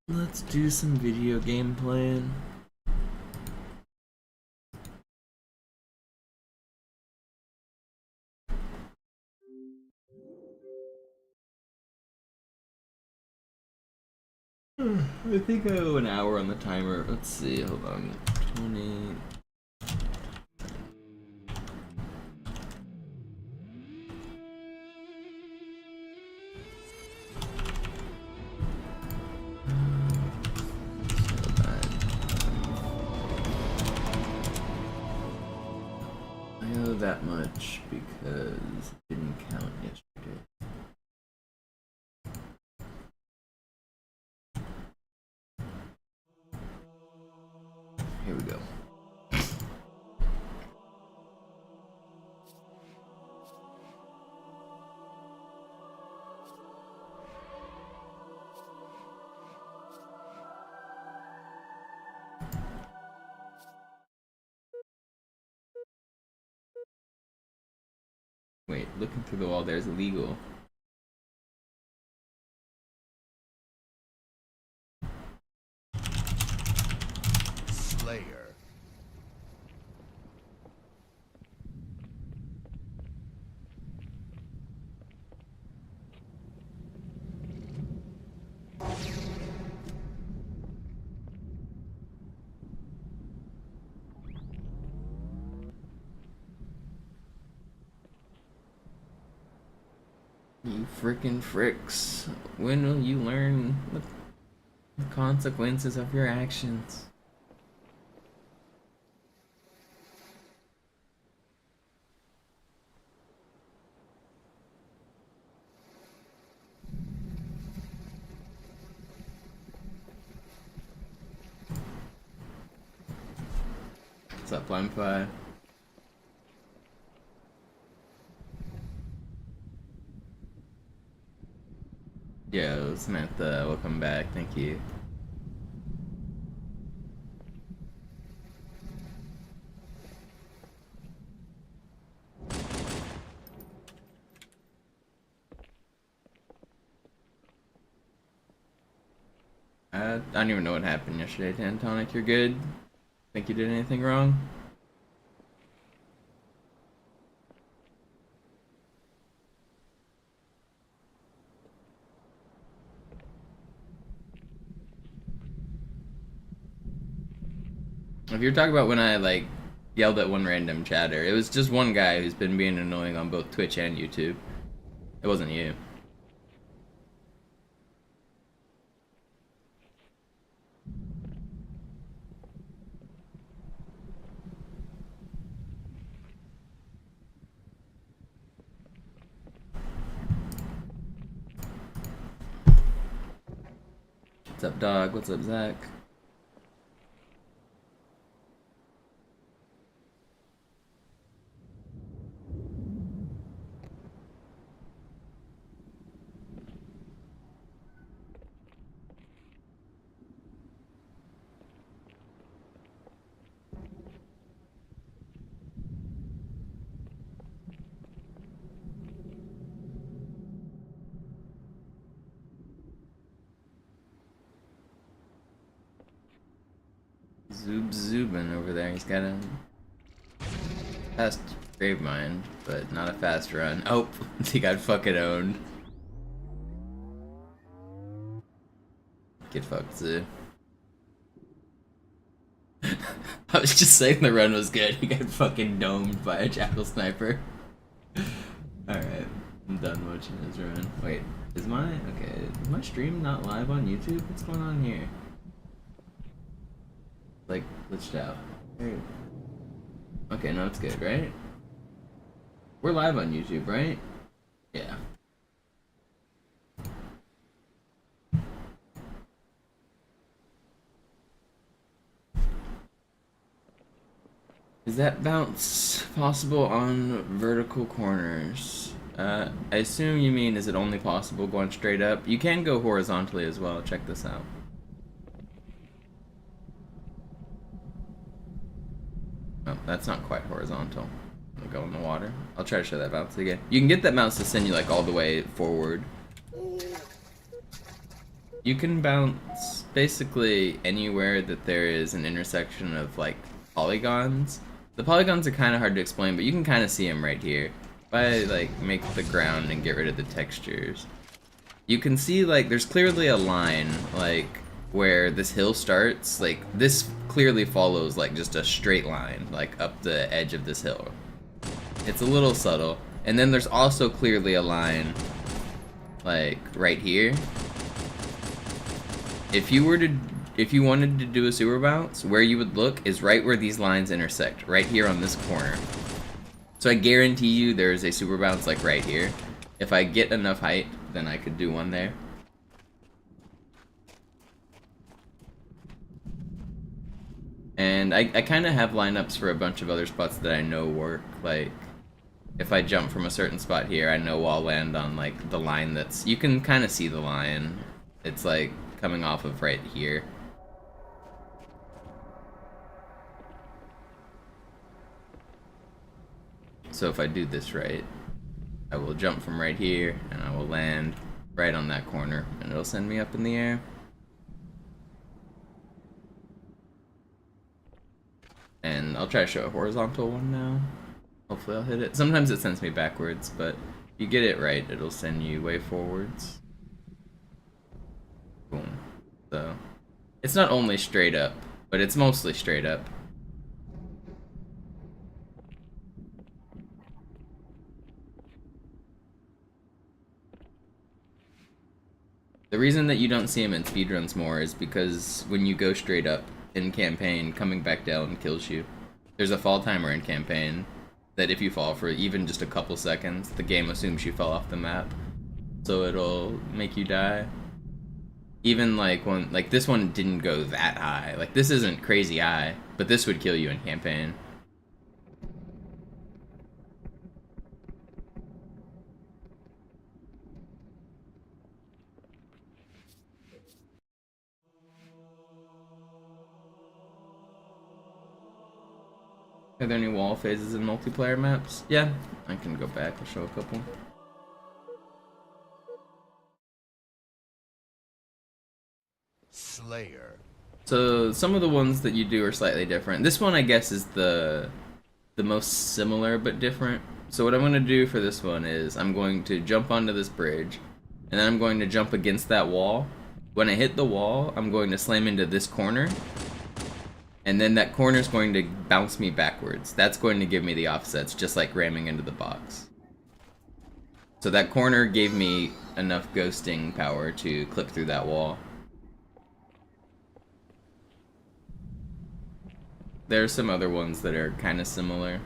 Let's do some video game playing. I think I owe an hour on the timer. Let's see, hold on. 20. I owe that much because it didn't count yesterday. Here we go. Wait, looking through the wall there's illegal. Slayer. You frickin' fricks. When will you learn the consequences of your actions? What's up, Lime Pie? Yo, Samantha, welcome back. Thank you. I don't even know what happened yesterday, Tantonic. You're good? Think you did anything wrong? If you're talking about when I, like, yelled at one random chatter, it was just one guy who's been being annoying on both Twitch and YouTube. It wasn't you. What's up, dog? What's up, Zach? Zubin over there. He's got a fast grave mine, but not a fast run. Oh, he got fucking owned. Get fucked, Zoo. I was just saying the run was good. He got fucking domed by a jackal sniper. Alright, I'm done watching his run. Wait, is my stream not live on YouTube? What's going on here? Like, glitched out. Okay, no, it's good, right? We're live on YouTube, right? Yeah. Is that bounce possible on vertical corners? I assume you mean, is it only possible going straight up? You can go horizontally as well. Check this out. Oh, that's not quite horizontal. I'll go in the water. I'll try to show that bounce again. You can get that bounce to send you like all the way forward. You can bounce basically anywhere that there is an intersection of like polygons. The polygons are kind of hard to explain, but you can kind of see them right here. If I like make the ground and get rid of the textures, you can see like there's clearly a line like where this hill starts. Like this clearly follows like just a straight line like up the edge of this hill. It's a little subtle. And then there's also clearly a line like right here. If you wanted to do a super bounce, where you would look is right where these lines intersect, right here on this corner. So I guarantee you there's a super bounce like right here. If I get enough height, then I could do one there. And I kind of have lineups for a bunch of other spots that I know work. Like, if I jump from a certain spot here, I know I'll land on like the line that's... You can kind of see the line. It's like coming off of right here. So if I do this right, I will jump from right here, and I will land right on that corner, and it'll send me up in the air. And I'll try to show a horizontal one now. Hopefully I'll hit it. Sometimes it sends me backwards, but if you get it right, it'll send you way forwards. Boom. So, it's not only straight up, but it's mostly straight up. The reason that you don't see them in speedruns more is because when you go straight up in campaign, coming back down kills you. There's a fall timer in campaign that if you fall for even just a couple seconds, the game assumes you fell off the map. So it'll make you die. Even like when, like this one didn't go that high. Like this isn't crazy high, but this would kill you in campaign. Are there any wall phases in multiplayer maps? Yeah, I can go back and show a couple. Slayer. So some of the ones that you do are slightly different. This one I guess is the most similar but different. So what I'm going to do for this one is I'm going to jump onto this bridge, and then I'm going to jump against that wall. When I hit the wall, I'm going to slam into this corner, and then that corner is going to bounce me backwards. That's going to give me the offsets, just like ramming into the box. So that corner gave me enough ghosting power to clip through that wall. There's some other ones that are kind of similar.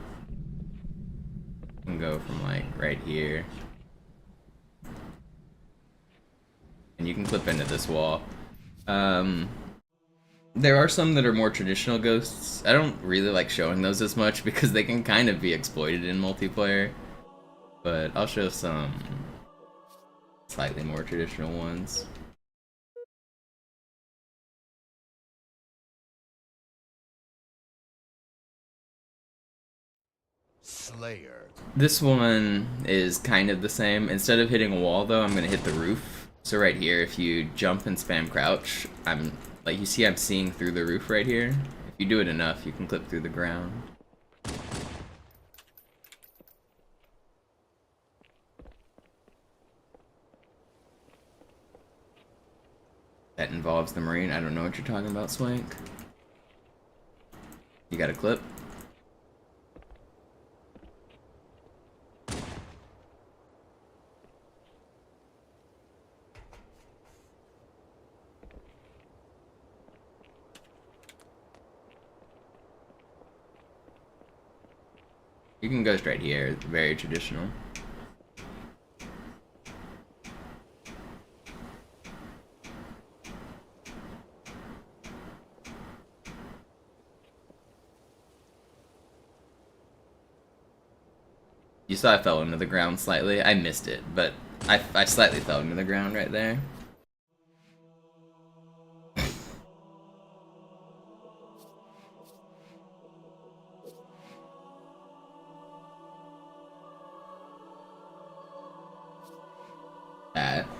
You can go from like right here, and you can clip into this wall. There are some that are more traditional ghosts. I don't really like showing those as much because they can kind of be exploited in multiplayer. But I'll show some slightly more traditional ones. Slayer. This one is kind of the same. Instead of hitting a wall though, I'm going to hit the roof. So right here, if you jump and spam crouch, like you see I'm seeing through the roof right here. If you do it enough, you can clip through the ground. That involves the marine. I don't know what you're talking about, Swank. You got a clip? You can go straight here. It's very traditional. You saw I fell into the ground slightly. I missed it, but I slightly fell into the ground right there.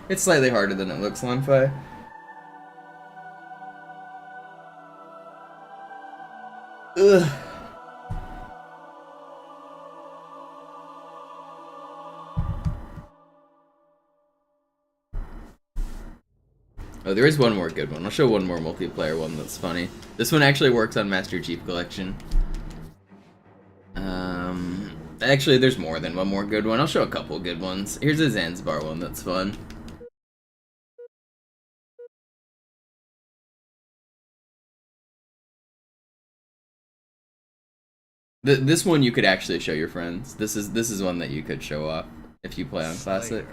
It's slightly harder than it looks on Fi. Ugh. Oh, there is one more good one. I'll show one more multiplayer one that's funny. This one actually works on Master Chief Collection. Actually, there's more than one more good one. I'll show a couple good ones. Here's a Zanzibar one that's fun. This one you could actually show your friends. This is one that you could show off if you play on Classic.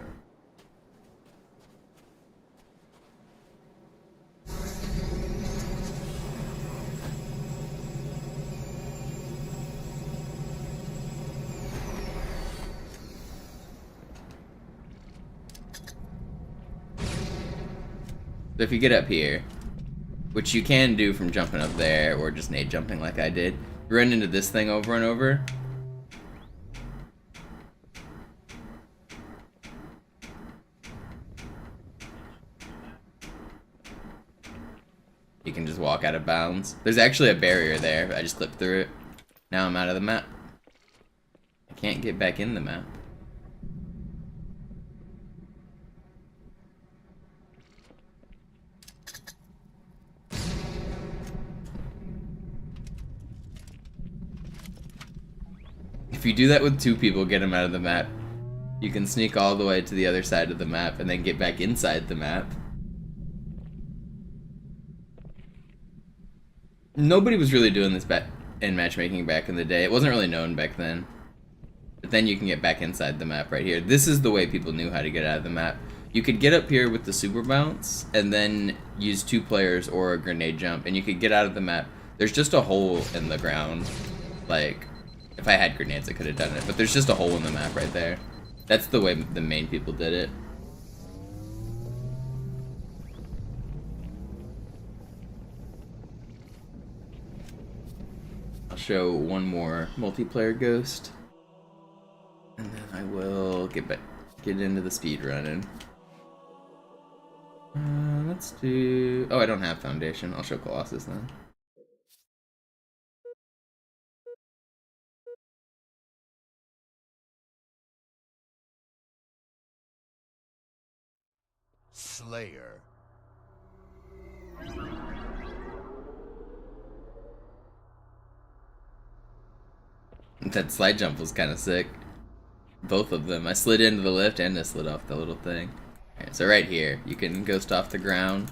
So if you get up here, which you can do from jumping up there or just nade jumping like I did, you run into this thing over and over. You can just walk out of bounds. There's actually a barrier there. I just clipped through it. Now I'm out of the map. I can't get back in the map. If you do that with 2 people, get them out of the map. You can sneak all the way to the other side of the map and then get back inside the map. Nobody was really doing this back in matchmaking back in the day. It wasn't really known back then. But then you can get back inside the map right here. This is the way people knew how to get out of the map. You could get up here with the super bounce and then use 2 players or a grenade jump and you could get out of the map. There's just a hole in the ground. Like, if I had grenades I could have done it, but there's just a hole in the map right there. That's the way the main people did it. I'll show one more multiplayer ghost. And then I will get into the speedrunning. Let's do... Oh, I don't have Foundation. I'll show Colossus then. Slayer. That slide jump was kind of sick. Both of them. I slid into the lift and I slid off the little thing. Alright, so right here, you can ghost off the ground.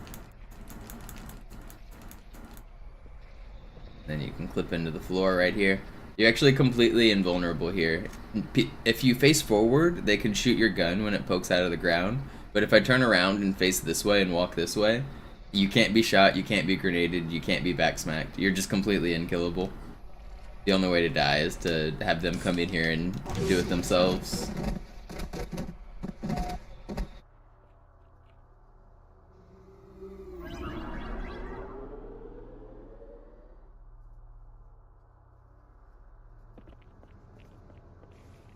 Then you can clip into the floor right here. You're actually completely invulnerable here. If you face forward, they can shoot your gun when it pokes out of the ground. But if I turn around and face this way and walk this way, you can't be shot, you can't be grenaded, you can't be backsmacked. You're just completely unkillable. The only way to die is to have them come in here and do it themselves.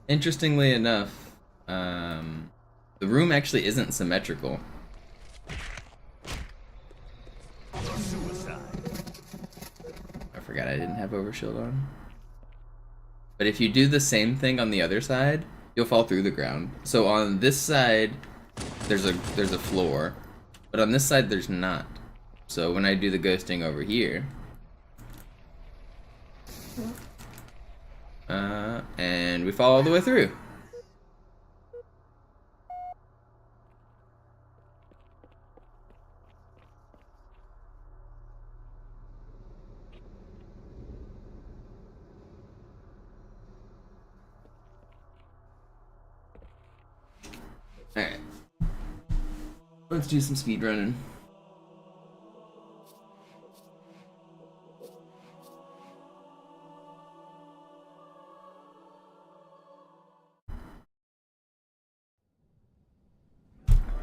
Interestingly enough, the room actually isn't symmetrical. Suicide. I forgot I didn't have overshield on. But if you do the same thing on the other side, you'll fall through the ground. So on this side, there's a floor, but on this side there's not. So when I do the ghosting over here, and we fall all the way through. Alright. Let's do some speedrunning.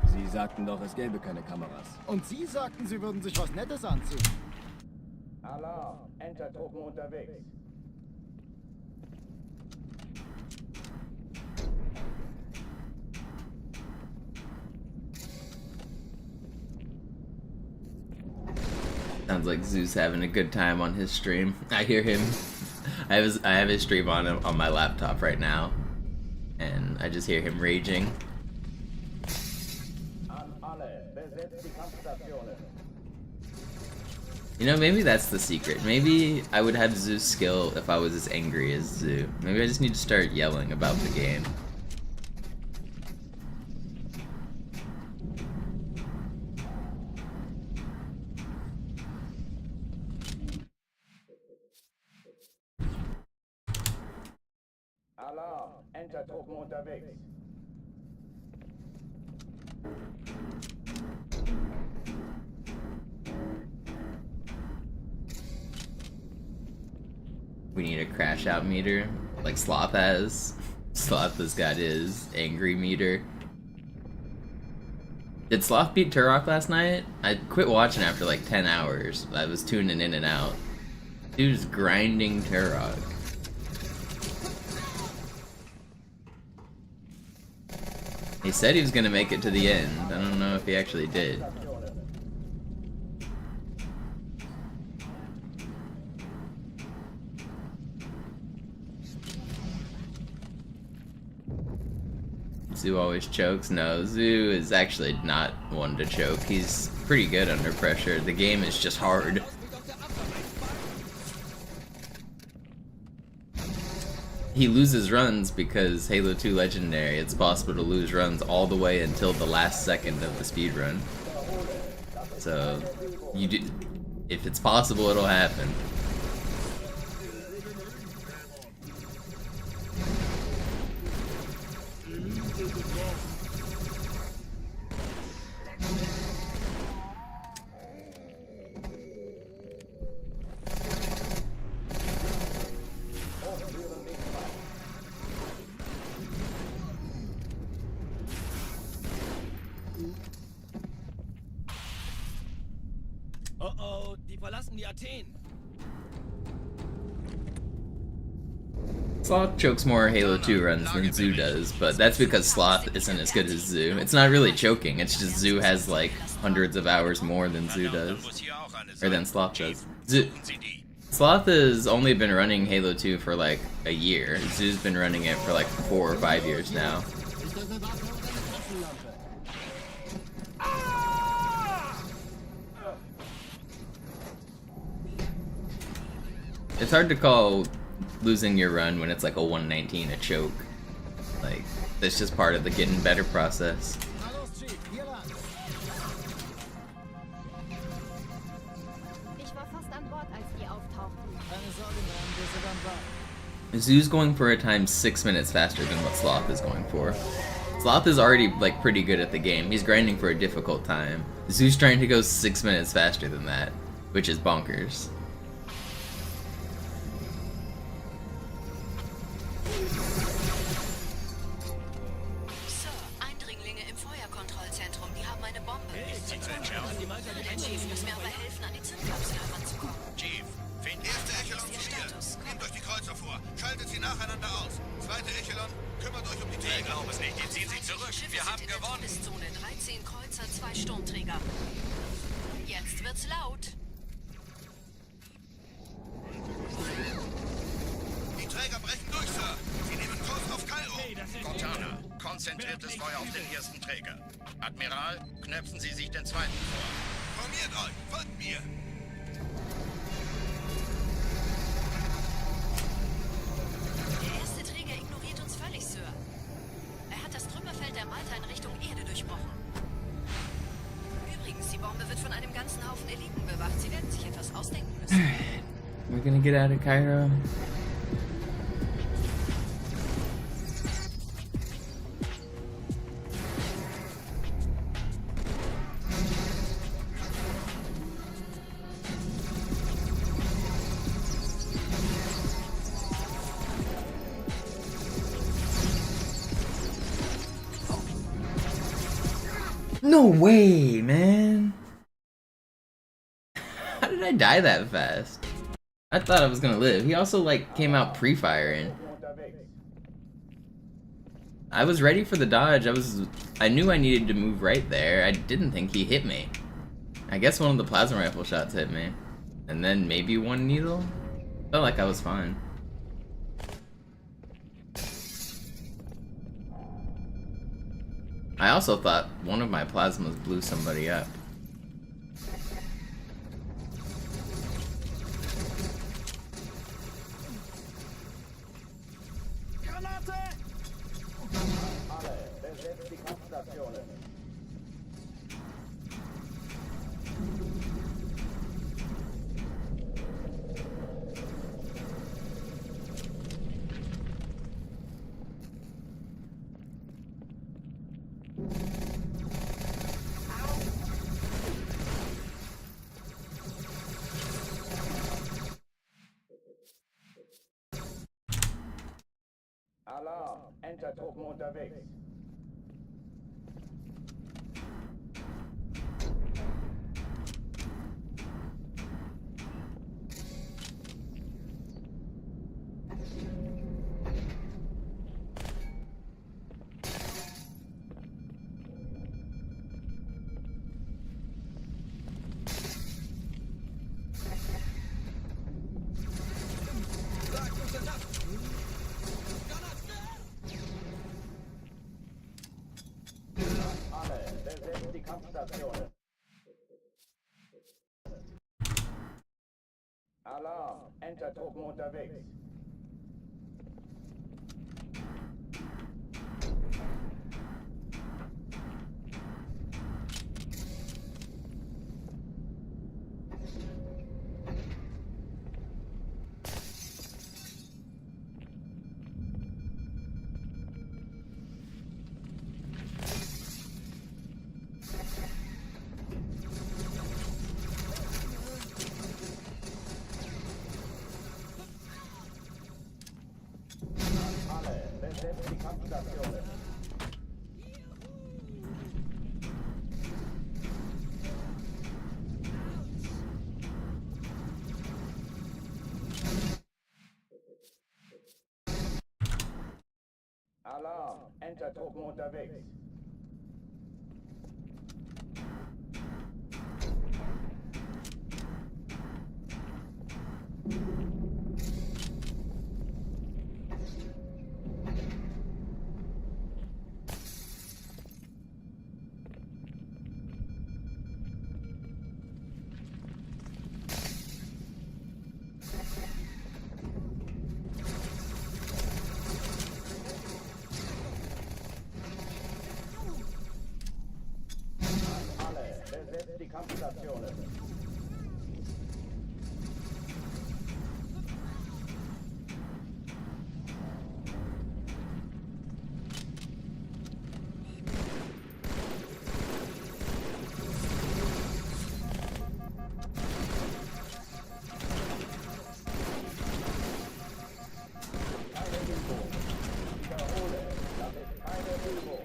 Sie sagten doch, es gäbe keine Kameras. Und Sie sagten, Sie würden sich was Nettes anziehen. Alarm! Entertruppen unterwegs. Sounds like Zeus having a good time on his stream. I hear him. I have his stream on my laptop right now, and I just hear him raging. An alle, besetzt die Kampfstationen. You know, maybe that's the secret. Maybe I would have Zeus skill if I was as angry as Zoo. Maybe I just need to start yelling about the game. Alarm, Entertruppen unterwegs. We need a crash out meter, like Sloth has. Sloth has got his angry meter. Did Sloth beat Turok last night? I quit watching after like 10 hours. I was tuning in and out. Dude's grinding Turok. He said he was gonna make it to the end. I don't know if he actually did. Zoo always chokes. No, Zoo is actually not one to choke. He's pretty good under pressure. The game is just hard. He loses runs because Halo 2 Legendary, it's possible to lose runs all the way until the last second of the speedrun. So, if it's possible, it'll happen. Oh oh, die verlassen die Athen. Sloth chokes more Halo 2 runs than Zoo does, but that's because Sloth isn't as good as Zoo. It's not really choking, it's just Zoo has like hundreds of hours more than Zoo does. Or than Sloth does. Sloth has only been running Halo 2 for like a year. Zoo's been running it for like 4 or 5 years now. It's hard to call losing your run when it's like a 119 a choke. Like, that's just part of the getting better process. Ich war fast an Bord, als die auftauchten. Keine Sorge, Ma'am, wir sind am Bord. Zoo's going for a time 6 minutes faster than what Sloth is going for. Sloth is already like pretty good at the game. He's grinding for a difficult time. Zoo's trying to go 6 minutes faster than that, which is bonkers. Sir, Eindringlinge im Feuerkontrollzentrum. Die haben eine Bombe. Chief, muss mir aber helfen, an die Zündkapsel heranzukommen. Chief, finden erste Echelon-Ziele. Nehmt euch die Kreuzer vor. Schaltet sie nacheinander aus. Zweite Echelon, kümmert euch um die Träger. Ich glaube es nicht. Die ziehen sie zurück. Wir haben gewonnen. Zone 13 Kreuzer, 2 Sturmträger. Jetzt wird's laut. Die Träger brechen durch, Sir. Sie nehmen Kurs auf Cairo. Cortana, konzentriertes Feuer auf den ersten Träger. Admiral, knöpfen Sie sich den zweiten vor. Formiert euch. Folgt mir. Der erste Träger ignoriert uns völlig, Sir. Er hat das Trümmerfeld der Malta in Richtung Erde durchbrochen. Übrigens, die Bombe wird von einem ganzen Haufen Eliten bewacht. Sie werden sich etwas ausdenken müssen. We're gonna get out of Cairo. No way, man. How did I die that fast? I thought I was gonna live. He also like came out pre-firing. I was ready for the dodge. I knew I needed to move right there. I didn't think he hit me. I guess one of the plasma rifle shots hit me. and then maybe one needle. Felt like I was fine. I also thought one of my plasmas blew somebody up. Alle, besetzt die Kampfstationen. Alarm, Entertruppen unterwegs. Alle, besetzt die Kampfstationen. Alarm, Entertruppen unterwegs. Alle, besetzt die Kampfstationen. Alarm, Entertruppen unterwegs. Alle, besetzt die Kampfstationen. Keine Übung. Wiederhole, das ist keine Übung.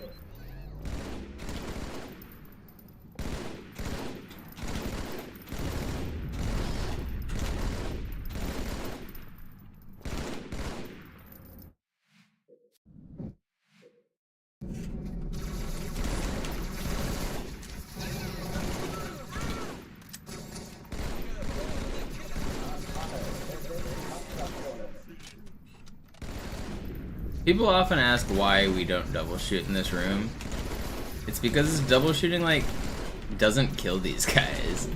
People often ask why we don't double shoot in this room. It's because this double shooting, like, doesn't kill these guys.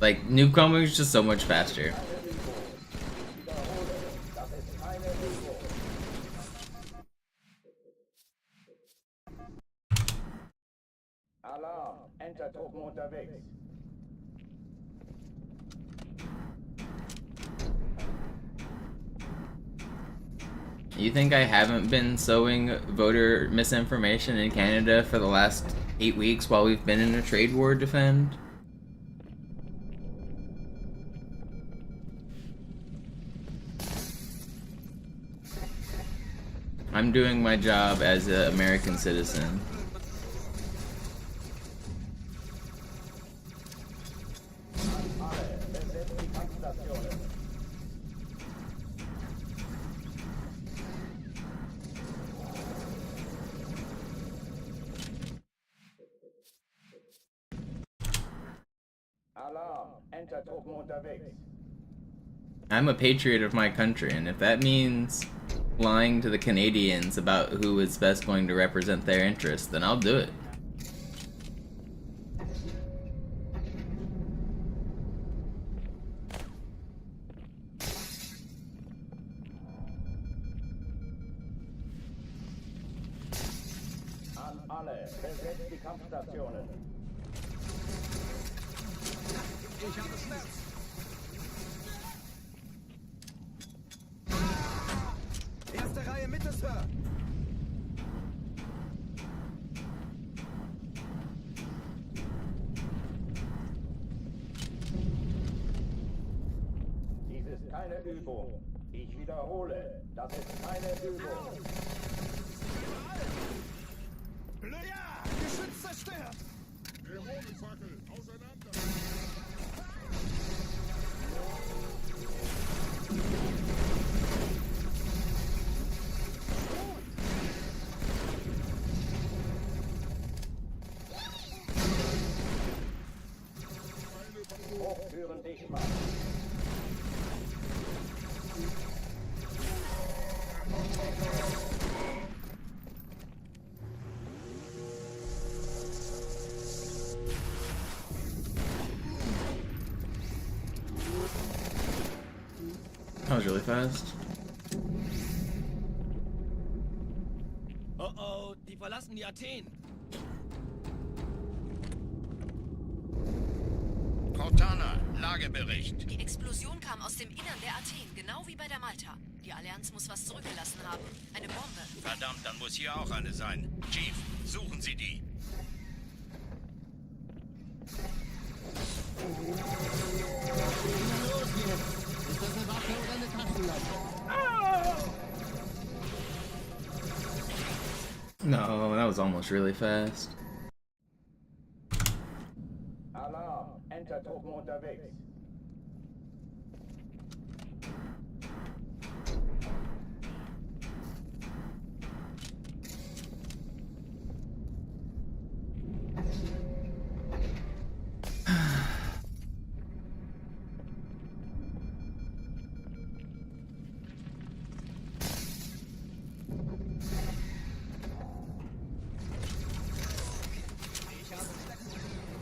Like, noob comboing is just so much faster. Das ist keine Übung. Alarm, Entertruppen unterwegs. You think I haven't been sowing voter misinformation in Canada for the last 8 weeks while we've been in a trade war defend? I'm doing my job as an American citizen. Alle, besetzt die Kampfstationen. Alarm. Enter-Truppen unterwegs. I'm a patriot of my country, and if that means lying to the Canadians about who is best going to represent their interests, then I'll do it. An alle. Besetzt die Kampfstationen. Ich habe Schmerz. Erste Reihe Mitte, Sir. Dies ist keine Übung. Ich wiederhole, das ist keine Übung. Ja, Geschütz zerstört. Fackel, auseinander! Hochführen dich mal. That was really fast. Oh oh, die verlassen die Athen. Cortana, Lagebericht. Die Explosion kam aus dem Innern der Athen, genau wie bei der Malta. Die Allianz muss was zurückgelassen haben. Eine Bombe. Verdammt, dann muss hier auch eine sein. Chief, suchen Sie die. No, that was almost really fast. Alarm. Enter-Truppen unterwegs.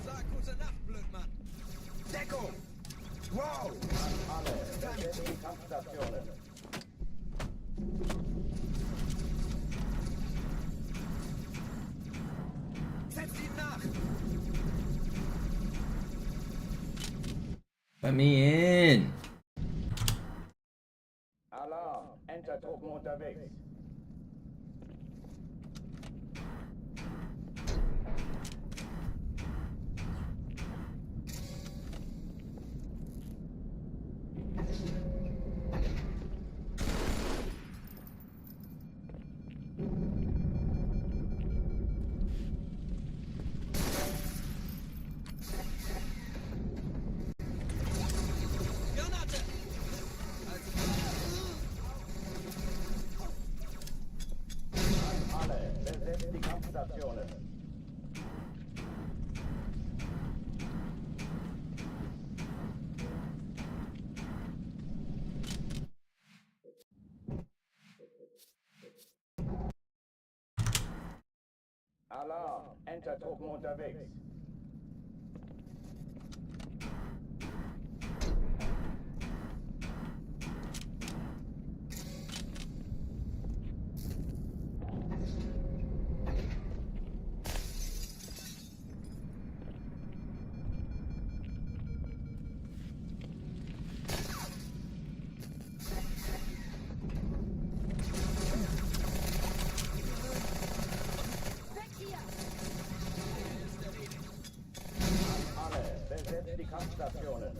Sag gute Nacht, Blödmann. Deckung. Wow. Alle. Besetzt die Kampfstationen. Setz ihn nach. Let me in. Alarm. Enter-Truppen unterwegs. Granate. Alle. Besetzt die Kampfstationen. Alarm. Enter-Truppen unterwegs. Alle. Besetzt die Kampfstationen.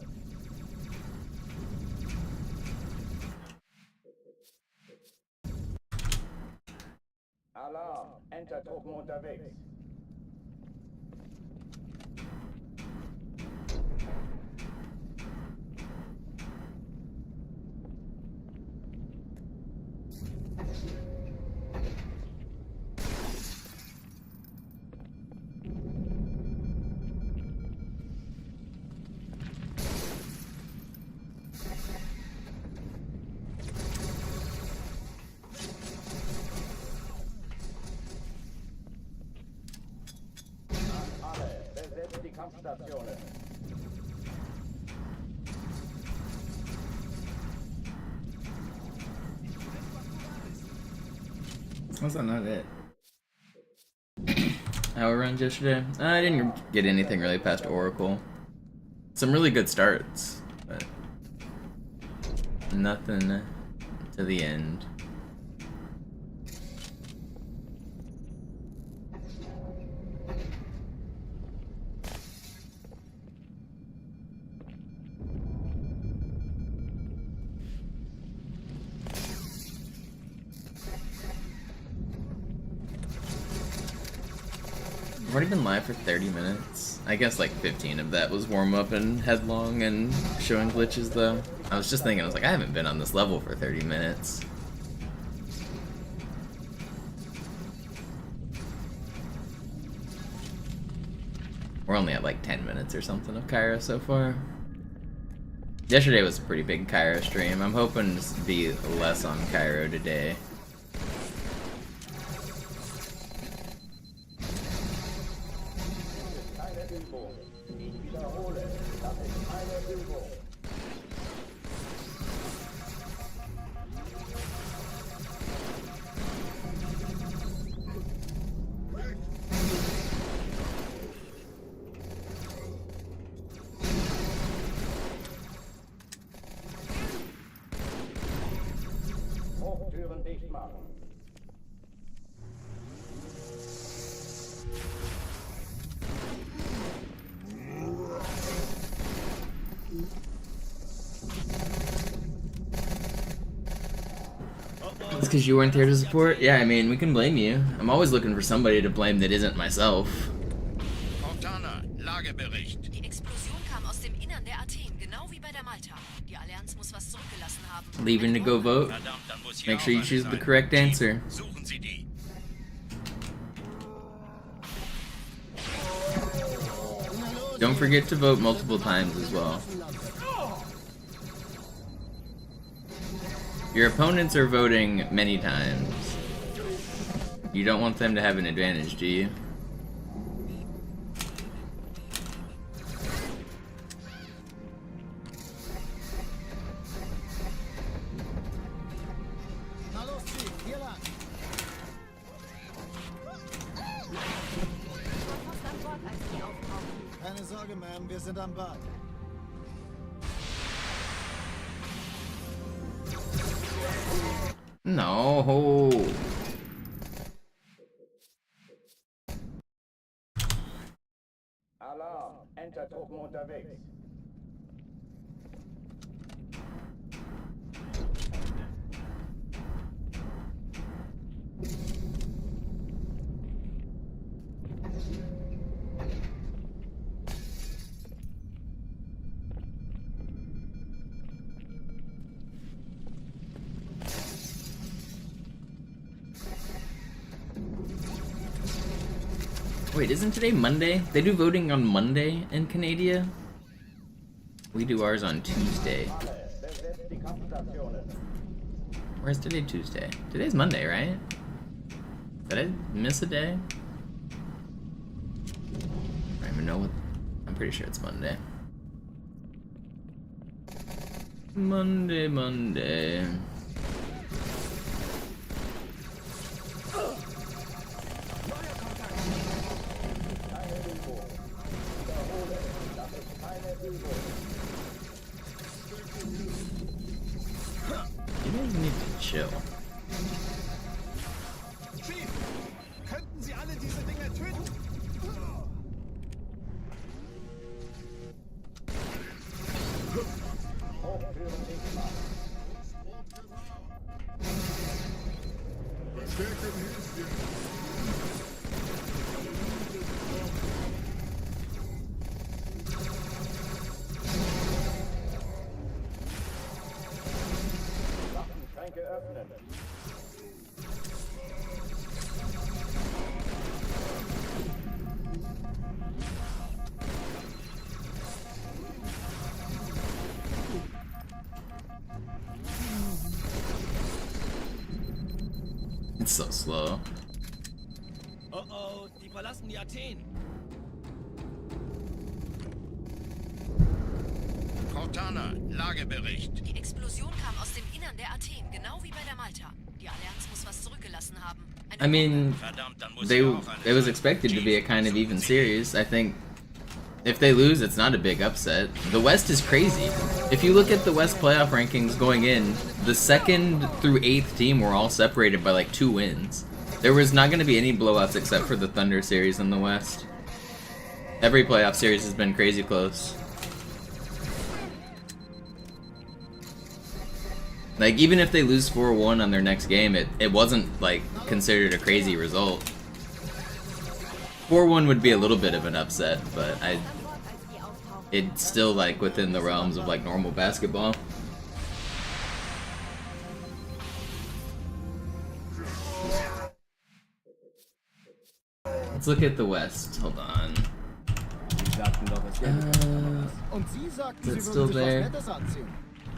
Alarm. Enter-Truppen unterwegs. Kampfstationen. Was that not it? Hour runs yesterday? I didn't get anything really past Oracle. Some really good starts, but nothing to the end. I've already been live for 30 minutes. I guess like 15 of that was warm up and headlong and showing glitches though. I was just thinking, I was like, I haven't been on this level for 30 minutes. We're only at like 10 minutes or something of Cairo so far. Yesterday was a pretty big Cairo stream. I'm hoping to be less on Cairo today. Hochtüren dicht machen. It's because you weren't there to support? Yeah, I mean, we can blame you. I'm always looking for somebody to blame that isn't myself. Montana, Lagebericht. Die Explosion kam aus dem Innern der Athen, genau wie bei der Malta. Die Allianz muss was zurückgelassen haben. Leaving to go vote? Verdammt, dann muss hier Make sure you auch choose eine the sein. correct answer. Suchen Sie die. Don't forget to vote multiple times as well. Your opponents are voting many times. You don't want them to have an advantage, do you? Na los, Speed, hier lang. Ich war fast an Bord, als die auftauchten. Keine Sorge, Ma'am, wir sind am Bad. No. Alarm, Entertruppen unterwegs. Wait, isn't today Monday? They do voting on Monday in Canada? We do ours on Tuesday. Besetzt die Kampfstationen. Where's today Tuesday? Today's Monday, right? Did I miss a day? I don't even know what... I'm pretty sure it's Monday. Monday. You guys need to chill. Chief, könnten Sie alle diese Dinger töten? Hochtüren dicht machen. Waffenschränke öffnen. It's so slow. Oh oh, die verlassen die Athen. Cortana, Lagebericht. Die Explosion kam aus dem Innern der Athen, genau wie bei der Malta. Die Allianz muss was zurückgelassen haben. I mean, Verdammt, dann muss they hier auch eine it was sein. expected to be a kind of Chief, even suchen Sie series. I think if they lose, it's not a big upset. The West is crazy. If you look at the West playoff rankings going in, the 2nd through 8th team were all separated by like 2 wins. There was not going to be any blowouts except for the Thunder series in the West. Every playoff series has been crazy close. Like, even if they lose 4-1 on their next game, it wasn't, like, considered a crazy result. 4-1 would be a little bit of an upset, but it's still, like, within the realms of, like, normal basketball. Let's look at the West. Hold on. Sie sagten doch, es wäre anders. Und Sie sagten, Is it Sie still würden sich was there? Nettes anziehen.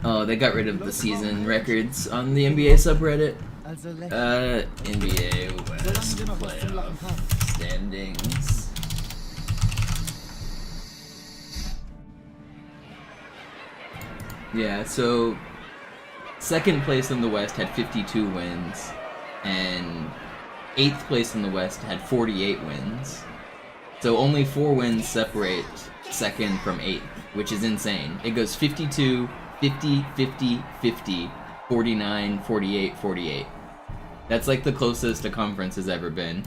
Oh, they got rid of the season records on the NBA subreddit. Also lächeln. NBA Solange West wir noch was zum Lachen playoff haben. standings. Yeah, so 2nd place in the West had 52 wins, and 8th place in the West had 48 wins. So only 4 wins separate 2nd from 8th, which is insane. It goes 52, 50, 50, 50, 49, 48, 48. That's like the closest a conference has ever been.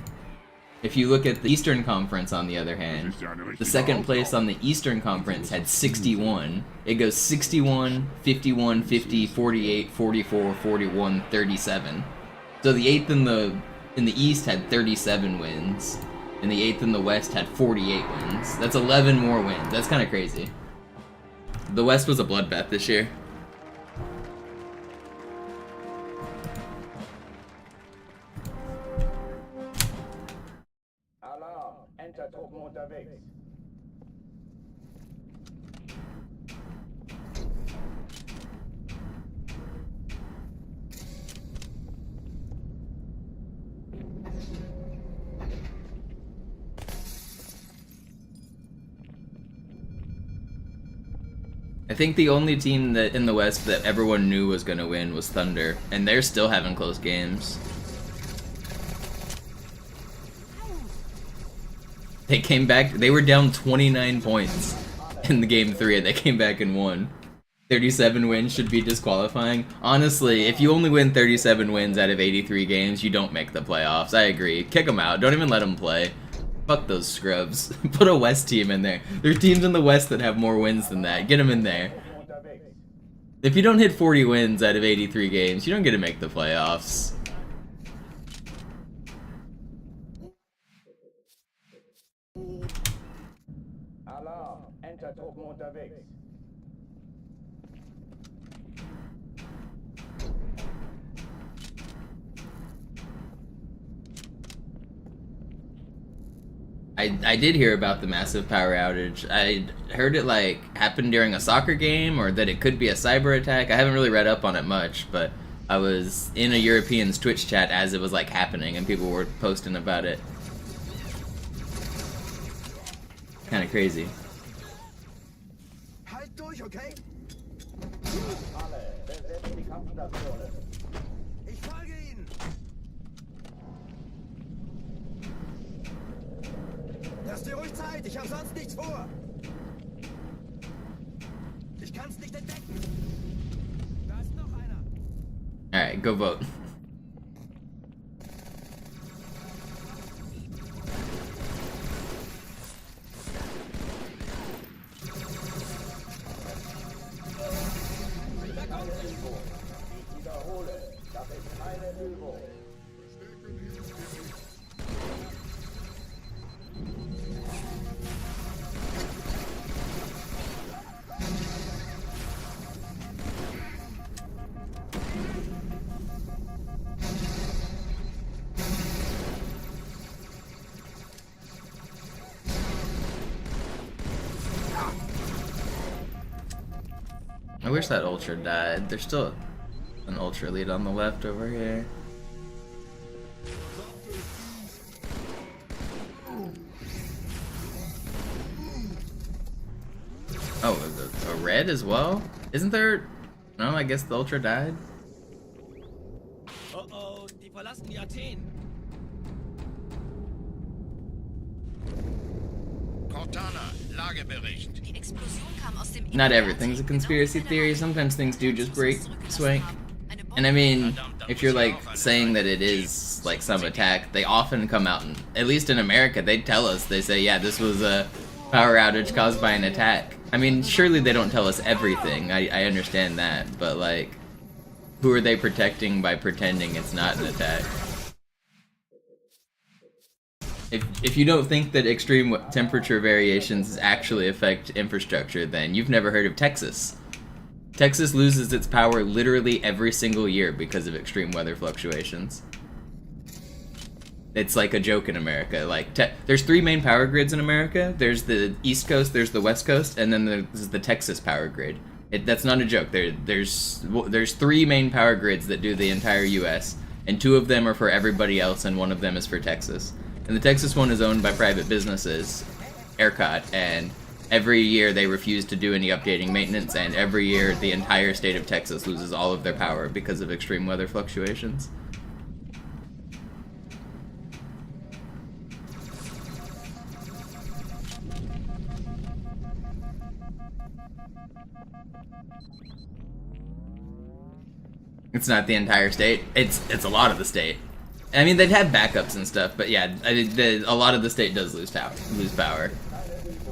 If you look at the Eastern Conference, on the other hand, the 2nd place on the Eastern Conference had 61. It goes 61, 51, 50, 48, 44, 41, 37. So the 8th in the East had 37 wins, and the 8th in the West had 48 wins. That's 11 more wins. That's kind of crazy. The West was a bloodbath this year. Alarm, Enter-Truppen unterwegs. I think the only team that in the West that everyone knew was going to win was Thunder, and they're still having close games. They came back, they were down 29 points in the game 3, and they came back and won. 37 wins should be disqualifying. Honestly, if you only win 37 wins out of 83 games, you don't make the playoffs. I agree. Kick them out. Don't even let them play. Fuck those scrubs. Put a West team in there. There are teams in the West that have more wins than that. Get them in there. If you don't hit 40 wins out of 83 games, you don't get to make the playoffs. Alarm, Enter-Truppen unterwegs. I did hear about the massive power outage. I heard it like happened during a soccer game, or that it could be a cyber attack. I haven't really read up on it much, but I was in a European's Twitch chat as it was like happening, and people were posting about it. Kind of crazy. Halt durch, okay? Alle, besetzt die Kampfstationen. Ich folge Ihnen. Lass dir ruhig Zeit, ich habe sonst nichts vor. Ich kann's nicht entdecken. Da ist noch einer. Alright, go vote. Ich wiederhole, das ist keine Übung. I wish that Ultra died. There's still an Ultra lead on the left over here. Oh, a red as well? Isn't there? No, I guess the Ultra died. Oh oh, die verlassen die Athen. Cortana, Lagebericht. Die Explosion kam aus dem Not Innern der everything's a Athen, conspiracy genau wie bei der theory. Malta. Sometimes things do just break, Zurückgelassen swank. haben. Eine Bombe. And I mean, if you're like saying that it is like some attack, they often come out, and at least in America, they tell us, they say, yeah, this was a power outage caused by an attack. I mean, surely they don't tell us everything, I understand that, but like, who are they protecting by pretending it's not an attack? If you don't think that extreme temperature variations actually affect infrastructure, then you've never heard of Texas. Texas loses its power literally every single year because of extreme weather fluctuations. It's like a joke in America. Like, there's 3 main power grids in America. There's the East Coast, there's the West Coast, and then there's the Texas power grid. That's not a joke. There's 3 main power grids that do the entire U.S., and 2 of them are for everybody else, and 1 of them is for Texas. And the Texas one is owned by private businesses, ERCOT, and every year they refuse to do any updating maintenance, and every year the entire state of Texas loses all of their power because of extreme weather fluctuations. It's not the entire state. It's a lot of the state. I mean, they'd have backups and stuff, but yeah, a lot of the state does lose power.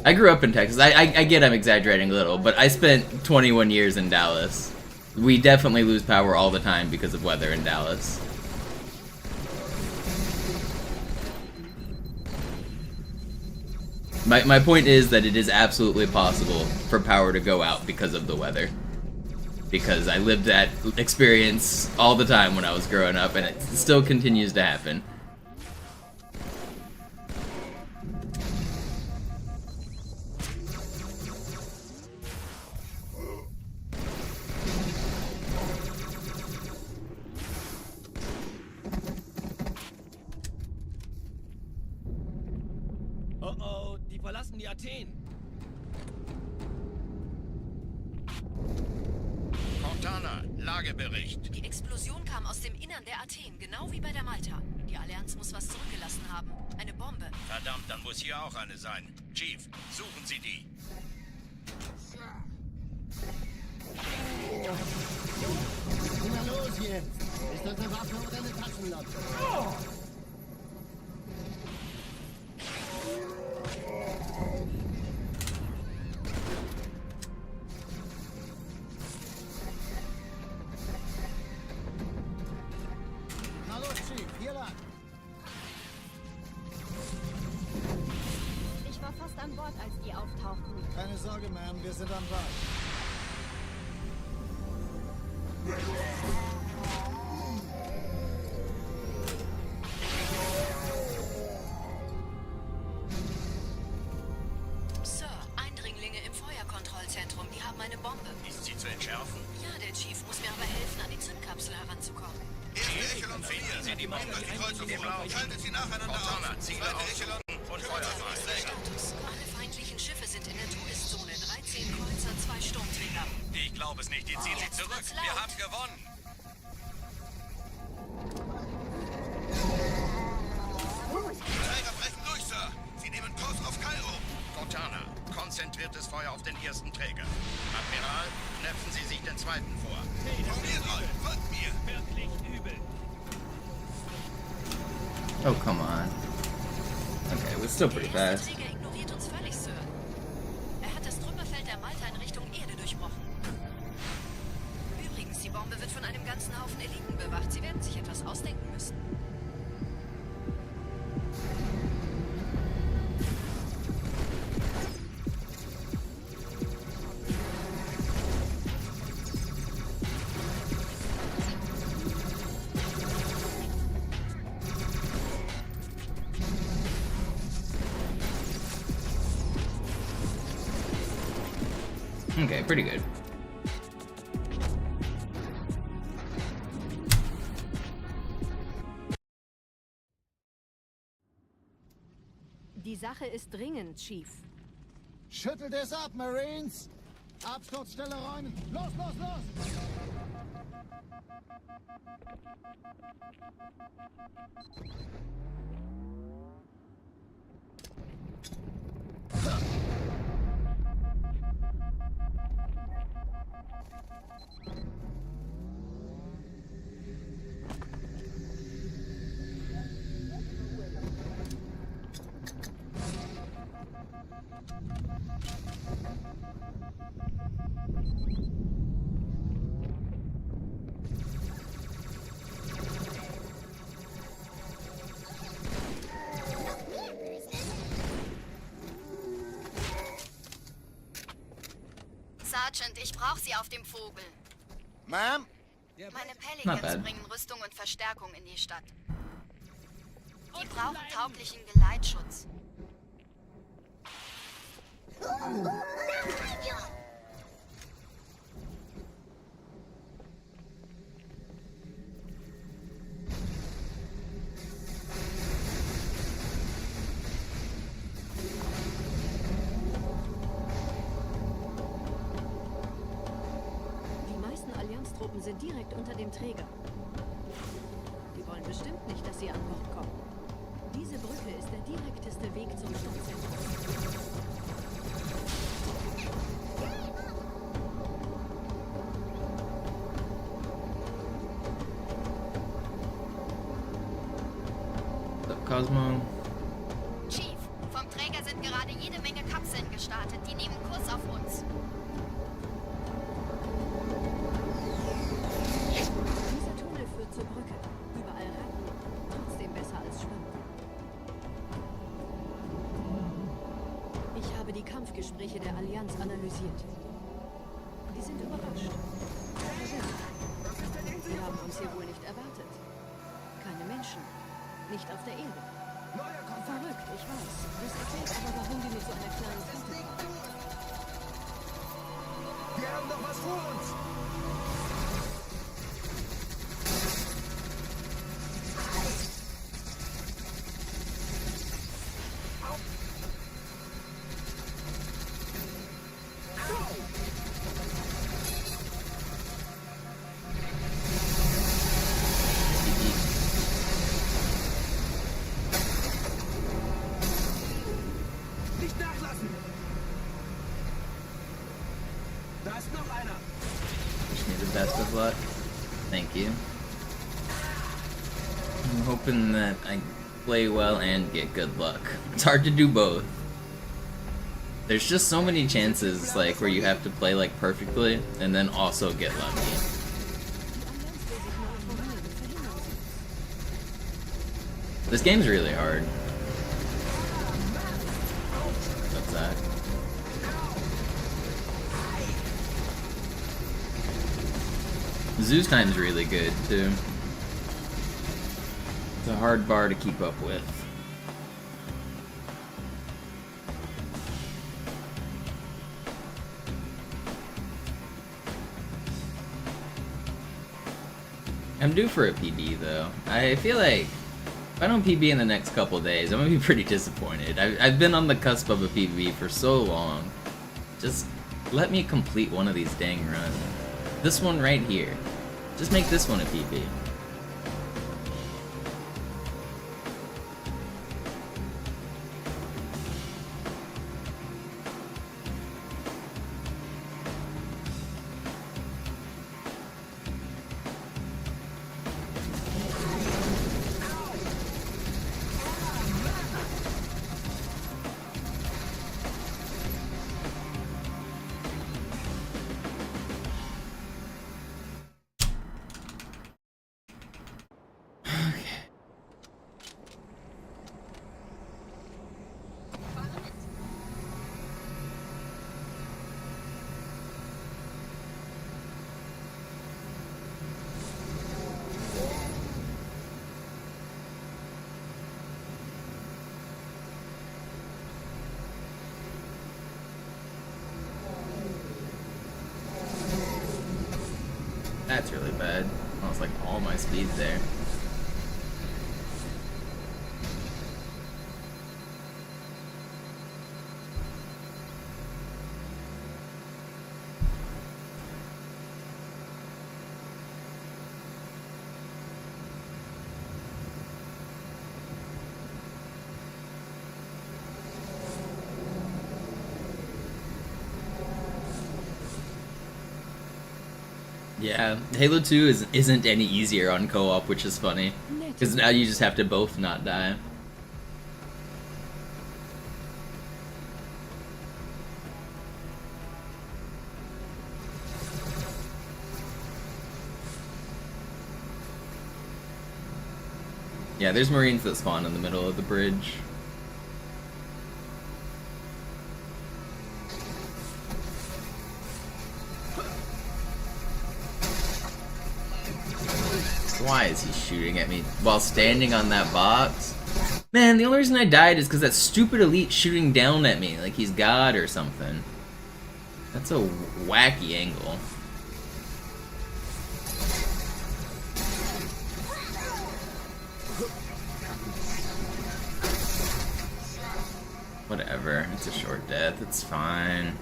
I grew up in Texas. I get I'm exaggerating a little, but I spent 21 years in Dallas. We definitely lose power all the time because of weather in Dallas. My point is that it is absolutely possible for power to go out because of the weather. Because I lived that experience all the time when I was growing up, and it still continues to happen. Oh oh, die verlassen die Athen. Cortana, Lagebericht. Die Explosion kam aus dem Innern der Athen, genau wie bei der Malta. Die Allianz muss was zurückgelassen haben. Eine Bombe. Verdammt, dann muss hier auch eine sein. Chief, suchen Sie die. Na los jetzt! Ist das eine Waffe oder eine Taschenlampe? Na los, Chief, hier lang! Ich war fast an Bord, als die auftauchten. Keine Sorge, Ma'am, wir sind am Bord. Sir, Eindringlinge im Feuerkontrollzentrum, die haben eine Bombe. Ist sie zu entschärfen? Ja, der Chief muss mir aber helfen, an die Zündkapsel heranzukommen. Erste Echelon verlieren. Sie die Bombe. Die Kreuzer vor. Schaltet sie nacheinander Cortana, aus. Ziele Zweite Echelon. aussuchen und Feuer frei. Status. Alle feindlichen Schiffe sind in der Todeszone. 13 Kreuzer, 2 Sturmträger. Ich glaube es nicht. Die ziehen sie zurück. Wir haben gewonnen. Träger brechen durch, Sir. Sie nehmen Kurs auf Kairo. Cortana, konzentriertes Feuer auf den ersten Träger. Admiral, knöpfen Sie sich den zweiten vor. Formiert euch. Folgt mir. Wirklich übel. Oh, come on. Okay, it was still pretty Der erste fast. Träger ignoriert uns völlig, Sir. Er hat das Trümmerfeld der Malta in Richtung Erde durchbrochen. Übrigens, die Bombe wird von einem ganzen Haufen Eliten bewacht. Sie werden sich etwas ausdenken müssen. Okay, pretty good. Die Sache ist dringend, Chief. Schüttelt es ab, Marines! Absturzstelle räumen! Los, los, los! Sergeant, ich brauche Sie auf dem Vogel. Ma'am? Meine Not Pelicans bad. bringen Rüstung und Verstärkung in die Stadt. Die brauchen tauglichen Geleitschutz. Die meisten Allianztruppen sind direkt unter dem Träger. Die wollen bestimmt nicht, dass sie an Bord kommen. Diese Brücke ist der direkteste Weg zum Stadtzentrum. What's up, Cosmo? Chief, vom Träger sind gerade jede Menge Kapseln gestartet. Die nehmen Kurs auf uns. Dieser Tunnel führt zur Brücke. Überall Ratten. Trotzdem besser als Schwimmen. Ich habe die Kampfgespräche der Allianz analysiert. Die sind überrascht. Wir haben uns hier wohl nicht erwartet. Keine Menschen. Nicht auf der Erde. Verrückt, ich weiß. Das erklärt aber, warum die mit so einer kleinen Flotte kommen. Wir haben doch was vor uns! Nicht nachlassen! Da ist noch einer! Wish me the best of luck. Thank you. I'm hoping that I play well and get good luck. It's hard to do both. There's just so many chances, like, where you have to play, like, perfectly, and then also get lucky. This game's really hard. What's that? Zeus time's really good, too. It's a hard bar to keep up with. I'm due for a PB though. I feel like if I don't PB in the next couple days, I'm gonna be pretty disappointed. I've been on the cusp of a PB for so long. Just let me complete one of these dang runs. This one right here. Just make this one a PB. That's really bad. Almost like all my speed there. Yeah, Halo 2 isn't any easier on co-op, which is funny. Because now you just have to both not die. Yeah, there's Marines that spawn in the middle of the bridge. Why is he shooting at me while standing on that box? Man, the only reason I died is because that stupid elite shooting down at me like he's God or something. That's a wacky angle. Whatever, it's a short death, it's fine.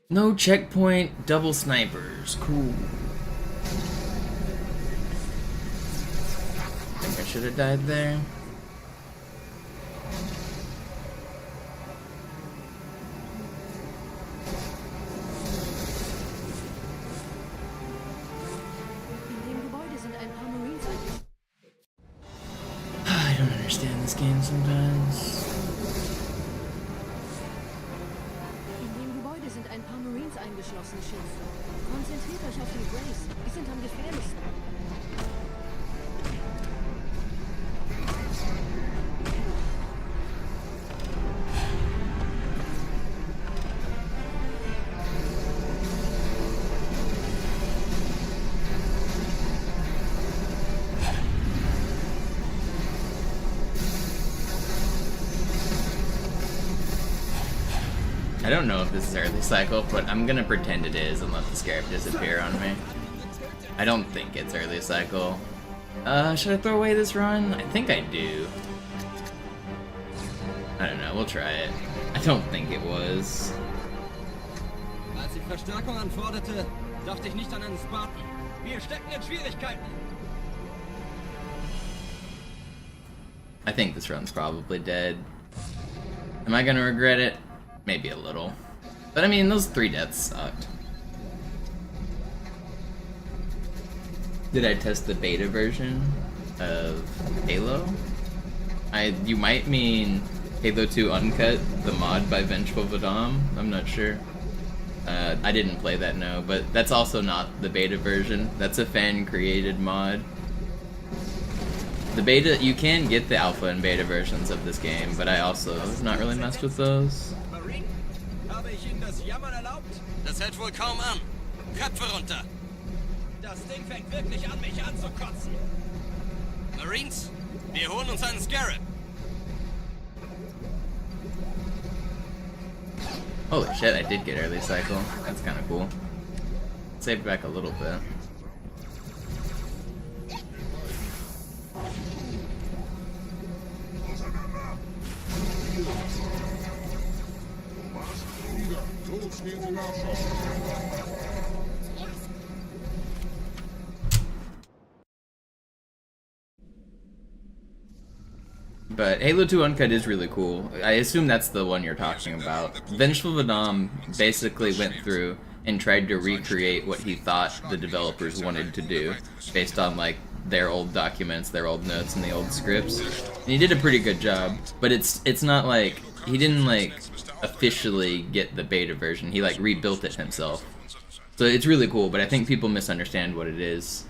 No checkpoint, double snipers. Cool. I think I should have died there. I don't understand this game sometimes. Ein paar Marines eingeschlossen, Schätze. Konzentriert euch auf die Grace. Die sind am gefährlichsten. I don't know if this is early cycle, but I'm gonna pretend it is and let the scarab disappear on me. I don't think it's early cycle. Should I throw away this run? I think I do. I don't know, we'll try it. I don't think it was. Als ich Verstärkung anforderte, dachte ich nicht an einen Spartan. Wir stecken in Schwierigkeiten. I think this run's probably dead. Am I gonna regret it? Maybe a little. But I mean, those 3 deaths sucked. Did I test the beta version of Halo? You might mean Halo 2 Uncut, the mod by Vengeful Vadam. I'm not sure. I didn't play that, no, but that's also not the beta version. That's a fan-created mod. The beta, you can get the alpha and beta versions of this game, but I also have not really messed with those. Habe ich Ihnen das Jammern erlaubt? Das hält wohl kaum an. Köpfe runter. Das Ding fängt wirklich an, mich anzukotzen. Marines, wir holen uns einen Scarab. Holy shit, I did get early cycle. That's kind of cool. Saved back a little bit. But Halo 2 Uncut is really cool. I assume that's the one you're talking about. Vengeful Vadam basically went through and tried to recreate what he thought the developers wanted to do, based on like their old documents, their old notes, and the old scripts. And he did a pretty good job, but it's not like he didn't like officially get the beta version. He like rebuilt it himself. So it's really cool, but I think people misunderstand what it is.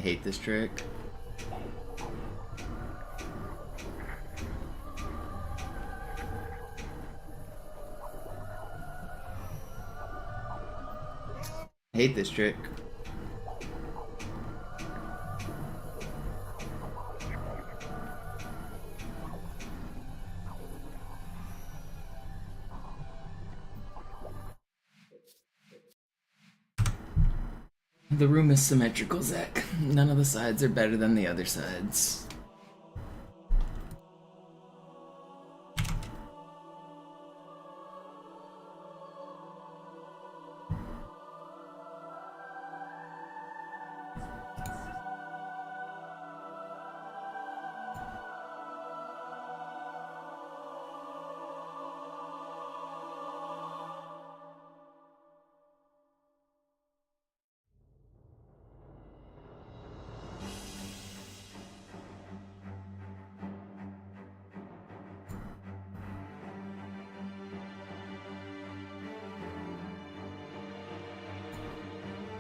hate this trick. I hate this trick. The room is symmetrical, Zach. None of the sides are better than the other sides.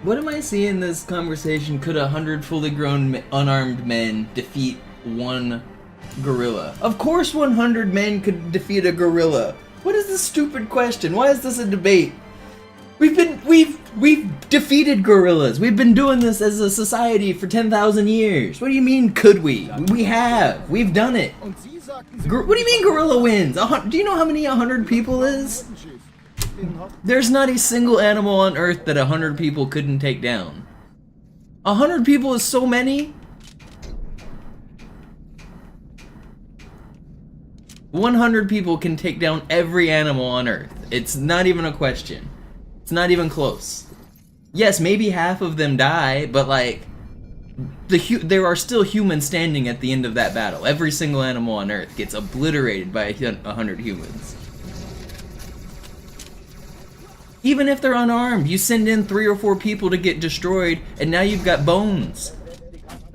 What am I seeing in this conversation? Could 100 fully grown unarmed men defeat one gorilla? Of course 100 men could defeat a gorilla. What is this stupid question? Why is this a debate? We've defeated gorillas. We've been doing this as a society for 10,000 years. What do you mean could we? We have. We've done it. What do you mean gorilla wins? Do you know how many 100 people is? There's not a single animal on Earth that 100 people couldn't take down. 100 people is so many. 100 people can take down every animal on Earth. It's not even a question. It's not even close. Yes, maybe half of them die, but like, there are still humans standing at the end of that battle. Every single animal on Earth gets obliterated by 100 humans. Even if they're unarmed, you send in 3 or 4 people to get destroyed, and now you've got bones.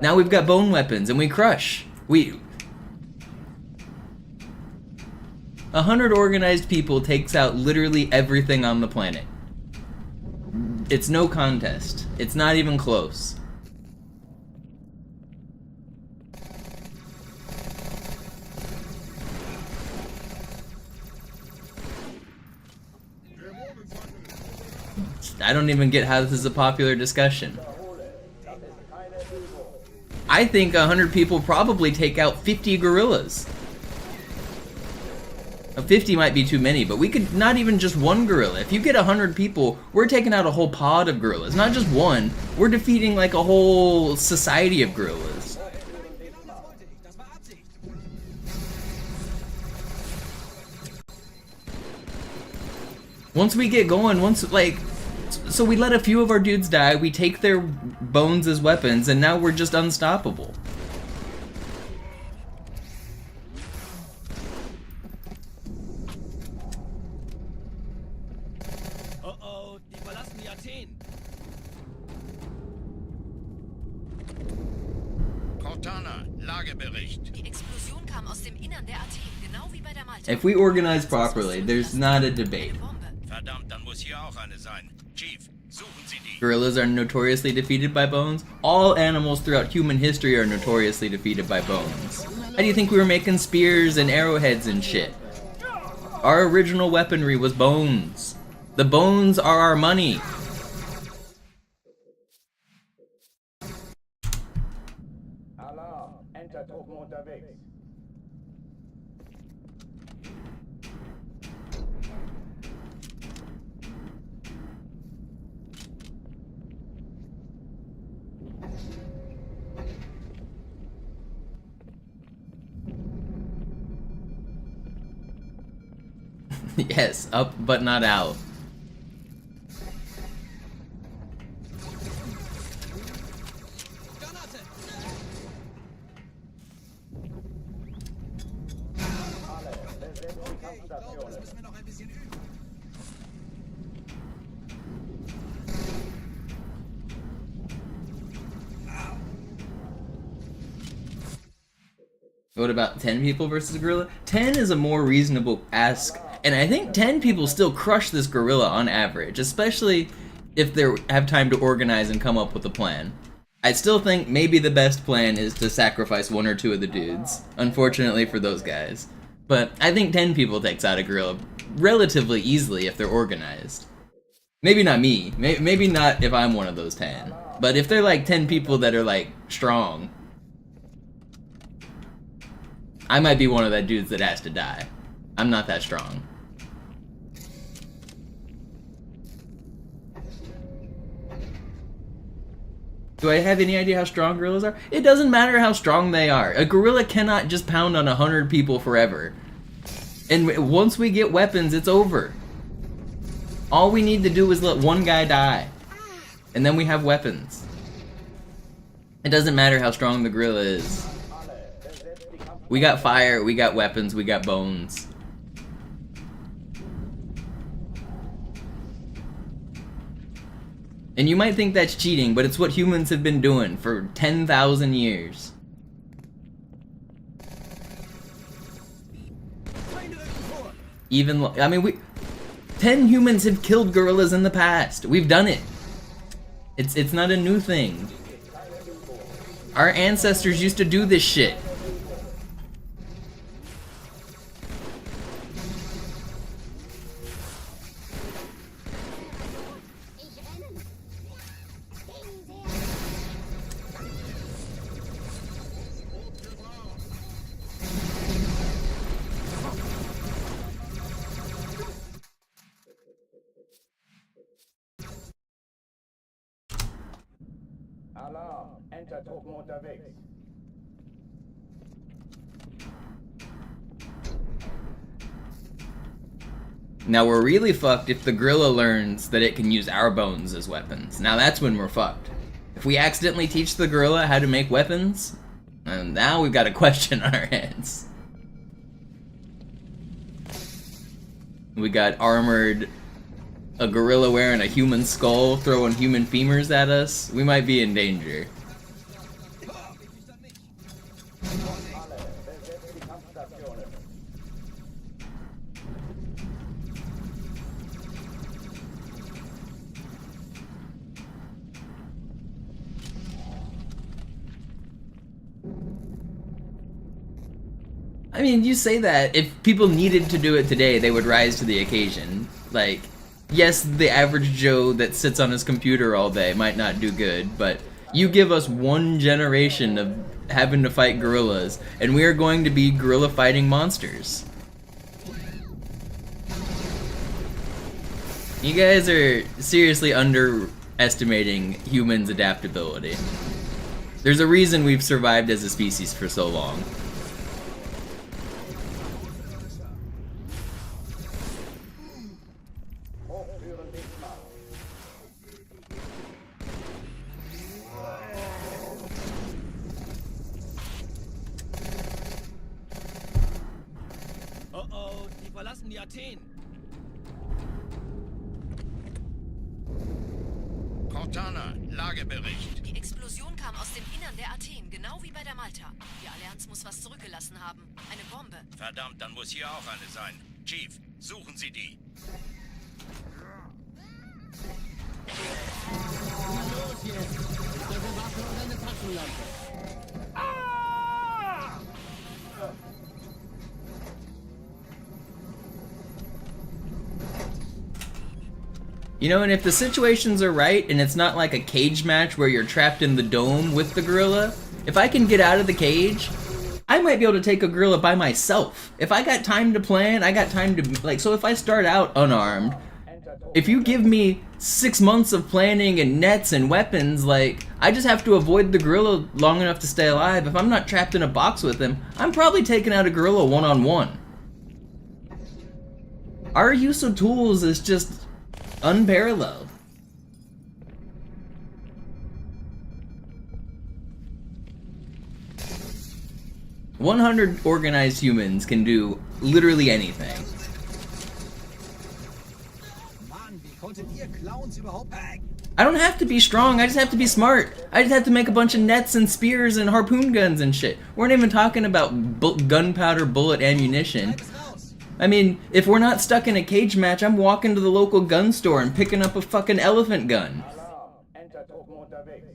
Now we've got bone weapons, and we crush. 100 organized people takes out literally everything on the planet. It's no contest. It's not even close. I don't even get how this is a popular discussion. I think 100 people probably take out 50 gorillas. 50 might be too many, but we could not even just one gorilla. If you get 100 people, we're taking out a whole pod of gorillas. Not just one, we're defeating like a whole society of gorillas. Once we get going, so we let a few of our dudes die, we take their bones as weapons, and now we're just unstoppable. Uh-oh, die verlassen die Athen. Cortana, Lagebericht. Die Explosion kam aus dem Innern der Athen, genau wie bei der Malta. If we organize properly, there's not a debate. Verdammt, dann muss hier auch eine sein. Chief, suchen Sie die. Gorillas are notoriously defeated by bones. All animals throughout human history are notoriously defeated by bones. How do you think we were making spears and arrowheads and shit? Our original weaponry was bones. The bones are our money. Alarm, Entertruppen unterwegs. Yes, up but not out. What about 10 people versus a gorilla? 10 is a more reasonable ask, and I think 10 people still crush this gorilla on average, especially if they have time to organize and come up with a plan. I still think maybe the best plan is to sacrifice 1 or 2 of the dudes, unfortunately for those guys. But I think 10 people takes out a gorilla relatively easily if they're organized. Maybe not me, maybe not if I'm one of those 10. But if they're like 10 people that are like strong, I might be one of that dudes that has to die. I'm not that strong. Do I have any idea how strong gorillas are? It doesn't matter how strong they are. A gorilla cannot just pound on 100 people forever. And once we get weapons, it's over. All we need to do is let one guy die. And then we have weapons. It doesn't matter how strong the gorilla is. We got fire, we got weapons, we got bones. And you might think that's cheating, but it's what humans have been doing for 10,000 years. Even, I mean, 10 humans have killed gorillas in the past. We've done it. It's not a new thing. Our ancestors used to do this shit. Alarm, Entertruppen unterwegs. Now we're really fucked if the gorilla learns that it can use our bones as weapons. Now that's when we're fucked. If we accidentally teach the gorilla how to make weapons, and now we've got a question on our hands. We got a gorilla wearing a human skull throwing human femurs at us. We might be in danger. I mean, you say that, if people needed to do it today, they would rise to the occasion. Like, yes, the average Joe that sits on his computer all day might not do good, but you give us one generation of having to fight gorillas, and we are going to be gorilla fighting monsters. You guys are seriously underestimating humans' adaptability. There's a reason we've survived as a species for so long. Cortana, Lagebericht. Die Explosion kam aus dem Innern der Athen, genau wie bei der Malta. Die Allianz muss was zurückgelassen haben. Eine Bombe. Verdammt, dann muss hier auch eine sein. Chief, suchen Sie die. Los jetzt! Ist das eine Waffe oder eine Taschenlampe? You know, and if the situations are right, and it's not like a cage match where you're trapped in the dome with the gorilla, if I can get out of the cage, I might be able to take a gorilla by myself. If I got time to plan, I got time to, like, so if I start out unarmed, if you give me 6 months of planning and nets and weapons, like, I just have to avoid the gorilla long enough to stay alive. If I'm not trapped in a box with him, I'm probably taking out a gorilla one-on-one. Our use of tools is just unparalleled. "100 organized humans can do literally anything." I don't have to be strong, I just have to be smart. I just have to make a bunch of nets and spears and harpoon guns and shit. We're not even talking about gunpowder bullet ammunition. I mean, if we're not stuck in a cage match, I'm walking to the local gun store and picking up a fucking elephant gun. Alarm, Entertruppen unterwegs.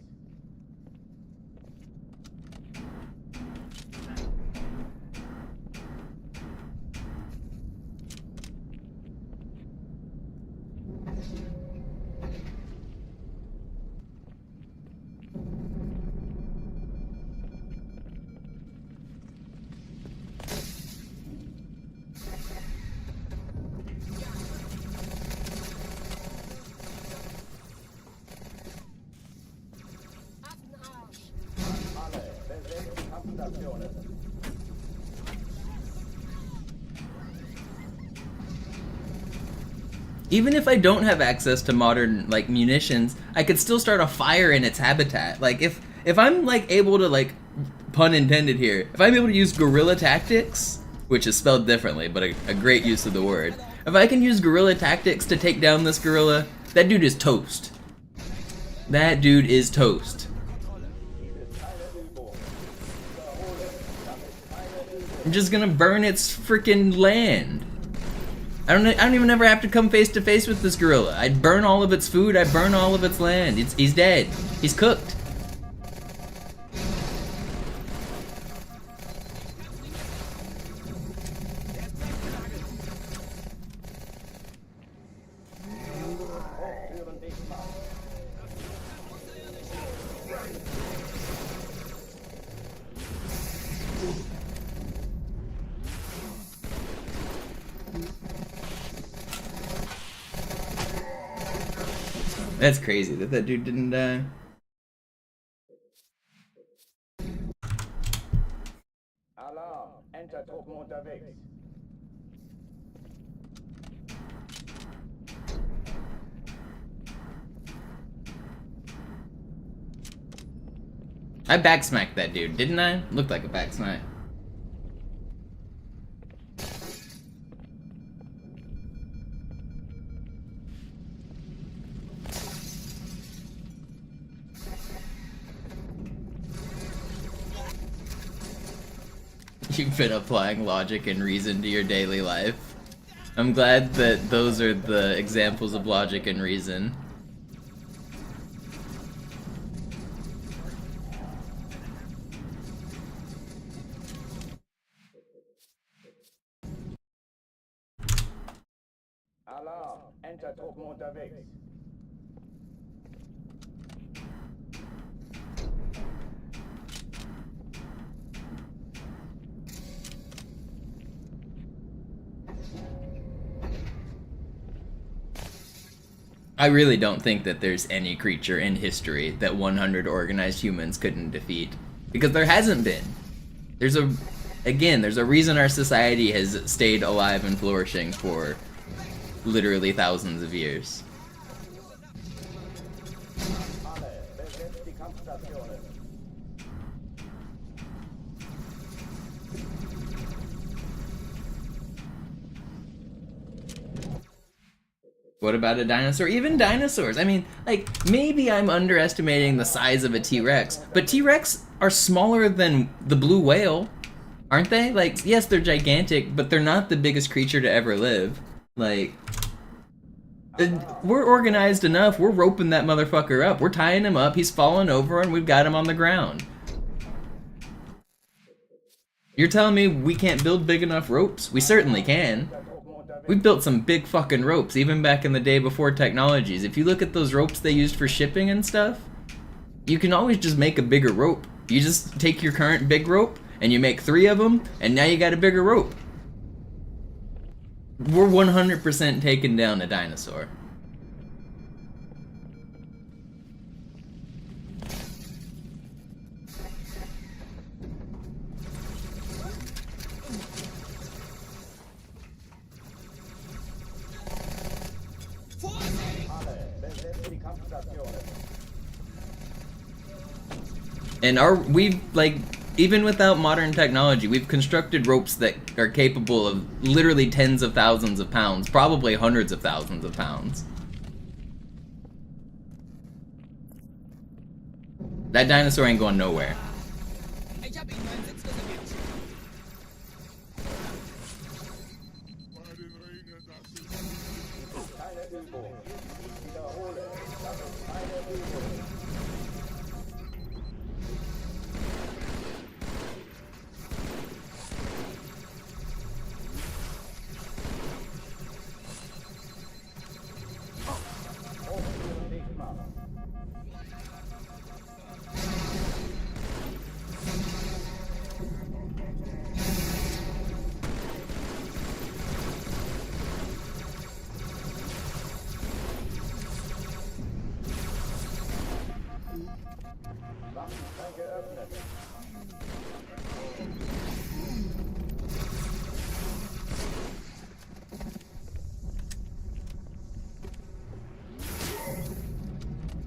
Even if I don't have access to modern like munitions, I could still start a fire in its habitat. Like if I'm like able to, like, pun intended here, if I'm able to use guerrilla tactics, which is spelled differently, but a great use of the word. If I can use guerrilla tactics to take down this gorilla, that dude is toast. That dude is toast. I'm just gonna burn its freaking land. I don't even ever have to come face to face with this gorilla. I'd burn all of its food, I'd burn all of its land. He's dead. He's cooked. That's crazy that that dude didn't die. Alarm! Entertruppen unterwegs. I backsmacked that dude, didn't I? Looked like a backsmack. You've been applying logic and reason to your daily life. I'm glad that those are the examples of logic and reason. Alarm! Entertruppen unterwegs. I really don't think that there's any creature in history that 100 organized humans couldn't defeat. Because there hasn't been. There's a reason our society has stayed alive and flourishing for literally thousands of years. Alle, besetzt die Kampfstationen. What about a dinosaur? Even dinosaurs. I mean, like, maybe I'm underestimating the size of a T-Rex, but T-Rex are smaller than the blue whale, aren't they? Like, yes, they're gigantic, but they're not the biggest creature to ever live. Like, we're organized enough, we're roping that motherfucker up. We're tying him up, he's falling over, and we've got him on the ground. You're telling me we can't build big enough ropes? We certainly can. We built some big fucking ropes, even back in the day before technologies. If you look at those ropes they used for shipping and stuff, you can always just make a bigger rope. You just take your current big rope, and you make 3 of them, and now you got a bigger rope. We're 100% taking down a dinosaur. And we've, like, even without modern technology, we've constructed ropes that are capable of literally tens of thousands of pounds, probably hundreds of thousands of pounds. That dinosaur ain't going nowhere.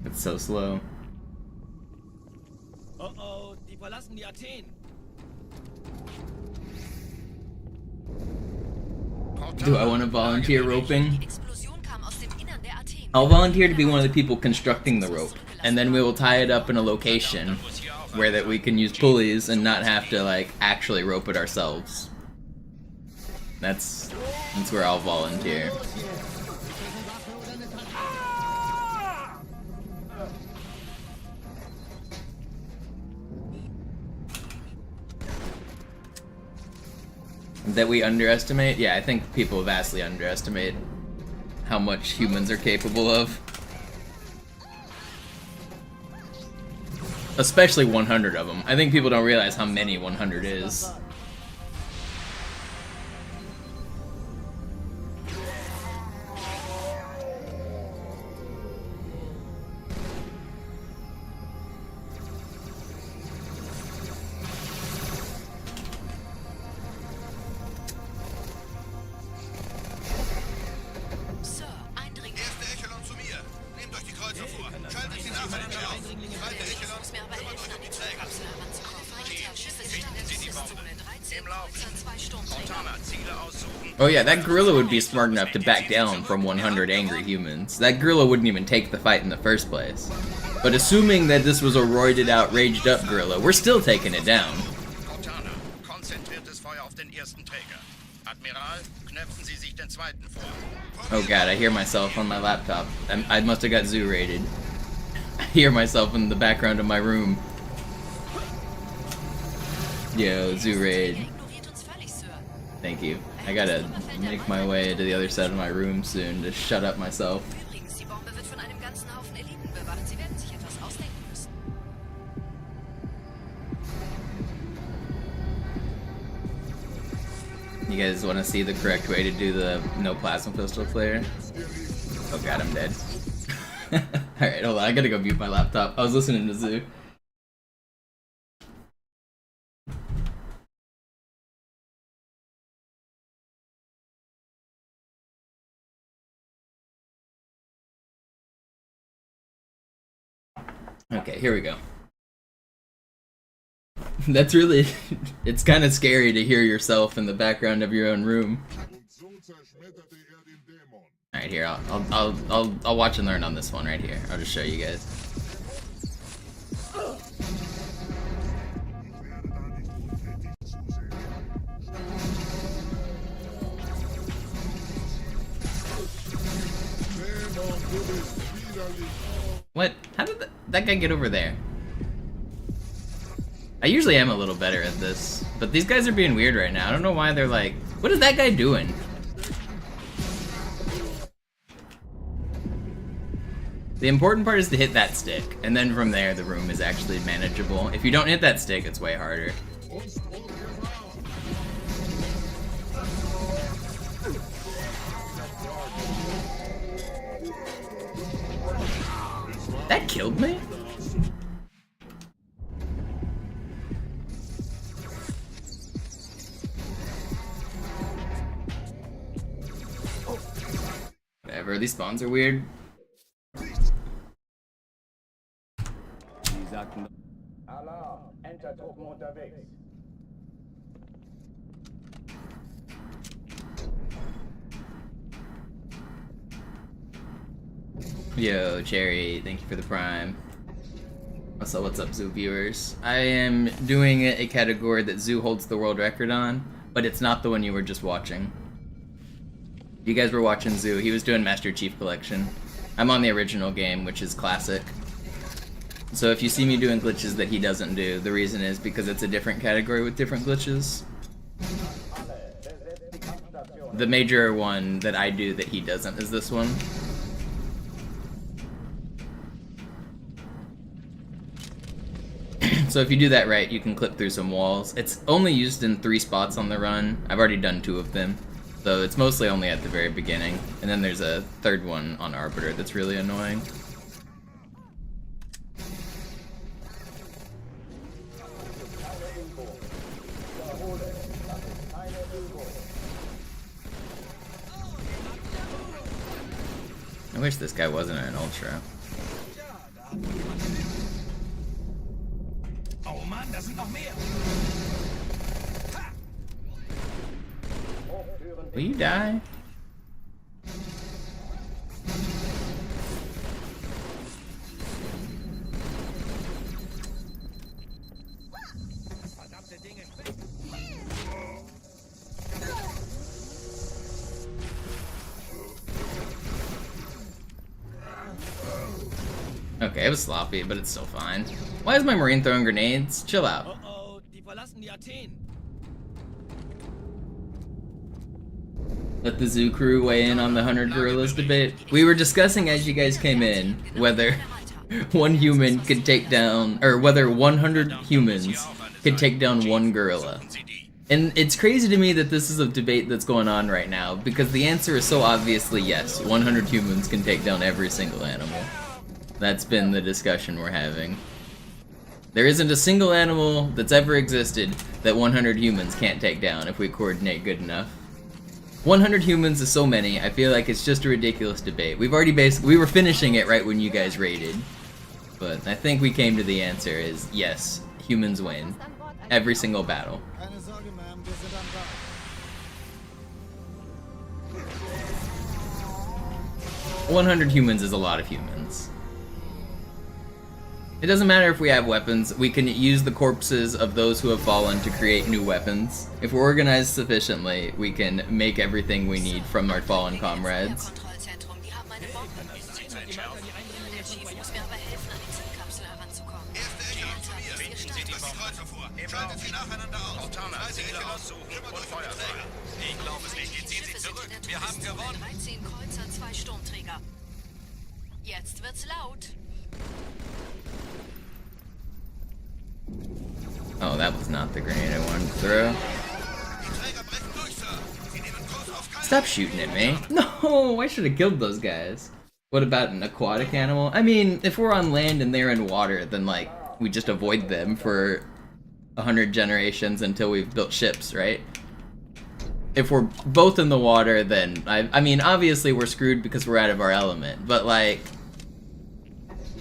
It's so slow. Oh oh, die verlassen die Athen. Do I want to volunteer roping? Die Explosion kam aus dem Innern der Athen. I'll volunteer to be one of the people constructing the rope, and then we will tie it up in a location where that we can use pulleys and not have to like actually rope it ourselves. That's where I'll volunteer. That we underestimate? Yeah, I think people vastly underestimate how much humans are capable of. Especially 100 of them. I think people don't realize how many 100 is. Sir, Eindringlinge. Erster Echelon zu mir. Nehmt euch die Kreuzer vor. Schaltet sie nacheinander aus. Zweiter Echelon, Muss mir aber kümmert helfen, euch an um die die Träger. Zündkapsel heranzukommen. Feindlicher Schiffe sind in der Sie die Bombe. Zone. 13 Im Lauf. Kreuzer, 2 Sturmträger. Montana, Ziele aussuchen. Oh yeah, that gorilla would be smart enough to back down from 100 angry humans. That gorilla wouldn't even take the fight in the first place. But assuming that this was a roided out, raged up gorilla, we're still taking it down. Montana, konzentriertes Feuer auf den ersten Träger. Admiral, knöpfen Sie sich den zweiten vor. Oh god, I hear myself on my laptop. I must have got zoo rated. I hear myself in the background of my room. Yo, zoo raid. Er ignoriert uns völlig, Sir. Thank you. I gotta make my way to the other side of my room soon to shut up myself. Übrigens, die Bombe wird von einem ganzen Haufen Eliten bewacht. Sie werden sich etwas ausdenken müssen. You guys want to see the correct way to do the no plasma pistol flare? Oh god, I'm dead. Alright, hold on, I gotta go mute my laptop. I was listening to Zoo. Okay, here we go. That's really... it's kind of scary to hear yourself in the background of your own room. Alright, here, I'll watch and learn on this one right here. I'll just show you guys. What? How did that guy get over there? I usually am a little better at this, but these guys are being weird right now. I don't know why they're like, what is that guy doing? The important part is to hit that stick, and then from there the room is actually manageable. If you don't hit that stick, it's way harder. That killed me? Whatever, these spawns are weird. Alarm, Entertruppen unterwegs. Yo, Cherry, thank you for the prime. Also, what's up, Zoo viewers? I am doing a category that Zoo holds the world record on, but it's not the one you were just watching. You guys were watching Zoo, he was doing Master Chief Collection. I'm on the original game, which is classic. So if you see me doing glitches that he doesn't do, the reason is because it's a different category with different glitches. The major one that I do that he doesn't is this one. So if you do that right, you can clip through some walls. It's only used in 3 spots on the run. I've already done 2 of them. So it's mostly only at the very beginning. And then there's a 3rd one on Arbiter that's really annoying. I wish this guy wasn't an Ultra. Oh Mann, da sind noch mehr. Will you die? Verdammte Dinge. Okay, it was sloppy, but it's still fine. Why is my marine throwing grenades? Chill out. Oh, die verlassen die Athen. Let the zoo crew weigh in on the 100 gorillas debate. We were discussing as you guys came in whether one human could take down, or whether 100 humans could take down one gorilla. And it's crazy to me that this is a debate that's going on right now, because the answer is so obviously yes, 100 humans can take down every single animal. That's been the discussion we're having. There isn't a single animal that's ever existed that 100 humans can't take down if we coordinate good enough. 100 humans is so many, I feel like it's just a ridiculous debate. We've already we were finishing it right when you guys raided. But I think we came to the answer is yes, humans win. Every single battle. Keine Sorge, Ma'am, wir sind am Ball. 100 humans is a lot of humans. It doesn't matter if we have weapons, we can use the corpses of those who have fallen to create new weapons. If we're organized sufficiently, we can make everything we need from our fallen comrades. Kontrollzentrum, die haben eine Bombe. Der Chief muss mir aber helfen, an die Zündkapsel heranzukommen. Erste Echelon zu mir. Binden Sie die Kreuzer vor. Schaltet sie nacheinander aus. Montana, Ziele aussuchen und Feuer frei. Ich glaube es nicht. Die ziehen sich zurück. Wir haben gewonnen. 13 Kreuzer, 2 Sturmträger. Jetzt wird's laut. Oh, that was not the grenade I wanted to throw. Die Träger brechen durch, Sir. Sie nehmen Kurs auf Cairo. Stop shooting at me. No, I should have killed those guys. What about an aquatic animal? I mean, if we're on land and they're in water, then like, we just avoid them for 100 generations until we've built ships, right? If we're both in the water, then, I mean, obviously we're screwed because we're out of our element, but like,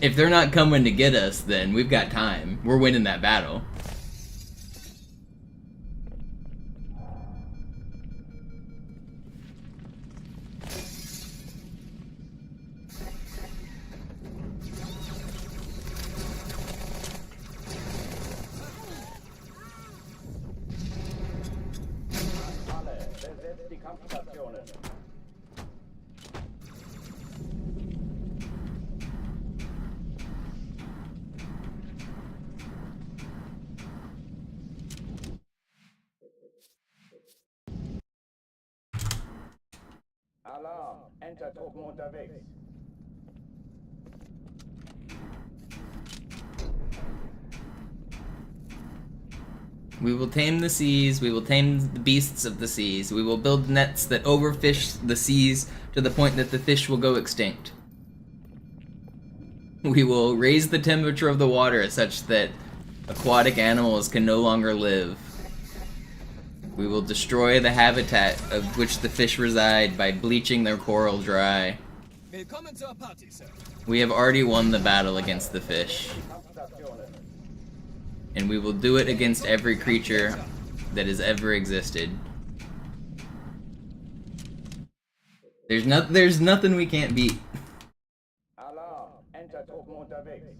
if they're not coming to get us, then we've got time. We're winning that battle. Alle, besetzt die Kampfstationen. Alarm, Entertruppen unterwegs. We will tame the seas, we will tame the beasts of the seas, we will build nets that overfish the seas to the point that the fish will go extinct. We will raise the temperature of the water such that aquatic animals can no longer live. We will destroy the habitat of which the fish reside by bleaching their coral dry. Willkommen zur Party, Sir. We have already won the battle against the fish. And we will do it against every creature that has ever existed. There's nothing we can't beat. Alarm, Entertruppen unterwegs.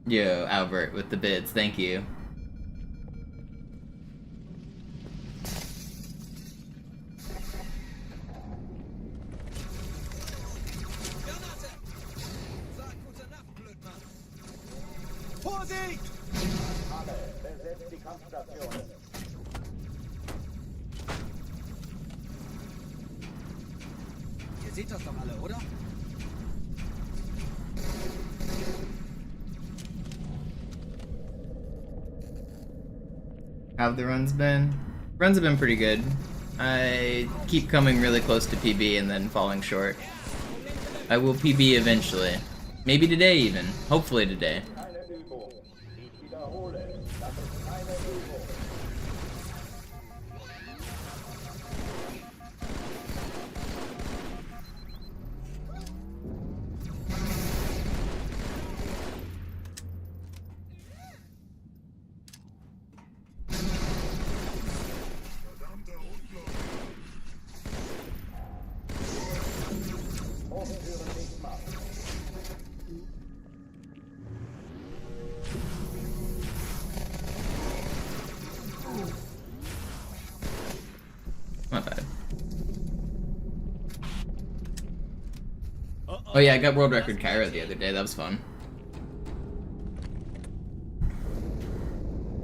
Yo, Albert with the bids, thank you. Sag gute Nacht, Blödmann. Vorsicht! Alle, besetzt die Kampfstationen. Ihr seht das doch alle, oder? How have the runs been? Runs have been pretty good. I keep coming really close to PB and then falling short. I will PB eventually. Maybe today even. Hopefully today. Keine Übung. Oh yeah, I got world record Cairo the other day. That was fun.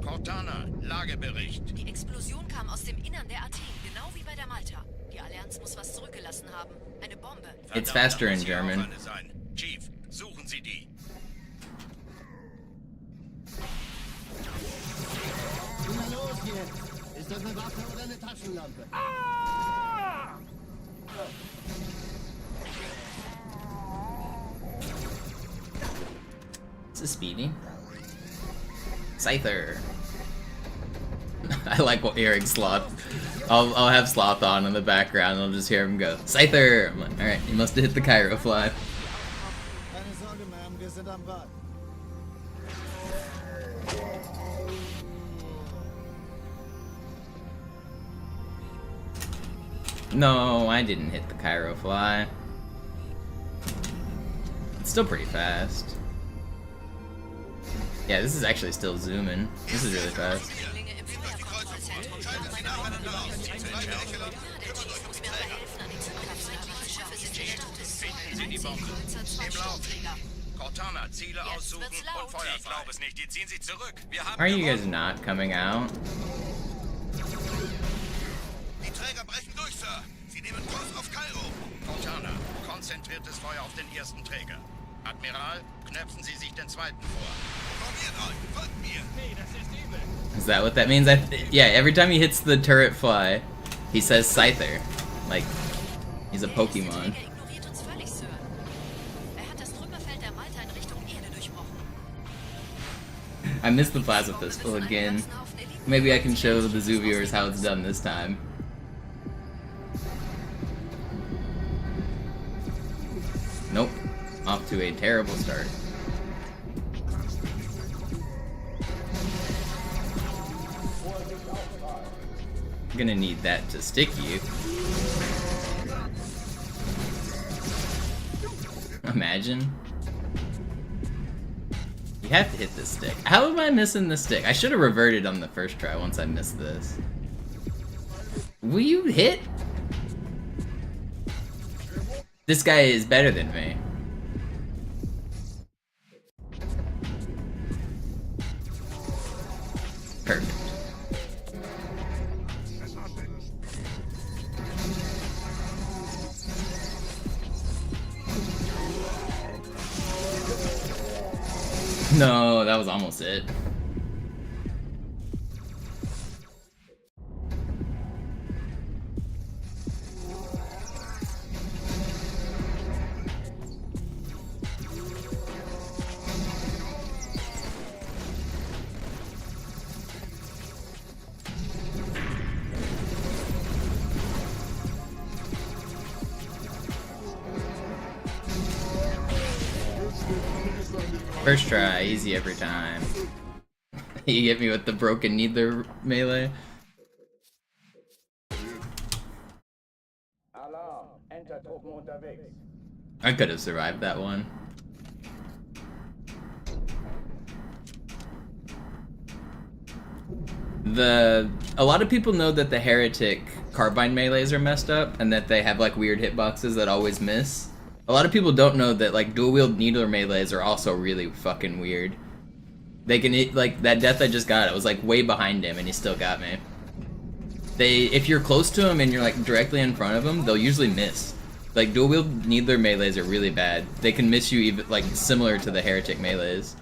Cortana, Lagebericht. Die Explosion kam aus dem Innern der Athen, genau wie bei der Malta. Die Allianz muss was zurückgelassen haben. Eine Bombe. It's faster in German. Auch eine sein. Chief, suchen Sie die. Na los jetzt! Ist das eine Waffe oder eine Taschenlampe? This is Speedy. Scyther. I like what hearing Sloth. I'll have Sloth on in the background and I'll just hear him go, Scyther! I'm like, alright, you must have hit the Cairo fly. Keine Sorge, Ma'am, wir sind am Rad. No, I didn't hit the Cairo fly. It's still pretty fast. Yeah, this is actually still zooming. This is really fast. Eindringlinge im Feuerkontrollzentrum. Die haben meine Bombe. Der Chief muss mir aber helfen, an die Zündkapsel. Die Schiffe sind gestartet. Sie die Bombe. Kreuzer, 2 Im Lauf. Sturmträger. Cortana, Ziele aussuchen wird's laut. und Feuer Ich glaube es nicht, die ziehen sie zurück. Wir haben Are you guys gewonnen. not coming out? Die Träger brechen durch, Sir. Sie nehmen Kurs auf Kairo. Cortana, konzentriertes Feuer auf den ersten Träger. Admiral, knöpfen Sie sich den zweiten vor. Formiert euch, folgt mir. Hey, das ist übel. Is that what that means? Yeah, every time he hits the turret fly, he says Scyther. Like, he's a Pokemon. Er ignoriert uns völlig, Sir. Er hat das Trümmerfeld der Malta in Richtung Erde durchbrochen. I missed the plasma pistol again. Maybe I can show the zoo viewers how it's done this time. Nope. Off to a terrible start. I'm gonna need that to stick you. Imagine. You have to hit this stick. How am I missing the stick? I should have reverted on the first try once I missed this. Will you hit? This guy is better than me. Perfect. No, that was almost it. First try, easy every time. You get me with the broken neither melee. Alarm, Entertruppen unterwegs. I could have survived that one. A lot of people know that the heretic carbine melees are messed up and that they have like weird hitboxes that always miss. A lot of people don't know that like dual wield needler melees are also really fucking weird. They can hit, like that death I just got, I was like way behind him and he still got me. If you're close to him and you're like directly in front of him, they'll usually miss. Like dual wield needler melees are really bad. They can miss you even like similar to the heretic melees.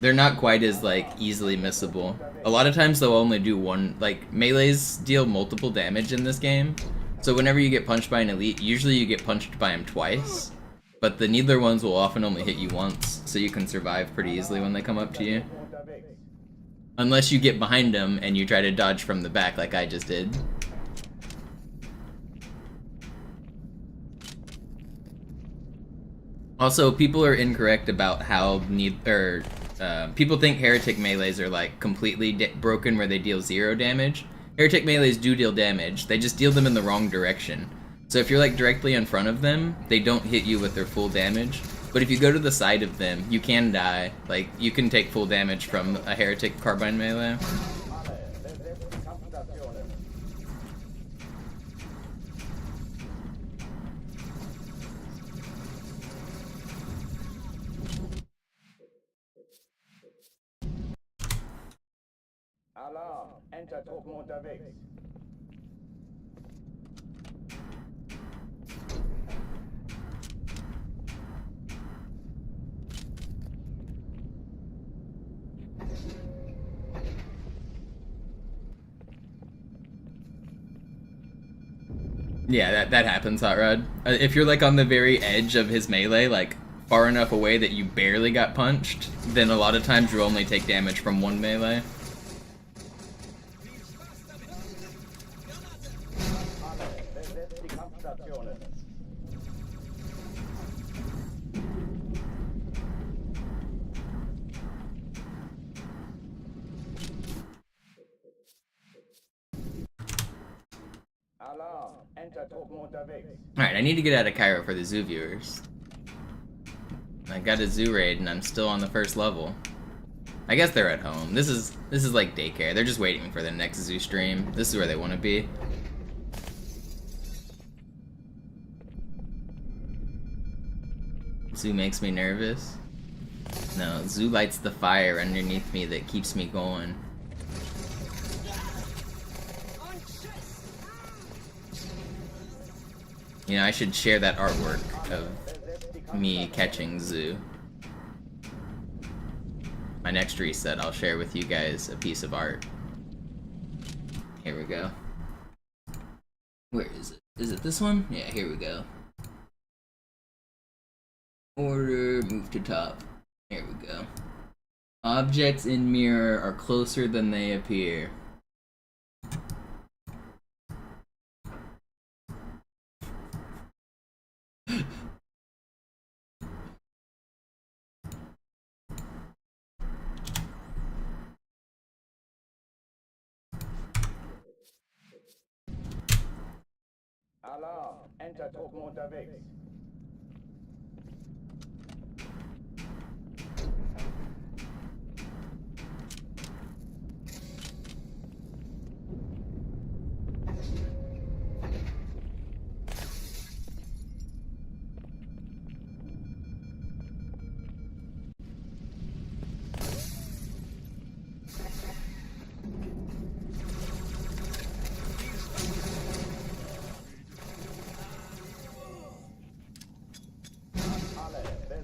They're not quite as like easily missable. A lot of times they'll only do one, like melees deal multiple damage in this game. So whenever you get punched by an elite, usually you get punched by him twice. But the needler ones will often only hit you once, so you can survive pretty easily when they come up to you. Unless you get behind them and you try to dodge from the back like I just did. Also, people are incorrect about how people think heretic melees are like completely broken where they deal 0 damage. Heretic melees do deal damage, they just deal them in the wrong direction. So if you're like directly in front of them, they don't hit you with their full damage. But if you go to the side of them, you can die. Like, you can take full damage from a heretic carbine melee. Alarm, Entertruppen unterwegs. Yeah, that happens, Hot Rod. If you're like on the very edge of his melee, like far enough away that you barely got punched, then a lot of times you only take damage from one melee. Besetzt die Kampfstationen. Alarm, Entertruppen unterwegs. Alright, I need to get out of Cairo for the zoo viewers. I got a zoo raid and I'm still on the first level. I guess they're at home. This is like daycare. They're just waiting for the next zoo stream. This is where they want to be. Zoo makes me nervous. No, zoo lights the fire underneath me that keeps me going. You know, I should share that artwork of me catching zoo. My next reset, I'll share with you guys a piece of art. Here we go. Where is it? Is it this one? Yeah, here we go. Order, move to top. Here we go. Objects in mirror are closer than they appear. Alarm, Entertruppen unterwegs.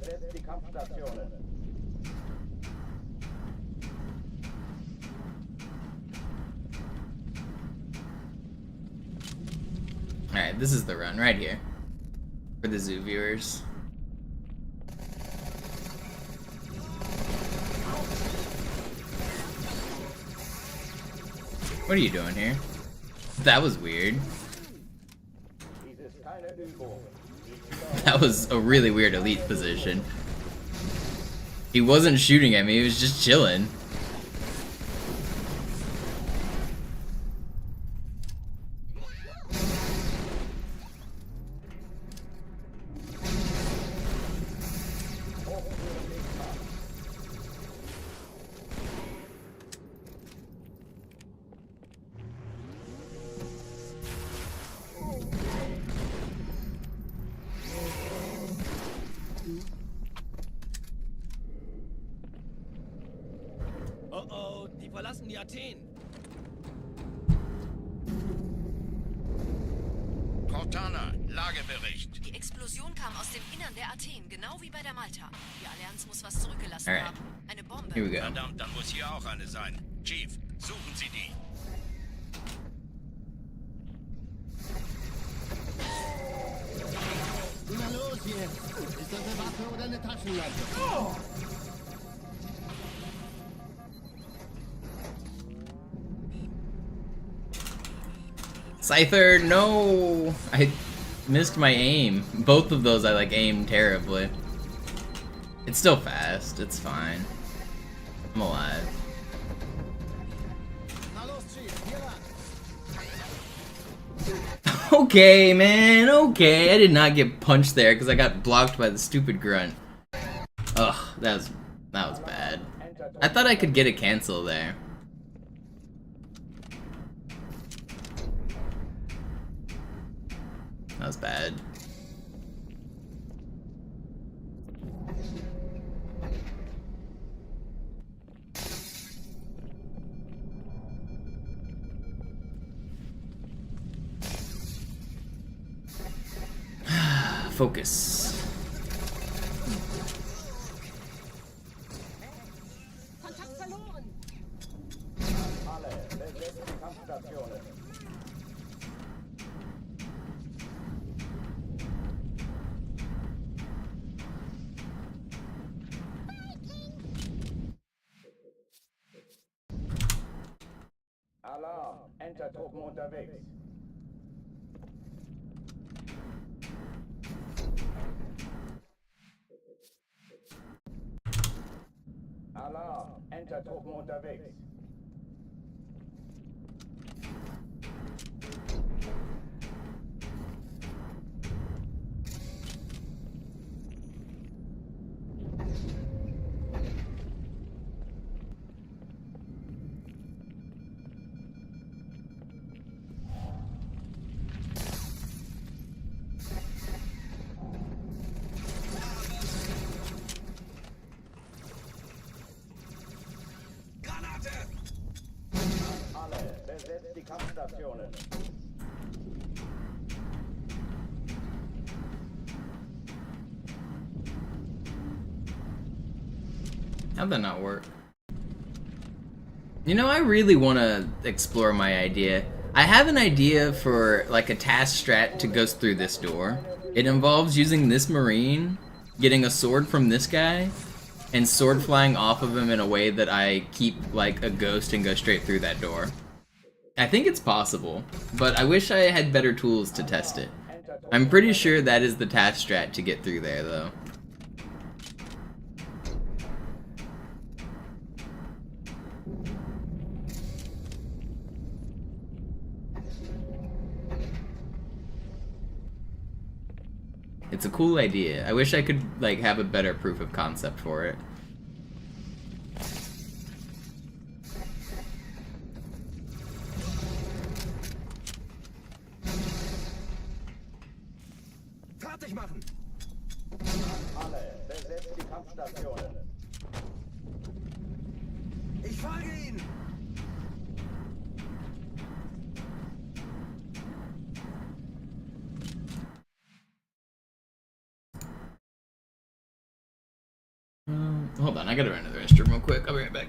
Besetzt die Kampfstationen. Alright, this is the run right here. For the zoo viewers. What are you doing here? That was weird. Dies ist keine Übung. That was a really weird elite position. He wasn't shooting at me, he was just chilling. Oh, die verlassen die Athen. Cortana, Lagebericht. Die Explosion kam aus dem Innern der Athen, genau wie bei der Malta. Die Allianz muss was zurückgelassen Alright. haben. Eine Bombe. Here we go. Verdammt, dann muss hier auch eine sein. Chief, suchen Sie die. Na los jetzt! Ist das eine Waffe oder eine Taschenlampe? Scyther, no! I missed my aim. Both of those I like aimed terribly. It's still fast, it's fine. I'm alive. Na los, Chief, hier lang! Okay, man, okay. I did not get punched there because I got blocked by the stupid grunt. Ugh, that was bad. I thought I could get a cancel there. That was bad. Focus. Kontakt verloren. Alle, besetzt die Kampfstationen. Alarm, Entertruppen unterwegs. Alarm, Entertruppen unterwegs. Alle, besetzt die Kampfstationen. How'd that not work? You know, I really want to explore my idea. I have an idea for like a task strat to go through this door. It involves using this Marine, getting a sword from this guy, and sword flying off of him in a way that I keep like a ghost and go straight through that door. I think it's possible, but I wish I had better tools to test it. I'm pretty sure that is the task strat to get through there though. It's a cool idea. I wish I could like have a better proof of concept for it. Fertig machen! Alle, besetzt die Kampfstationen. Ich folge Ihnen! Hold on, I gotta run to the restroom real quick. I'll be right back.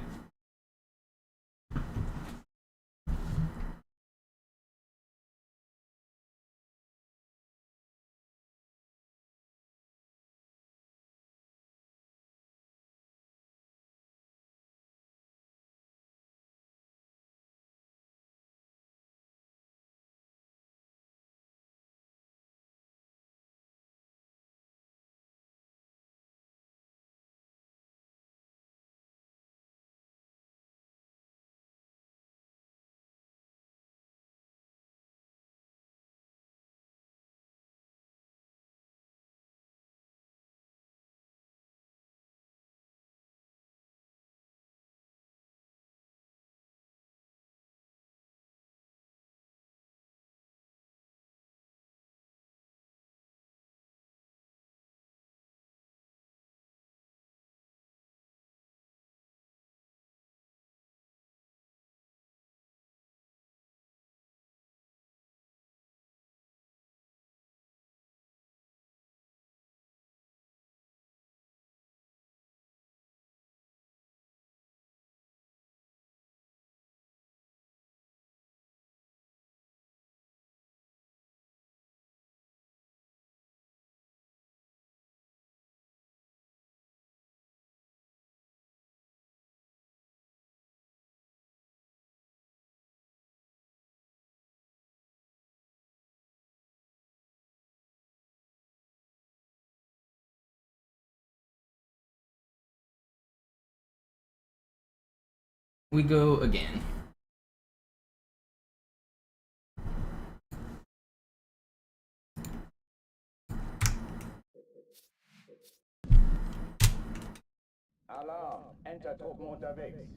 We go again. Alarm, Entertruppen unterwegs.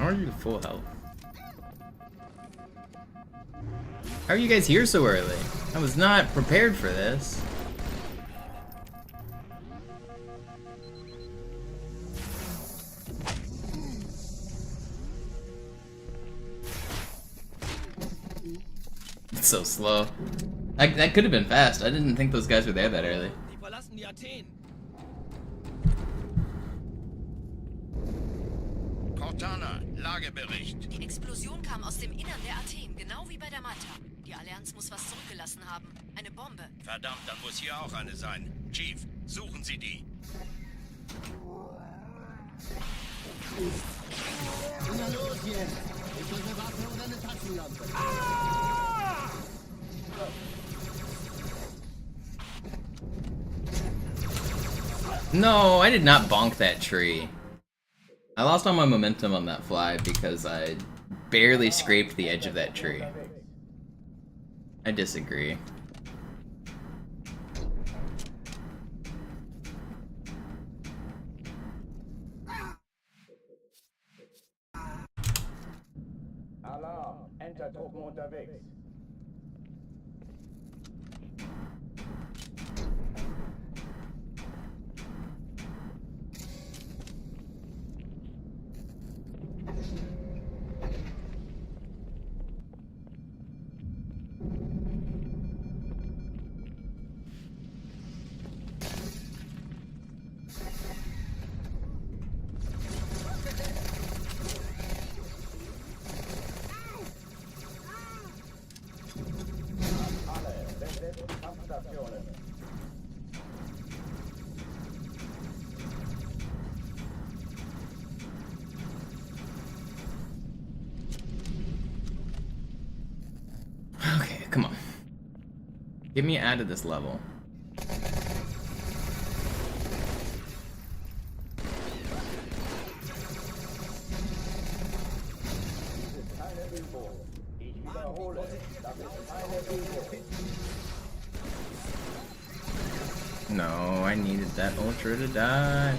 How are you full health? How are you guys here so early? I was not prepared for this. It's so slow. That could have been fast. I didn't think those guys were there that early. Die verlassen die Athen. Cortana, Lagebericht. Die Explosion kam aus dem Innern der Athen, genau wie bei der Manta. Die Allianz muss was zurückgelassen haben. Eine Bombe. Verdammt, dann muss hier auch eine sein. Chief, suchen Sie die. Na los jetzt! Ist das eine Waffe oder eine Taschenlampe? No, I did not bonk that tree. I lost all my momentum on that fly because I barely scraped the edge of that tree. I disagree. Alarm! Entertruppen unterwegs. Alle, besetzt die Kampfstationen. Okay, come on. Get me out of this level. Keine Übung. Ich wiederhole, das ist keine Übung. No, I needed that ultra to die.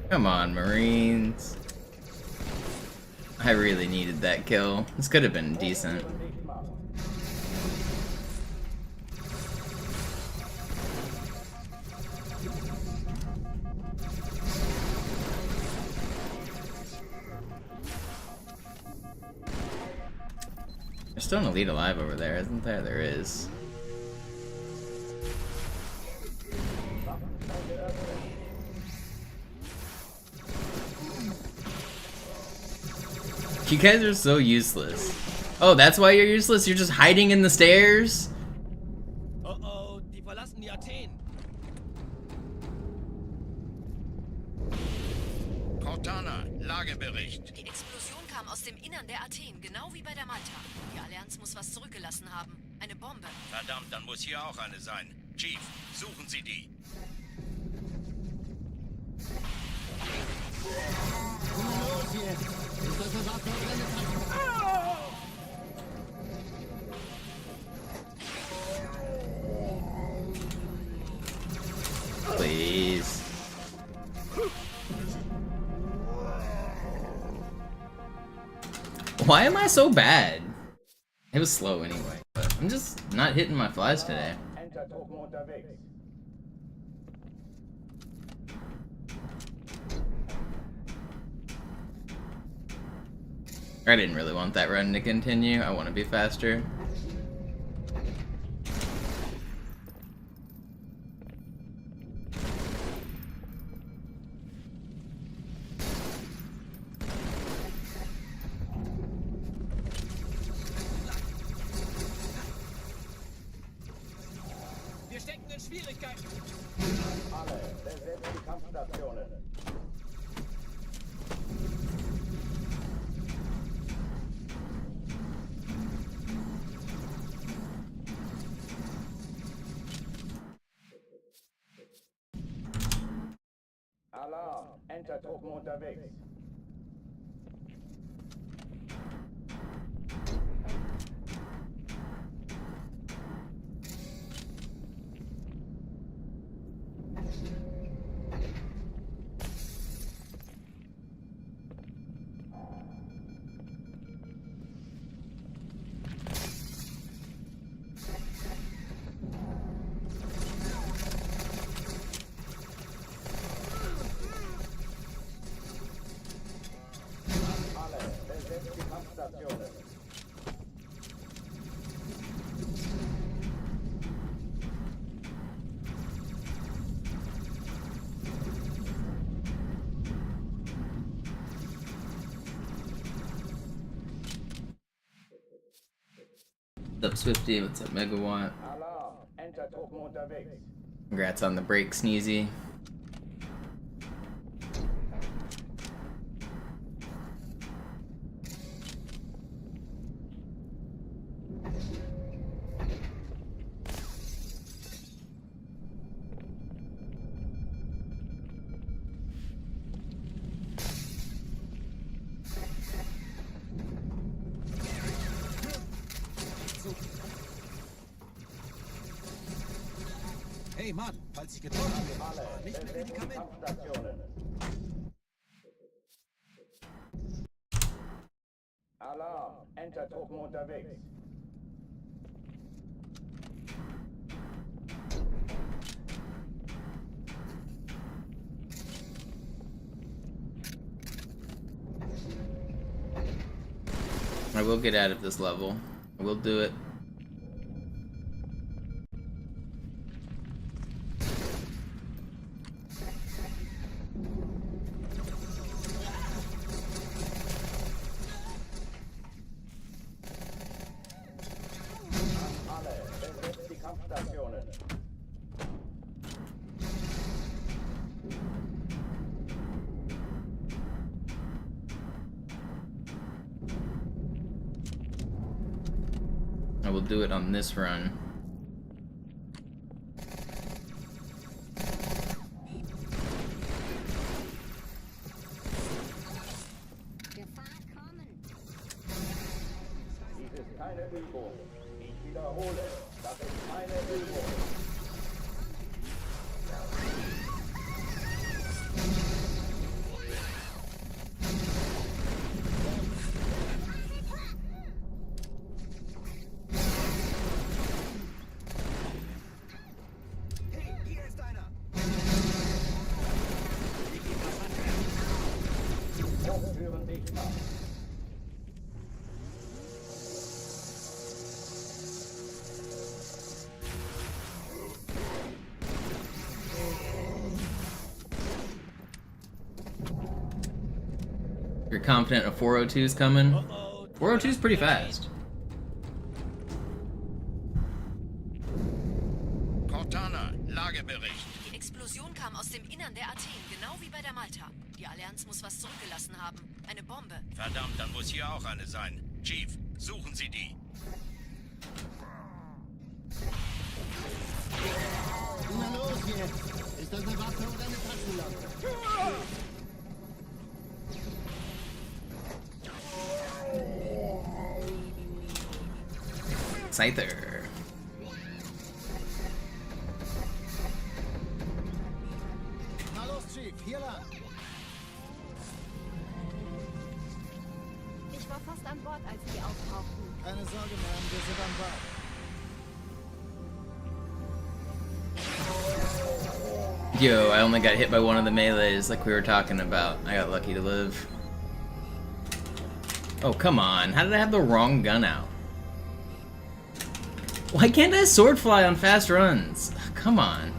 Come on, Marines. I really needed that kill. This could have been decent. There's still an elite alive over there, isn't there? There is. You guys are so useless. Oh, that's why you're useless? You're just hiding in the stairs? Oh oh, die verlassen die Athen. Cortana, Lagebericht. Die Explosion kam aus dem Innern der Athen, genau wie bei der Manta. Die Allianz muss was zurückgelassen haben. Eine Bombe. Verdammt, dann muss hier auch eine sein. Chief, suchen Sie die. Na los jetzt! Ist das eine Waffe oder eine Taschenlampe? Please. Why am I so bad? It was slow anyway, but I'm just not hitting my flies today. Entertruppen unterwegs. I didn't really want that run to continue. I want to be faster. Wir stecken in Schwierigkeiten. Alle, besetzt die Kampfstationen. Alarm! Entertruppen unterwegs. What's up, Swifty? What's up, Megawatt? Alarm. Enter-Truppen unterwegs. Congrats on the break, Sneezy. Hey Mann, falls ich getroffen bin, nicht mit Medikamenten. Kampfstationen. Alarm. Enter-Truppen unterwegs. I will get out of this level. I will do it. Alle. Besetzt die Kampfstationen. I will do it on this run. Dies ist keine Übung. Ich wiederhole. Das ist keine Übung. Hey, hier ist einer. Hochtüren dicht machen. You're confident a 402 is coming? 402 is pretty fast. Cortana, Lagebericht. Die Explosion kam aus dem Innern der Athen, genau wie bei der Malta. Die Allianz muss was zurückgelassen haben. Eine Bombe. Verdammt, dann muss hier auch eine sein. Chief, suchen Sie die. Na los jetzt! Ist das eine Waffe oder eine Taschenlampe? Scyther. Na los, Chief, hier lang! Ich war fast an Bord, als die auftauchten. Keine Sorge, Ma'am, wir sind am Bord. Yo, I only got hit by one of the melees like we were talking about. I got lucky to live. Oh, come on. How did I have the wrong gun out? Why can't I sword fly on fast runs? Come on.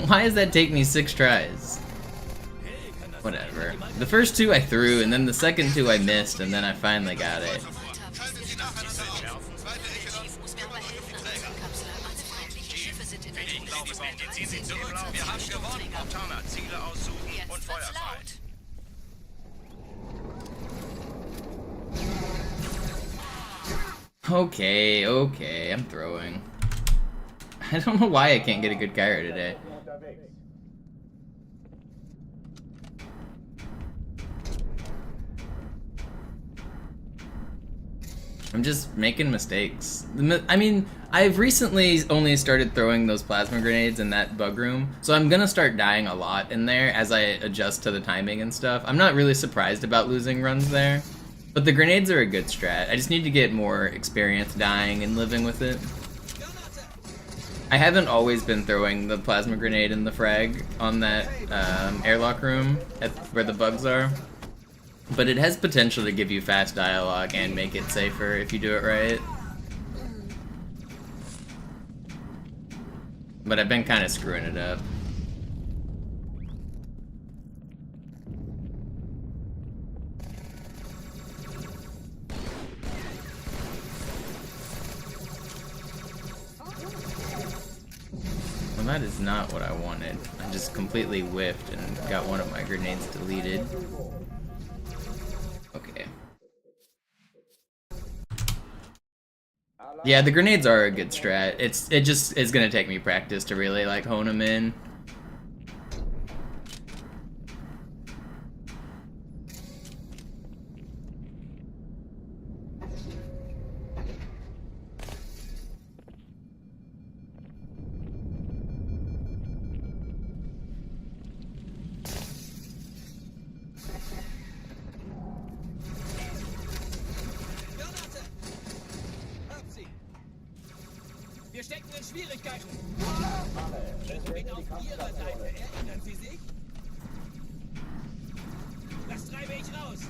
Why does that take me 6 tries? Whatever. The first 2 I threw, and then the second 2 I missed, and then I finally got it. Schaltet sie nacheinander aus. Zweite Echelon, Chief muss mir aber helfen an der Zündkapsel. Alle feindlichen Schiffe sind in der Ich glaube, Tunnelzone. ziehen Sie zurück. Wir haben gewonnen. Cortana, Ziele aussuchen Jetzt und wird's Feuer frei. laut. Okay, okay, I'm throwing. I don't know why I can't get a good Cairo today. Unterwegs. I'm just making mistakes. I mean, I've recently only started throwing those plasma grenades in that bug room, so I'm gonna start dying a lot in there as I adjust to the timing and stuff. I'm not really surprised about losing runs there, but the grenades are a good strat. I just need to get more experience dying and living with it. I haven't always been throwing the plasma grenade in the frag on that airlock room where the bugs are. But it has potential to give you fast dialogue and make it safer if you do it right. But I've been kind of screwing it up. Well, that is not what I wanted. I just completely whiffed and got one of my grenades deleted. Okay. Yeah, the grenades are a good strat. It's gonna take me practice to really like hone them in. Wir stecken in Schwierigkeiten. Ich bin auf Ihrer Seite. Erinnern Sie sich? Das treibe ich raus.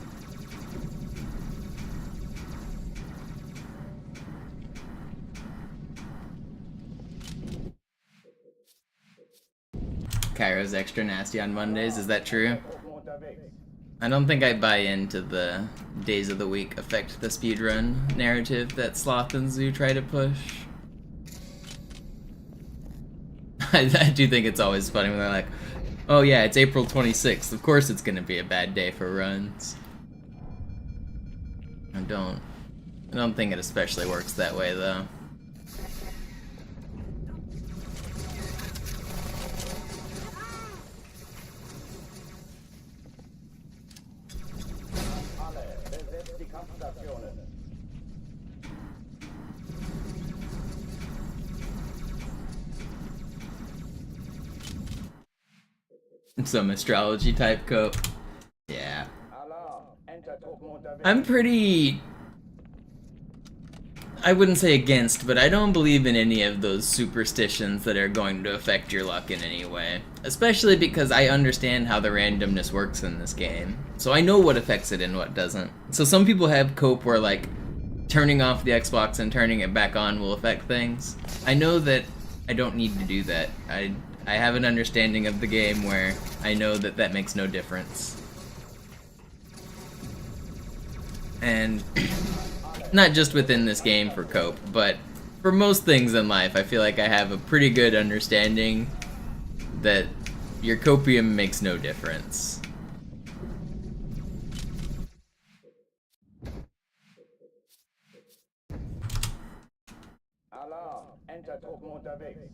Cairo's extra nasty on Mondays, is that true? I don't think I buy into the days of the week affect the speedrun narrative that Sloth and Zoo try to push. I do think it's always funny when they're like, oh yeah, it's April 26th, of course it's gonna be a bad day for runs. I don't think it especially works that way though. Some astrology type cope. Yeah. I'm pretty... I wouldn't say against, but I don't believe in any of those superstitions that are going to affect your luck in any way. Especially because I understand how the randomness works in this game. So I know what affects it and what doesn't. So some people have cope where like turning off the Xbox and turning it back on will affect things. I know that I don't need to do that. I have an understanding of the game where I know that that makes no difference. And not just within this game for cope, but for most things in life, I feel like I have a pretty good understanding that your copium makes no difference. Alarm, Enter-Truppen unterwegs.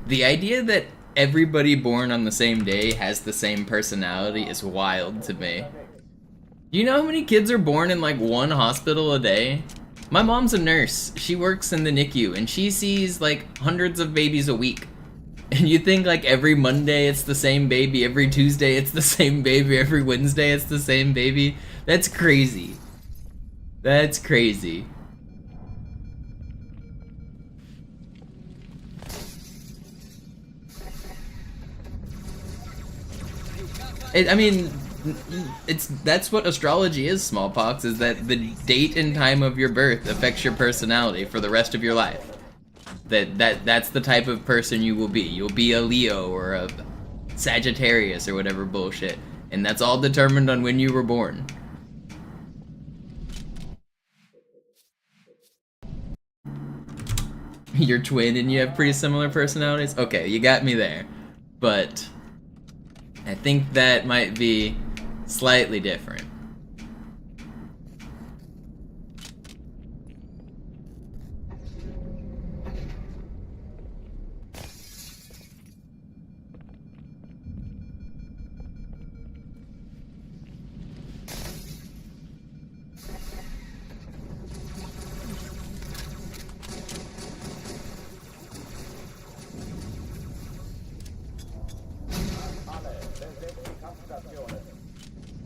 The idea that everybody born on the same day has the same personality is wild to me. Do you know how many kids are born in like one hospital a day? My mom's a nurse. She works in the NICU and she sees like hundreds of babies a week. And you think like every Monday it's the same baby, every Tuesday it's the same baby, every Wednesday it's the same baby? That's crazy. That's crazy. I mean, that's what astrology is, Smallpox, is that the date and time of your birth affects your personality for the rest of your life. That's the type of person you will be. You'll be a Leo or a Sagittarius or whatever bullshit. And that's all determined on when you were born. You're twin and you have pretty similar personalities? Okay, you got me there. But I think that might be slightly different.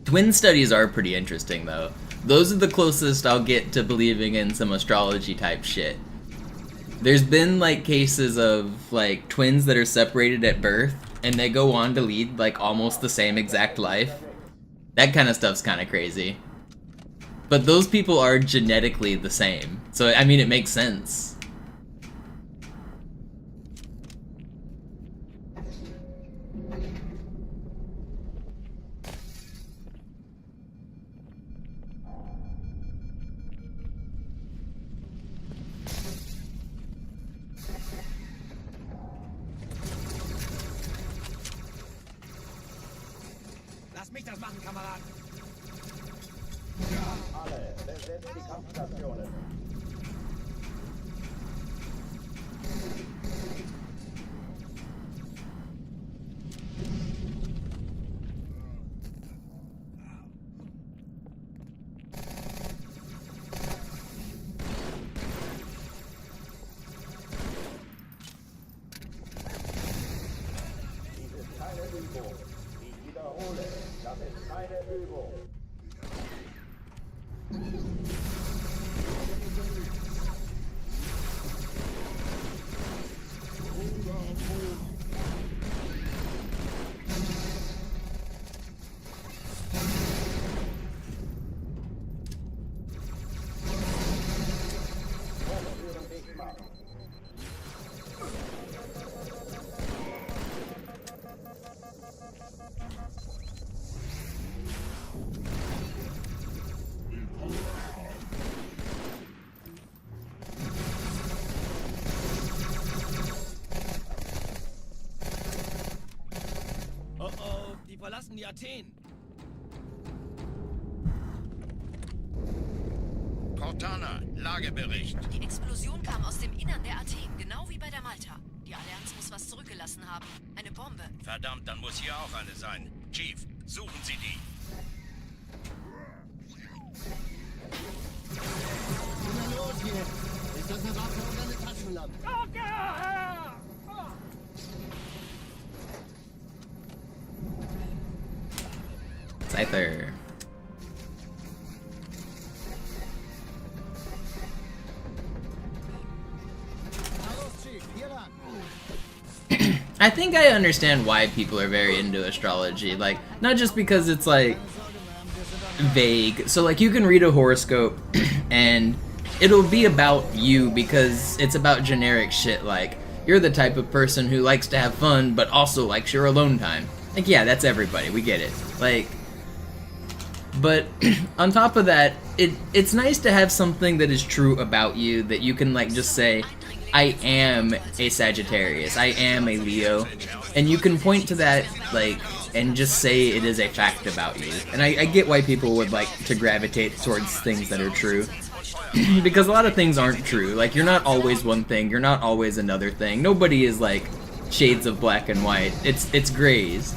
Twin studies are pretty interesting, though. Those are the closest I'll get to believing in some astrology type shit. There's been, like, cases of, like, twins that are separated at birth, and they go on to lead, like, almost the same exact life. That kind of stuff's kind of crazy. But those people are genetically the same. So, I mean, it makes sense. machen, Kameraden. Alle, besetzt die Kampfstationen. Dies ist keine Übung. Ich wiederhole, das ist keine Übung. Türen dicht machen. Oh oh, die verlassen die Athen. Cortana, Lagebericht. Die Explosion kam aus dem Innern der Athen, genau wie bei der Malta. Die Allianz muss was zurückgelassen haben. Eine Bombe. Verdammt, dann muss hier auch eine sein. Chief, suchen Sie die. Na los jetzt! Ist das eine Waffe oder eine Taschenlampe? Scyther. Na los, Chief, hier lang! I think I understand why people are very into astrology. Like, not just because it's like vague. So like you can read a horoscope and it'll be about you because it's about generic shit like you're the type of person who likes to have fun but also likes your alone time. Like yeah, that's everybody. We get it. Like but on top of that, it's nice to have something that is true about you that you can like just say I am a Sagittarius, I am a Leo, and you can point to that like and just say it is a fact about you. And I get why people would like to gravitate towards things that are true. Because a lot of things aren't true. Like, you're not always one thing, you're not always another thing. Nobody is like shades of black and white. It's grays.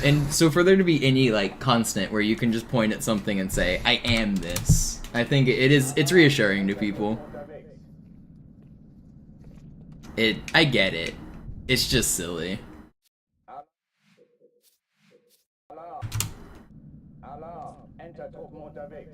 And so for there to be any like constant where you can just point at something and say, I am this, I think it's reassuring to people. I get it. It's just silly. Alarm! Alarm! Entertruppen unterwegs.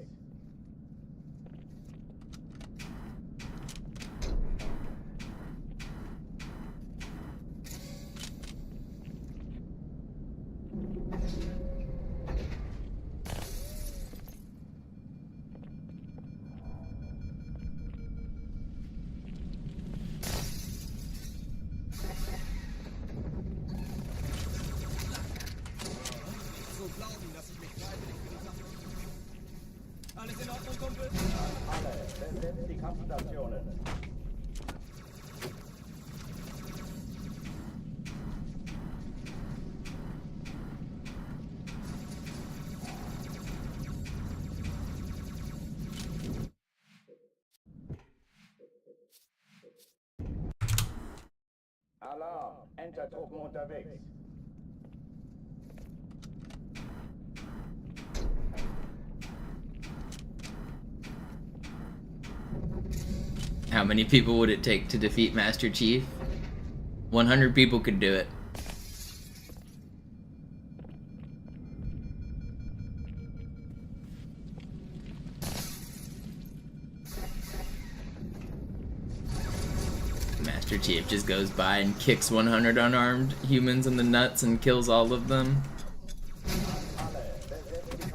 So glauben, dass ich mich freiwillig für die Sache... Alles in Ordnung, Kumpel? Alle, besetzt die Kampfstationen. Alarm! Entertruppen unterwegs. How many people would it take to defeat Master Chief? 100 people could do it. Master Chief just goes by and kicks 100 unarmed humans in the nuts and kills all of them.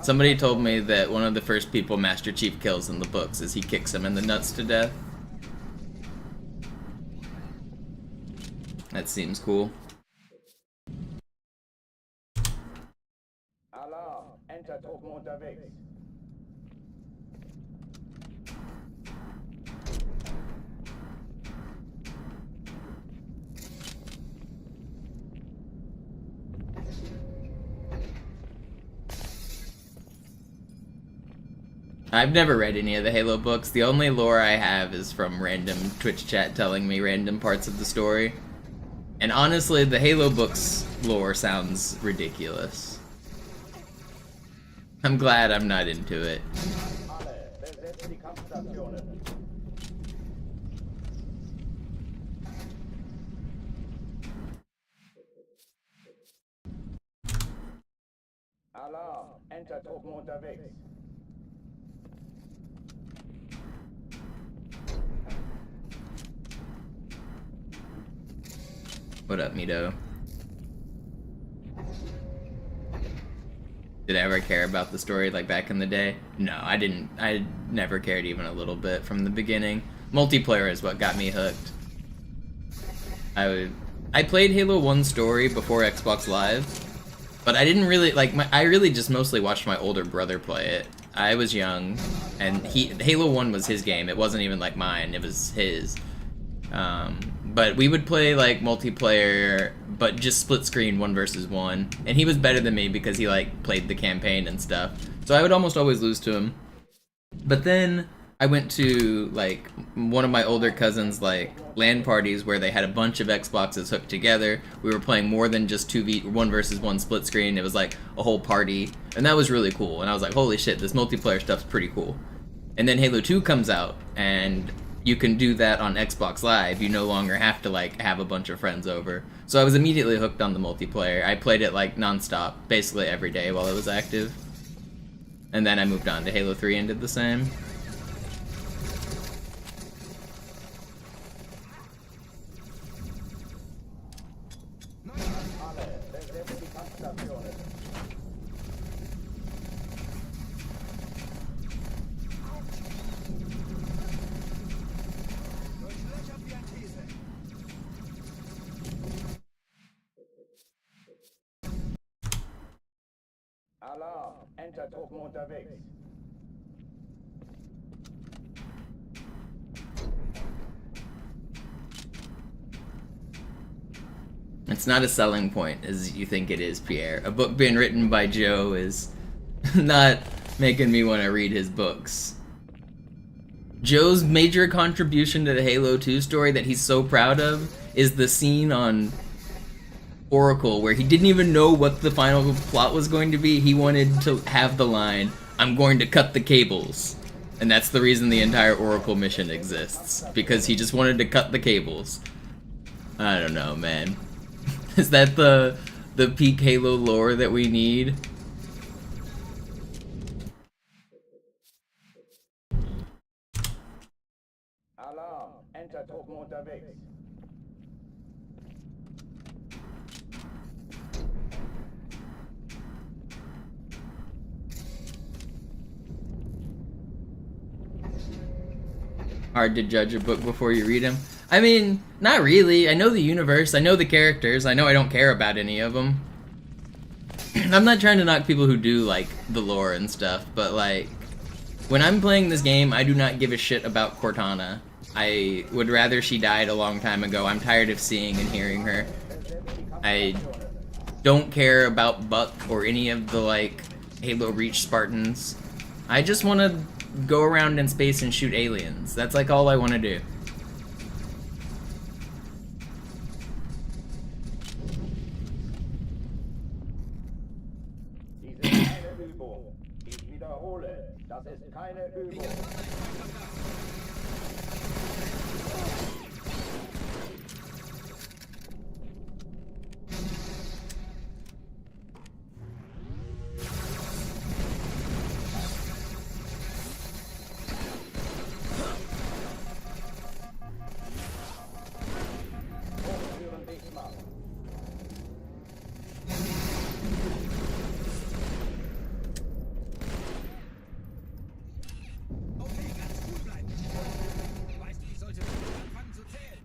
Somebody told me that one of the first people Master Chief kills in the books is he kicks them in the nuts to death. That seems cool. Alarm! Entertruppen unterwegs. I've never read any of the Halo books. The only lore I have is from random Twitch chat telling me random parts of the story. And honestly, the Halo books lore sounds ridiculous. I'm glad I'm not into it. Alle, besetzt die Kampfstationen. Alarm, Entertruppen unterwegs. What up, Mito? Did I ever care about the story like back in the day? No, I didn't. I never cared even a little bit from the beginning. Multiplayer is what got me hooked. I played Halo 1 story before Xbox Live, but I didn't really I really just mostly watched my older brother play it. I was young, and Halo 1 was his game. It wasn't even like mine. It was his. But we would play like multiplayer, but just split screen 1 versus 1. And he was better than me because he like played the campaign and stuff. So I would almost always lose to him. But then I went to like one of my older cousins' like LAN parties where they had a bunch of Xboxes hooked together. We were playing more than just 1 versus 1 split screen. It was like a whole party, and that was really cool. And I was like, holy shit, this multiplayer stuff's pretty cool. And then Halo 2 comes out, and you can do that on Xbox Live. You no longer have to like have a bunch of friends over. So I was immediately hooked on the multiplayer. I played it like nonstop, basically every day while it was active. And then I moved on to Halo 3 and did the same. Alle, besetzt die Kampfstationen. Alarm, Entertruppen unterwegs. It's not a selling point as you think it is, Pierre. A book being written by Joe is not making me want to read his books. Joe's major contribution to the Halo 2 story that he's so proud of is the scene on Oracle where he didn't even know what the final plot was going to be. He wanted to have the line, "I'm going to cut the cables." And that's the reason the entire Oracle mission exists. Because he just wanted to cut the cables. I don't know, man. Is that the peak Halo lore that we need? Alarm, Entertruppen unterwegs. Hard to judge a book before you read them. I mean, not really. I know the universe, I know the characters, I know I don't care about any of them. I'm not trying to knock people who do, like, the lore and stuff, but, like, when I'm playing this game, I do not give a shit about Cortana. I would rather she died a long time ago. I'm tired of seeing and hearing her. I don't care about Buck or any of the, like, Halo Reach Spartans. I just want to go around in space and shoot aliens. That's, like, all I want to do. Dies ist keine Übung. Ich wiederhole, das ist keine Übung. Hochführen Bismarck. Okay, ganz cool bleiben. Weißt du, ich sollte anfangen zu zählen.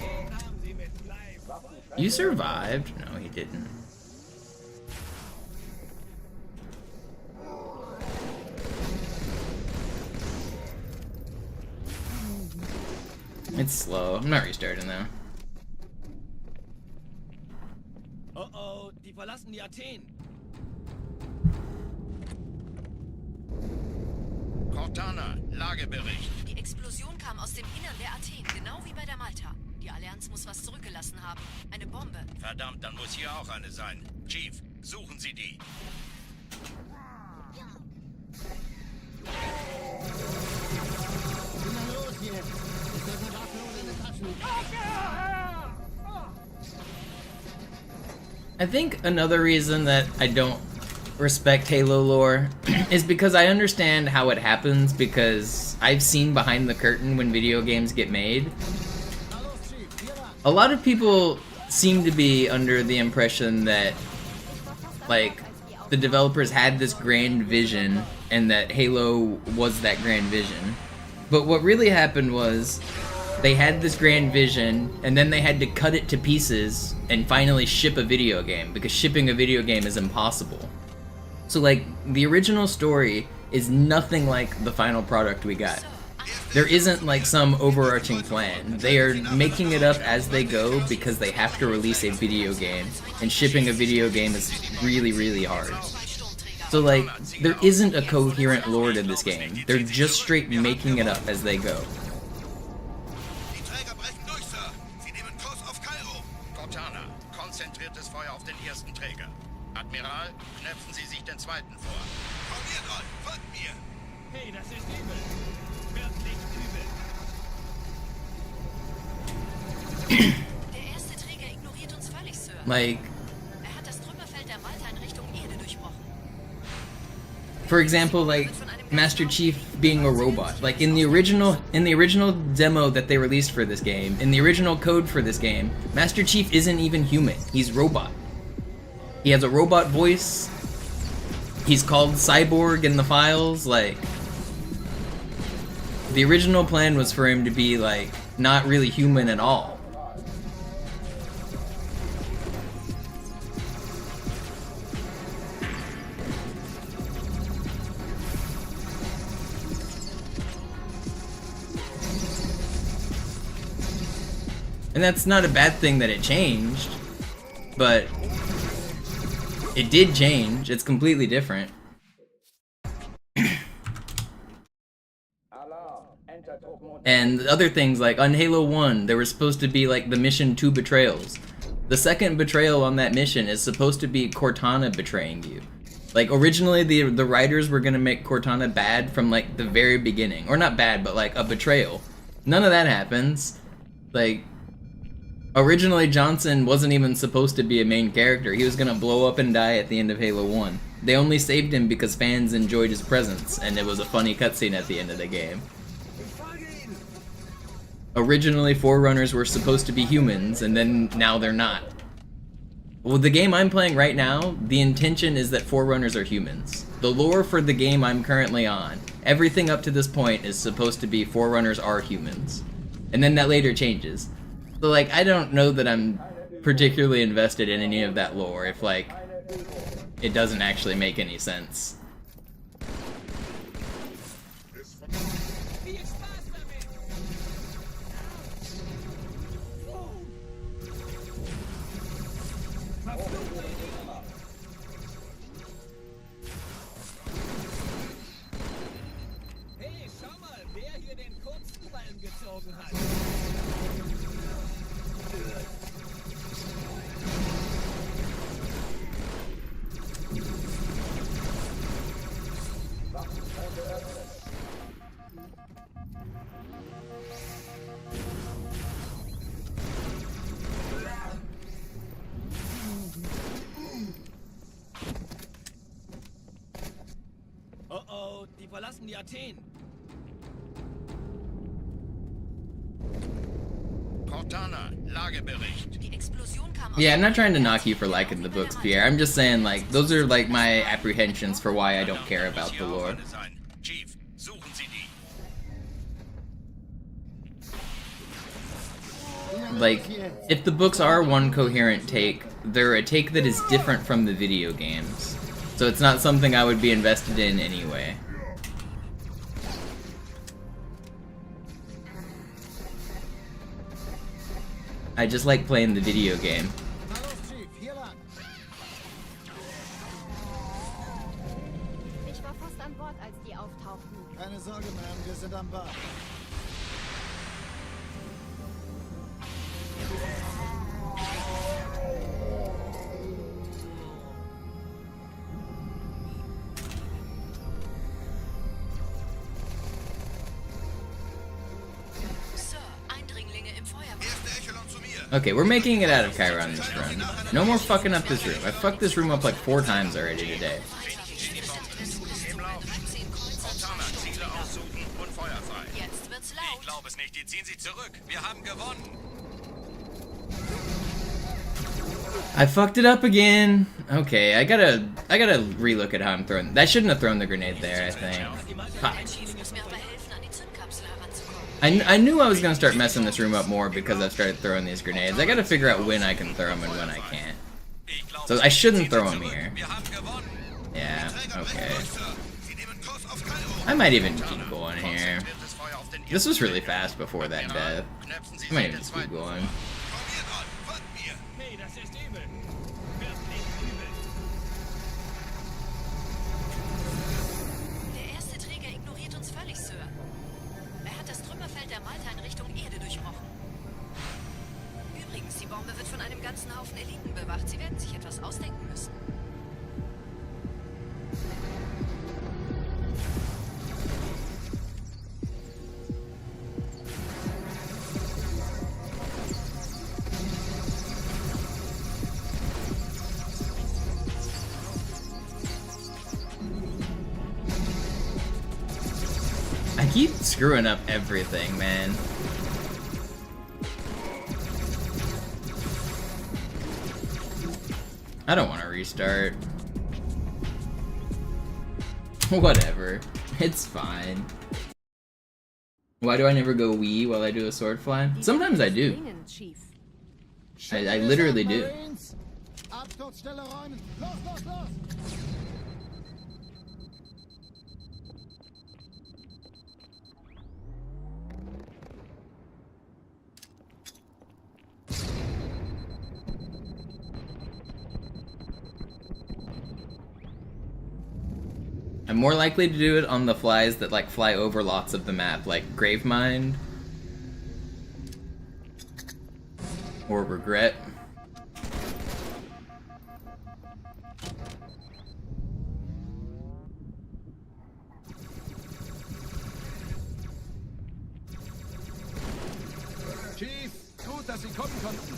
Den haben sie mit Fleiß. You survived? No, he didn't. It's slow. I'm not restarting though. Oh, verlassen die Athen. Cortana, Lagebericht. Die Explosion kam aus dem Innern der Athen, genau wie bei der Malta. Die Allianz muss was zurückgelassen haben. Eine Bombe. Verdammt, dann muss hier auch eine sein. Chief, suchen Sie die. Na los jetzt! Ist das eine Waffe oder eine Taschenlampe? I think another reason that I don't respect Halo lore is because I understand how it happens, because I've seen behind the curtain when video games get made. A lot of people seem to be under the impression that, like, the developers had this grand vision and that Halo was that grand vision. But what really happened was they had this grand vision and then they had to cut it to pieces and finally ship a video game, because shipping a video game is impossible. So, like, the original story is nothing like the final product we got. There isn't, like, some overarching plan. They are making it up as they go because they have to release a video game, and shipping a video game is really, really hard. So, like, there isn't a coherent lore to this game. They're just straight making it up as they go. Die Träger brechen durch, Sir. Sie nehmen Kurs auf Cairo. Cortana, konzentriertes Feuer auf den ersten Träger. Admiral, knöpfen Sie sich den zweiten vor. Komm hier dran, folgt mir. Hey, das ist übel. Wirklich übel. Der erste Träger ignoriert uns völlig, Sir. Like, Er hat das Trümmerfeld der Malta in Richtung Erde durchbrochen. for example, like, Master Chief being a robot. Like, in the original demo that they released for this game, in the original code for this game, Master Chief isn't even human. He's robot. He has a robot voice. He's called Cyborg in the files. Like, the original plan was for him to be, like, not really human at all. And that's not a bad thing that it changed, but it did change. It's completely different. And other things, like on Halo 1, there were supposed to be like the mission 2 betrayals. The second betrayal on that mission is supposed to be Cortana betraying you. Like, originally the writers were gonna make Cortana bad from like the very beginning. Or not bad, but like a betrayal. None of that happens. Like, originally Johnson wasn't even supposed to be a main character. He was gonna blow up and die at the end of Halo 1. They only saved him because fans enjoyed his presence, and it was a funny cutscene at the end of the game. Originally, Forerunners were supposed to be humans, and then now they're not. Well, the game I'm playing right now, the intention is that Forerunners are humans. The lore for the game I'm currently on, everything up to this point is supposed to be Forerunners are humans. And then that later changes. So, like, I don't know that I'm particularly invested in any of that lore if, like, it doesn't actually make any sense. Hey, schau mal, wer hier den kurzen Ballen gezogen hat. Oh oh, die verlassen die Athen. Cortana, Lagebericht. Die Explosion kam aus Yeah, I'm not trying to knock you for liking the books, Pierre. I'm just saying, like, those are, like, my apprehensions for why I don't care about the lore. Chief, suchen Sie die. Like, if the books are one coherent take, they're a take that is different from the video games. So it's not something I would be invested in anyway. I just like playing the video game. Na los, Chief, hier lang! an Bord, als die auftauchten. Keine Sorge, Ma'am, wir sind am Bord. Sir, Eindringlinge im Feuerwehr. Erste Echelon zu mir. Okay, we're making it out of Cairo on this run. No more fucking up this room. I fucked this room up like 4 times already today. Im Lauf. Cortana, Ziele aussuchen und Feuer frei. Jetzt wird's Ich laut. glaube es nicht, die ziehen sie zurück. Wir haben gewonnen. I fucked it up again. Okay, I gotta relook at how I'm throwing. I shouldn't have thrown the grenade there, I think. Ha. Ein Chief muss mir aber helfen, an die Zündkapsel heranzukommen. I knew I was gonna start messing this room up more because I've started throwing these grenades. I gotta figure out when I can throw them and when I can't. Ich glaube, So I shouldn't throw them zurück. here. Wir haben gewonnen. Yeah, okay. Sie nehmen Kurs auf Cairo. I might even keep going here. Konzentriertes Feuer auf den This was really fast before that death. Knöpfen Sie I might sich even den just keep zweiten going. Formiert an. Folgt mir. Hey, das ist übel. Wird nicht übel. Der erste Träger ignoriert uns völlig, Sir. Er hat das Trümmerfeld der Malta in Richtung Erde durchbrochen. Übrigens, die Bombe wird von einem ganzen Haufen Eliten bewacht. Sie werden sich etwas ausdenken müssen. I keep screwing up everything, man. I don't want to restart. Whatever. It's fine. Why do I never go wee while I do a sword fly? Sometimes I do. Bringen, Chief. I literally do. Marines. Absturzstelle räumen. Los, los, los! I'm more likely to do it on the flies that like fly over lots of the map, like Gravemind or Regret. Chief, gut, dass Sie kommen konnten.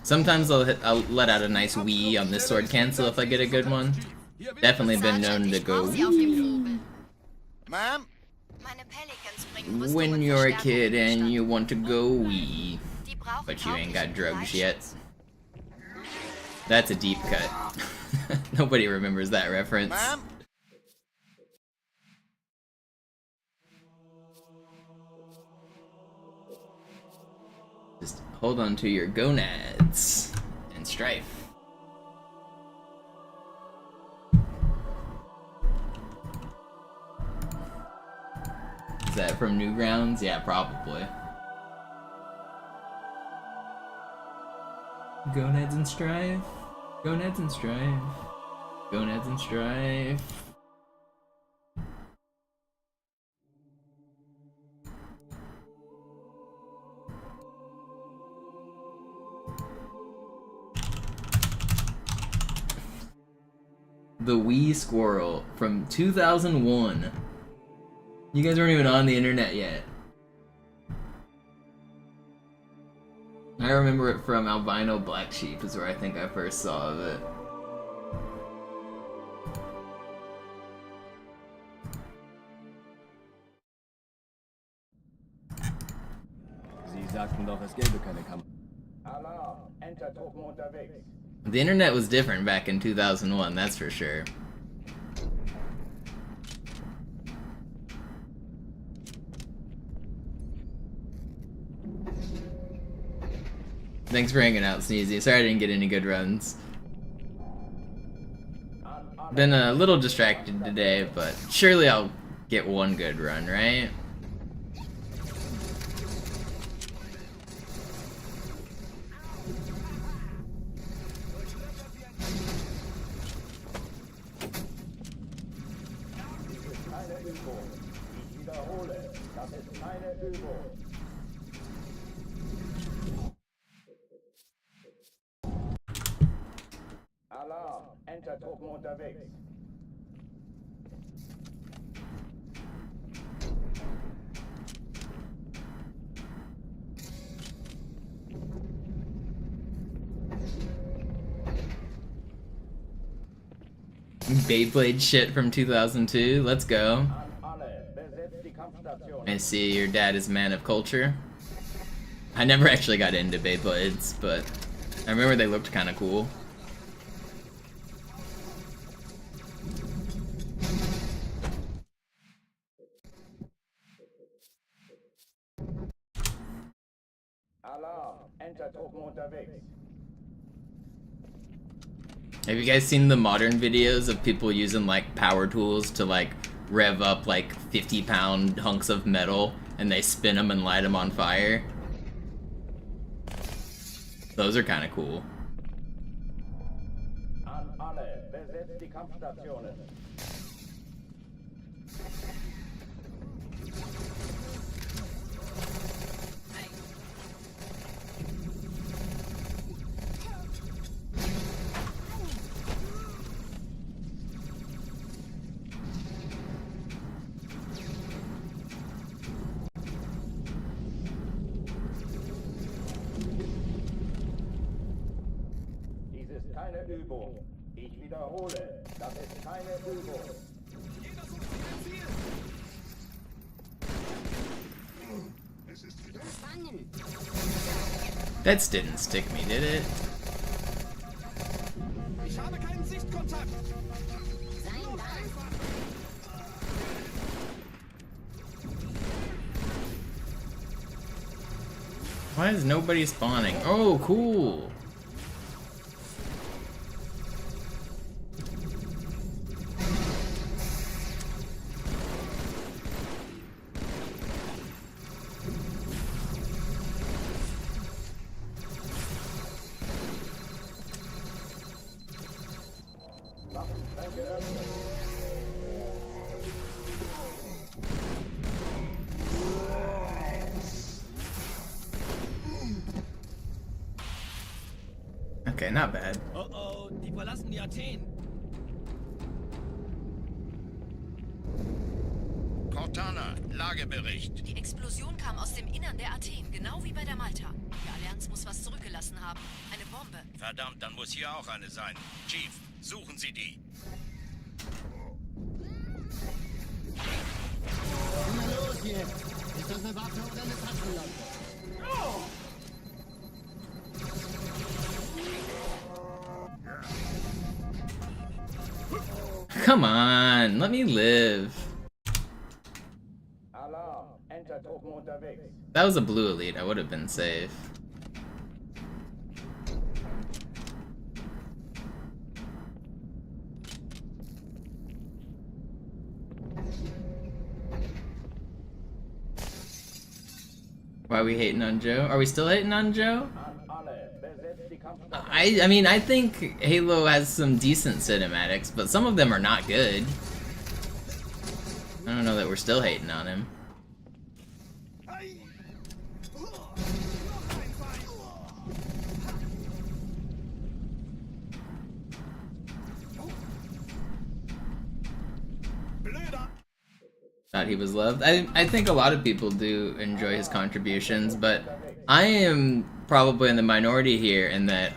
Sometimes I'll let out a nice wee on this sword cancel if I get a good one. Definitely been known to go Sie auf dem Vogel. Ma'am? Meine Pelicans bringen Rüstung when und you're a Verstärkung kid in die and Stadt. you want to go wee, Die brauchen but you auch ain't nicht got viel drugs yet. Fleischschutz. That's a deep cut. Nobody remembers that reference. Ma'am? Just hold on to your gonads and strife. Is that from Newgrounds? Yeah, probably. Gonads and strife. Gonads and strife. Gonads and strife. The Wee Squirrel from 2001. You guys weren't even on the internet yet. I remember it from Albino Black Sheep is where I think I first saw of it. Sie sagten doch, es gäbe keine Kamera. Alarm. Entertruppen unterwegs. The internet was different back in 2001, that's for sure. Thanks for hanging out, Sneezy. Sorry I didn't get any good runs. Been a little distracted today, but surely I'll get one good run, right? keine Übung. Ich wiederhole, das ist keine Übung. Alarm, Entertruppen unterwegs. Beyblade shit from 2002. Let's go. An alle, besetzt die Kampfstation. I see your dad is a man of culture. I never actually got into Beyblades, but I remember they looked kind of cool. Alarm, Entertruppen unterwegs. Have you guys seen the modern videos of people using like power tools to like rev up like 50-pound hunks of metal and they spin them and light them on fire? Those are kind of cool. An alle, besetzt die Kampfstationen. Dies ist keine Übung. Ich wiederhole, das ist keine Übung. That didn't stick me, did it? Ich habe keinen Sichtkontakt. Why is nobody spawning? Oh, cool. Okay, not bad. Oh oh, die verlassen die Athen. Cortana, Lagebericht. Die Explosion kam aus dem Innern der Athen, genau wie bei der Malta. Die Allianz muss was zurückgelassen haben. Eine Bombe. Verdammt, dann muss hier auch eine sein. Chief, suchen Sie die. Na los jetzt! Ist das eine Waffe oder eine Taschenlampe? Come on, let me live. Alarm, Entertruppen unterwegs. If that was a blue elite, I would have been safe. Why are we hating on Joe? Are we still hating on Joe? An alle, besetzt die Kampfstation. I mean, I think Halo has some decent cinematics, but some of them are not good. I don't know that we're still hating on him. Thought he was loved. I think a lot of people do enjoy his contributions, but I am probably in the minority here in that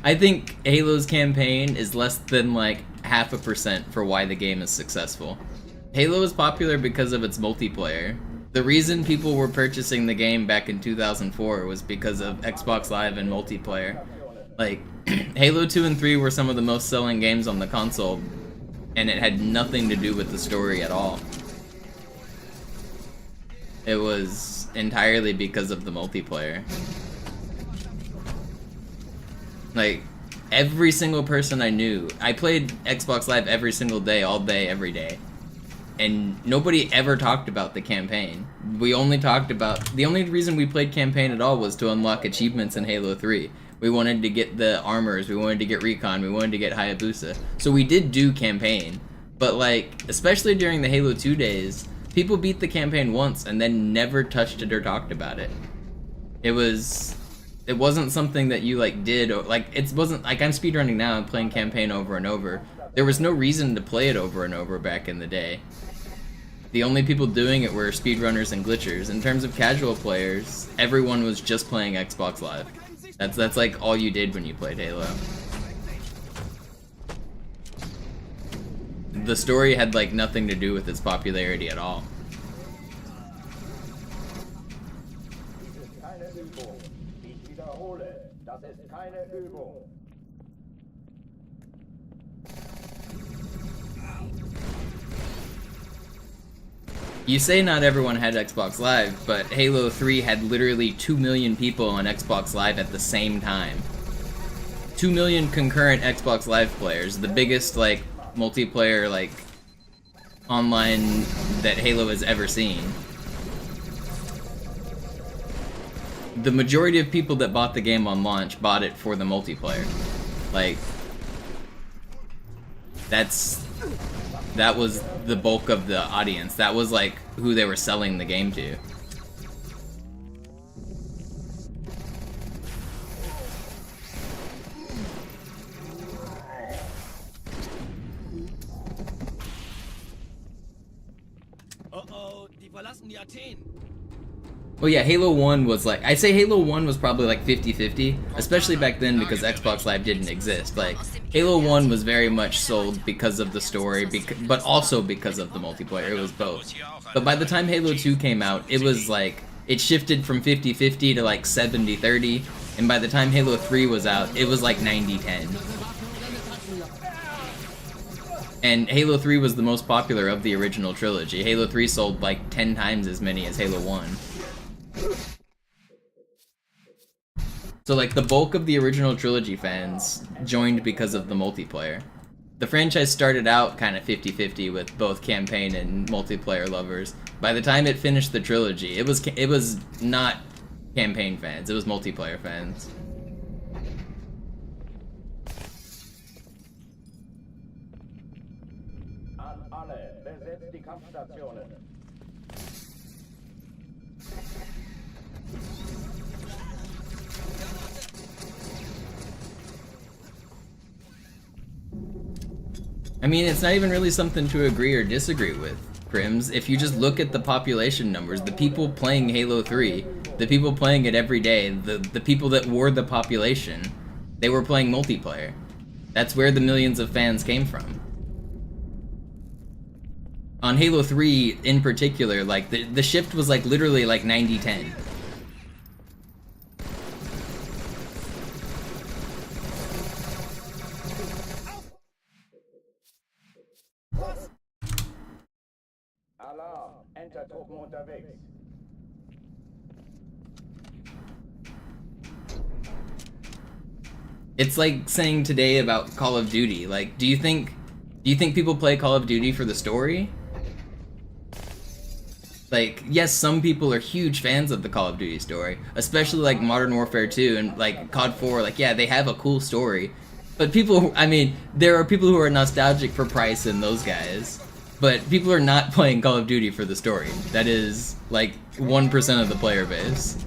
I think Halo's campaign is less than like 0.5% for why the game is successful. Halo is popular because of its multiplayer. The reason people were purchasing the game back in 2004 was because of Xbox Live and multiplayer. Like, Halo 2 and 3 were some of the most selling games on the console, and it had nothing to do with the story at all. It was entirely because of the multiplayer. Like, every single person I knew, I played Xbox Live every single day, all day, every day. And nobody ever talked about the campaign. We only talked about, the only reason we played campaign at all was to unlock achievements in Halo 3. We wanted to get the armors, we wanted to get recon, we wanted to get Hayabusa. So we did do campaign, But like, especially during the Halo 2 days, people beat the campaign once and then never touched it or talked about it. It wasn't something that you like did, or like it wasn't like I'm speedrunning now and playing campaign over and over. There was no reason to play it over and over back in the day. The only people doing it were speedrunners and glitchers. In terms of casual players, everyone was just playing Xbox Live. That's like all you did when you played Halo. The story had like nothing to do with its popularity at all. Dies ist keine Übung. Ich wiederhole, das ist keine Übung. You say not everyone had Xbox Live, but Halo 3 had literally 2 million people on Xbox Live at the same time. 2 million concurrent Xbox Live players, the biggest like multiplayer like online that Halo has ever seen. The majority of people that bought the game on launch bought it for the multiplayer. Like, that was the bulk of the audience. That was like who they were selling the game to. Oh, die verlassen die Athen. Well, yeah, Halo 1 was like, I'd say Halo 1 was probably like 50-50, especially back then because Xbox Live didn't exist. Like, Halo 1 was very much sold because of the story, but also because of the multiplayer. It was both. But by the time Halo 2 came out, it was like, it shifted from 50-50 to like 70-30, and by the time Halo 3 was out, it was like 90-10. And Halo 3 was the most popular of the original trilogy. Halo 3 sold like 10 times as many as Halo 1. So like the bulk of the original trilogy fans joined because of the multiplayer. The franchise started out kind of 50-50 with both campaign and multiplayer lovers. By the time it finished the trilogy, it was not campaign fans, it was multiplayer fans. An alle, besetzt die Kampfstationen. I mean, it's not even really something to agree or disagree with, Crims. If you just look at the population numbers, the people playing Halo 3, the people playing it every day, the people that were the population, they were playing multiplayer. That's where the millions of fans came from. On Halo 3 in particular, like the shift was like literally like 90-10. Alarm, Entertruppen unterwegs. It's like saying today about Call of Duty. Like, do you think people play Call of Duty for the story? Like, yes, some people are huge fans of the Call of Duty story, especially like Modern Warfare 2 and like COD 4, like yeah, they have a cool story. But people, I mean, there are people who are nostalgic for Price and those guys, but people are not playing Call of Duty for the story. That is like 1% of the player base.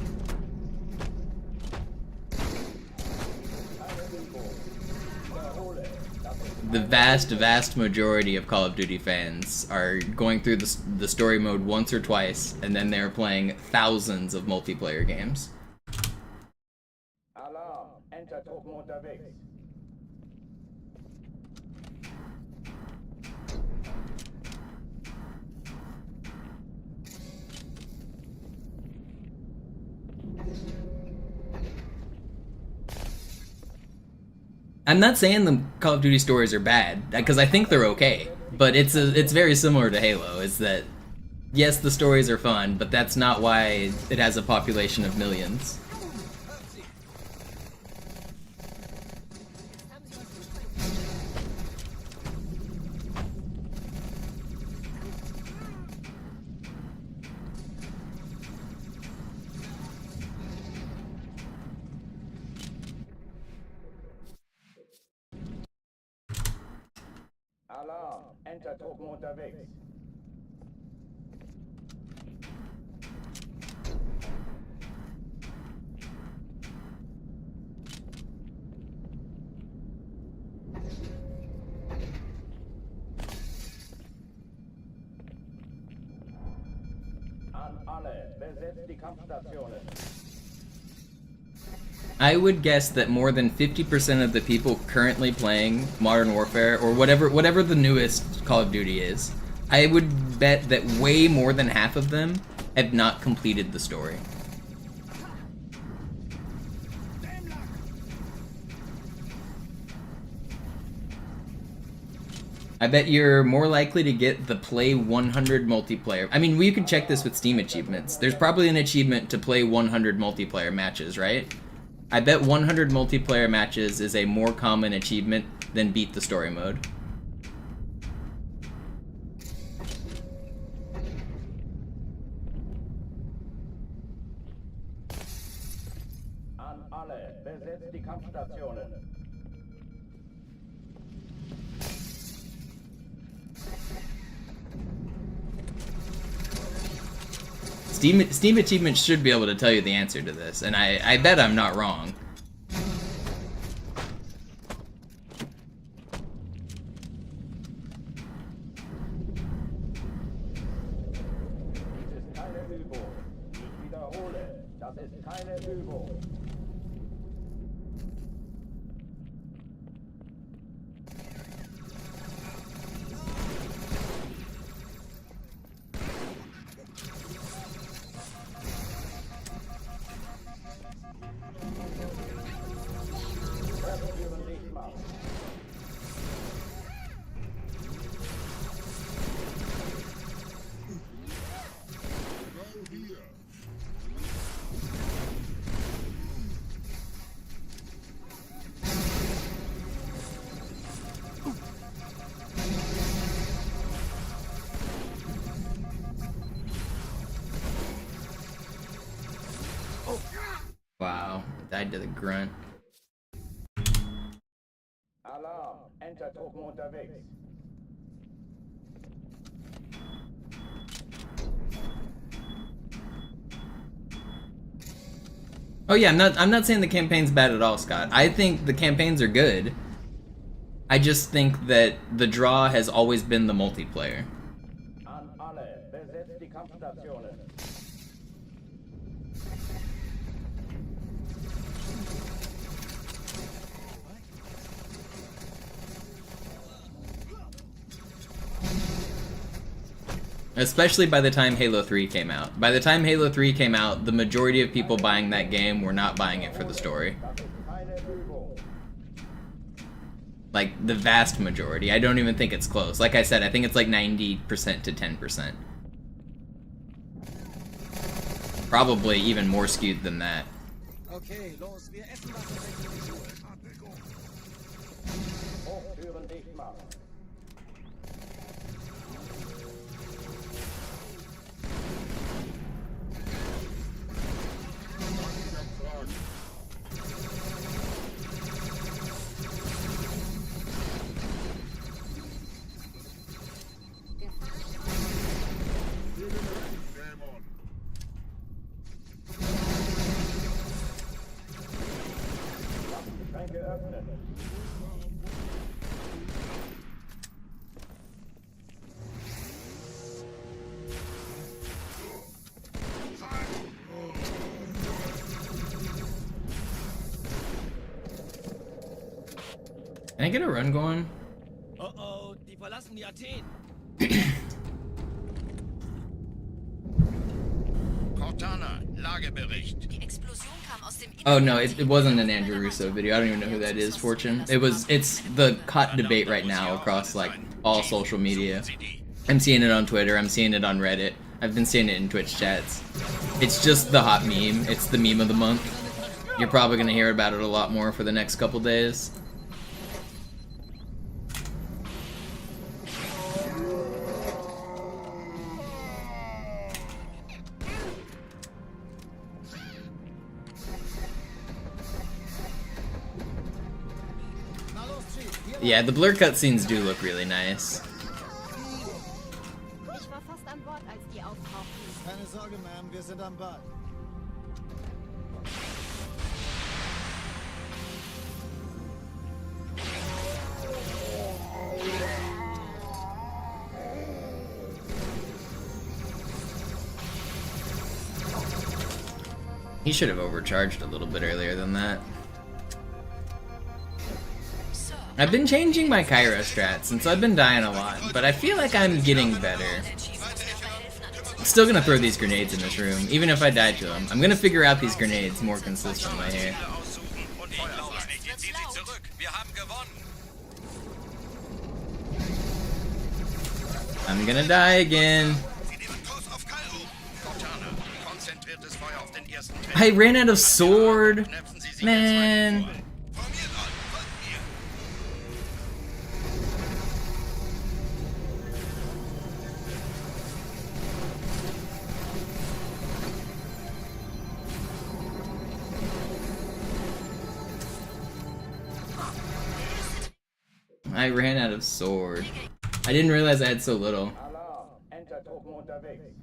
The vast majority of Call of Duty fans are going through the story mode once or twice, and then they're playing thousands of multiplayer games. Alarm, Entertruppen unterwegs. I'm not saying the Call of Duty stories are bad, because I think they're okay, but it's very similar to Halo. It's that, yes, the stories are fun, but that's not why it has a population of millions. Alarm, Enter-Truppen unterwegs. An alle, besetzt die Kampfstationen. I would guess that more than 50% of the people currently playing Modern Warfare, or whatever the newest Call of Duty is, I would bet that way more than half of them have not completed the story. I bet you're more likely to get the play 100 multiplayer. I mean, we could check this with Steam achievements. There's probably an achievement to play 100 multiplayer matches, right? I bet 100 multiplayer matches is a more common achievement than beat the story mode. An alle, besetzt die Kampfstationen. Steam achievements should be able to tell you the answer to this, and I bet I'm not wrong. Dies ist keine Übung. Ich wiederhole, das ist keine Übung. Türen dicht machen. Wow, died to the grunt. Alarm, Enter-Truppen unterwegs. Oh yeah, I'm not saying the campaign's bad at all, Scott. I think the campaigns are good. I just think that the draw has always been the multiplayer. An alle, besetzt die Kampfstationen. Especially by the time Halo 3 came out. By the time Halo 3 came out, the majority of people buying that game were not buying it for the story. Das ist keine Übung. Like, the vast majority. I don't even think it's close. Like I said, I think it's like 90% to 10%. Probably even more skewed than that. Okay, los, wir essen was. Hochtüren dicht machen. Schränke öffnen. Can I get a run going? Oh oh, die verlassen die Athen. Cortana, Lagebericht. Die Explosion kam aus dem Oh no, it wasn't an Andrew Russo video. I don't even know who that is, Fortune. It's the hot debate right now across like all social media. I'm seeing it on Twitter, I'm seeing it on Reddit, I've been seeing it in Twitch chats. It's just the hot meme, it's the meme of the month. You're probably gonna hear about it a lot more for the next couple days. Yeah, the blur cutscenes do look really nice. Ich war fast an Bord, als die auftauchten. Keine Sorge, Ma'am, wir sind am Bord. He should have overcharged a little bit earlier than that. I've been changing my Cairo strats, and so I've been dying a lot, but I feel like I'm getting better. I'm still gonna throw these grenades in this room, even if I die to them. I'm gonna figure out these grenades more consistently here. I'm gonna die again. I ran out of sword. Man. I ran out of sword. I didn't realize I had so little. Alarm! Entertruppen unterwegs.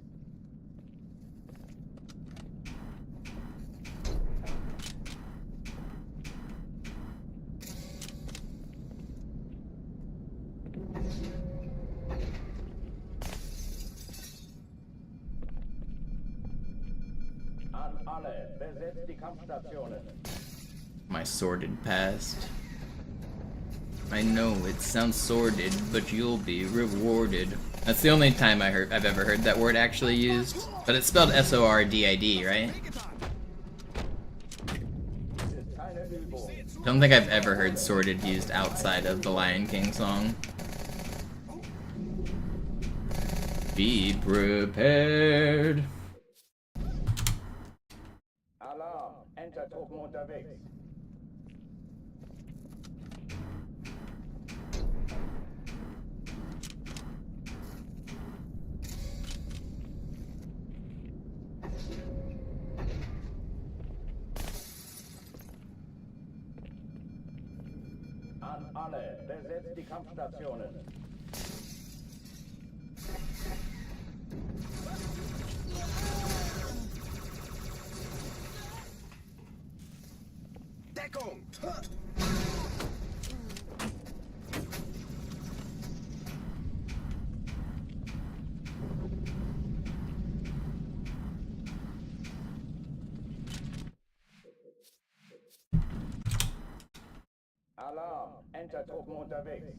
An alle, besetzt die Kampfstationen. My sordid past. I know it sounds sordid, but you'll be rewarded. That's the only time I've ever heard that word actually used. But it's spelled S-O-R-D-I-D, right? I don't think I've ever heard sordid used outside of the Lion King song. Be prepared. Alarm! Entertruppen unterwegs. An alle, besetzt die Kampfstationen. Deckung! Alarm! Entertruppen unterwegs.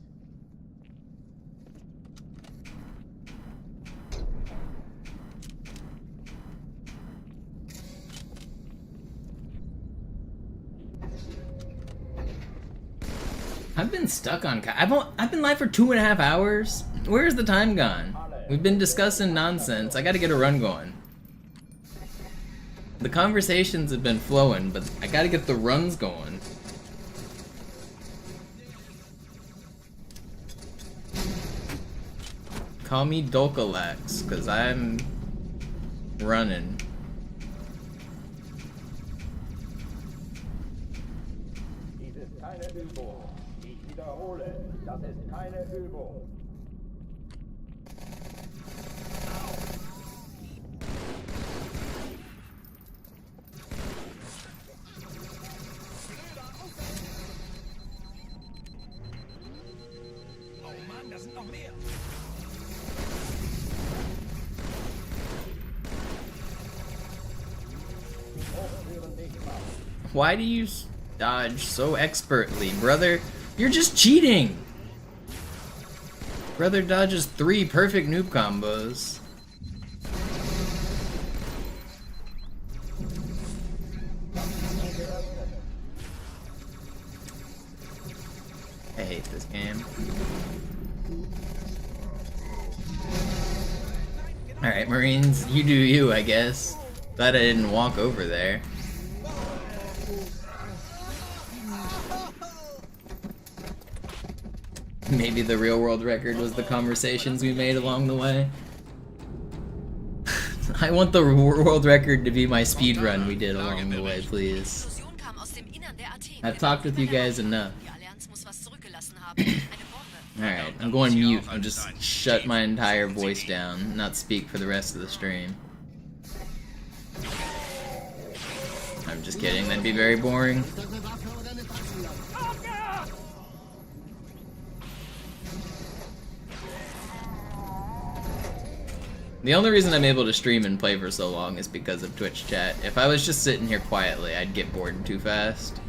I've been stuck on I've been live for 2.5 hours. Where's the time gone? We've been discussing nonsense. I gotta get a run going. The conversations have been flowing, but I gotta get the runs going. Call me Dolkalex, cause I'm running. Dies ist keine Übung. Ich wiederhole, das ist keine Übung. Oh Mann, da sind noch mehr. Why do you dodge so expertly, brother? You're just cheating! Brother dodges 3 perfect noob combos. I hate this game. Alright, Marines, you do you, I guess. Glad I didn't walk over there. Maybe the real world record was the conversations we made along the way. I want the world record to be my speedrun we did along the way, please. I've talked with you guys enough. haben. Eine Bombe. Alright, I'm going mute. I'll just shut my entire voice down, not speak for the rest of the stream. I'm just kidding, that'd be very boring. Ist das eine Waffe oder eine Taschenlampe? The only reason I'm able to stream and play for so long is because of Twitch chat. If I was just sitting here quietly, I'd get bored too fast.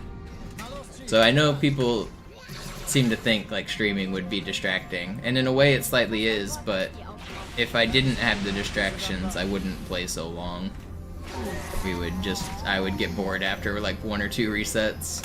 So I know people seem to think like streaming would be distracting, and in a way it slightly is, but if I didn't have the distractions, I wouldn't play so long. I would get bored after like 1 or 2 resets.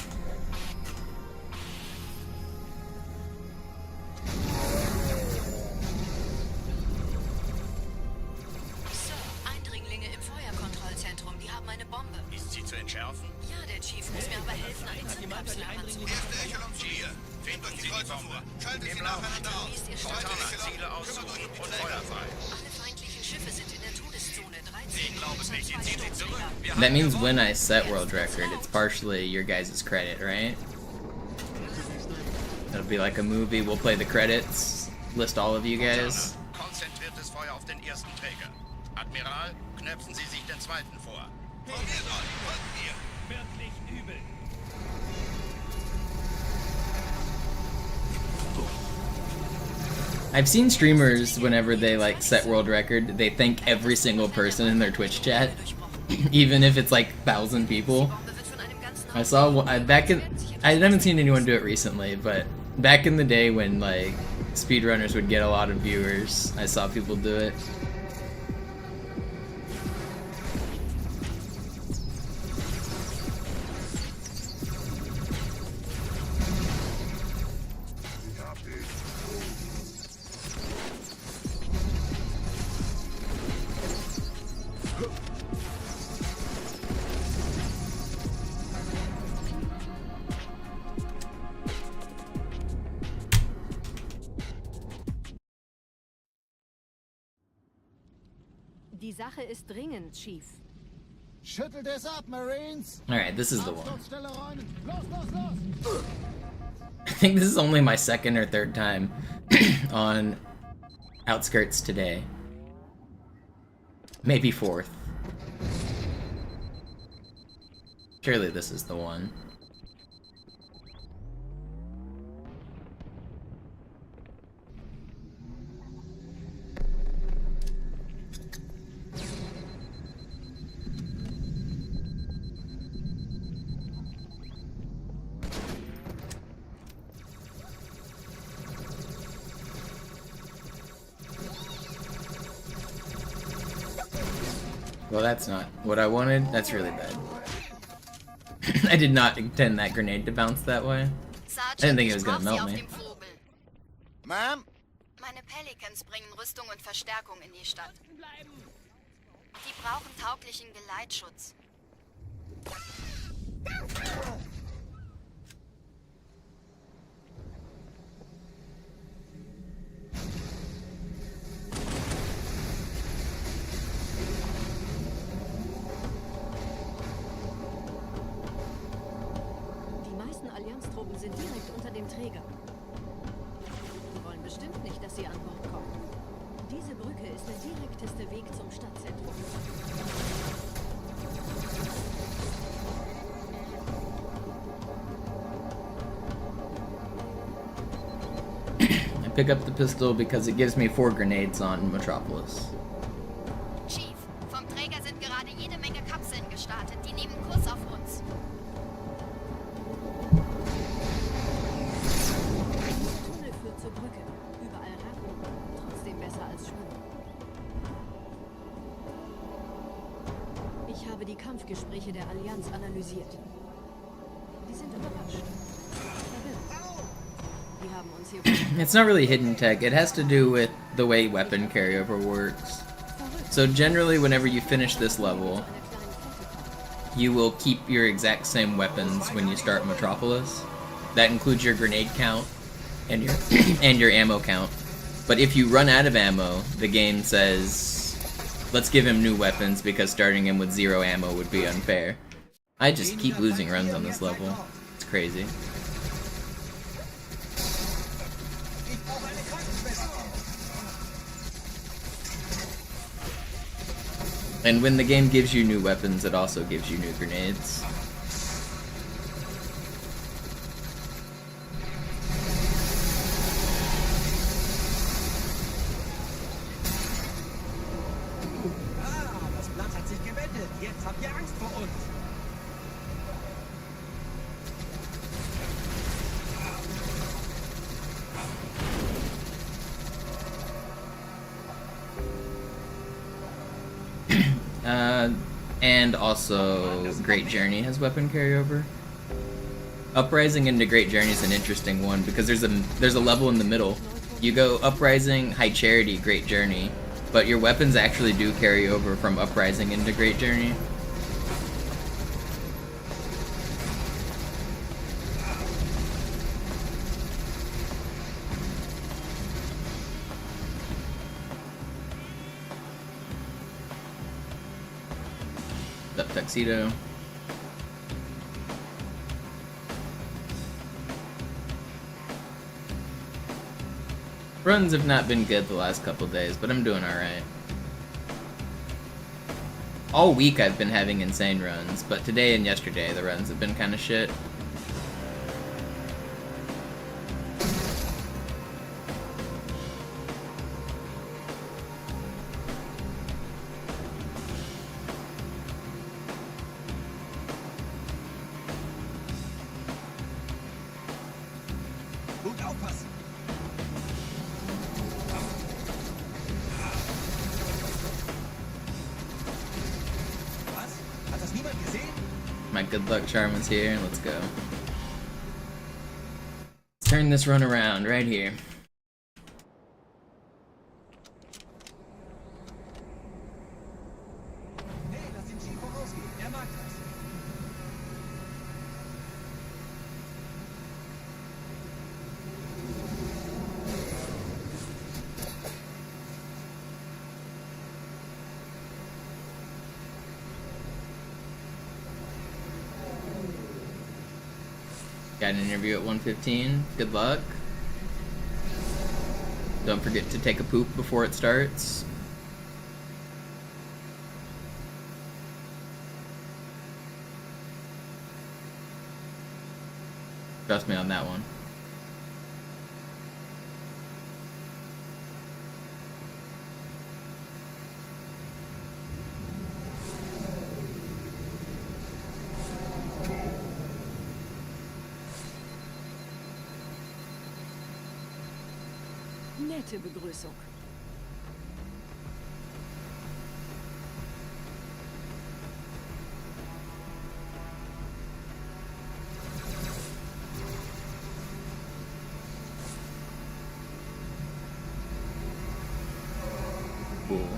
Sir, Eindringlinge im Feuerkontrollzentrum, die haben eine Bombe. Ist sie zu entschärfen? Ja, der Chief muss mir aber helfen, an die Zündkapsel heranzukommen. Erste Echelon zu mir. Fehlt euch die Kreuzer vor. Schaltet sie nacheinander aus. Liest ihr Zweite Montana, Echelon, Ziele kümmert aussuchen euch um die und Träger. Feuer frei. Alle feindlichen Schiffe sind in der Todeszone. 13 Ich glaube es nicht. Jetzt ziehen sie zurück. Wir That haben means gewonnen. when I set world record, it's partially your guys' credit, right? It'll be like a movie, we'll play the credits, list all of you guys. Konzentriertes Feuer auf den ersten Träger. Admiral, knöpfen Sie sich den zweiten vor. Formiert euch, folgt mir. I've seen streamers, whenever they like set world record, they thank every single person in their Twitch chat, even if it's like 1,000 people. I saw I haven't seen anyone do it recently, but back in the day when like speedrunners would get a lot of viewers, I saw people do it. Die Sache ist dringend, Chief. Schüttelt es ab, Marines! Alright, this is the one. Absturzstelle räumen! Los, los, los! I think this is only my 2nd or 3rd time on Outskirts today. Maybe 4th. Surely this is the one. Well, that's not what I wanted. That's really bad. I did not intend that grenade to bounce that way. I didn't think it was gonna melt me. Ma'am? Meine Pelicans bringen Rüstung und Verstärkung in die Stadt. Die brauchen tauglichen Geleitschutz. Die meisten Allianztruppen sind direkt unter dem Träger. Die wollen bestimmt nicht, dass sie an Bord kommen. Diese Brücke ist der direkteste Weg zum Stadtzentrum. I pick up the pistol because it gives me 4 grenades on Metropolis. Chief, vom Träger sind gerade jede Menge Kapseln gestartet. Die nehmen Kurs auf uns. Der Tunnel führt zur Brücke. Überall Ratten. Trotzdem besser als Schwimmen. Ich habe die Kampfgespräche der Allianz analysiert. Die sind überrascht. Die haben uns hier It's not really hidden tech, it has to do with the way weapon carryover works. So generally whenever you finish this level, you will keep your exact same weapons when you start Metropolis. That includes your grenade count and your and your ammo count. But if you run out of ammo, the game says, let's give him new weapons because starting him with 0 ammo would be unfair. I just keep losing runs on this level. It's crazy. And when the game gives you new weapons, it also gives you new grenades. Das Blatt hat sich gewendet. Jetzt habt ihr Angst vor uns. And also, Great Journey has weapon carryover. Uprising into Great Journey is an interesting one because there's a level in the middle. You go Uprising, High Charity, Great Journey, but your weapons actually do carry over from Uprising into Great Journey. Up Tuxedo. Runs have not been good the last couple days, but I'm doing alright. All week I've been having insane runs, but today and yesterday the runs have been kind of shit. Gut aufpassen. Was? Hat das niemand gesehen? My good luck charm is here, let's go. Let's turn this run around right here. Hey, lass den Chief vorausgehen. Er mag das. Got an interview at 1:15. Good luck. Don't forget to take a poop before it starts. Trust me on that one. Nette Begrüßung. Cool.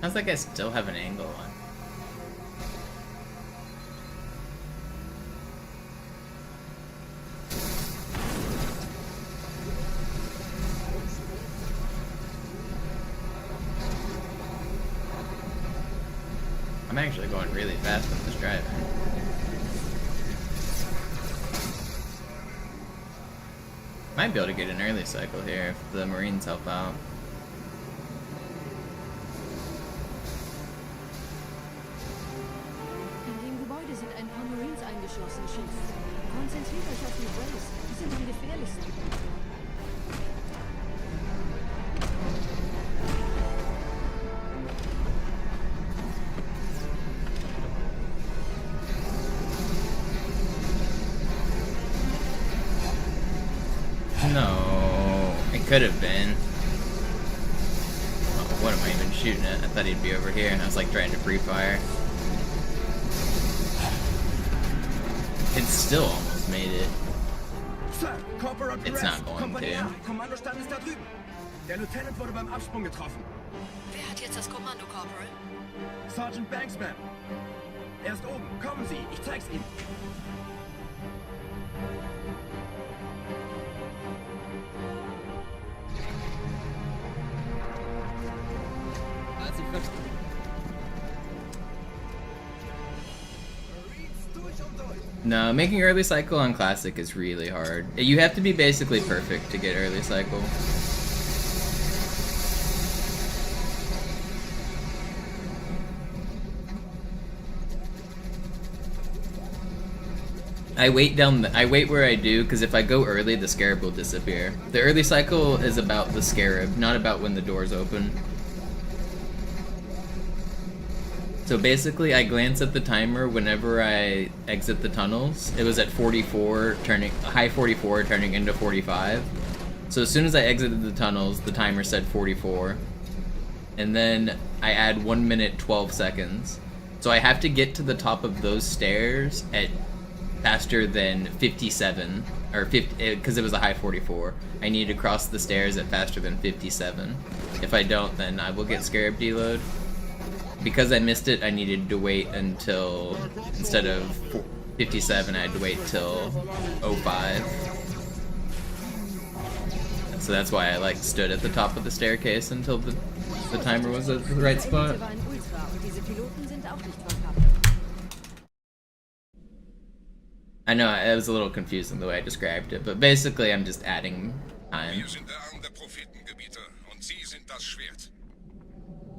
How's that guy still have an angle on? I'm actually going really fast with this driver. Might be able to get an early cycle here if the Marines help out. In dem Gebäude sind ein paar Marines eingeschlossen, Chief. Konzentriert euch auf die Braves. Die sind am gefährlichsten. No, it could have been. Oh, what am I even shooting at? I thought he'd be over here, and I was like trying to pre-fire. It still almost made it. Sir, Corporal It's not going Kompanie to. A, Kommandostand ist da drüben. Der Lieutenant wurde beim Absprung getroffen. Wer hat jetzt das Kommando, Corporal? Sergeant Banksman. Er ist oben. Kommen Sie, ich zeig's Ihnen. No, making early cycle on classic is really hard. You have to be basically perfect to get early cycle. I wait where I do, because if I go early, the scarab will disappear. The early cycle is about the scarab, not about when the doors open. So basically, I glance at the timer whenever I exit the tunnels. It was at 44, high 44, turning into 45. So as soon as I exited the tunnels, the timer said 44. And then I add 1 minute 12 seconds. So I have to get to the top of those stairs at faster than 57, or 50, because it was a high 44. I need to cross the stairs at faster than 57. If I don't, then I will get scarab deload. Because I missed it, I needed to wait until, instead of 57, I had to wait till 05. So that's why I like stood at the top of the staircase until the timer was at the right spot. I know, it was a little confusing the way I described it, but basically I'm just adding time. Wir sind der Arm der Prophetengebieter und Sie sind das Schwert.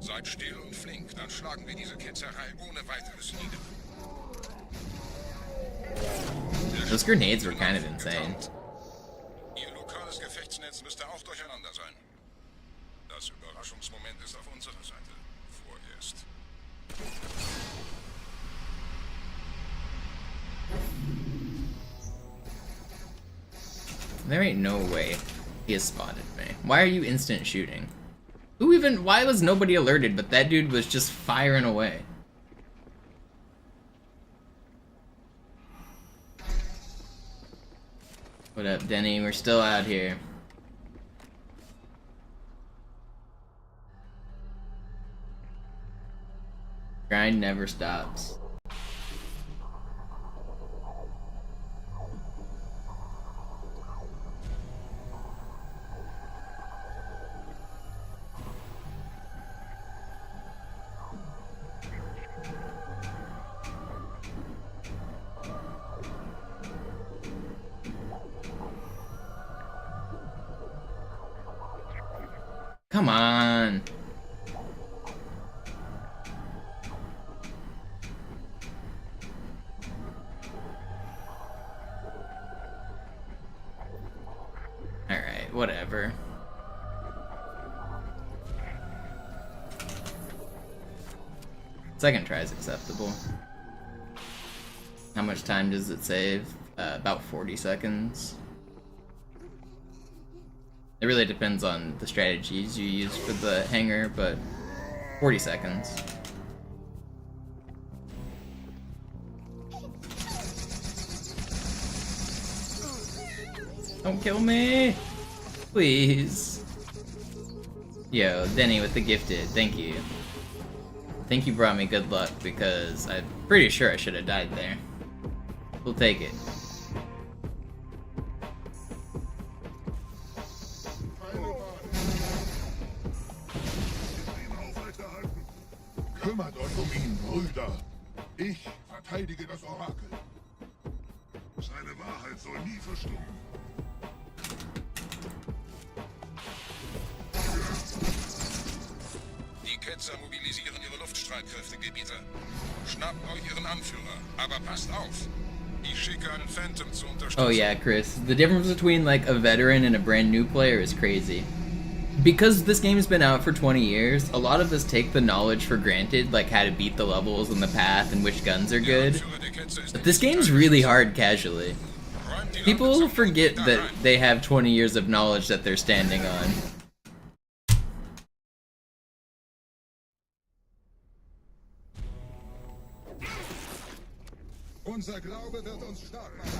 Seid still und flink, dann schlagen wir diese Ketzerei ohne weiteres nieder. Those grenades were kind of insane. Ihr lokales Gefechtsnetz müsste auch durcheinander sein. Das Überraschungsmoment ist auf unserer Seite. Vorerst. There ain't no way he has spotted me. Why are you instant shooting? Why was nobody alerted, but that dude was just firing away? What up, Denny? We're still out here. Grind never stops. Come on. Alright, whatever. Second try is acceptable. How much time does it save? About 40 seconds. It really depends on the strategies you use for the hanger, but 40 seconds. Don't kill me! Please. Yo, Denny with the gifted, thank you. I think you brought me good luck because I'm pretty sure I should have died there. We'll take it. Kümmert euch ihn, Brüder. Ich verteidige das Orakel. Seine Wahrheit soll nie verstummen. Die Ketzer mobilisieren ihre Luftstreitkräfte, Gebieter. Schnappt euch ihren Anführer, aber passt auf. Ich schicke einen Phantom zu unterstützen. Oh yeah, Chris. The difference between like a veteran and a brand new player is crazy. Because this game's been out for 20 years, a lot of us take the knowledge for granted, like how to beat the levels and the path and which guns are good. But this game's really hard casually. People forget that they have 20 years of knowledge that they're standing on. Unser Glaube wird uns stark machen.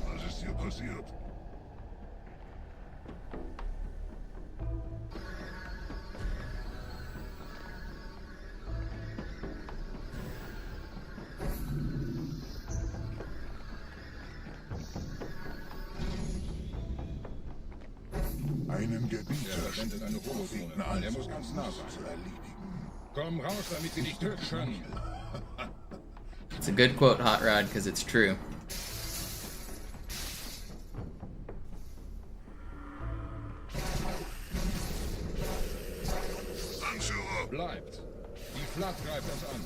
Was ist hier passiert? Einen Gebieter Er verwendet eine Holozone. Der muss ganz nah sein. zu erledigen. Komm raus, damit sie dich töten können. It's a good quote, Hot Rod, because it's true. Anführer! Bleibt. Die Flat greift uns an.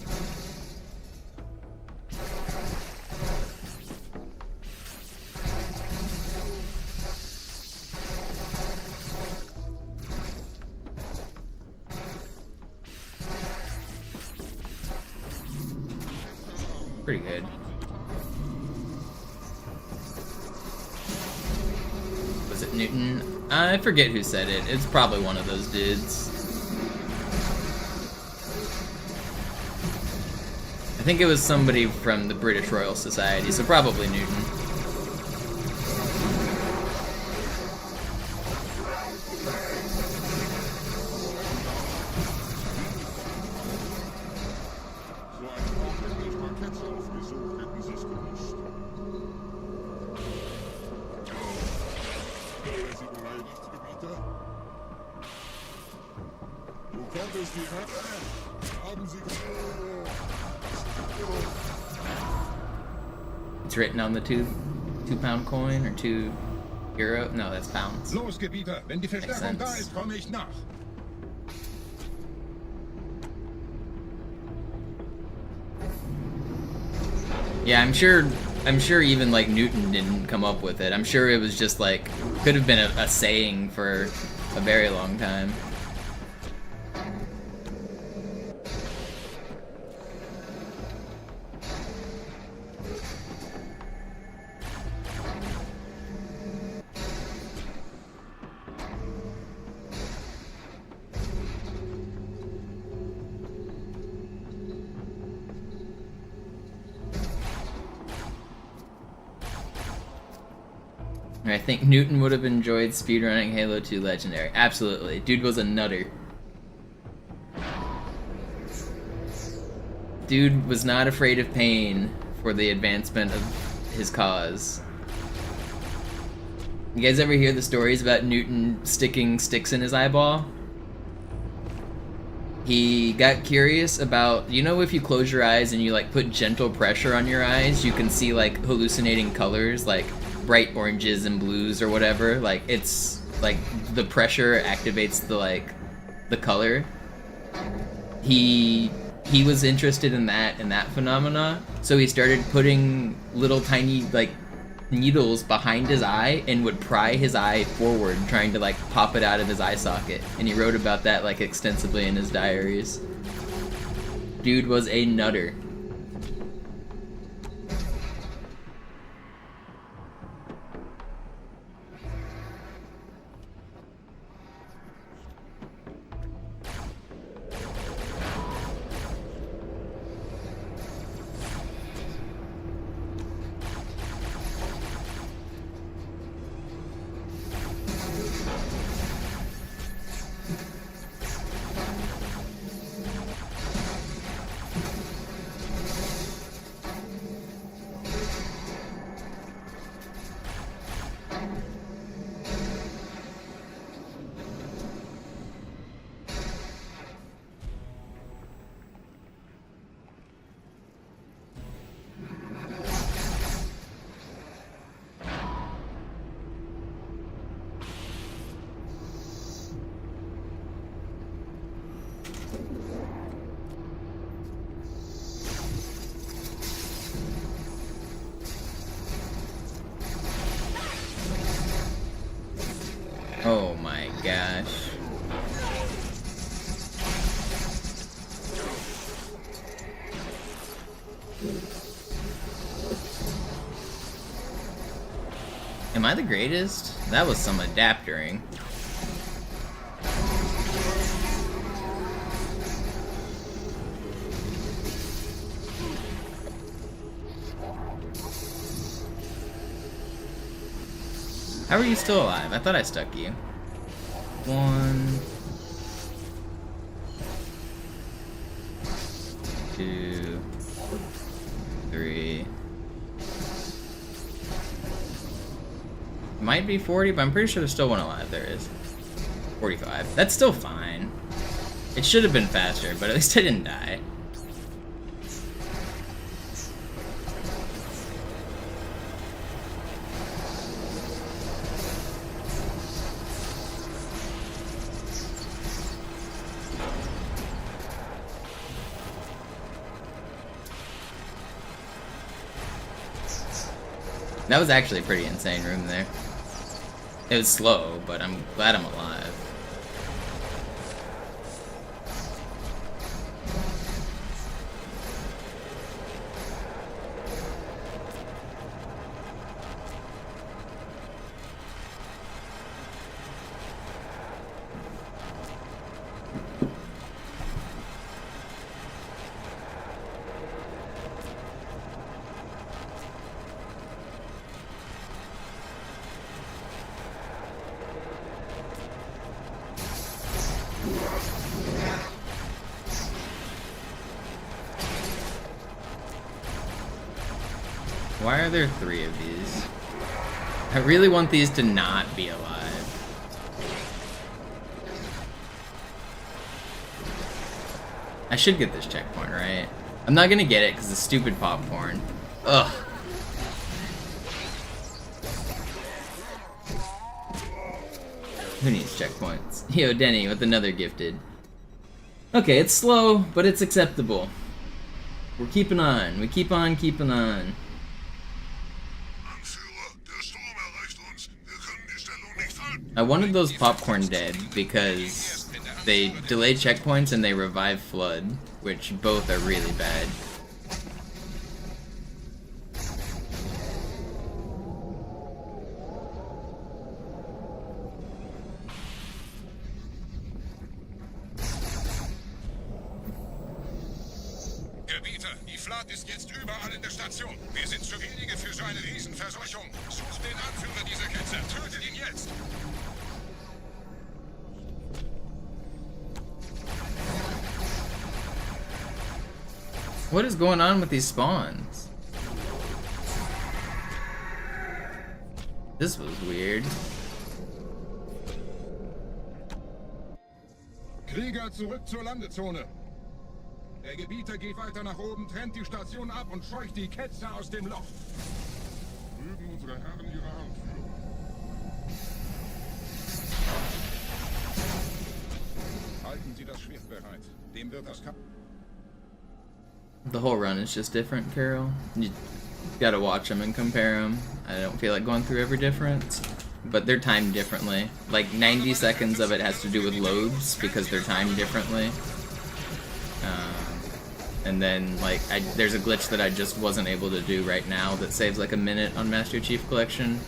Pretty good. Was it Newton? I forget who said it. It's probably one of those dudes. I think it was somebody from the British Royal Society, so probably Newton. It's written on the two-pound coin or €2. No, that's pounds. Los, Gebieter. Wenn die Verstärkung da ist, komme ich nach. Yeah, I'm sure even like Newton didn't come up with it. I'm sure it was just like could have been a saying for a very long time. I think Newton would have enjoyed speedrunning Halo 2 Legendary. Absolutely. Dude was a nutter. Dude was not afraid of pain for the advancement of his cause. You guys ever hear the stories about Newton sticking sticks in his eyeball? He got curious about, you know, if you close your eyes and you like put gentle pressure on your eyes, you can see like hallucinating colors, like bright oranges and blues or whatever. Like it's like the pressure activates the color. He was interested in that phenomena, so he started putting little tiny like needles behind his eye and would pry his eye forward, trying to like pop it out of his eye socket. And he wrote about that like extensively in his diaries. Dude was a nutter. Oh my gosh. Am I the greatest? That was some adaptering. How are you still alive? I thought I stuck you. 1, 2, 3. Might be 40, but I'm pretty sure there's still one alive. There is. 45. That's still fine. It should have been faster, but at least I didn't die. That was actually a pretty insane room there. It was slow, but I'm glad I'm alive. Why are there 3 of these? I really want these to not be alive. I should get this checkpoint, right? I'm not gonna get it because it's stupid popcorn. Ugh. Who needs checkpoints? Yo, Denny with another gifted. Okay, it's slow, but it's acceptable. We're keeping on. We keep on keeping on. I wanted those popcorn dead because they delay checkpoints and they revive flood, which both are really bad. Gebieter, die Flat ist jetzt überall in der Station. Wir sind zu wenige für so eine Riesenverseuchung. Sucht den Anführer dieser Ketzer. Tötet ihn jetzt. What is going on with these spawns? This was weird. Krieger, zurück zur Landezone. Der Gebieter geht weiter nach oben, trennt die Station ab und scheucht die Ketzer aus dem Loch. Mögen unsere Herren ihre Anführung. Halten Sie das Schwert bereit. Dem wird das The whole run is just different, Carol. You gotta watch them and compare them. I don't feel like going through every difference, but they're timed differently. Like 90 seconds of it has to do with loads because they're timed differently. And then like there's a glitch that I just wasn't able to do right now that saves like a minute on Master Chief Collection.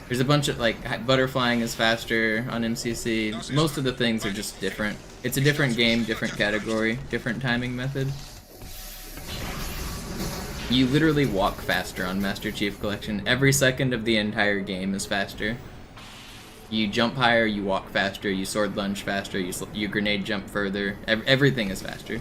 There's a bunch of like butterflying is faster on MCC. Most of the things are just different. It's a different game, different category, different timing method. You literally walk faster on Master Chief Collection. Every second of the entire game is faster. You jump higher, you walk faster, you sword lunge faster, you grenade jump further. Everything is faster.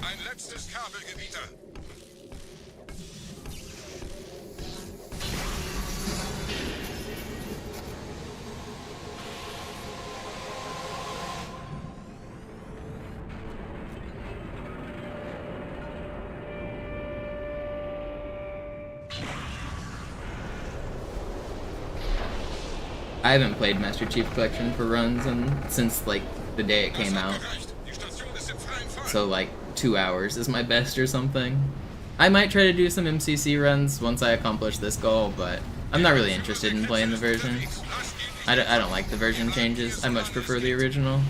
I haven't played Master Chief Collection for runs since like the day it came out. So like 2 hours is my best or something. I might try to do some MCC runs once I accomplish this goal, but I'm not really interested in playing the version. I don't like the version changes. I much prefer the original.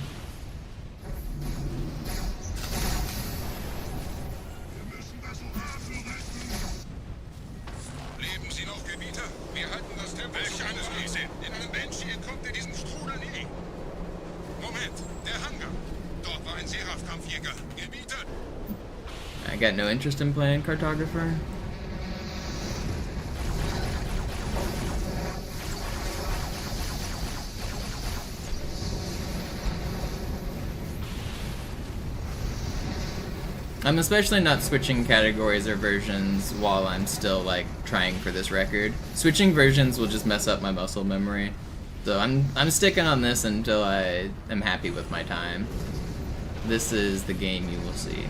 I got no interest in playing Cartographer. I'm especially not switching categories or versions while I'm still like trying for this record. Switching versions will just mess up my muscle memory. So I'm sticking on this until I am happy with my time. This is the game you will see.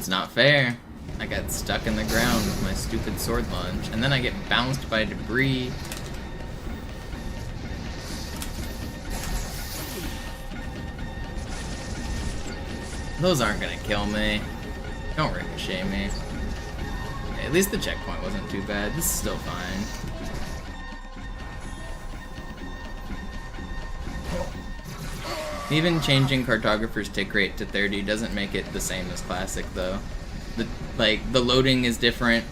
Not fair. I got stuck in the ground with my stupid sword launch, and then I get bounced by debris. Those aren't gonna kill me. Don't ricochet me. Okay, at least the checkpoint wasn't too bad. This is still fine. Even changing Cartographer's tick rate to 30 doesn't make it the same as Classic, though. The loading is different.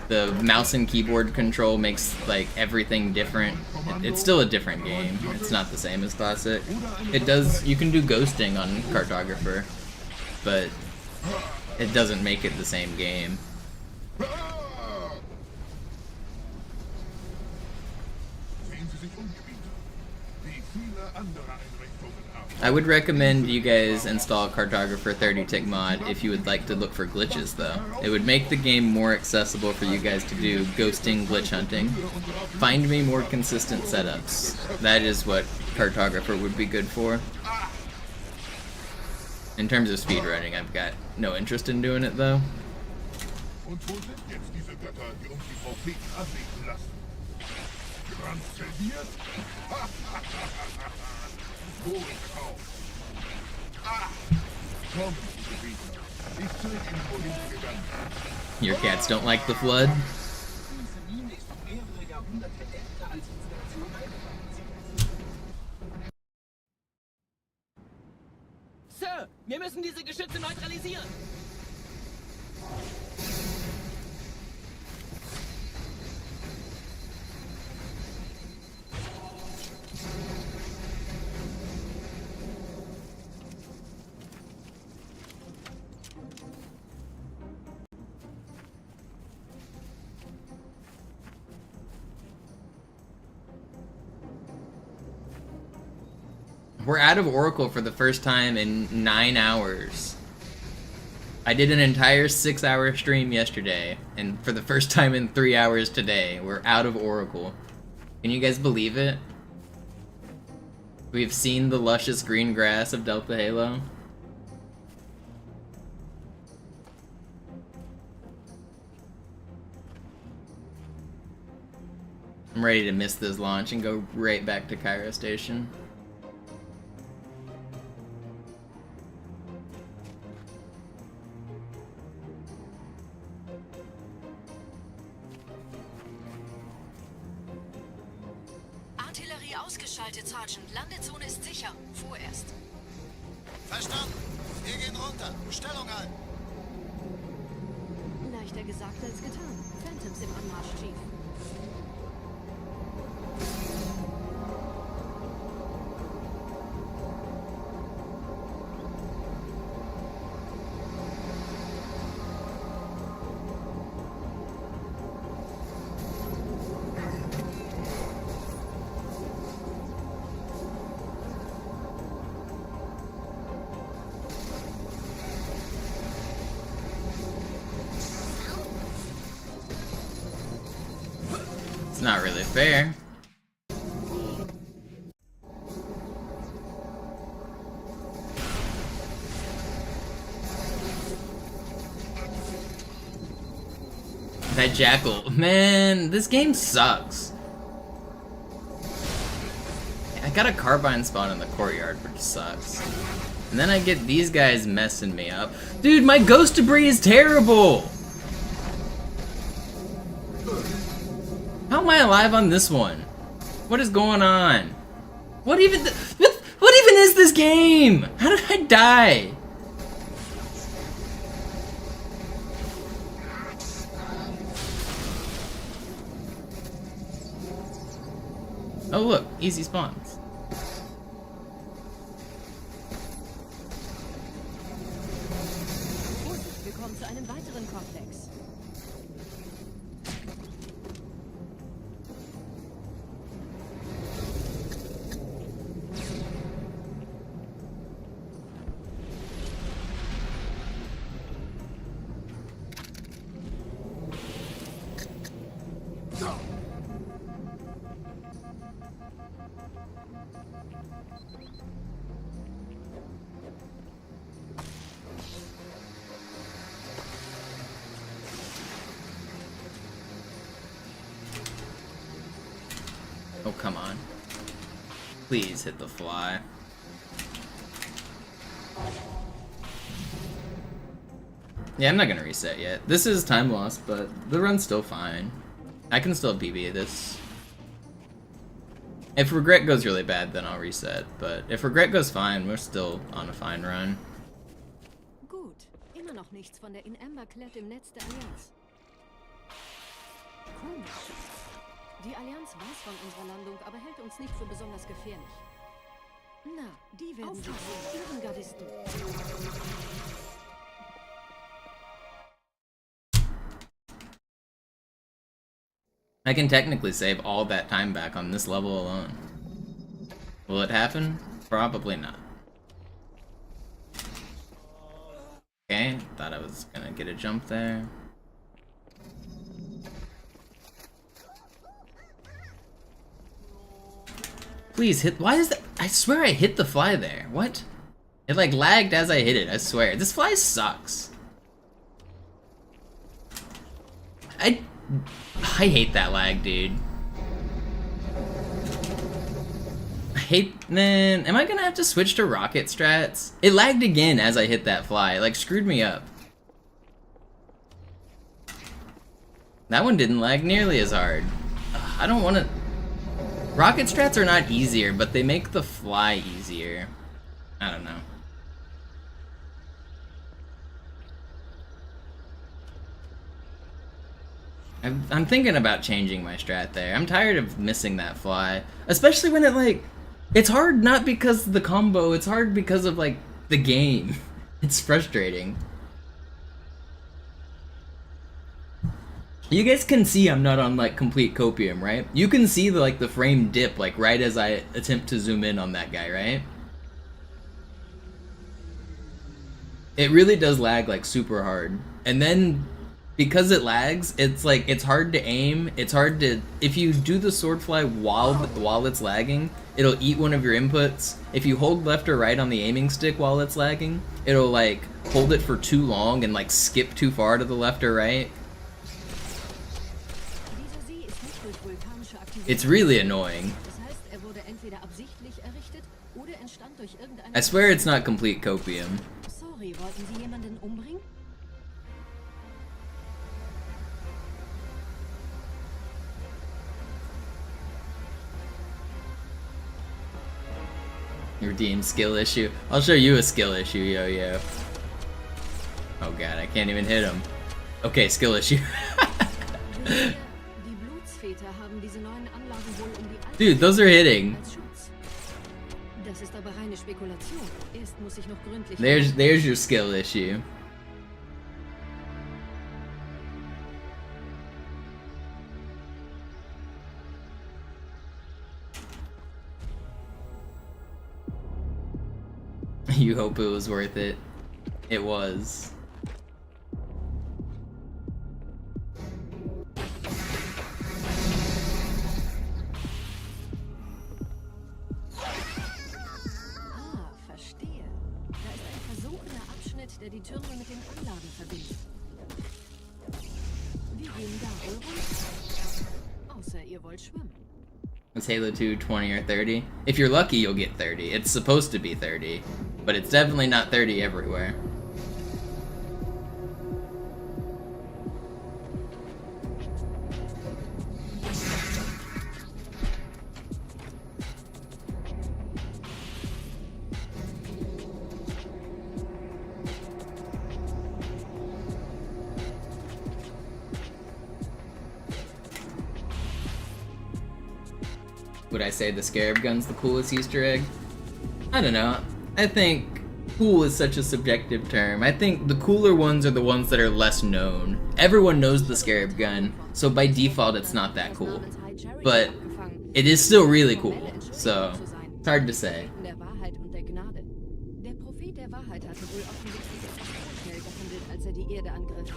The mouse and keyboard control makes, like, everything different. It's still a different game. It's not the same as Classic. You can do ghosting on Cartographer, but it doesn't make it the same game. I would recommend you guys install Cartographer 30 tick mod if you would like to look for glitches, though. It would make the game more accessible for you guys to do ghosting, glitch hunting. Find me more consistent setups. That is what Cartographer would be good for. In terms of speedrunning, I've got no interest in doing it, though. Your cats don't like the flood? Sir, wir müssen diese Geschütze neutralisieren. We're out of Oracle for the first time in 9 hours. I did an entire 6-hour stream yesterday, and for the first time in 3 hours today, we're out of Oracle. Can you guys believe it? We've seen the luscious green grass of Delta Halo. I'm ready to miss this launch and go right back to Cairo Station. Artillerie ausgeschaltet, Sergeant. Landezone ist sicher. Vorerst. Verstanden. Wir gehen runter. Stellung ein. Leichter gesagt als getan. Phantoms im Anmarsch, Chief. It's not really fair. That jackal. Man, this game sucks. I got a carbine spawn in the courtyard, which sucks. And then I get these guys messing me up. Dude, my ghost debris is terrible! How am I alive on this one? What is going on? What even is this game? How did I die? Oh look, easy spawns. zu einem weiteren Komplex. Oh, come on. Please hit the fly. Yeah, I'm not gonna reset yet. This is time lost, but the run's still fine. I can still PB this. If regret goes really bad, then I'll reset. But if regret goes fine, we're still on a fine run. Gut. Immer noch nichts von der In-Amber-Klett im Netz der Allianz. Komisch. Die Allianz weiß von unserer Landung, aber hält uns nicht für besonders gefährlich. Na, die werden sich sehen, ihren Gardisten. I can technically save all that time back on this level alone. Will it happen? Probably not. Okay, thought I was gonna get a jump there. Please hit. Why is that? I swear I hit the fly there. What? It like lagged as I hit it, I swear. This fly sucks. I hate that lag, dude. I hate. Man, am I gonna have to switch to rocket strats? It lagged again as I hit that fly. It like screwed me up. That one didn't lag nearly as hard. Ugh, I don't want to. Rocket strats are not easier, but they make the fly easier. I don't know. I'm thinking about changing my strat there. I'm tired of missing that fly. Especially when it like... It's hard not because of the combo, it's hard because of like the game. It's frustrating. You guys can see I'm not on like complete copium, right? You can see the like the frame dip like right as I attempt to zoom in on that guy, right? It really does lag like super hard. And then because it lags, it's like it's hard to aim. It's hard to if you do the sword fly while it's lagging, it'll eat one of your inputs. If you hold left or right on the aiming stick while it's lagging, it'll like hold it for too long and like skip too far to the left or right. It's really annoying. I swear it's not complete copium. Sorry, wollten Sie jemanden umbringen? Redeem skill issue. I'll show you a skill issue, yo-yo. Oh god, I can't even hit him. Okay, skill issue. Dude, those are hitting. There's your skill issue. You hope it was worth it. It was. Der die Türme mit den Anlagen verbindet. Wir gehen da rum. Außer ihr wollt schwimmen. Is Halo 2 20 or 30? If you're lucky, you'll get 30. It's supposed to be 30, but it's definitely not 30 everywhere. Would I say the Scarab Gun's the coolest Easter egg? I don't know. I think cool is such a subjective term. I think the cooler ones are the ones that are less known. Everyone knows the Scarab gun, so by default it's not that cool. But it is still really cool, so it's hard to say. Der Wahrheit und der Gnade. Der Prophet der Wahrheit hatte wohl offensichtlich sehr schnell gehandelt, als er die Erde angriff.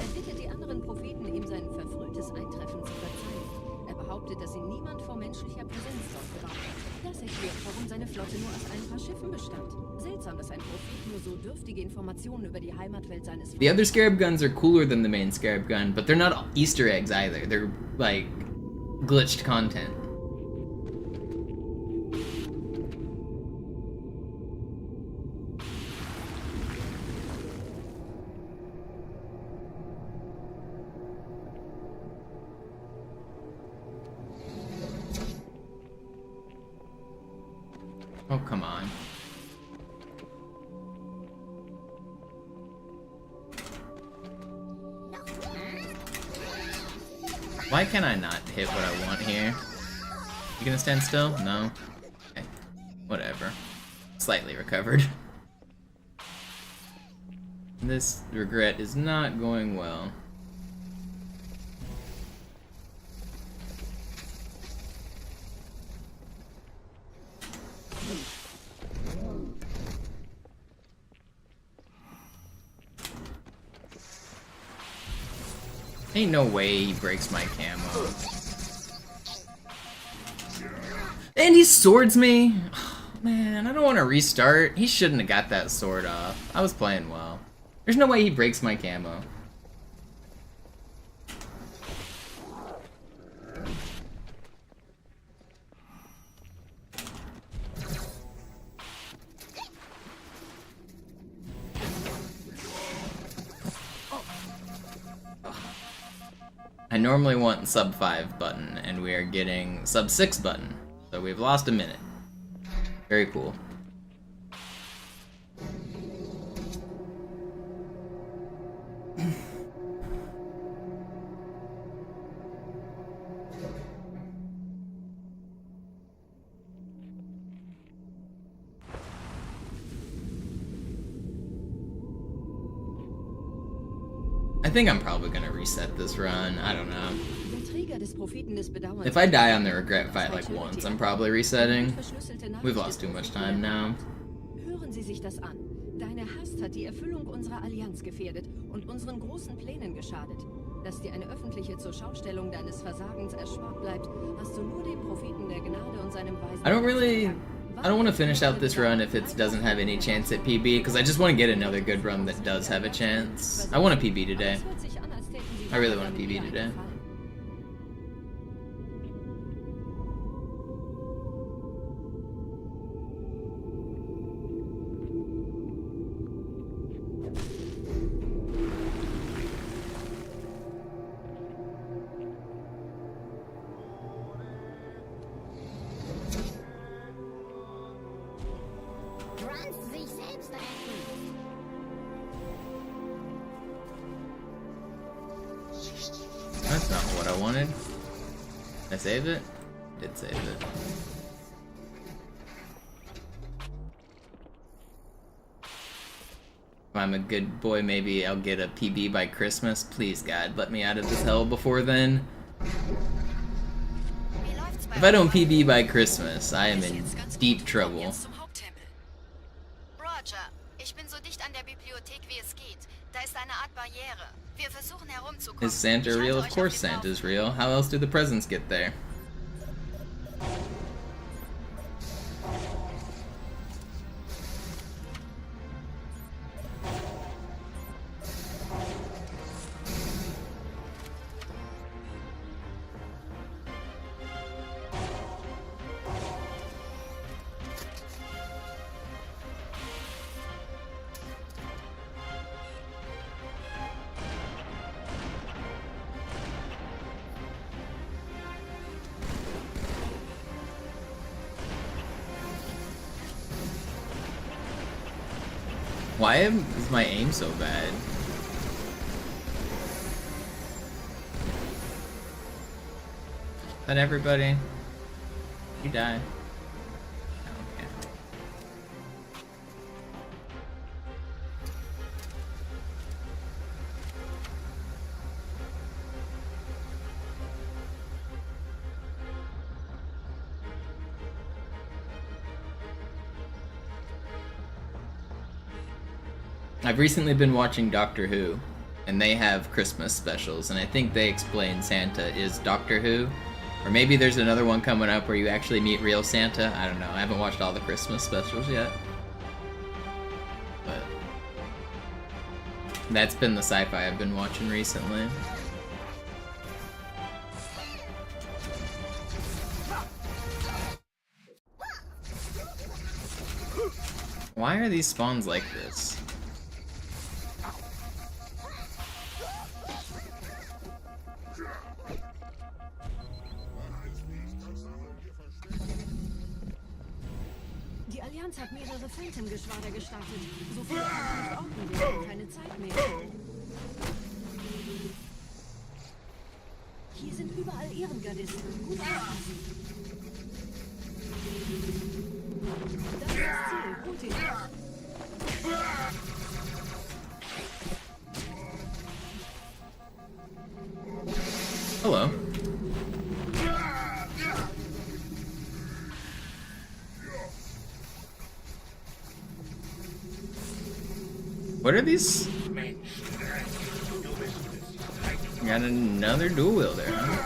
Er bittet die anderen Propheten, ihm sein verfrühtes Eintreffen zu verzeihen. Er behauptet, dass ihn niemand vor menschlicher Präsenz dort bewahrt. Das erklärt, warum seine Flotte nur aus ein paar Schiffen bestand. Seltsam, dass ein Prophet nur so dürftige Informationen über die Heimatwelt seines The other Scarab guns are cooler than the main Scarab gun, but they're not Easter eggs either. They're like glitched content. Oh, come on. Why can I not hit what I want here? You gonna stand still? No? Okay. Whatever. Slightly recovered. This regret is not going well. Ain't no way he breaks my camo. And he swords me? Oh, man, I don't want to restart. He shouldn't have got that sword off. I was playing well. There's no way he breaks my camo. I normally want sub 5 button, and we are getting sub 6 button. So we've lost a minute. Very cool. I think I'm probably gonna reset this run. I don't know. If I die on the regret fight like once, I'm probably resetting. We've lost too much time now. Hören Sie sich das an. Deine Hast hat die Erfüllung unserer Allianz gefährdet und unseren großen Plänen geschadet. Dass dir eine öffentliche Zurschaustellung deines Versagens erspart bleibt, hast du nur dem Propheten der Gnade und seinem Weisen. I don't want to finish out this run if it doesn't have any chance at PB, because I just want to get another good run that does have a chance. I want a PB today. I really want a PB today. That's not what I wanted. Did I save it? Did save it. If I'm a good boy, maybe I'll get a PB by Christmas. Please, God, let me out of this hell before then. If I don't PB by Christmas, I am in deep trouble. Roger, ich bin so dicht an der Bibliothek wie es geht. Da ist eine Art Barriere. Wir versuchen herumzukommen. Is Santa real? Of course Santa's real. How else do the presents get there? Why is my aim so bad? Is that everybody? You die. Okay. I've recently been watching Doctor Who, and they have Christmas specials, and I think they explain Santa is Doctor Who. Or maybe there's another one coming up where you actually meet real Santa. I don't know. I haven't watched all the Christmas specials yet. But that's been the sci-fi I've been watching recently. Why are these spawns like this? Die Allianz hat mehrere Phantom-Geschwader gestartet. So viele Orten, wir haben keine Zeit mehr. Hier sind überall Ehrengardisten. Gut aufpassen. Das ist das Ziel. Holt ihn. Hello. What are these? Got another dual wielder, huh?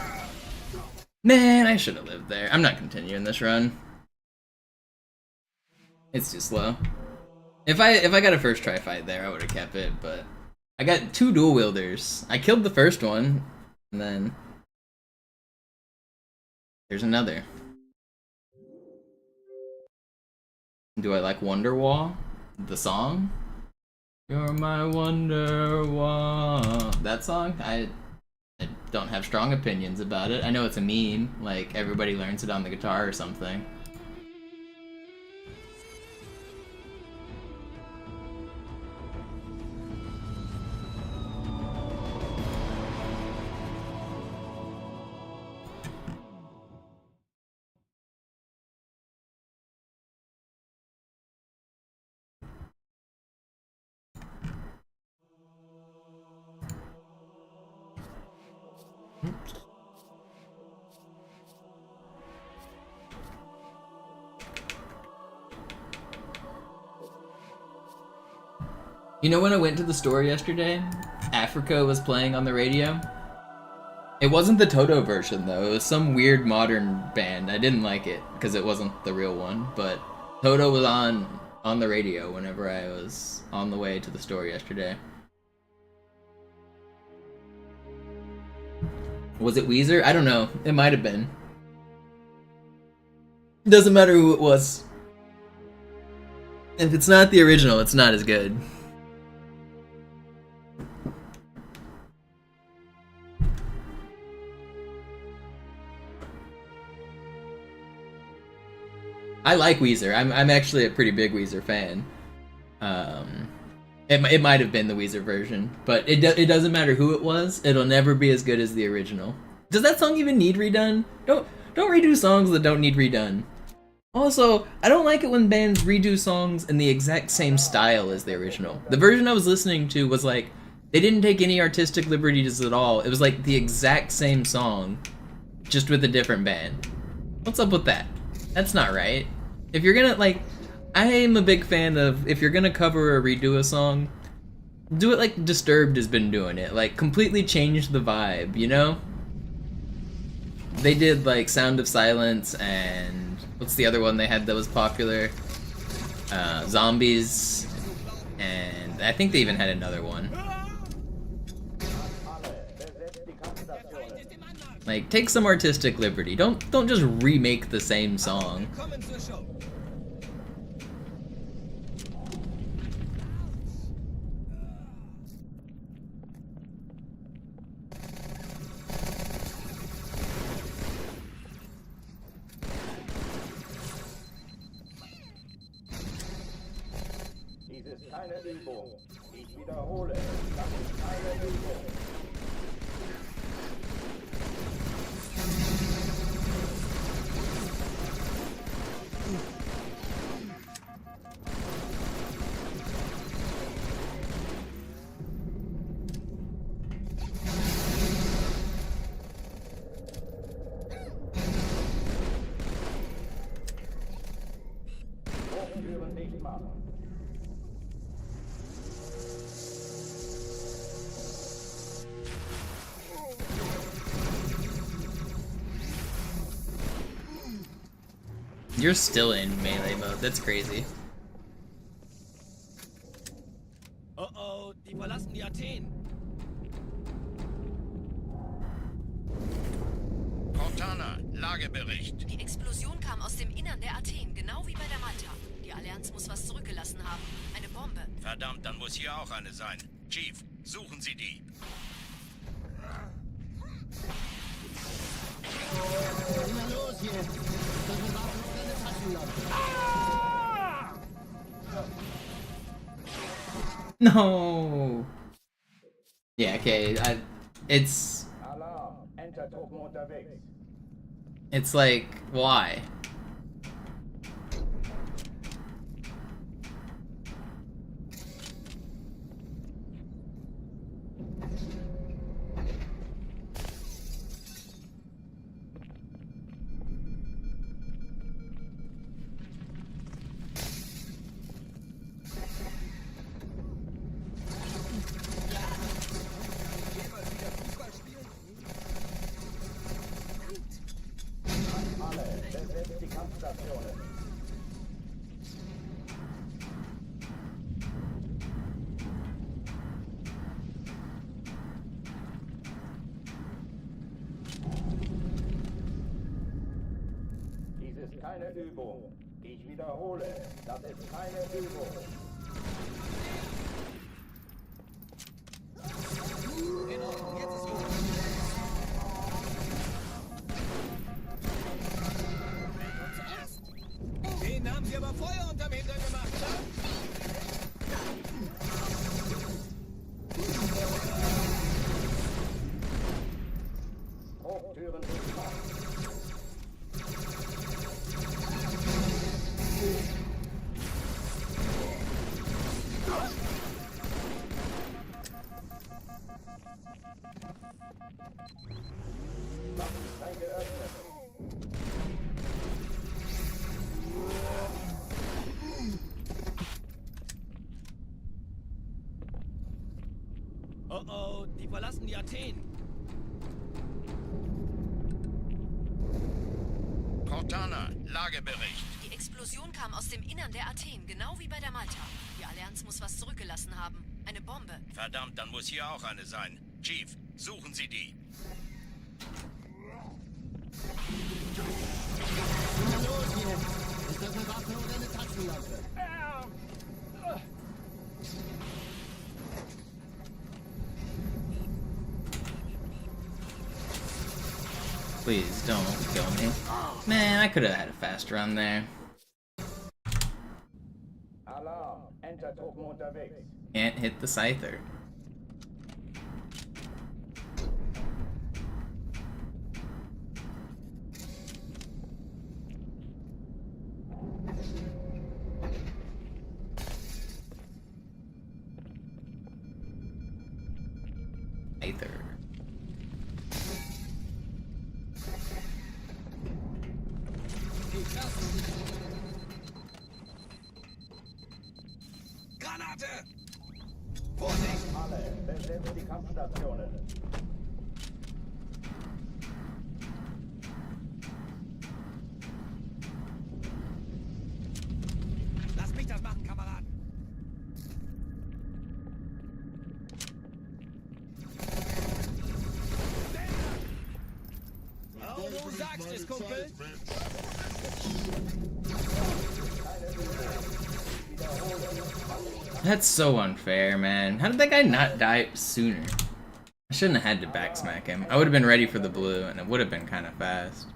Man, I should have lived there. I'm not continuing this run. It's too slow. If I got a first try fight there, I would have kept it, but I got 2 dual wielders. I killed the first one, and then there's another. Do I like Wonderwall? The song? You're my Wonderwall. That song? I don't have strong opinions about it. I know it's a meme, like everybody learns it on the guitar or something. You know when I went to the store yesterday? Africa was playing on the radio. It wasn't the Toto version though, it was some weird modern band. I didn't like it because it wasn't the real one, but Toto was on the radio whenever I was on the way to the store yesterday. Was it Weezer? I don't know. It might have been. Doesn't matter who it was. If it's not the original, it's not as good. I like Weezer. I'm actually a pretty big Weezer fan. It might have been the Weezer version, but it doesn't matter who it was. It'll never be as good as the original. Does that song even need redone? Don't redo songs that don't need redone. Also, I don't like it when bands redo songs in the exact same style as the original. The version I was listening to was like, they didn't take any artistic liberties at all. It was like the exact same song, just with a different band. What's up with that? That's not right. If you're gonna, like, I am a big fan of, if you're gonna cover or redo a song, do it like Disturbed has been doing it. Like, completely change the vibe, you know? They did, like, Sound of Silence and, what's the other one they had that was popular? Zombies, and I think they even had another one. Like, take some artistic liberty. Don't just remake the same song. Dies ist keine Übung. Ich wiederhole, das ist keine Übung. Hochtüren nicht machen. You're still in melee mode. That's crazy. Oh oh, die verlassen die Athen. Cortana, Lagebericht. Die Explosion kam aus dem Innern der Athen, genau wie bei der Malta. Die Allianz muss was zurückgelassen haben. Eine Bombe. Verdammt, dann muss hier auch eine sein. Chief, suchen Sie die. Na los jetzt! Ist das eine Waffe oder eine Taschenlampe? No. Yeah. Okay. It's. Alarm. Enter-Truppen unterwegs. It's like, why? Alle, besetzt die Kampfstationen. Dies ist keine Übung. Ich wiederhole, das ist keine Übung. In Ordnung, jetzt ist gut. Den haben sie aber Feuer unterm Hintern gemacht, ne? Hochtüren sichtbar. Waffenschein geöffnet. Oh oh, die verlassen die Athen. Cortana, Lagebericht. Die Explosion kam aus dem Innern der Athen, genau wie bei der Malta. Die Allianz muss was zurückgelassen haben. Eine Bombe. Verdammt, dann muss hier auch eine sein. Chief, suchen Sie die. Na los jetzt! Ist das eine Waffe oder eine Taschenlampe? Please don't kill me. Man, I could have had a fast run there. Alarm. Enter-Truppen unterwegs. Can't hit the Scyther. Scyther. Granate! Vorsicht! Alle, besetzt die Kampfstationen. Lass mich das machen, Kameraden! Oh, du sagst es, Kumpel! That's so unfair, man. How did that guy not die sooner? I shouldn't have had to backsmack him. I would have been ready for the blue, and it would have been kind of fast.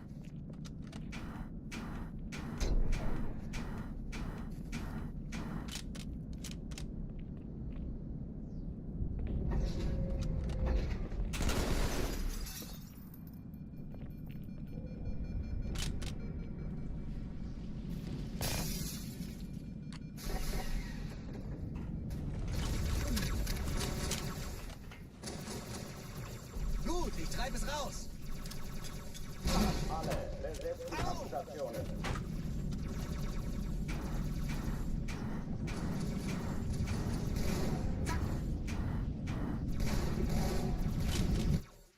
Gut, ich treibe es raus! Alle, besetzt die Kampfstationen.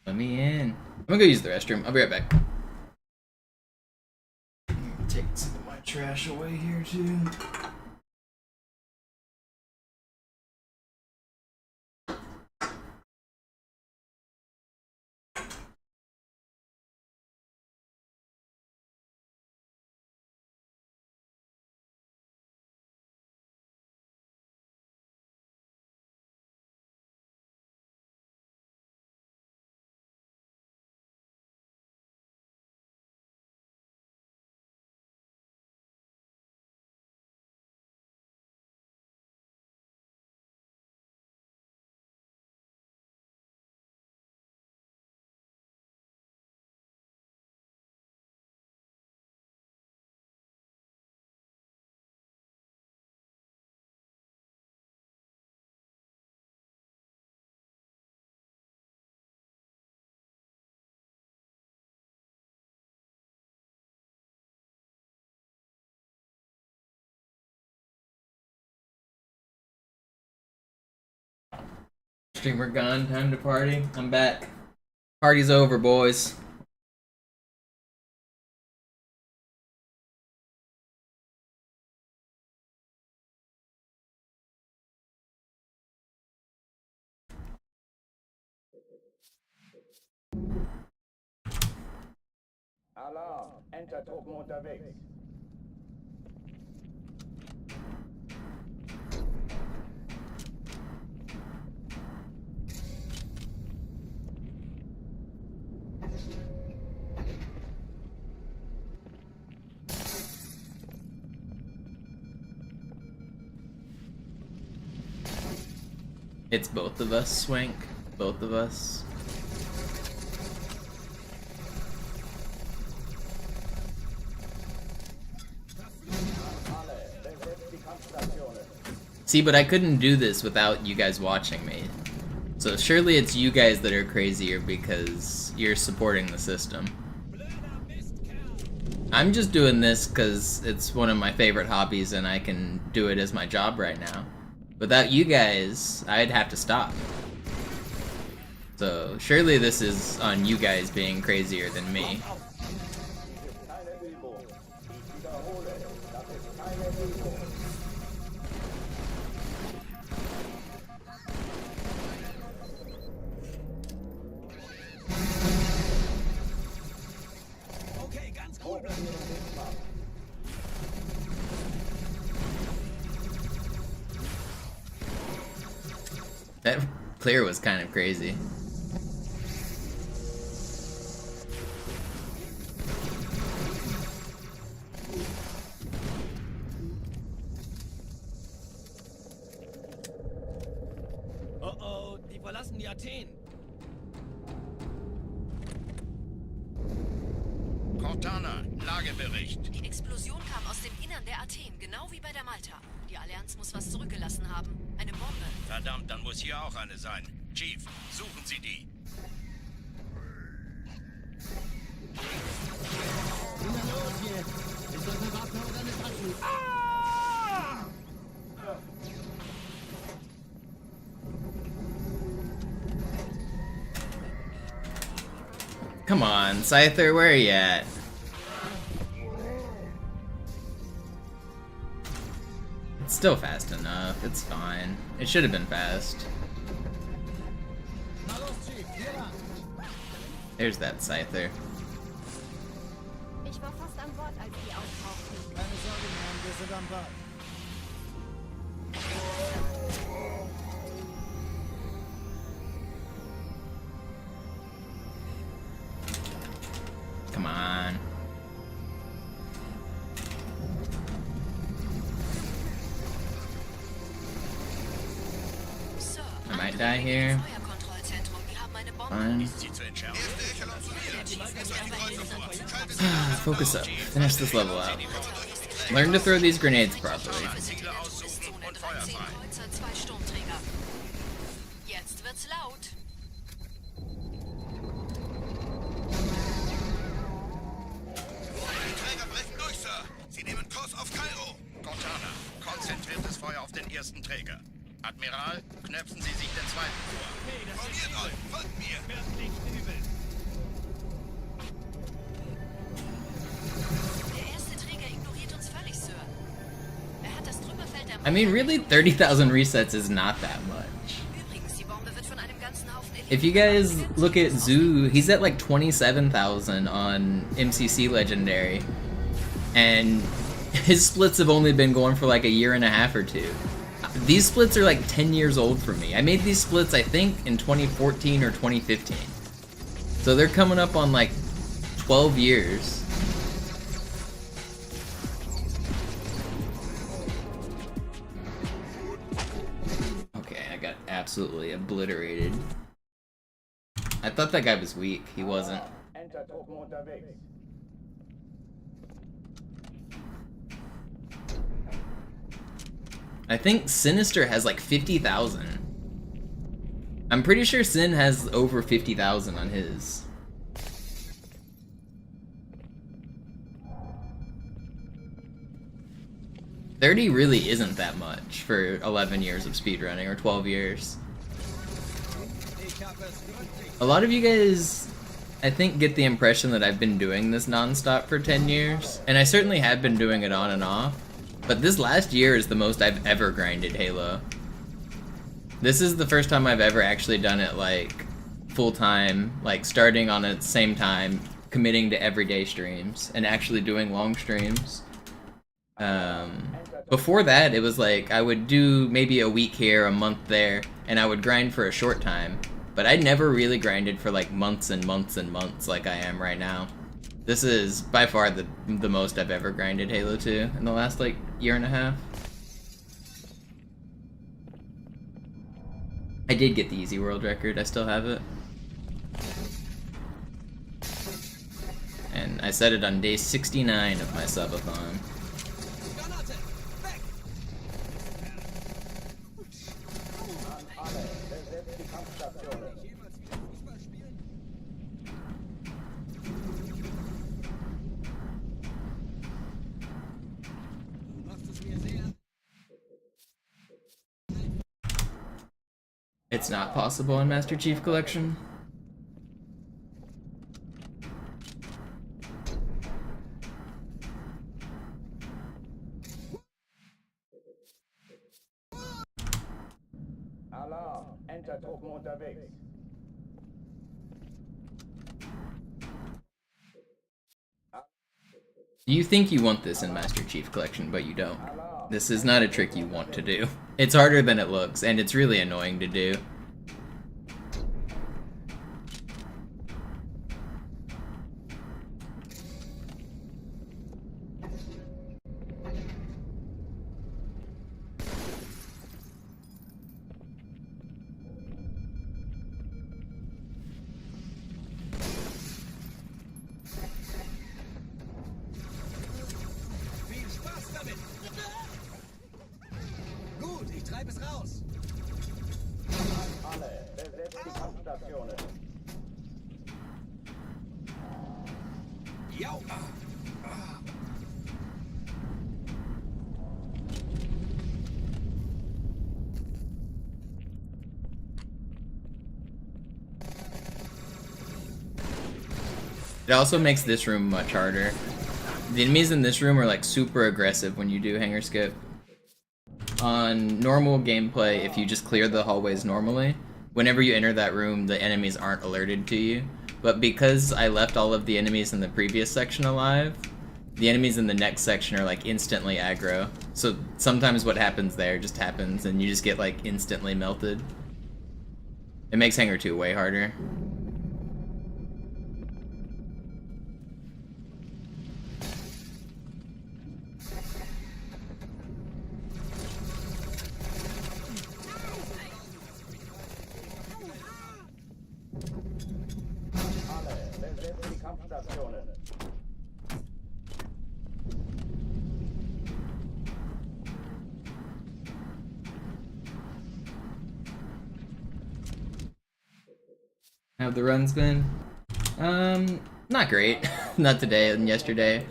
Let me in. I'm gonna go use the restroom. I'll be right back. Take some of my dash away here too. Streamer gone, time to party. I'm back. Party's over, boys. Alarm, Entertruppen unterwegs. It's both of us, Swank. Both of us. See, but I couldn't do this without you guys watching me. So surely it's you guys that are crazier because you're supporting the system. I'm just doing this because it's one of my favorite hobbies and I can do it as my job right now. Without you guys, I'd have to stop. So surely this is on you guys being crazier than me. That clear was kind of crazy. Oh oh, die verlassen die Athen. Cortana, Lagebericht. Die Explosion kam aus dem Innern der Athen, genau wie bei der Malta. Die Allianz muss was zurückgelassen haben. Eine Bombe. Verdammt, dann muss hier auch eine sein. Chief, suchen Sie die. Na los jetzt! Ist das eine Waffe oder eine Taschen? Come on, Scyther, where are you at? It's still fast enough, it's fine. It should have been fast. There's that Scyther. Ich war fast an Bord, als die auftauchten. Keine Sorge, Mann, wir sind an Bord. Come on. I might die here. Fine. Focus up. Finish this level out. Learn to throw these grenades properly. Jetzt wird's laut. Die Träger brechen durch, Sir. Sie nehmen Kurs auf Cairo. Cortana, konzentriertes Feuer auf den ersten Träger. Admiral, knöpfen Sie sich den zweiten vor. Formiert euch, folgt mir. Der erste Träger ignoriert uns völlig, Sir. I mean, really, 30,000 resets is not that much. If you guys look at Zoo, he's at like 27,000 on MCC Legendary. And his splits have only been going for like a year and a half or two. These splits are like 10 years old for me. I made these splits, I think, in 2014 or 2015. So they're coming up on like 12 years. Okay, I got absolutely obliterated. I thought that guy was weak. He wasn't. I think Sinister has like 50,000. I'm pretty sure Sin has over 50,000 on his. $30 really isn't that much for 11 years of speedrunning, or 12 years. A lot of you guys, I think, get the impression that I've been doing this non-stop for 10 years, and I certainly have been doing it on and off, but this last year is the most I've ever grinded Halo. This is the first time I've ever actually done it, like, full-time, like, starting on at the same time, committing to everyday streams, and actually doing long streams. Before that, it was like, I would do maybe a week here, a month there, and I would grind for a short time. But I never really grinded for like months and months and months like I am right now. This is by far the most I've ever grinded Halo 2 in the last like year and a half. I did get the easy world record, I still have it. And I set it on day 69 of my subathon. It's not possible in Master Chief Collection. Alarm, Entertruppen unterwegs. You think you want this in Master Chief Collection, but you don't. This is not a trick you want to do. It's harder than it looks, and it's really annoying to do. It also makes this room much harder. The enemies in this room are like super aggressive when you do hanger skip. On normal gameplay, if you just clear the hallways normally, whenever you enter that room, the enemies aren't alerted to you. But because I left all of the enemies in the previous section alive, the enemies in the next section are like instantly aggro. So sometimes what happens there just happens and you just get like instantly melted. It makes Hanger 2 way harder. How have the runs been? Not great. Not today and yesterday.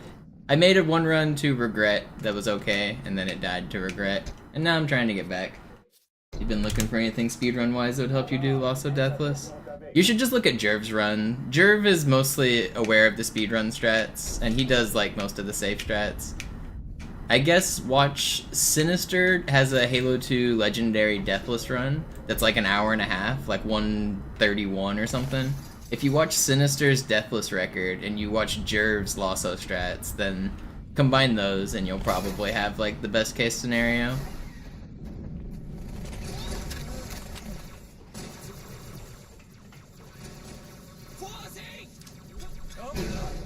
I made a one run to regret that was okay, and then it died to regret. And now I'm trying to get back. You've been looking for anything speedrun-wise that would help you do Lost of Deathless? You should just look at Jerv's run. Jerv is mostly aware of the speedrun strats, and he does like most of the safe strats. I guess watch Sinister has a Halo 2 Legendary Deathless run that's like an hour and a half, like 1:31 or something. If you watch Sinister's Deathless record and you watch Jerv's Lasso strats, then combine those and you'll probably have like the best case scenario.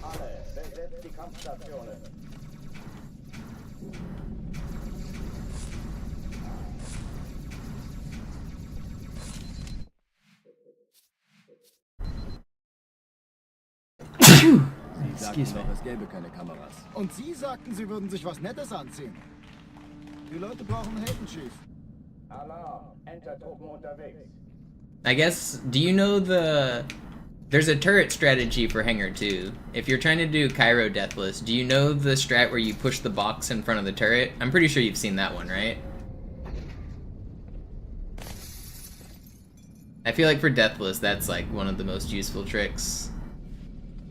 Alle, besetzt die Kampfstationen. Sie sagten doch, es gäbe keine Kameras. Und Sie sagten, Sie würden sich was Nettes anziehen. Die Leute brauchen Helden, Chief. Alarm, Enter-Truppen unterwegs. I guess, do you know there's a turret strategy for Hangar 2. If you're trying to do Cairo Deathless, do you know the strat where you push the box in front of the turret? I'm pretty sure you've seen that one, right? I feel like for Deathless, that's like one of the most useful tricks.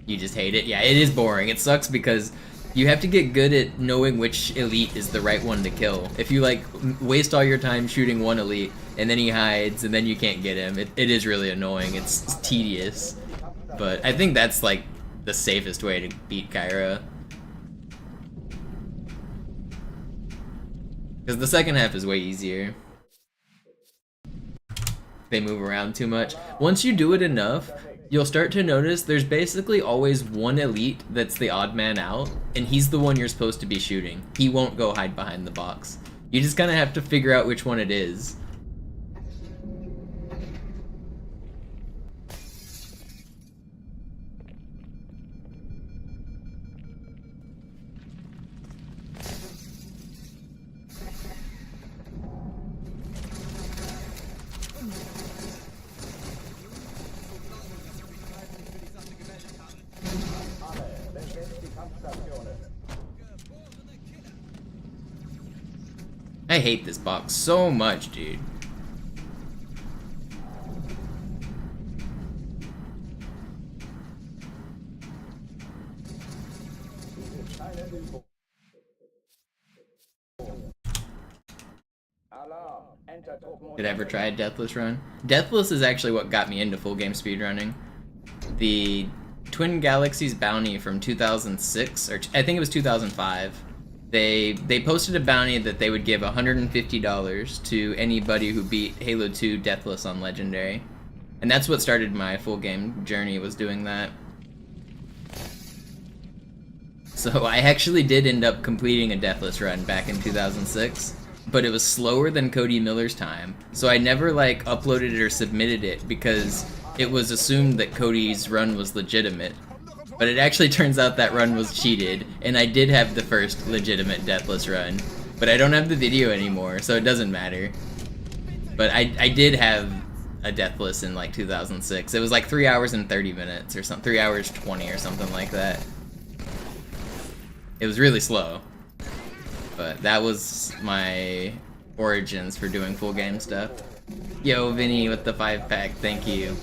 You just hate it? Yeah, it is boring. It sucks because you have to get good at knowing which elite is the right one to kill. If you like waste all your time shooting one elite and then he hides and then you can't get him, it is really annoying. It's tedious. But I think that's like the safest way to beat Cairo. Because the second half is way easier. They move around too much. Once you do it enough, you'll start to notice there's basically always one elite that's the odd man out, and he's the one you're supposed to be shooting. He won't go hide behind the box. You just kind of have to figure out which one it is. I hate this box so much, dude. Did I ever try a Deathless run? Deathless is actually what got me into full game speedrunning. The Twin Galaxies bounty from 2006, or I think it was 2005. They posted a bounty that they would give $150 to anybody who beat Halo 2 Deathless on Legendary. And that's what started my full game journey, was doing that. So I actually did end up completing a Deathless run back in 2006, but it was slower than Cody Miller's time. So I never like uploaded it or submitted it because it was assumed that Cody's run was legitimate. But it actually turns out that run was cheated, and I did have the first legitimate Deathless run. But I don't have the video anymore, so it doesn't matter. But I did have a Deathless in like 2006. It was like 3 hours and 30 minutes or something, 3 hours 20 or something like that. It was really slow. But that was my origins for doing full game stuff. Yo, Vinny with the 5-pack, thank you.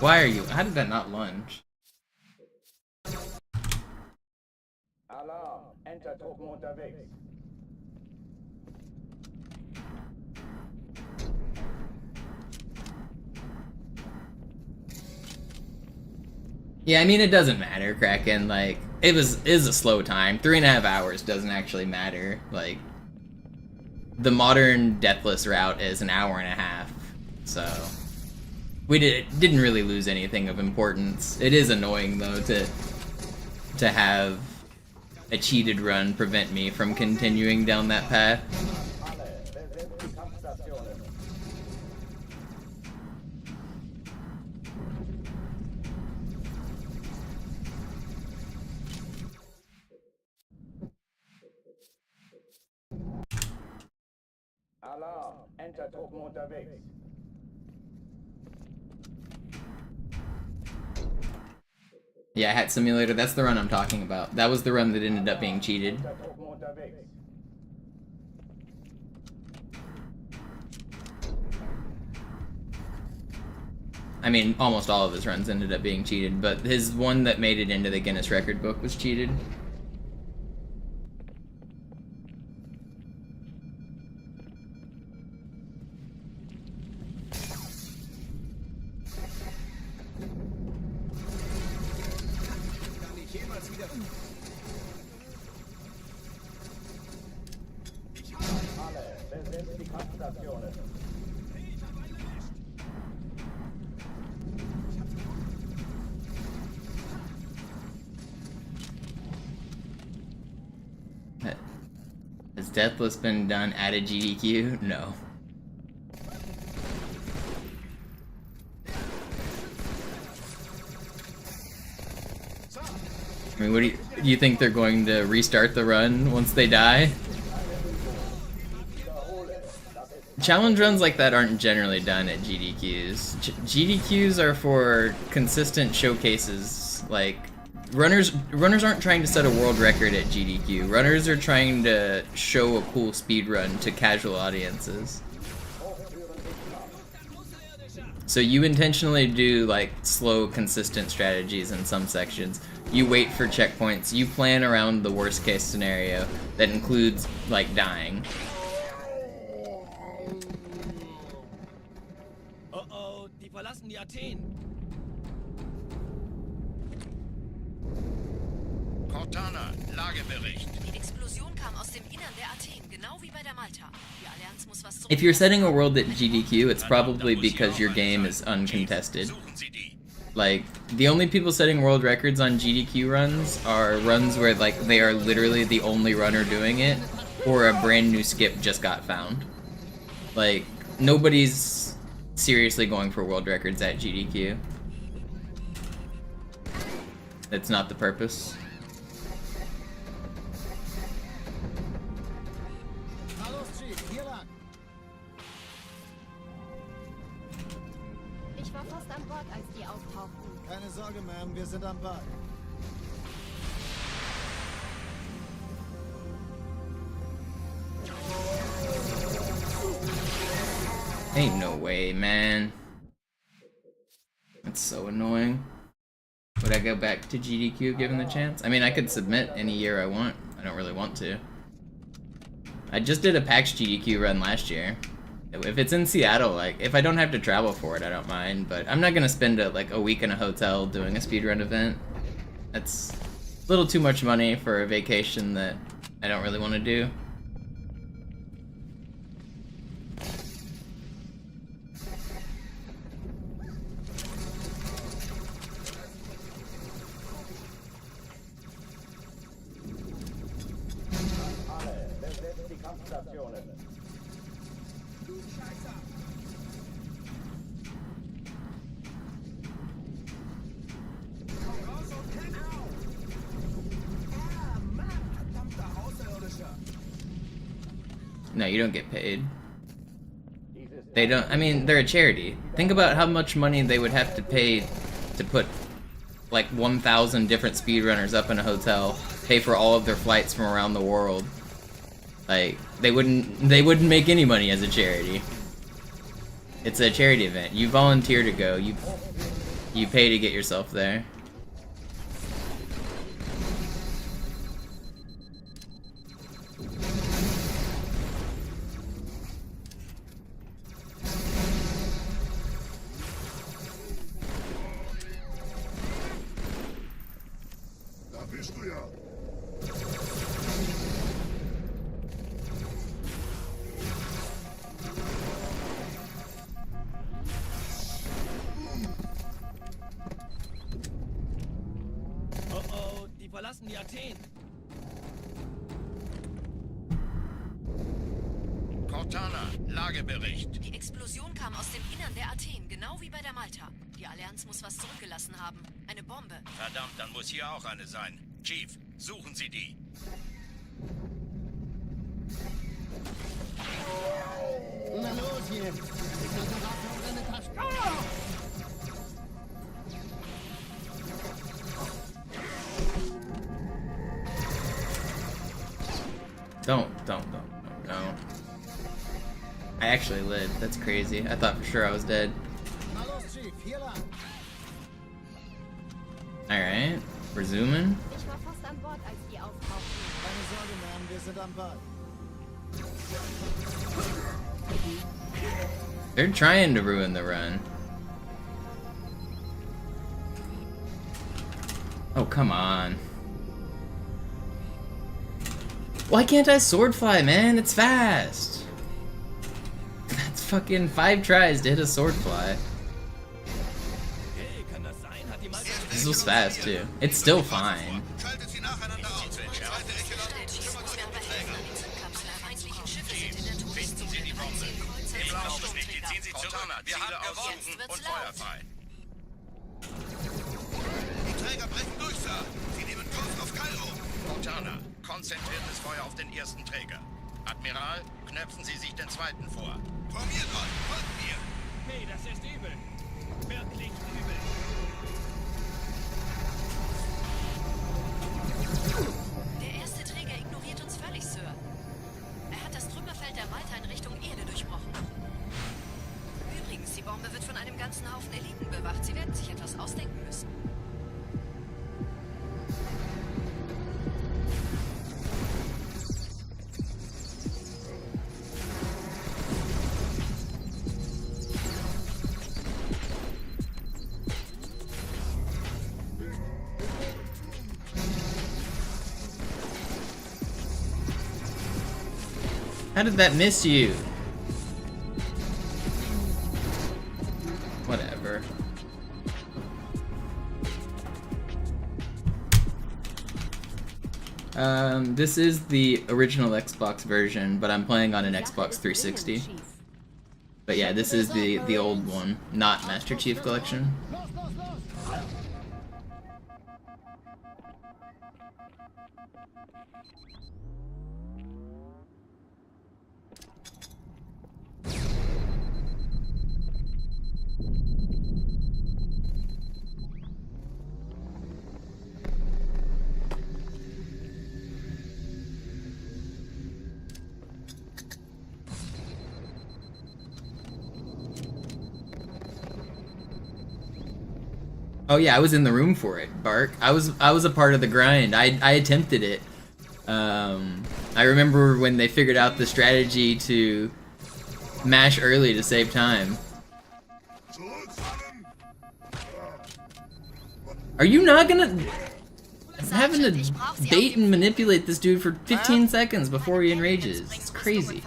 Why are you? How did that not lunge? Alarm, Enter-Truppen unterwegs. Yeah, I mean, it doesn't matter, Kraken. Like, it is a slow time. 3.5 hours doesn't actually matter. Like, the modern Deathless route is an hour and a half, so we didn't really lose anything of importance. It is annoying though to have a cheated run prevent me from continuing down that path. Alarm. Entertruppen unterwegs. Yeah, Hat Simulator, that's the run I'm talking about. That was the run that ended up being cheated. Entertruppen unterwegs. I mean, almost all of his runs ended up being cheated, but his one that made it into the Guinness record book was cheated. Alle, besetzt die Kampfstationen. Has Deathless been done at a GDQ? No. I mean, what do you think they're going to restart the run once they die? Challenge runs like that aren't generally done at GDQs. GDQs are for consistent showcases. Like, runners aren't trying to set a world record at GDQ. Runners are trying to show a cool speedrun to casual audiences. So you intentionally do like slow, consistent strategies in some sections. You wait for checkpoints. You plan around the worst case scenario that includes like dying. Oh, die verlassen die Athen. Cortana, Lagebericht. Die Explosion kam aus dem Innern der Athen, genau wie bei der Malta. Die Allianz muss was If you're setting a world at GDQ, it's probably because your game is uncontested. Like, the only people setting world records on GDQ runs are runs where, like, they are literally the only runner doing it, or a brand new skip just got found. Like, nobody's seriously going for world records at GDQ. That's not the purpose. Ich war fast an Bord, als die auftauchten. Keine Sorge, Ma'am, wir sind am Ball. Ain't no way, man. That's so annoying. Would I go back to GDQ given the chance? I mean, I could submit any year I want. I don't really want to. I just did a PAX GDQ run last year. If it's in Seattle, like, if I don't have to travel for it, I don't mind. But I'm not gonna spend like a week in a hotel doing a speedrun event. That's a little too much money for a vacation that I don't really want to do. Alle, besetzt die Kampfstationen. No, you don't get paid. They don't, I mean, they're a charity. Think about how much money they would have to pay to put like 1,000 different speedrunners up in a hotel, pay for all of their flights from around the world. Like, they wouldn't make any money as a charity. It's a charity event. You volunteer to go. You pay to get yourself there. Da bist du ja. Oh, die verlassen die Athen. Cortana, Lagebericht. Die Explosion kam aus dem Innern der Athen, genau wie bei der Malta. Die Allianz muss was zurückgelassen haben. Eine Bombe. Verdammt, dann muss hier auch eine sein. Chief, suchen Sie die. Na los jetzt! Ich kann doch auch deine Tasche. Don't. No. I actually lived. That's crazy. I thought for sure I was dead. Na los, Chief, hier lang. Alright, we're zooming. Ich war fast an Bord, als die auftauchten. Keine Sorge, Ma'am, wir sind am Ball. They're trying to ruin the run. Oh, come on. Why can't I sword fly, man? It's fast. That's fucking 5 tries to hit a sword fly. This was fast too. It's still fine. Schaltet sie nacheinander auf. Zweite Echelon kümmert sich um den Träger. Finden Sie die Bombe. Wir brauchen es nicht. Die ziehen Sie zurück. Wir haben gewonnen und feuerfrei. Die Träger brechen durch, Sir. Sie nehmen Kurs auf Cairo. Montana, konzentriertes Feuer auf den ersten Träger. Admiral, knöpfen Sie sich den zweiten vor. Formiert euch. Folgt mir. Hey, das ist übel. Wirklich übel. Der erste Träger ignoriert uns völlig, Sir. Er hat das Trümmerfeld der Malta in Richtung Erde durchbrochen. Übrigens, die Bombe wird von einem ganzen Haufen Eliten bewacht. Sie werden sich etwas ausdenken müssen. How did that miss you? Whatever. This is the original Xbox version, but I'm playing on an Xbox 360. But yeah, this is the old one, not Master Chief Collection. Oh yeah, I was in the room for it, Bark. I was a part of the grind. I attempted it. I remember when they figured out the strategy to mash early to save time. Are you not gonna... I'm having to bait and manipulate this dude for 15 seconds before he enrages. It's crazy.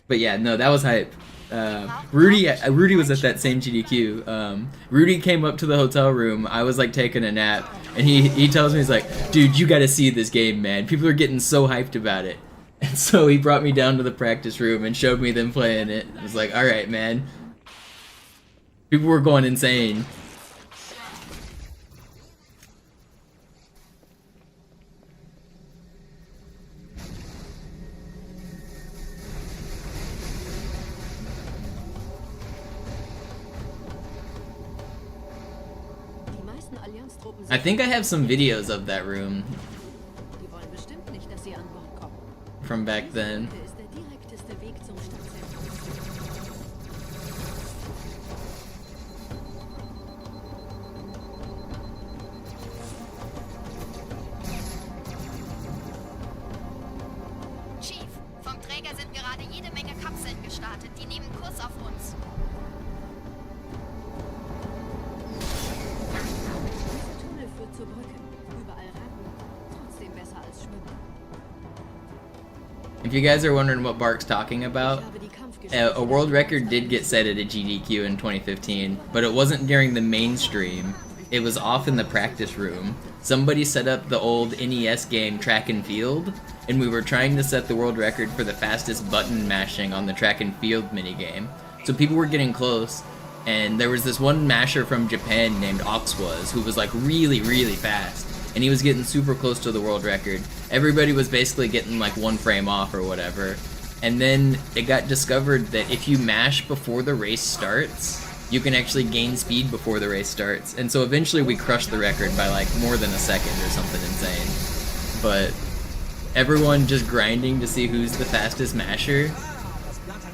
But yeah, no, that was hype. Rudy was at that same GDQ. Rudy came up to the hotel room. I was like taking a nap, and he tells me, he's like, dude, you gotta see this game, man. People are getting so hyped about it. And so he brought me down to the practice room and showed me them playing it. I was like, alright, man. People were going insane. I think I have some videos of that room from back then. Chief, vom Träger sind gerade jede Menge Kapseln gestartet. Die nehmen Kurs auf uns. Zur Brücke. Überall Ratten. Trotzdem besser als Schwimmen. If you guys are wondering what Bark's talking about, a world record did get set at a GDQ in 2015, but it wasn't during the mainstream. It was off in the practice room. Somebody set up the old NES game Track and Field, and we were trying to set the world record for the fastest button mashing on the Track and Field minigame. So people were getting close. And there was this one masher from Japan named Oxwas who was like really, really fast. and he was getting super close to the world record. Everybody was basically getting like 1 frame off or whatever. And then it got discovered that if you mash before the race starts, you can actually gain speed before the race starts. And so eventually we crushed the record by like more than a second or something insane. But everyone just grinding to see who's the fastest masher.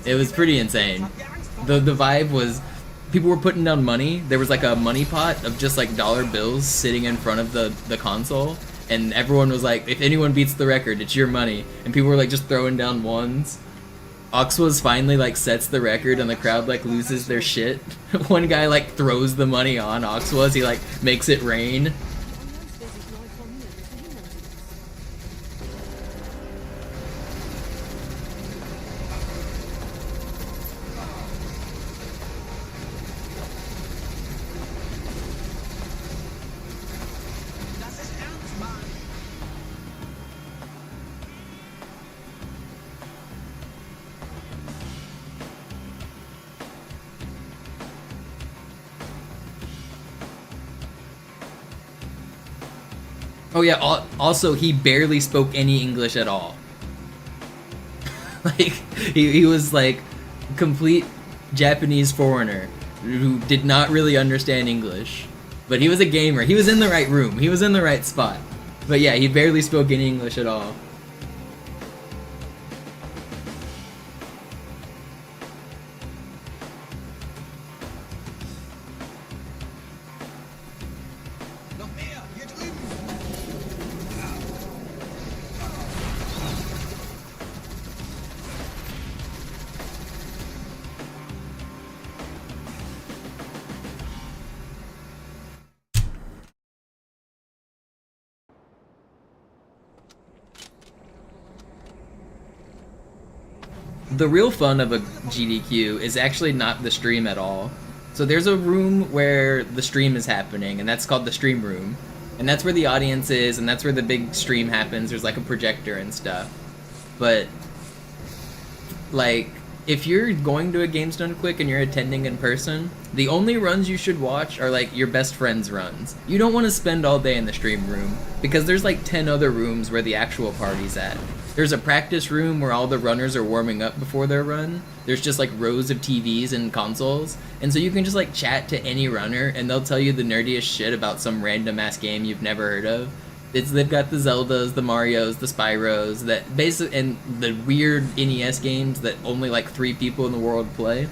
It was pretty insane. The vibe was, people were putting down money. There was like a money pot of just like dollar bills sitting in front of the console. And everyone was like, if anyone beats the record, it's your money. And people were like just throwing down ones. Oxwas finally like sets the record and the crowd like loses their shit. One guy like throws the money on Oxwas, he like makes it rain. Oh yeah, also he barely spoke any English at all. Like, he was like complete Japanese foreigner who did not really understand English. But he was a gamer, he was in the right room, he was in the right spot. But yeah, he barely spoke any English at all. The real fun of a GDQ is actually not the stream at all. So there's a room where the stream is happening, and that's called the stream room. And that's where the audience is, and that's where the big stream happens. There's like a projector and stuff. But, like, if you're going to a Games Done Quick and you're attending in person, the only runs you should watch are like your best friend's runs. You don't want to spend all day in the stream room, because there's like 10 other rooms where the actual party's at. There's a practice room where all the runners are warming up before their run. There's just like rows of TVs and consoles. And so you can just like chat to any runner and they'll tell you the nerdiest shit about some random ass game you've never heard of. They've got the Zeldas, the Marios, the Spyros, that basically, and the weird NES games that only like 3 people in the world play.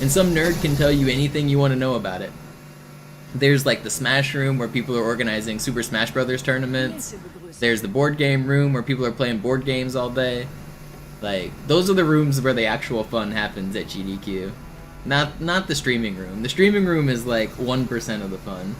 And some nerd can tell you anything you want to know about it. There's like the Smash room where people are organizing Super Smash Brothers tournaments. There's the board game room where people are playing board games all day. Like, those are the rooms where the actual fun happens at GDQ. Not the streaming room. The streaming room is like 1% of the fun.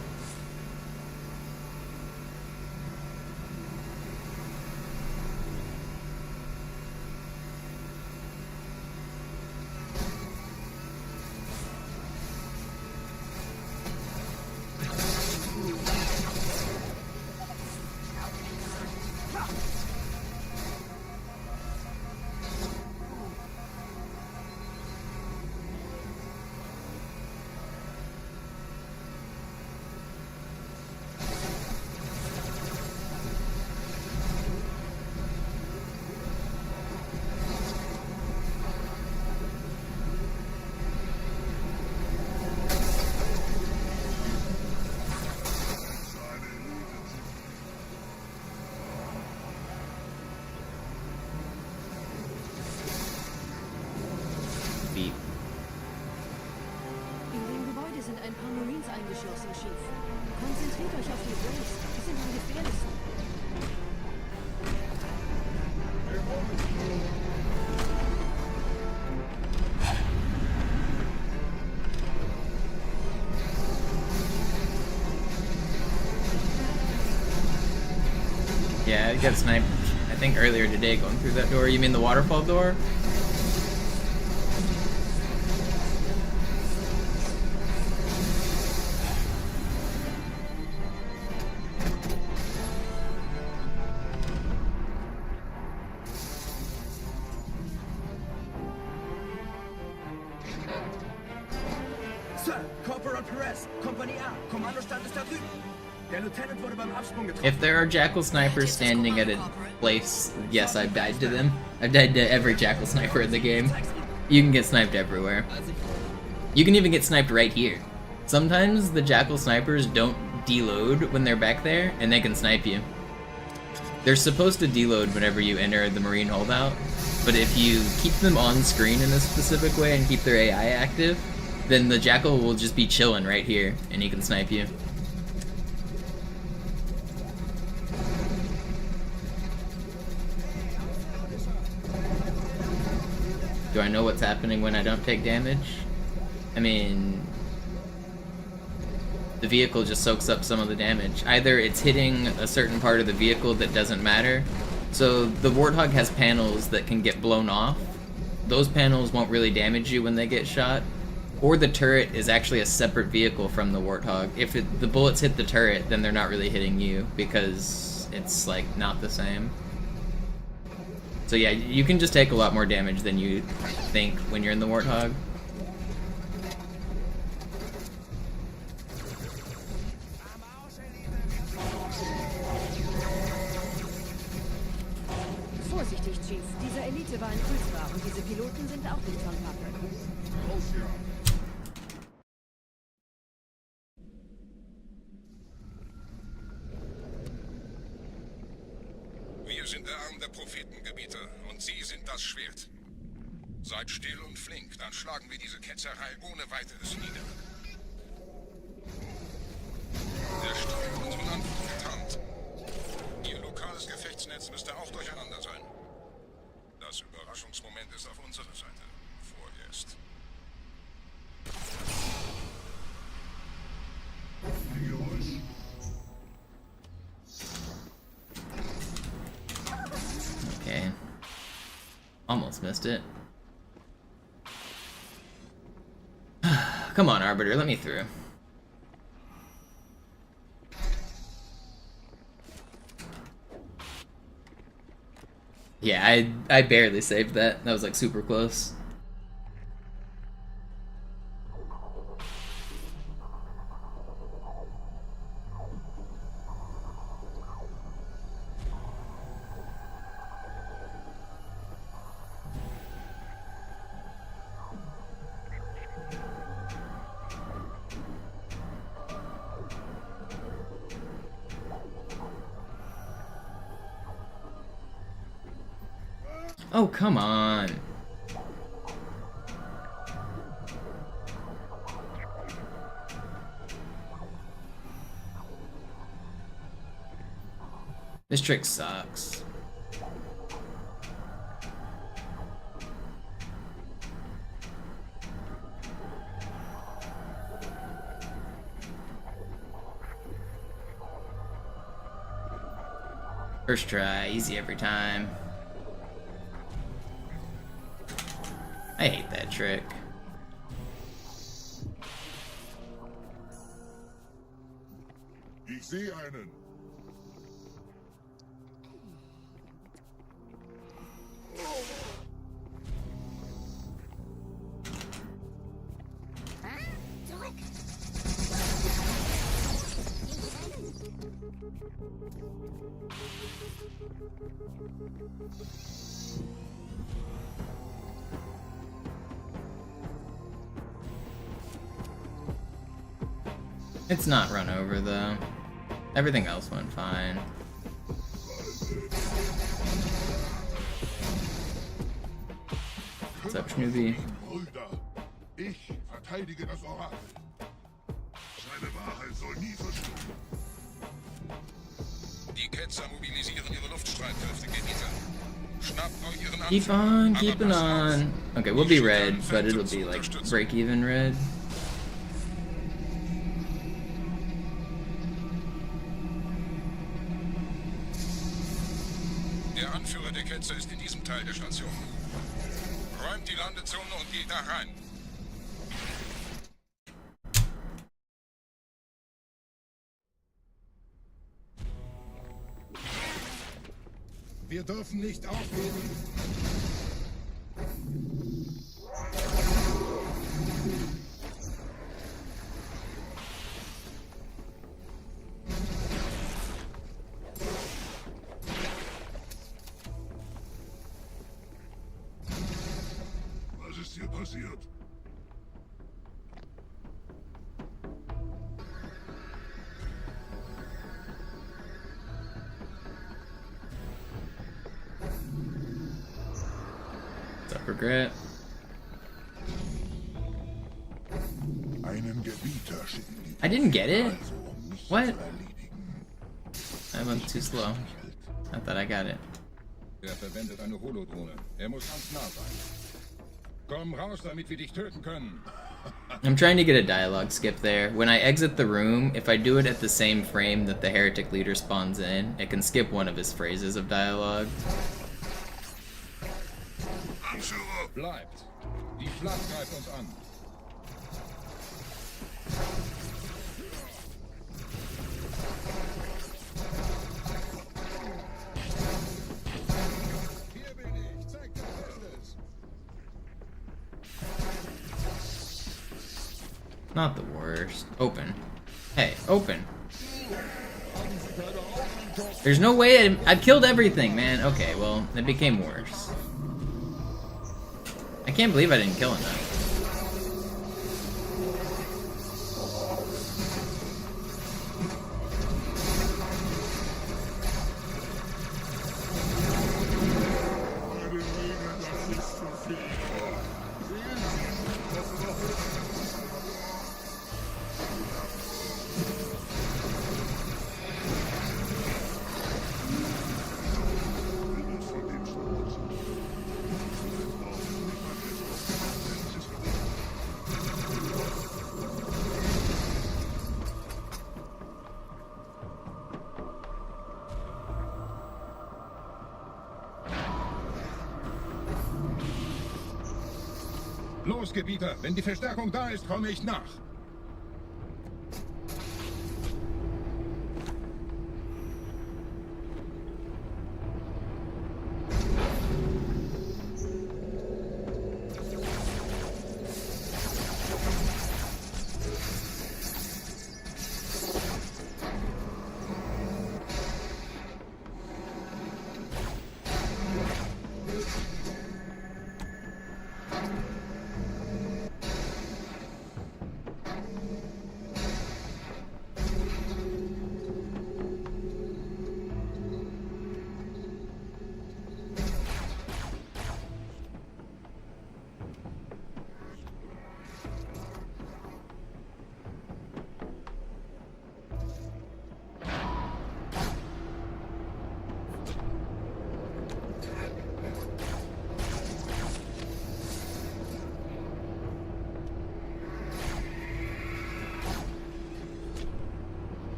Yeah, I got sniped, I think earlier today going through that door. You mean the waterfall door? If there are jackal snipers standing at a place, yes, I've died to them. I've died to every jackal sniper in the game. You can get sniped everywhere. You can even get sniped right here. Sometimes the jackal snipers don't deload when they're back there, and they can snipe you. They're supposed to deload whenever you enter the marine holdout, but if you keep them on screen in a specific way and keep their AI active, then the jackal will just be chilling right here, and he can snipe you. Do I know what's happening when I don't take damage? I mean, the vehicle just soaks up some of the damage. Either it's hitting a certain part of the vehicle that doesn't matter. So the Warthog has panels that can get blown off. Those panels won't really damage you when they get shot. Or the turret is actually a separate vehicle from the Warthog. If the bullets hit the turret, then they're not really hitting you because it's like not the same. So yeah, you can just take a lot more damage than you think when you're in the Warthog. Vorsichtig, Chief. Diese Elite war ein Ultra und diese Piloten sind auch nicht von Pappe. Wir sind der Arm der Prophetengebieter und Sie sind das Schwert. Seid still und flink, dann schlagen wir diese Ketzerei ohne weiteres nieder. Der Strom unserer Land wird getarnt. Ihr lokales Gefechtsnetz müsste auch durcheinander sein. Das Überraschungsmoment ist auf unserer Seite. Vorerst. Okay. Almost missed it. Come on, Arbiter, let me through. Yeah, I barely saved that. That was like super close. Oh, come on. This trick sucks. First try, easy every time. I hate that trick. Ich sehe einen. It's not run over though. Everything else went fine. What's up, Schnooby? Ich verteidige das Orakel. Seine Wahrheit soll nie verschwinden. Die Ketzer mobilisieren ihre Luftstreitkräfte, Gebieter. Schnappt euch ihren Anführer. Keep on, keeping on. Okay, we'll be red, but it'll be like break-even red. Der Anführer der Ketzer ist in diesem Teil der Station. Räumt die Landezone und geht da rein. Wir dürfen nicht aufgeben. passiert. What's up, regret? Einen Gebieter schicken die I didn't get it? also, mich What? zu erledigen. I went too slow. I thought I got it. Er verwendet eine Holodrohne. Er muss ganz nah sein. Komm raus, damit wir dich töten können. I'm trying to get a dialogue skip there. When I exit the room, if I do it at the same frame that the heretic leader spawns in, it can skip one of his phrases of dialogue. Anführer! Bleibt! Die Schlacht greift uns an. Hier bin ich! Zeig dein Bestes! Not the worst. Open. Hey, open. There's no way I've killed everything, man. Okay, well, it became worse. I can't believe I didn't kill enough. Los, Gebieter! Wenn die Verstärkung da ist, komme ich nach.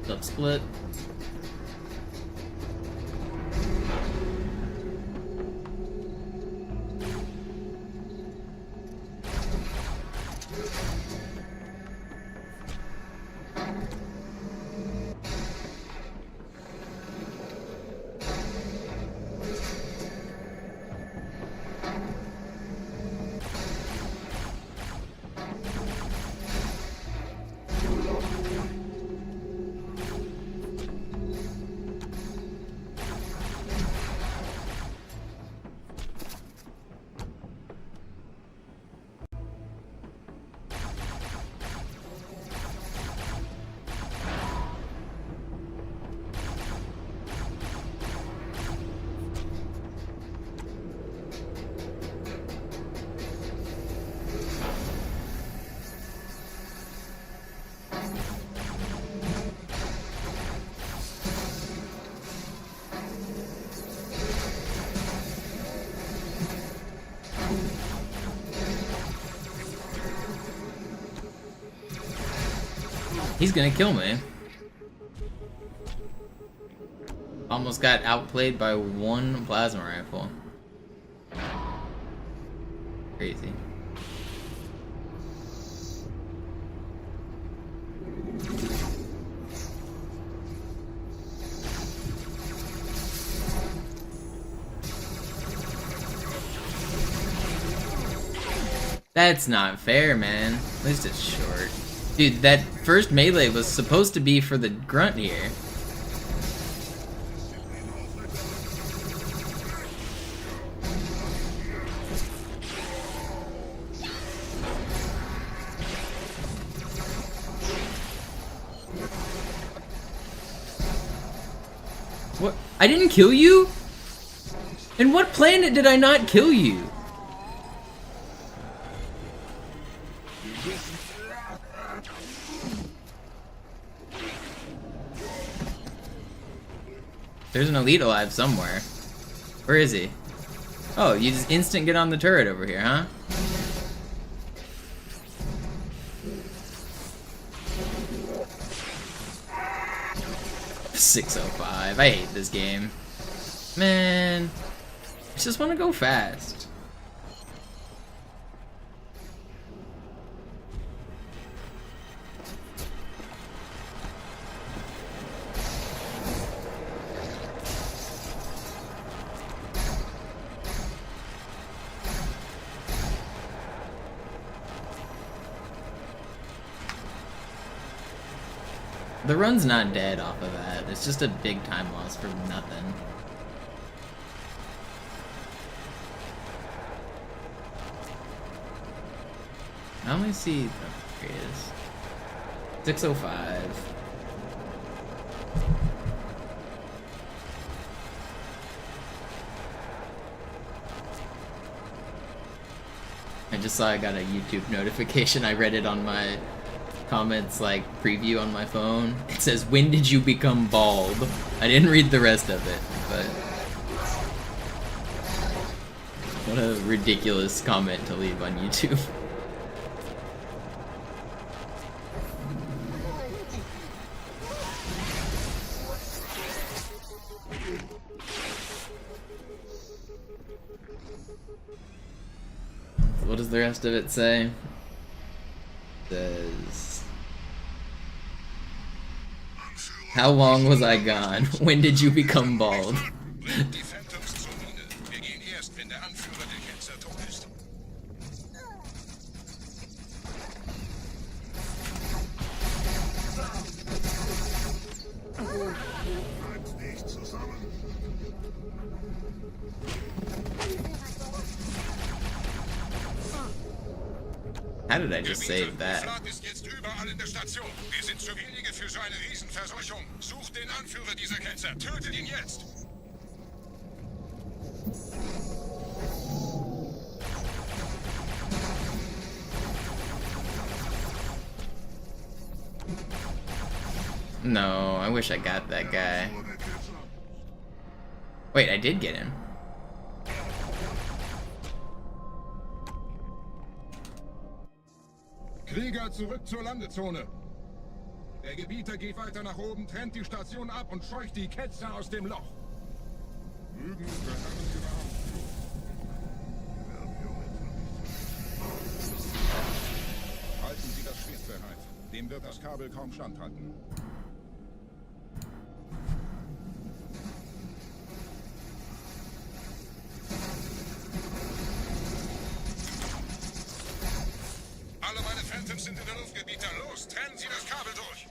Sub split. He's gonna kill me. Almost got outplayed by one plasma rifle. Crazy. That's not fair, man. At least it's short. Dude, that first melee was supposed to be for the grunt here. What? I didn't kill you? In what planet did I not kill you? There's an elite alive somewhere. Where is he? Oh, you just instant get on the turret over here, huh? .605. I hate this game. Man, I just want to go fast. The run's not dead off of that. It's just a big time loss for nothing. I only see... Oh, here it is. 605. I just saw I got a YouTube notification. I read it on my comments, like, preview on my phone. It says, when did you become bald? I didn't read the rest of it, but... What a ridiculous comment to leave on YouTube. What does the rest of it say? It says... How long was I gone? When did you become bald? How did I just save that? No, I wish I got that guy. Wait, I did get him. Krieger, zurück zur Landezone. Der Gebieter geht weiter nach oben, trennt die Station ab und scheucht die Ketzer aus dem Loch. Mögen unsere Herren ihre Hand. Halten Sie das Schwert bereit. Dem wird das Kabel kaum standhalten. Alle meine Phantoms sind in der Luftgebieter. Los, trennen Sie das Kabel durch.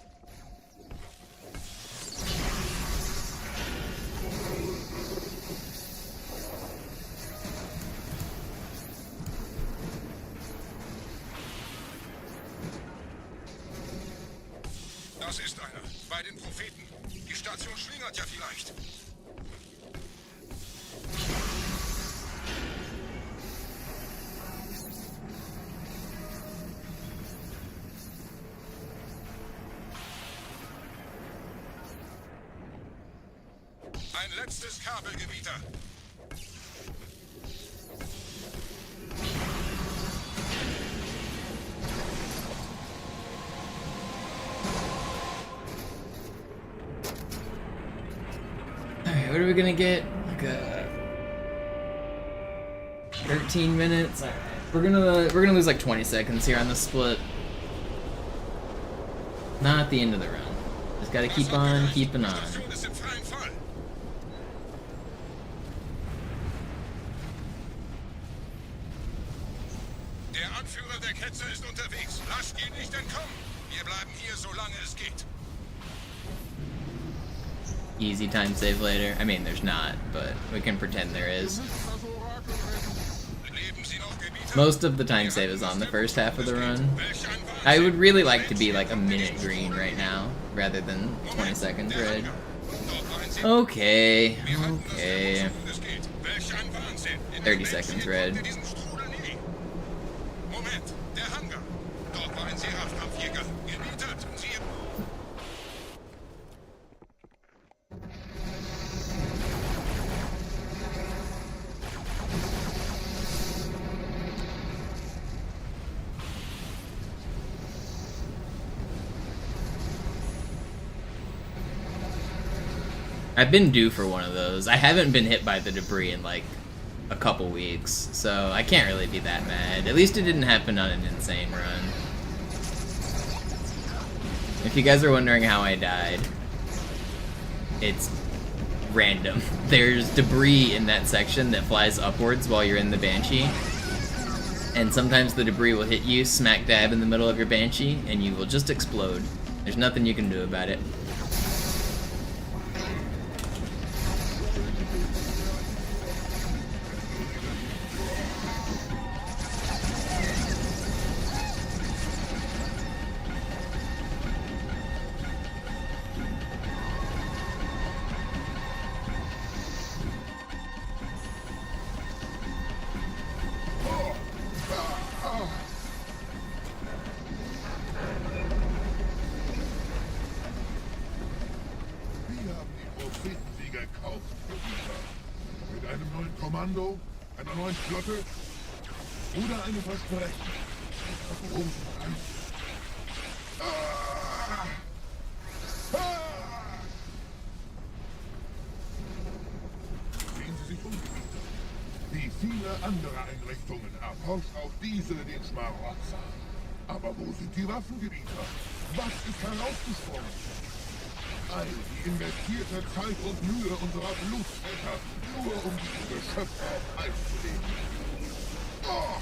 Das ist einer. Bei den Propheten. Die Station schlingert ja vielleicht. Ein letztes Kabelgebieter. Alright, what are we gonna get? Like 13 minutes? Alright. We're gonna lose like 20 seconds here on the split. Not at the end of the run. Just gotta keep on keeping on. Der Anführer der Ketzer ist unterwegs. Lasst ihn nicht entkommen. Wir bleiben hier, solange es geht. Easy time save later. I mean, there's not, but we can pretend there is. Most of the time save is on the first half of the run. I would really like to be like a minute green right now, rather than 20 seconds red. Okay, Wir halten das okay. so gut es geht. Welch ein Wahnsinn. In 30 der seconds, Welt Red. konnte diesen Strudel nie. Moment, der Hangar. Dort war ein Seraph-Kampfjäger. Gewittert. Sie... I've been due for one of those. I haven't been hit by the debris in like a couple weeks, so I can't really be that mad. At least it didn't happen on an insane run. If you guys are wondering how I died, it's random. There's debris in that section that flies upwards while you're in the Banshee, and sometimes the debris will hit you smack dab in the middle of your Banshee, and you will just explode. There's nothing you can do about it. Mit einem neuen Kommando, einer neuen Flotte oder einem Versprechen. Warum? Sehen Sie sich um, wie viele andere Einrichtungen erforscht auch diese den Schmarotzer. Aber wo sind die Waffengebieter? Was ist herausgesprungen? All die investierte Zeit und Mühe unserer Blutväter, nur um diese Geschöpfe auf Eis zu legen. Oh.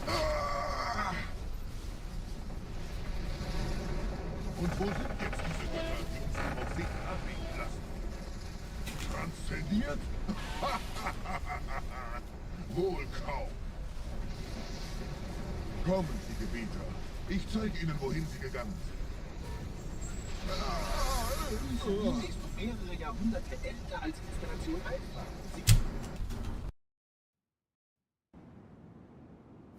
Ah. Und wo sind jetzt diese Götter, die uns die Propheten abbiegen lassen? Transzendiert? Wohl kaum. Kommen Sie, Gebieter. Ich zeige Ihnen, wohin Sie gegangen sind. Nun ist mehrere Jahrhunderte älter als Installation Alpha.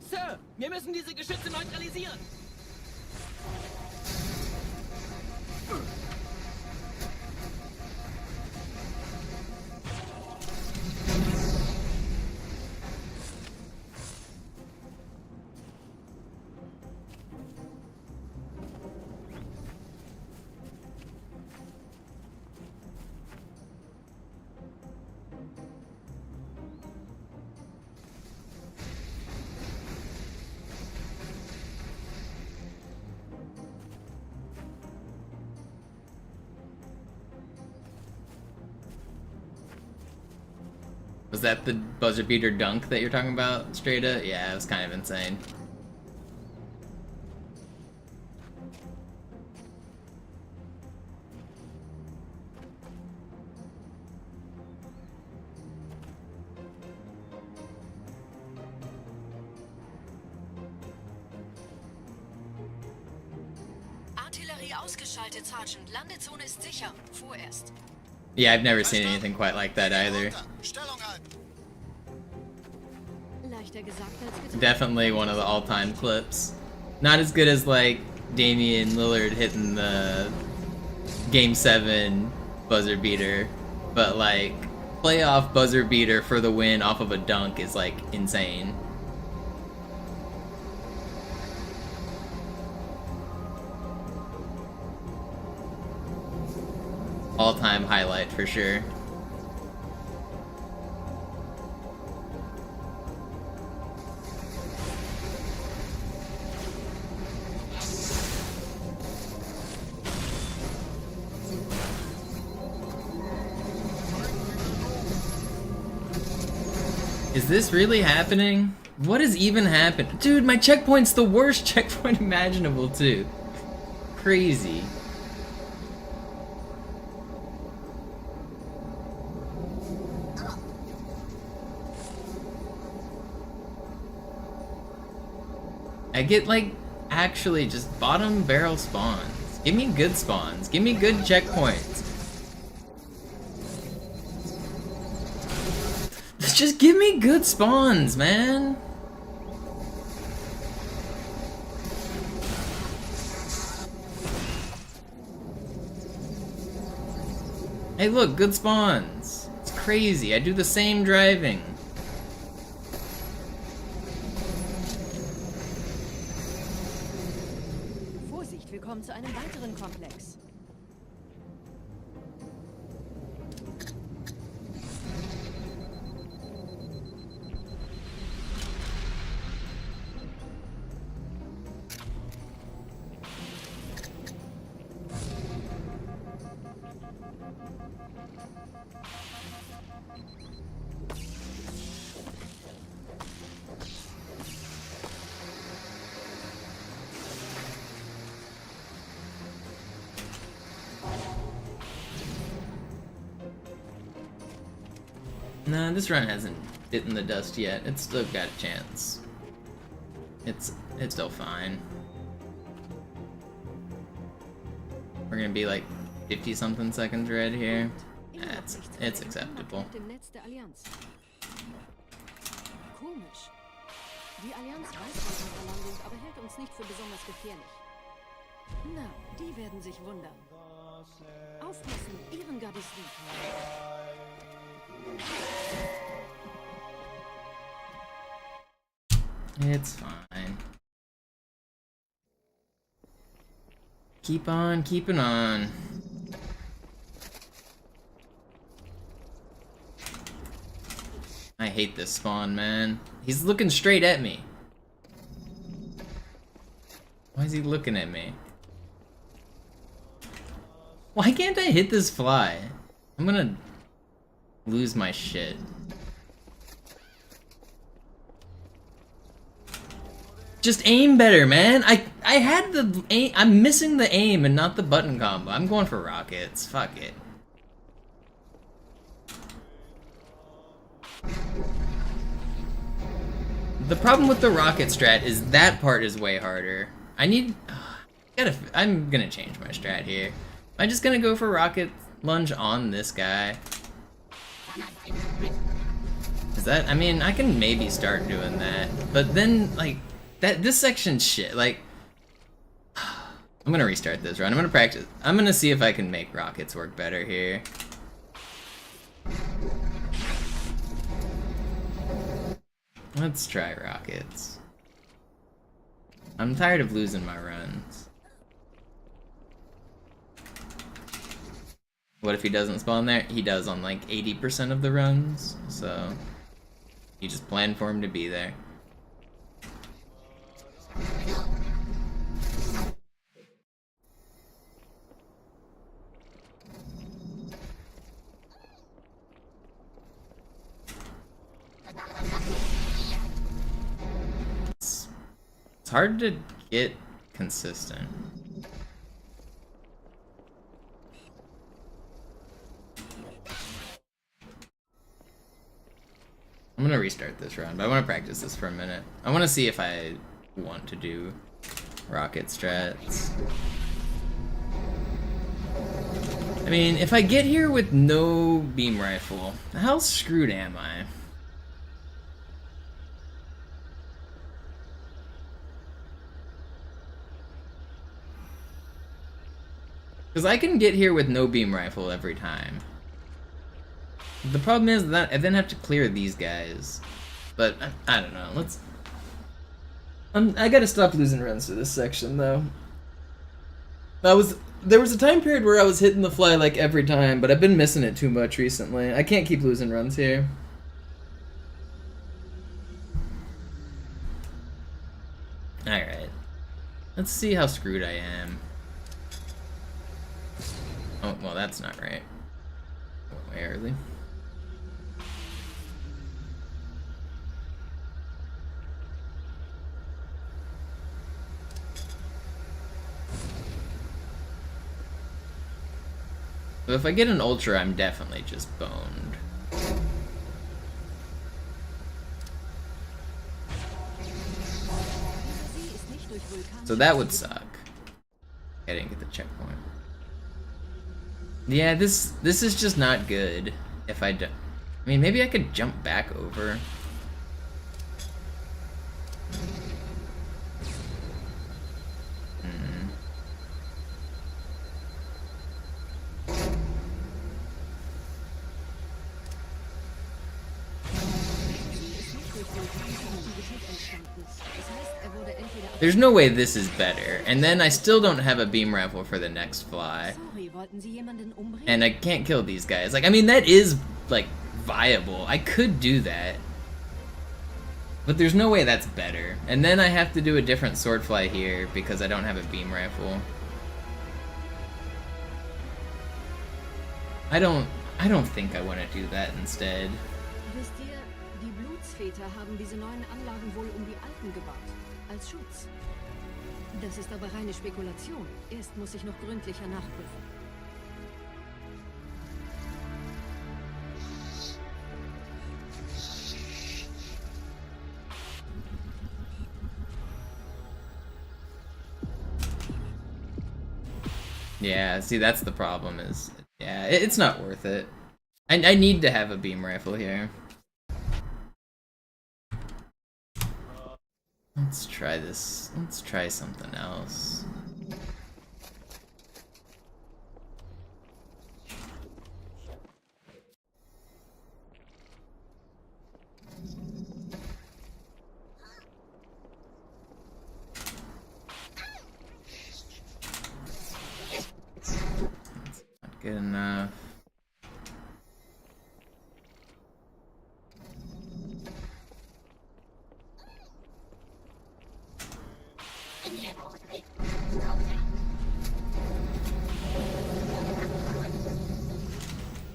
Sir, wir müssen diese Geschütze neutralisieren. Was that the buzzer beater dunk that you're talking about, Strata? Yeah, it was kind of insane. Artillerie ausgeschaltet, Sergeant. Landezone ist sicher. Vorerst. Yeah, I've never seen anything quite like that either. Leichter gesagt als getan. Definitely one of the all-time clips. Not as good as like Damian Lillard hitting the Game 7 buzzer beater, but like playoff buzzer beater for the win off of a dunk is like insane. All-time highlight for sure. Is this really happening? What is even happening? Dude, my checkpoint's the worst checkpoint imaginable too. Crazy. I get like actually just bottom barrel spawns. Give me good spawns. Give me good checkpoints. Just give me good spawns, man. Hey look, good spawns. It's crazy. I do the same driving. Vorsicht, wir kommen zu einem weiteren Komplex. Nah, this run hasn't bitten the dust yet. It's still got a chance. It's still fine. We're gonna be like 50-something seconds red here. It's acceptable. Komisch. Die Allianz weiß von unserer Landung, aber hält uns nicht für besonders gefährlich. Na, die werden sich wundern. Aufpassen, ihren Gardisten. It's fine. Keep on keeping on. I hate this spawn, man. He's looking straight at me. Why is he looking at me? Why can't I hit this fly? I'm gonna lose my shit. Just aim better, man. I had the aim. I'm missing the aim and not the button combo. I'm going for rockets. Fuck it. The problem with the rocket strat is that part is way harder. I'm gonna change my strat here. I'm just gonna go for rocket lunge on this guy. Is that? I mean, I can maybe start doing that, but then like this section's shit. Like, I'm gonna restart this run. I'm gonna practice. I'm gonna see if I can make rockets work better here. Let's try rockets. I'm tired of losing my runs. What if he doesn't spawn there? He does on like 80% of the runs, so you just plan for him to be there. It's hard to get consistent. I'm gonna restart this run, but I want to practice this for a minute. I want to see if I want to do rocket strats. I mean, if I get here with no beam rifle, how screwed am I? Because I can get here with no beam rifle every time. The problem is that I then have to clear these guys. But, I don't know, I gotta stop losing runs to this section, though. There was a time period where I was hitting the fly, like, every time, but I've been missing it too much recently. I can't keep losing runs here. Alright. Let's see how screwed I am. Oh, well, that's not right. Went way early. So if I get an ultra, I'm definitely just boned. So that would suck. I didn't get the checkpoint. Yeah, this is just not good. If I do, I mean, maybe I could jump back over. There's no way this is better. And then I still don't have a beam rifle for the next fly. And I can't kill these guys. Like, I mean, that is, like, viable. I could do that. But there's no way that's better. And then I have to do a different sword fly here because I don't have a beam rifle. I don't think I want to do that instead. Wisst ihr, die Blutsväter haben diese neuen Anlagen wohl die alten gebaut. Als Schutz. Das ist aber reine Spekulation. Erst muss ich noch gründlicher nachprüfen. Yeah, see, that's the problem is, yeah, it's not worth it. I need to have a beam rifle here. Let's try this. Let's try something else. That's not good enough.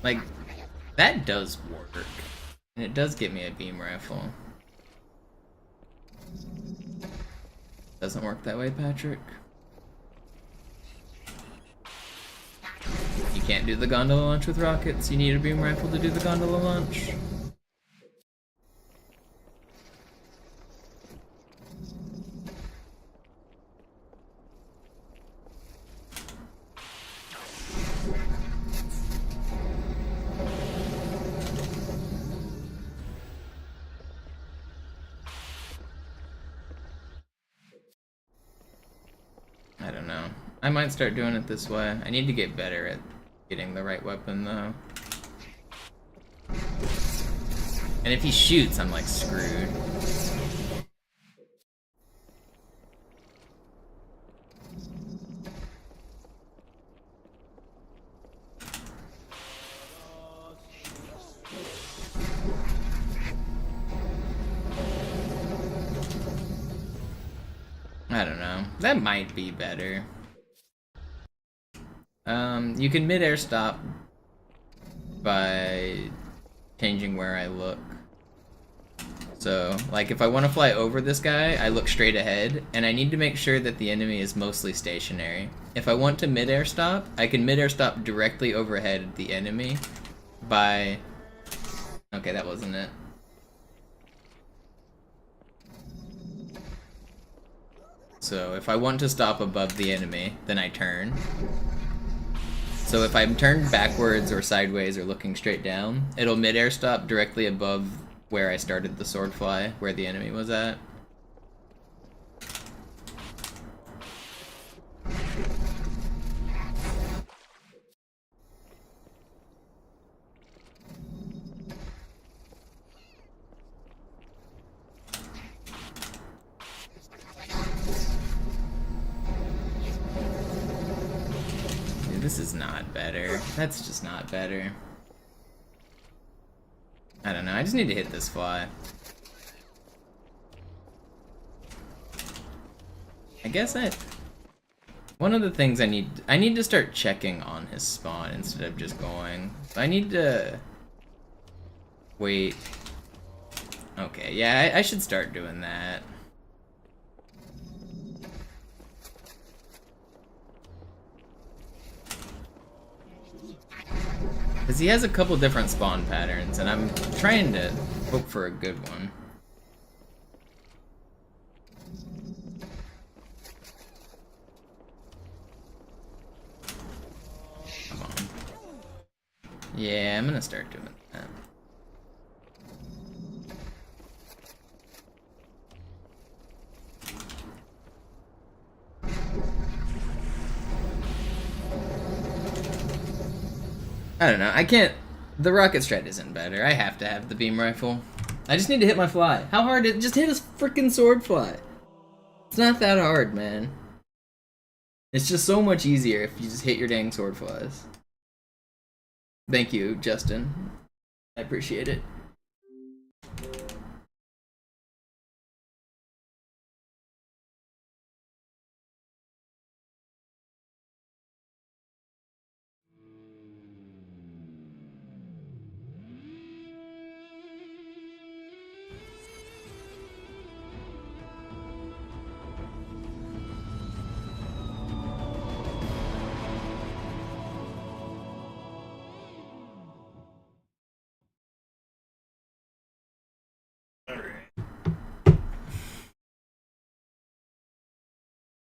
Like, that does work. And it does get me a beam rifle. Doesn't work that way, Patrick. You can't do the gondola launch with rockets. You need a beam rifle to do the gondola launch. I don't know. I might start doing it this way. I need to get better at getting the right weapon, though. And if he shoots, I'm like screwed. I don't know. That might be better. You can mid-air stop by changing where I look. So, like, if I want to fly over this guy, I look straight ahead, and I need to make sure that the enemy is mostly stationary. If I want to mid-air stop, I can mid-air stop directly overhead the enemy by... Okay, that wasn't it. So if I want to stop above the enemy, then I turn. So if I'm turned backwards or sideways or looking straight down, it'll mid-air stop directly above where I started the sword fly, where the enemy was at. This is not better. That's just not better. I don't know, I just need to hit this fly. I guess one of the things I need to start checking on his spawn instead of just going. I need to wait. Okay, yeah, I should start doing that. Because he has a couple different spawn patterns, and I'm trying to hope for a good one. Yeah, I'm gonna start doing that. I don't know. I can't. The rocket strat isn't better. I have to have the beam rifle. I just need to hit my fly. How hard is it? Just hit a freaking sword fly. It's not that hard, man. It's just so much easier if you just hit your dang sword flies. Thank you, Justin. I appreciate it.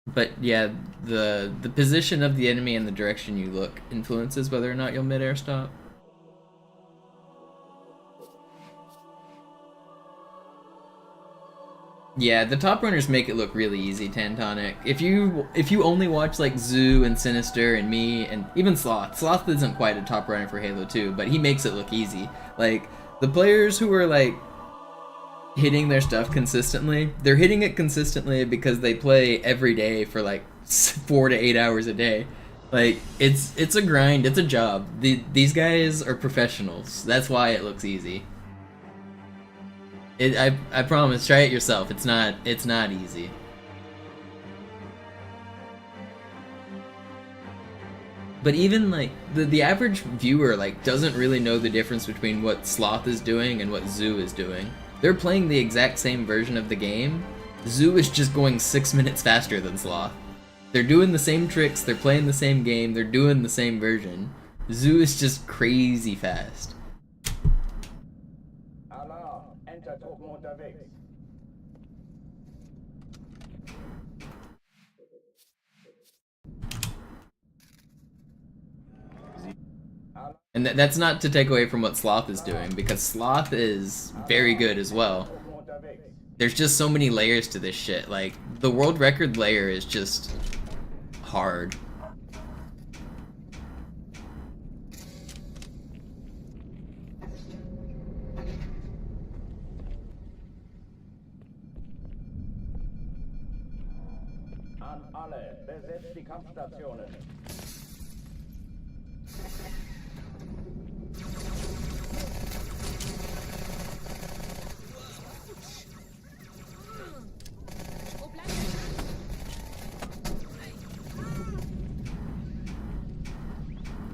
But yeah, the position of the enemy and the direction you look influences whether or not you'll mid-air stop. Yeah, the top runners make it look really easy, Tantonic. If you only watch like Zoo and Sinister and me and even Sloth. Sloth isn't quite a top runner for Halo 2, but he makes it look easy. Like the players who are like hitting their stuff consistently, they're hitting it consistently because they play every day for like 4 to 8 hours a day. Like it's a grind, it's a job. These guys are professionals. That's why it looks easy. I promise, try it yourself. It's not easy. But even like the average viewer like doesn't really know the difference between what Sloth is doing and what Zoo is doing. They're playing the exact same version of the game. Zoo is just going 6 minutes faster than Sloth. They're doing the same tricks, they're playing the same game, they're doing the same version. Zoo is just crazy fast. And that's not to take away from what Sloth is doing, because Sloth is very good as well. There's just so many layers to this shit. Like, the world record layer is just hard. An alle, besetzt die Kampfstationen.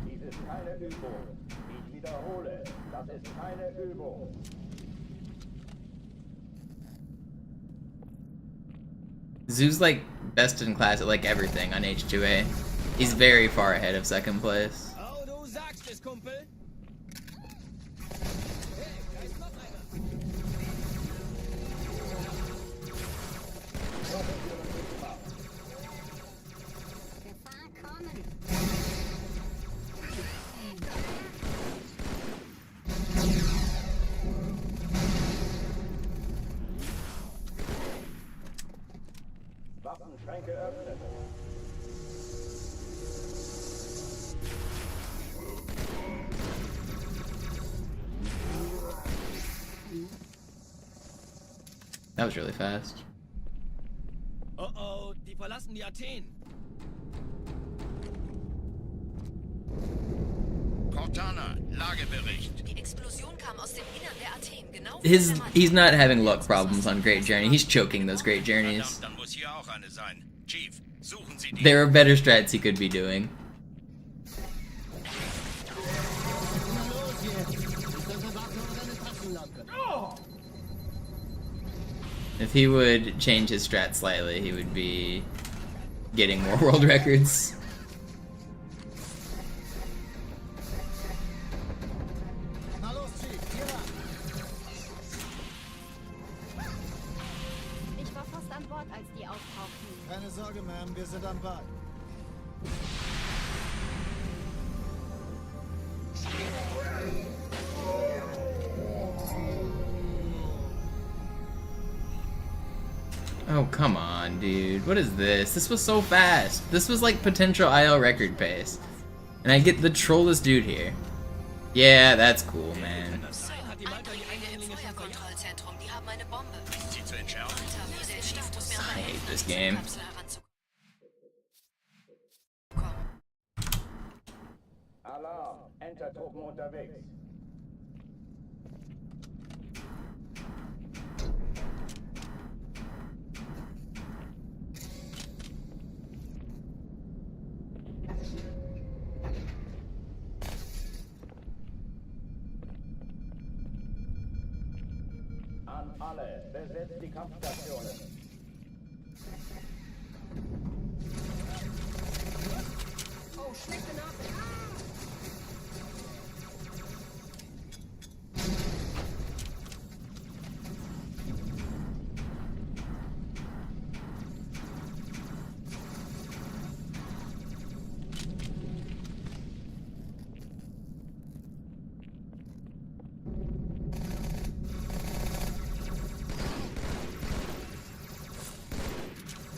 Dies ist keine Übung. Ich wiederhole, das ist keine Übung. Zoo's like best in class at like everything on H2A. He's very far ahead of second place. Oh, du sagst es, Kumpel. Waffenschränke öffnen. That was really fast. Oh oh, die verlassen die Athen. Cortana, Lagebericht. Die Explosion kam aus dem Innern der Athen, genau He's not having luck problems on Great Journey. He's choking those Great Journeys. Dann muss hier auch eine sein. Chief, suchen Sie die. There are better strats he could be doing. If he would change his strat slightly, he would be getting more world records. Ich war fast an Bord, als die auftauchten. Keine Sorge, Ma'am, wir sind am Bad. Oh, come on, dude. What is this? This was so fast. This was like potential IL record pace. And I get the trollest dude here. Yeah, that's cool, man. I hate this game. Alarm, Entertruppen unterwegs. An alle, besetzt die Kampfstationen. Oh, schlechte Nachricht.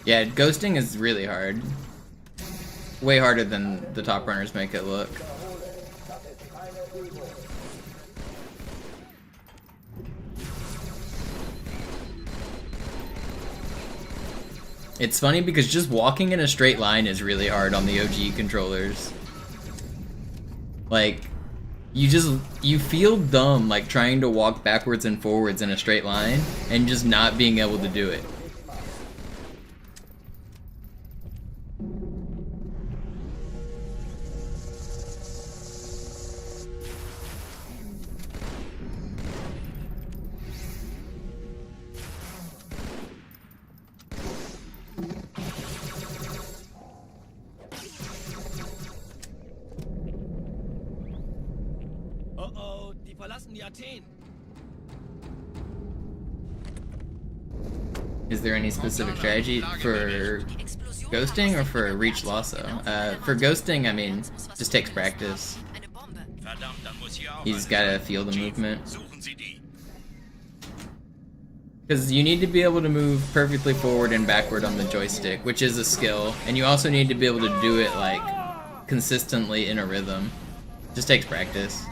Yeah, ghosting is really hard. Way harder than the top runners make it look. It's funny because just walking in a straight line is really hard on the OG controllers. Like, you feel dumb like trying to walk backwards and forwards in a straight line and just not being able to do it. Oh, die verlassen die Athen. Is there any specific strategy for ghosting or for reach lasso? For ghosting, I mean, just takes practice. He's gotta feel the movement. Because you need to be able to move perfectly forward and backward on the joystick, which is a skill, and you also need to be able to do it like consistently in a rhythm. Just takes practice.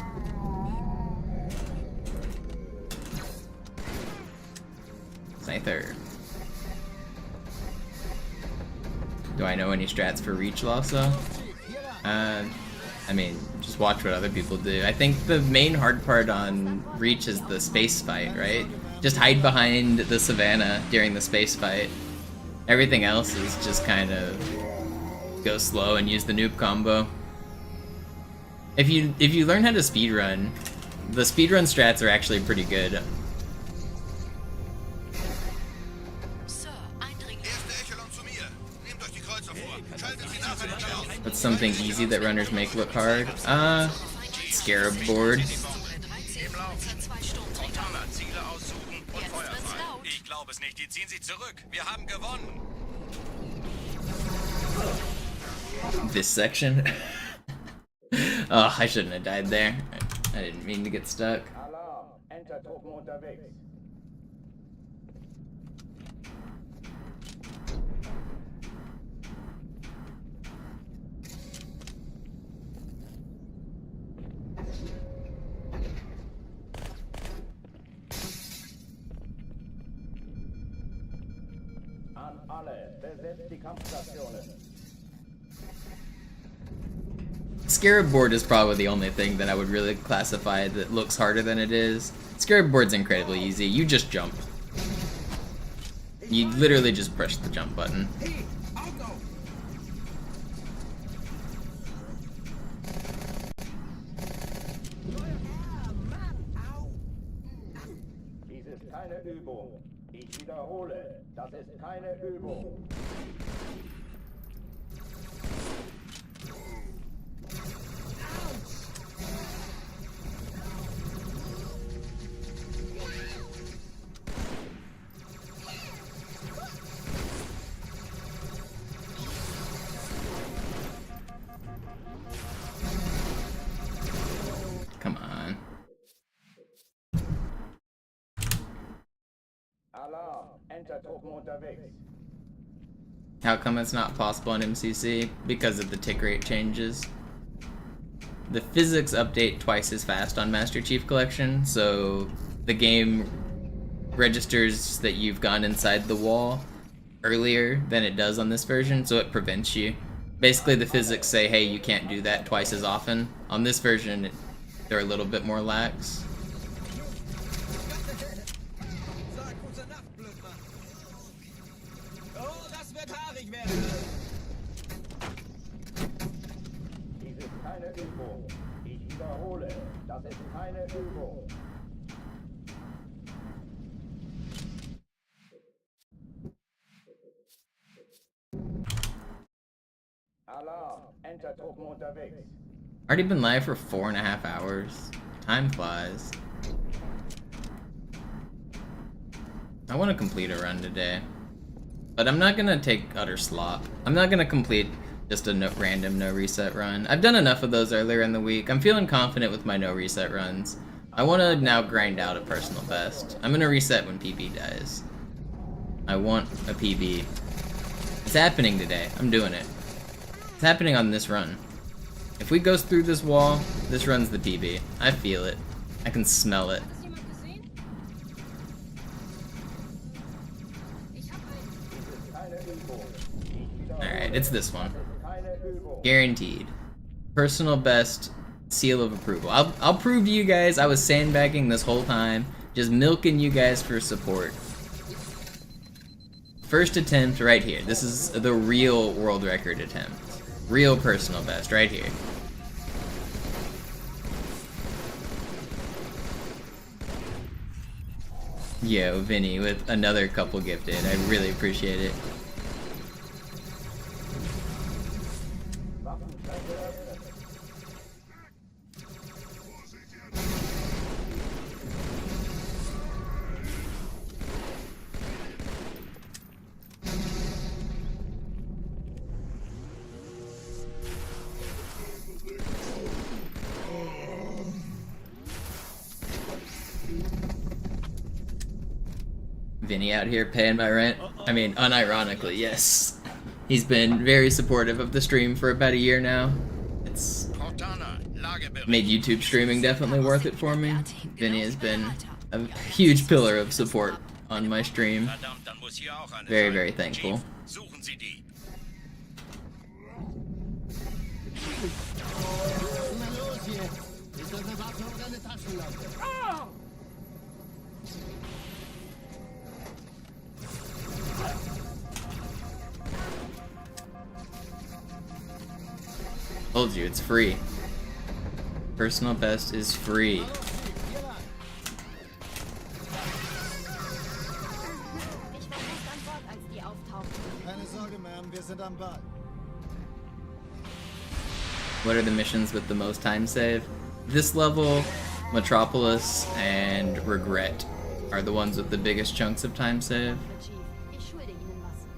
Scyther. Do I know any strats for reach lasso? I mean, just watch what other people do. I think the main hard part on reach is the space fight, right? Just hide behind the savannah during the space fight. Everything else is just kind of go slow and use the noob combo. If you learn how to speedrun, the speedrun strats are actually pretty good. What's something easy that runners make look hard? Scarab board. This section? Oh, I shouldn't have died there. I didn't mean to get stuck. Alarm, Entertruppen unterwegs. An alle, besetzt die Kampfstationen. Scarab board is probably the only thing that I would really classify that looks harder than it is. Scarab board's incredibly easy. You just jump. You literally just push the jump button. Dies ist keine Übung. Ich wiederhole, das ist keine Übung. Come on. Alarm, Banter-Truppen unterwegs. How come it's not possible on MCC? Because of the tick rate changes. The physics update twice as fast on Master Chief Collection, so the game registers that you've gone inside the wall earlier than it does on this version, so it prevents you. Basically, the physics say, hey, you can't do that twice as often. On this version, they're a little bit more lax. Sag gute Nacht, Blödmann. Oh, das wird haarig werden. Dies ist keine Übung. Ich wiederhole, das ist keine Übung. Alarm, Enter-Truppen unterwegs. Already been live for 4.5 hours. Time flies. I want to complete a run today, but I'm not gonna take utter slop. I'm not gonna complete just a random no reset run. I've done enough of those earlier in the week. I'm feeling confident with my no reset runs. I want to now grind out a personal best. I'm gonna reset when PB dies. I want a PB. It's happening today. I'm doing it. It's happening on this run. If we go through this wall, this run's the PB. I feel it. I can smell it. Alright, it's this one. Guaranteed. Personal best, seal of approval. I'll prove to you guys I was sandbagging this whole time, just milking you guys for support. First attempt right here. This is the real world record attempt. Real personal best right here. Yo, Vinny with another couple gifted. I really appreciate it. Vinny out here paying my rent. I mean, unironically, yes. He's been very supportive of the stream for about a year now. It's made YouTube streaming definitely worth it for me. Vinny has been a huge pillar of support on my stream. Very, very thankful. Told you, it's free. Personal best is free. Ich war nicht an Bord, als die auftauchten. Keine Sorge, Ma'am, wir sind am Bord. What are the missions with the most time save? This level, Metropolis, and Regret are the ones with the biggest chunks of time save.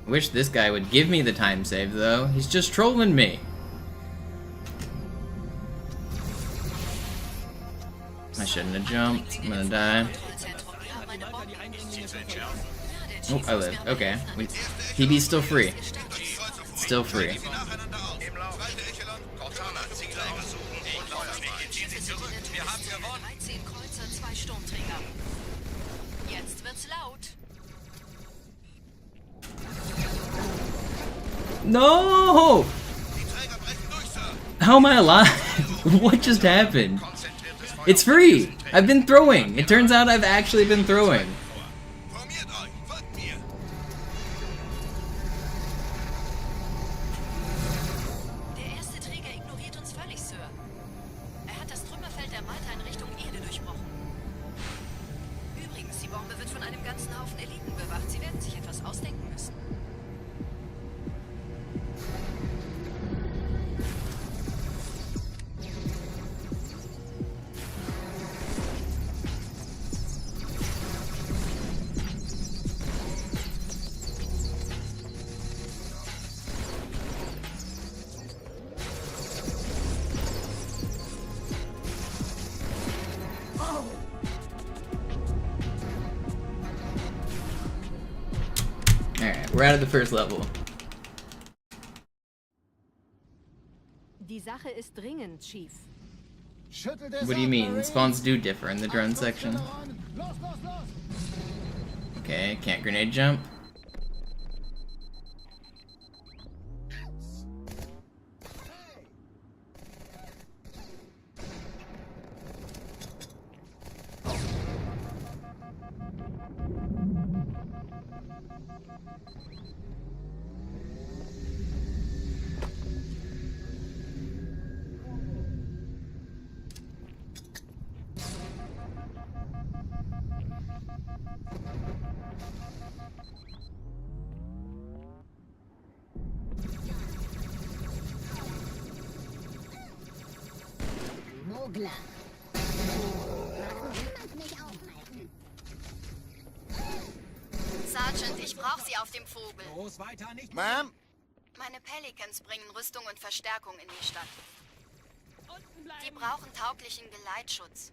I wish this guy would give me the time save, though. He's just trolling me. I shouldn't have jumped. I'm gonna die. Oh, I live. Okay. PB's still free. Still free. No! How am I alive? What just happened? It's free! I've been throwing! It turns out I've actually been throwing. Der erste Träger ignoriert uns völlig, Sir. Hat das Trümmerfeld der Malta in Richtung Erde durchbrochen. Übrigens, die Bombe wird von einem ganzen Haufen Eliten bewacht. Sie werden sich etwas ausdenken müssen. We're out of the first level. Die Sache ist dringend, Chief. What do you mean? Spawns do differ in the drone section. Okay, can't grenade jump. Sergeant, ich brauche Sie auf dem Vogel. Groß weiter, nicht. Ma'am? Meine Pelicans bringen Rüstung und Verstärkung in die Stadt. Die brauchen tauglichen Geleitschutz.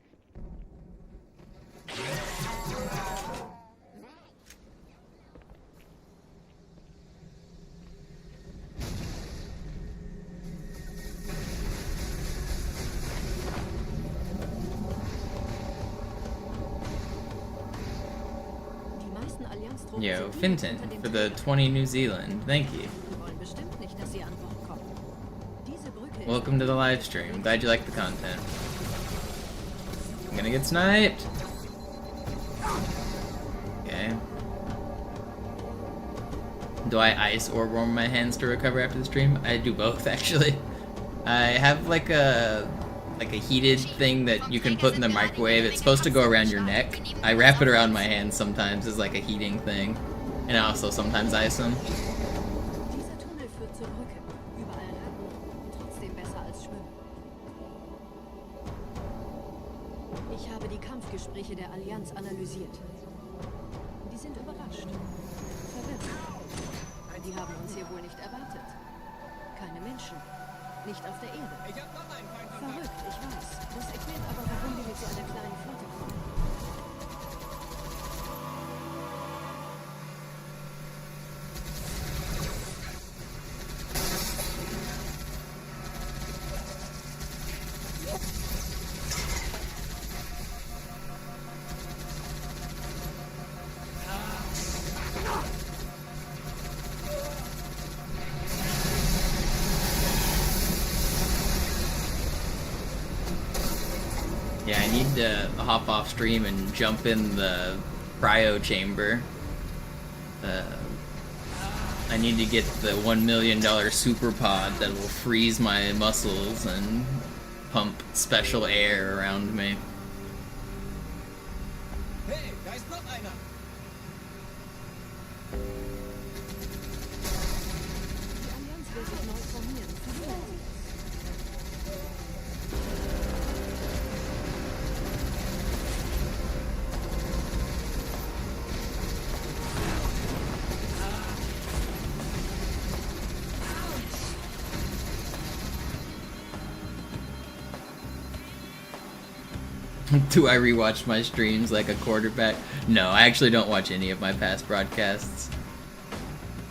Yo, Finton, for the 20 New Zealand. Thank you. Welcome to the live stream. Glad you like the content. I'm gonna get sniped. Okay. Do I ice or warm my hands to recover after the stream? I do both, actually. I have like a heated thing that you can put in the microwave. It's supposed to go around your neck. I wrap it around my hands sometimes as like a heating thing. And I also sometimes ice them. Ich habe die Kampfgespräche der Allianz analysiert. Die sind überrascht. Verwirrt. Die haben uns hier wohl nicht erwartet. Keine Menschen. Nicht auf der Erde. Verrückt, ich weiß. Das erklärt aber, warum wir mit so einer kleinen Flotte kommen. Yeah, I need to hop off stream and jump in the cryo chamber. I need to get the $1 million super pod that will freeze my muscles and pump special air around me. Hey, da ist noch einer. Die Allianz will sich neu formieren. Versuchen Sie es. Do I rewatch my streams like a quarterback? No, I actually don't watch any of my past broadcasts.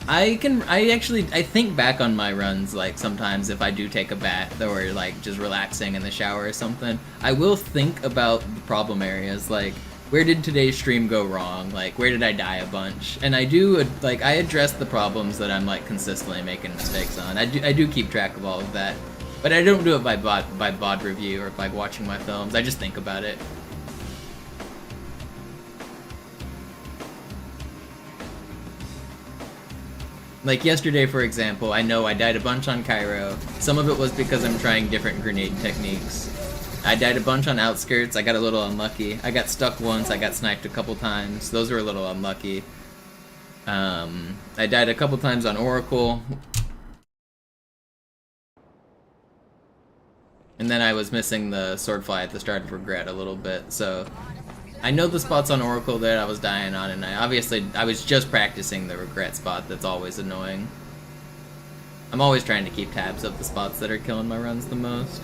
I think back on my runs, like, sometimes if I do take a bath or, like, just relaxing in the shower or something. I will think about the problem areas, like, where did today's stream go wrong? Like, where did I die a bunch? And I do, like, I address the problems that I'm, like, consistently making mistakes on. I do keep track of all of that. But I don't do it by VOD review or by watching my films. I just think about it. Like yesterday, for example, I know I died a bunch on Cairo. Some of it was because I'm trying different grenade techniques. I died a bunch on Outskirts. I got a little unlucky. I got stuck once. I got sniped a couple times. Those were a little unlucky. I died a couple times on Oracle. And then I was missing the Swordfly at the start of Regret a little bit, so I know the spots on Oracle that I was dying on, and I was just practicing the Regret spot that's always annoying. I'm always trying to keep tabs of the spots that are killing my runs the most.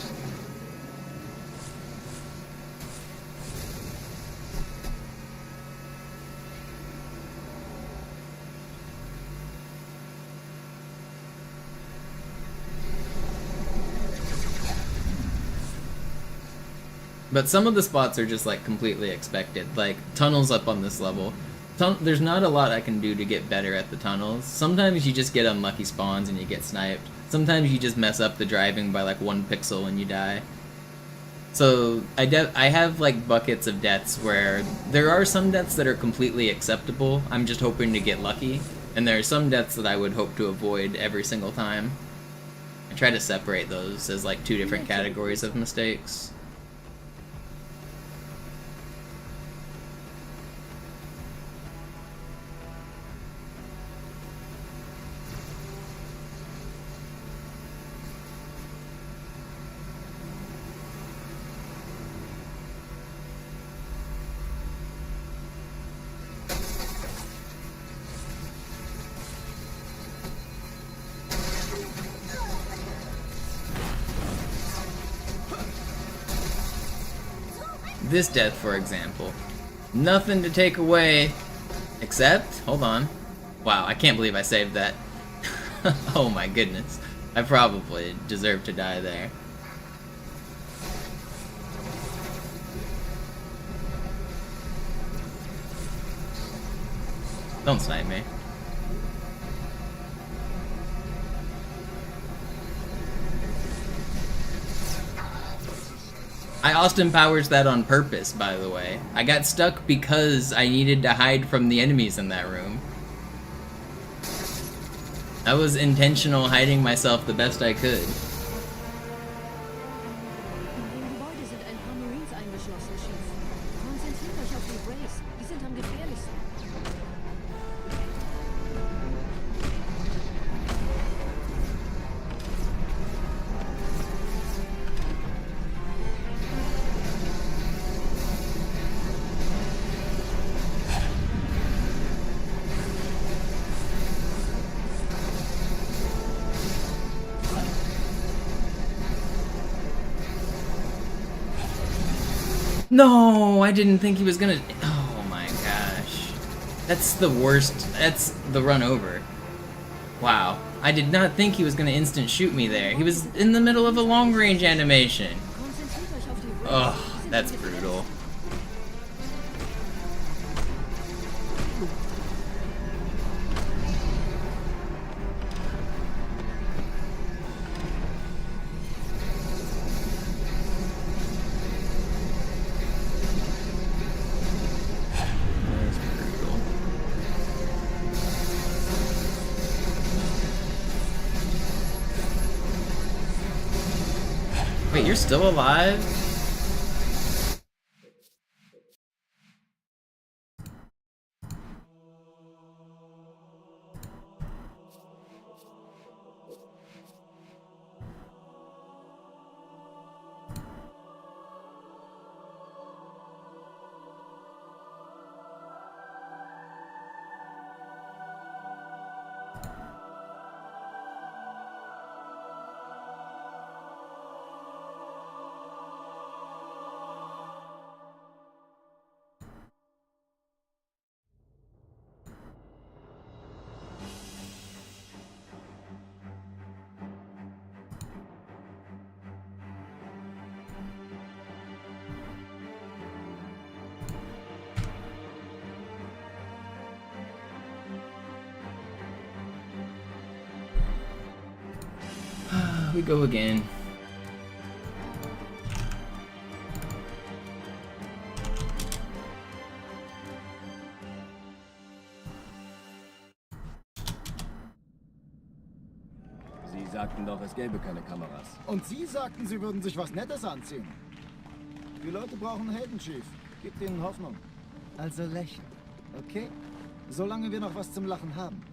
But some of the spots are just like completely expected, like tunnels up on this level. There's not a lot I can do to get better at the tunnels. Sometimes you just get unlucky spawns and you get sniped. Sometimes you just mess up the driving by like 1 pixel and you die. So I have like buckets of deaths where there are some deaths that are completely acceptable. I'm just hoping to get lucky. And there are some deaths that I would hope to avoid every single time. I try to separate those as like 2 different categories of mistakes. This death, for example. Nothing to take away, except, hold on. Wow, I can't believe I saved that. Oh my goodness. I probably deserve to die there. Don't snipe me. I Austin Powers that on purpose, by the way. I got stuck because I needed to hide from the enemies in that room. I was intentional hiding myself the best I could. In dem Gebäude sind ein paar Marines eingeschlossen, Chief. Konzentriert euch auf die Brace. Die sind am gefährlichsten. No, I didn't think he was gonna... Oh my gosh. That's the worst. That's the run over. Wow. I did not think he was gonna instant shoot me there. He was in the middle of a long range animation. Ugh, that's brutal. Wait, you're still alive? We go again. Sie sagten doch, es gäbe keine Kameras. Und Sie sagten, Sie würden sich was Nettes anziehen. Die Leute brauchen Helden, Chief. Gebt ihnen Hoffnung. Also lächeln, okay? Solange wir noch was zum Lachen haben.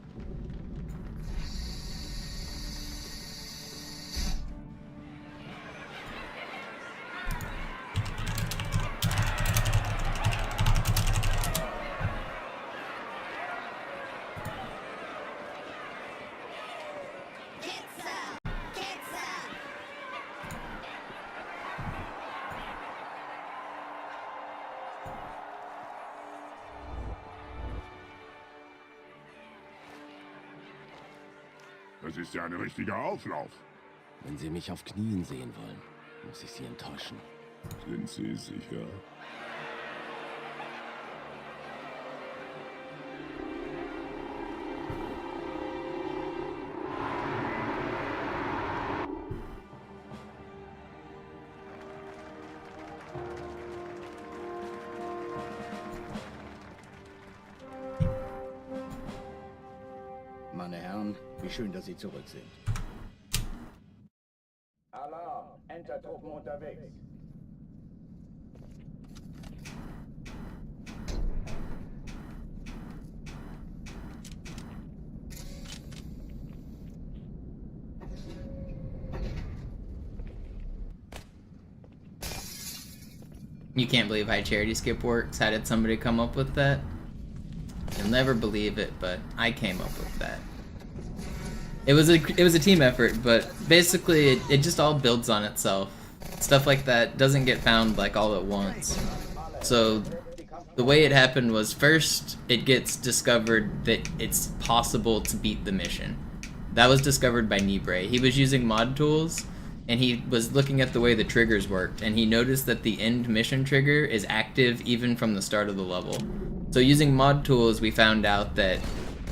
Das ist ja ein richtiger Auflauf. Wenn Sie mich auf Knien sehen wollen, muss ich Sie enttäuschen. Sind Sie sicher? Meine Herren, wie schön, dass Sie zurück sind. Alarm! Entertruppen unterwegs. You can't believe High Charity Skip works. How did somebody come up with that? You'll never believe it, but I came up with that. It was a team effort, but basically it just all builds on itself. Stuff like that doesn't get found like all at once. So the way it happened was, first it gets discovered that it's possible to beat the mission. That was discovered by Nibre. He was using mod tools, and he was looking at the way the triggers worked, and he noticed that the end mission trigger is active even from the start of the level. So using mod tools, we found out that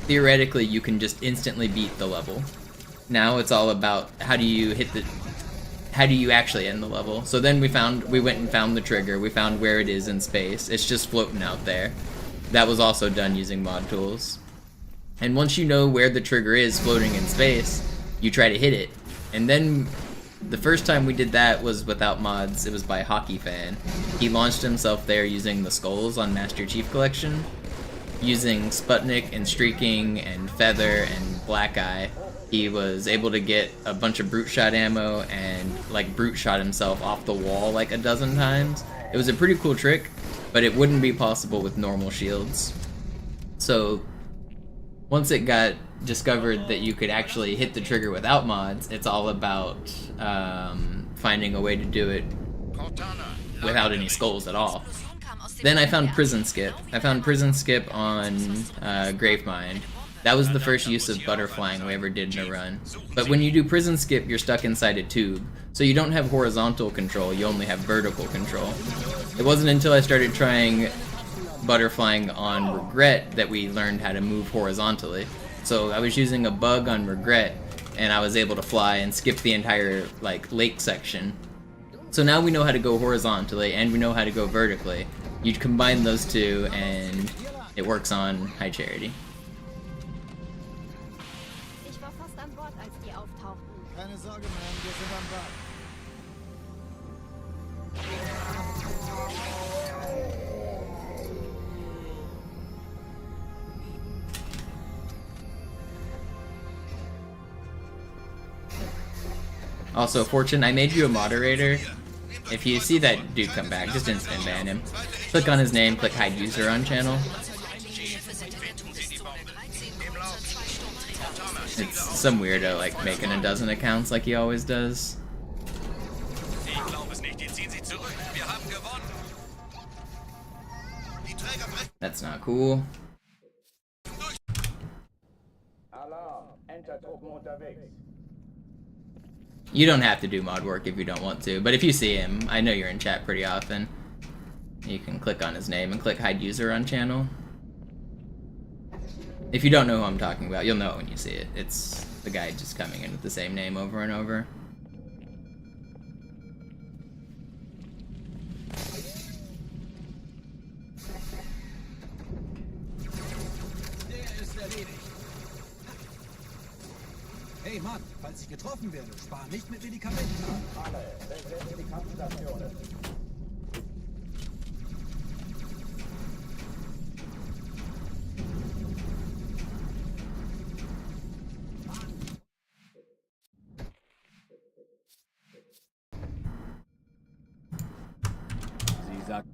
theoretically you can just instantly beat the level. Now it's all about how do you actually end the level. So then we went and found the trigger, we found where it is in space, it's just floating out there. That was also done using mod tools. And once you know where the trigger is floating in space, you try to hit it. And then the first time we did that was without mods. It was by Hockey Fan. He launched himself there using the skulls on Master Chief Collection, using Sputnik and Streaking and Feather and Black Eye. He was able to get a bunch of brute shot ammo and like brute shot himself off the wall like a dozen times. It was a pretty cool trick, but it wouldn't be possible with normal shields. So once it got discovered that you could actually hit the trigger without mods, it's all about finding a way to do it without any skulls at all. Then I found Prison Skip. I found Prison Skip on Gravemind. That was the first use of butterflying we ever did in a run. But when you do Prison Skip, you're stuck inside a tube. So you don't have horizontal control, you only have vertical control. It wasn't until I started trying butterflying on Regret that we learned how to move horizontally. So I was using a bug on Regret, and I was able to fly and skip the entire like lake section. So now we know how to go horizontally, and we know how to go vertically. You combine those two, and it works on High Charity. Ich war fast an Bord, als die auftauchten. Keine Sorge, Mann, wir sind am Bord. Also, Fortune, I made you a moderator. If you see that dude come back, just instant ban him. Click on his name, click hide user on channel. It's some weirdo like making a dozen accounts like he always does. That's not cool. Alarm! Entertruppen unterwegs. You don't have to do mod work if you don't want to, but if you see him, I know you're in chat pretty often. You can click on his name and click hide user on channel. If you don't know who I'm talking about, you'll know when you see it. It's the guy just coming in with the same name over and over. Hey Mann, falls ich getroffen werde, spar nicht mit Medikamenten an. Alle, besetzt die Kampfstationen. Sie sagt...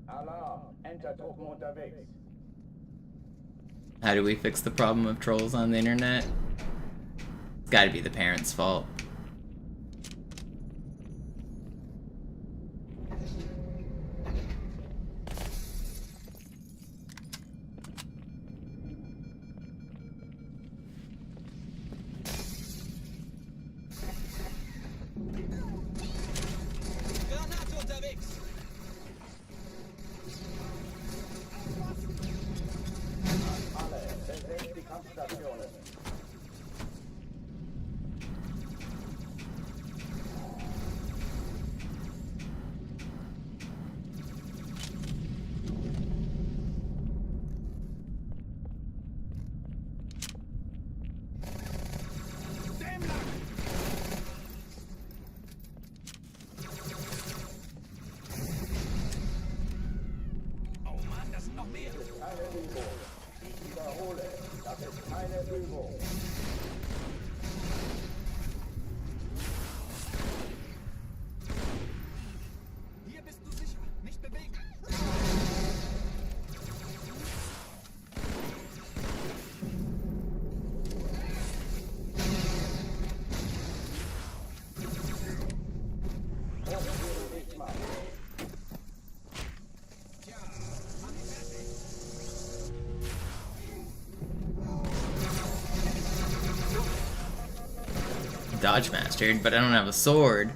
Alarm! Entertruppen unterwegs. How do we fix the problem of trolls on the internet? It's gotta be the parents' fault. Granate unterwegs. Dodge mastered, but I don't have a sword.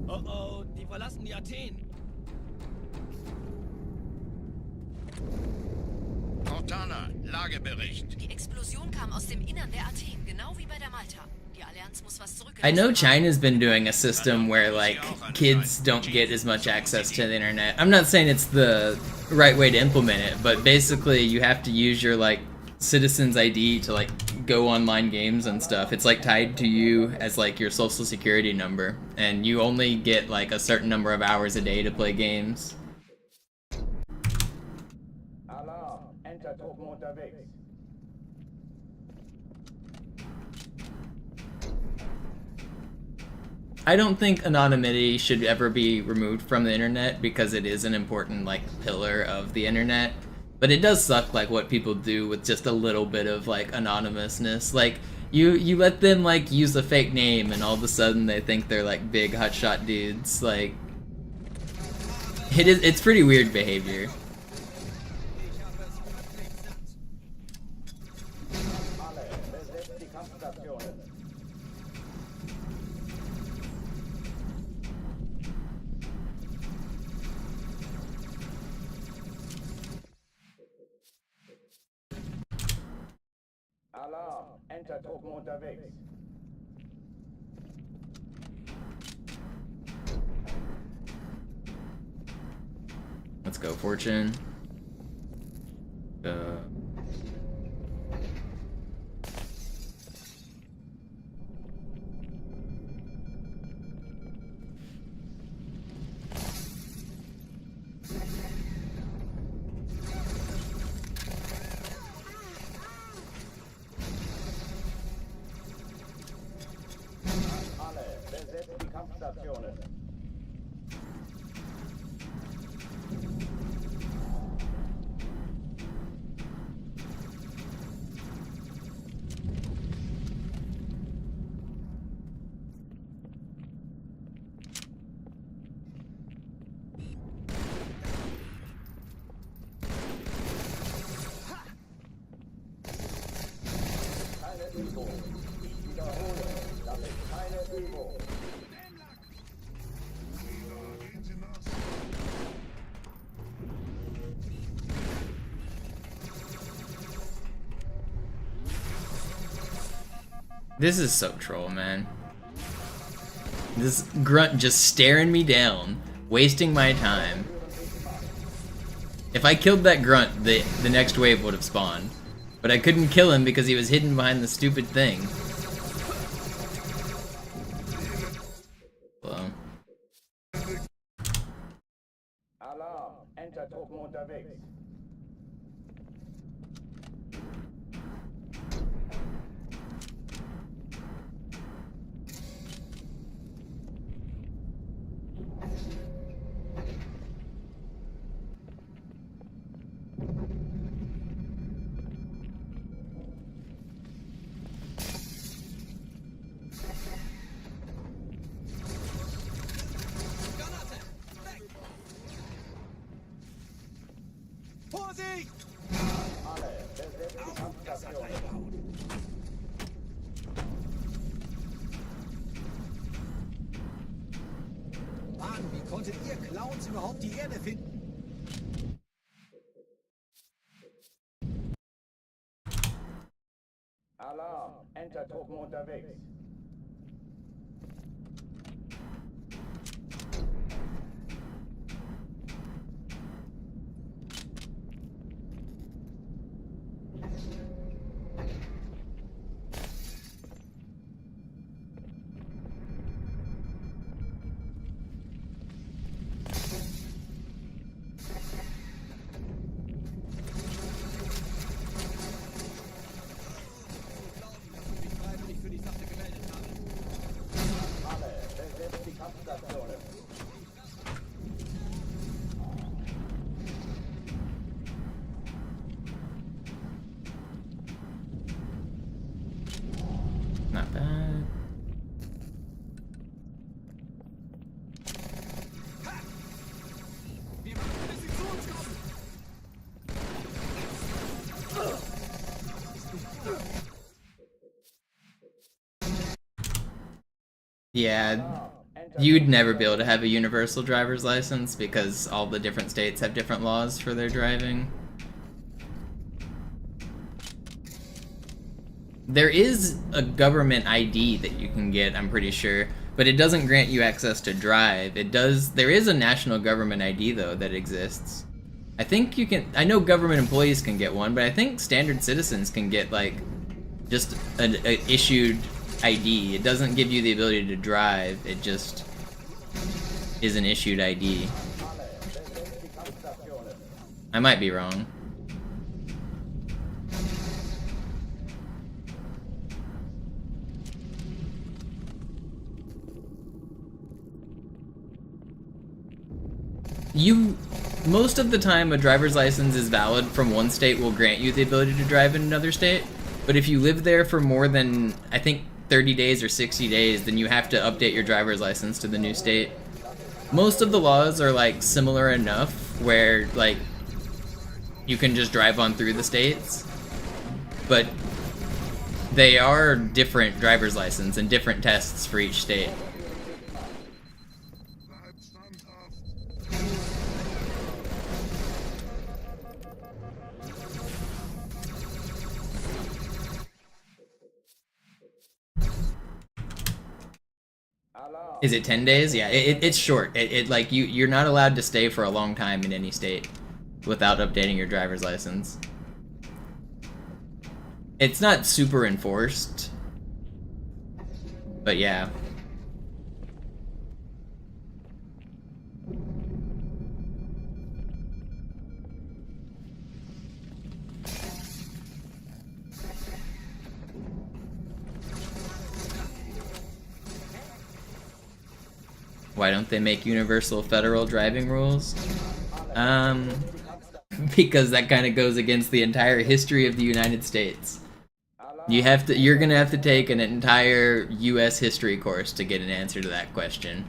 Oh oh, die verlassen die Athen. Cortana, Lagebericht. Die Explosion kam aus dem Innern der Athen, genau wie bei der Malta. Die Allianz muss was I know zurückgelassen haben. China's been doing a system where, like, kids don't get as much access to the internet. I'm not saying it's the right way to implement it, but basically you have to use your, like, citizen's ID to, like, go online games and stuff. It's, like, tied to you as, like, your social security number, and you only get, like, a certain number of hours a day to play games. Alarm, Entertruppen unterwegs. I don't think anonymity should ever be removed from the internet because it is an important, like, pillar of the internet. But it does suck, like, what people do with just a little bit of, like, anonymousness. Like, you let them, like, use a fake name and all of a sudden they think they're, like, big hotshot dudes. Like, it's pretty weird behavior. Alle, besetzt die Kampfstationen. Alarm, Entertruppen unterwegs. Let's go, Fortune. Alle, besetzt die Kampfstationen. Keine Übung. Ich wiederhole, das ist keine Übung. Gehen Sie nach. This is so troll, man. This grunt just staring me down, wasting my time. If I killed that grunt, the next wave would have spawned. But I couldn't kill him because he was hidden behind the stupid thing. Hello. Alarm, Entertruppen unterwegs. Vorsicht! Alle, besetzt die Kampfstationen. Mann, wie konntet ihr Clowns überhaupt die Erde finden? Alarm, Entertruppen unterwegs. Alle, besetzt die Kampfstationen. Not bad. Yeah, you'd never be able to have a universal driver's license because all the different states have different laws for their driving. There is a government ID that you can get, I'm pretty sure, but it doesn't grant you access to drive. It does. There is a national government ID though that exists. I think you can. I know government employees can get one, but I think standard citizens can get like just an issued ID. It doesn't give you the ability to drive. It just is an issued ID. I might be wrong. Most of the time a driver's license is valid from one state will grant you the ability to drive in another state, but if you live there for more than, I think, 30 days or 60 days, then you have to update your driver's license to the new state. Most of the laws are like similar enough where like you can just drive on through the states, but they are different driver's license and different tests for each state. Is it 10 days? Yeah, it's short. It like you're not allowed to stay for a long time in any state without updating your driver's license. It's not super enforced, but yeah. Why don't they make universal federal driving rules? Because that kind of goes against the entire history of the United States. You're gonna have to take an entire US history course to get an answer to that question.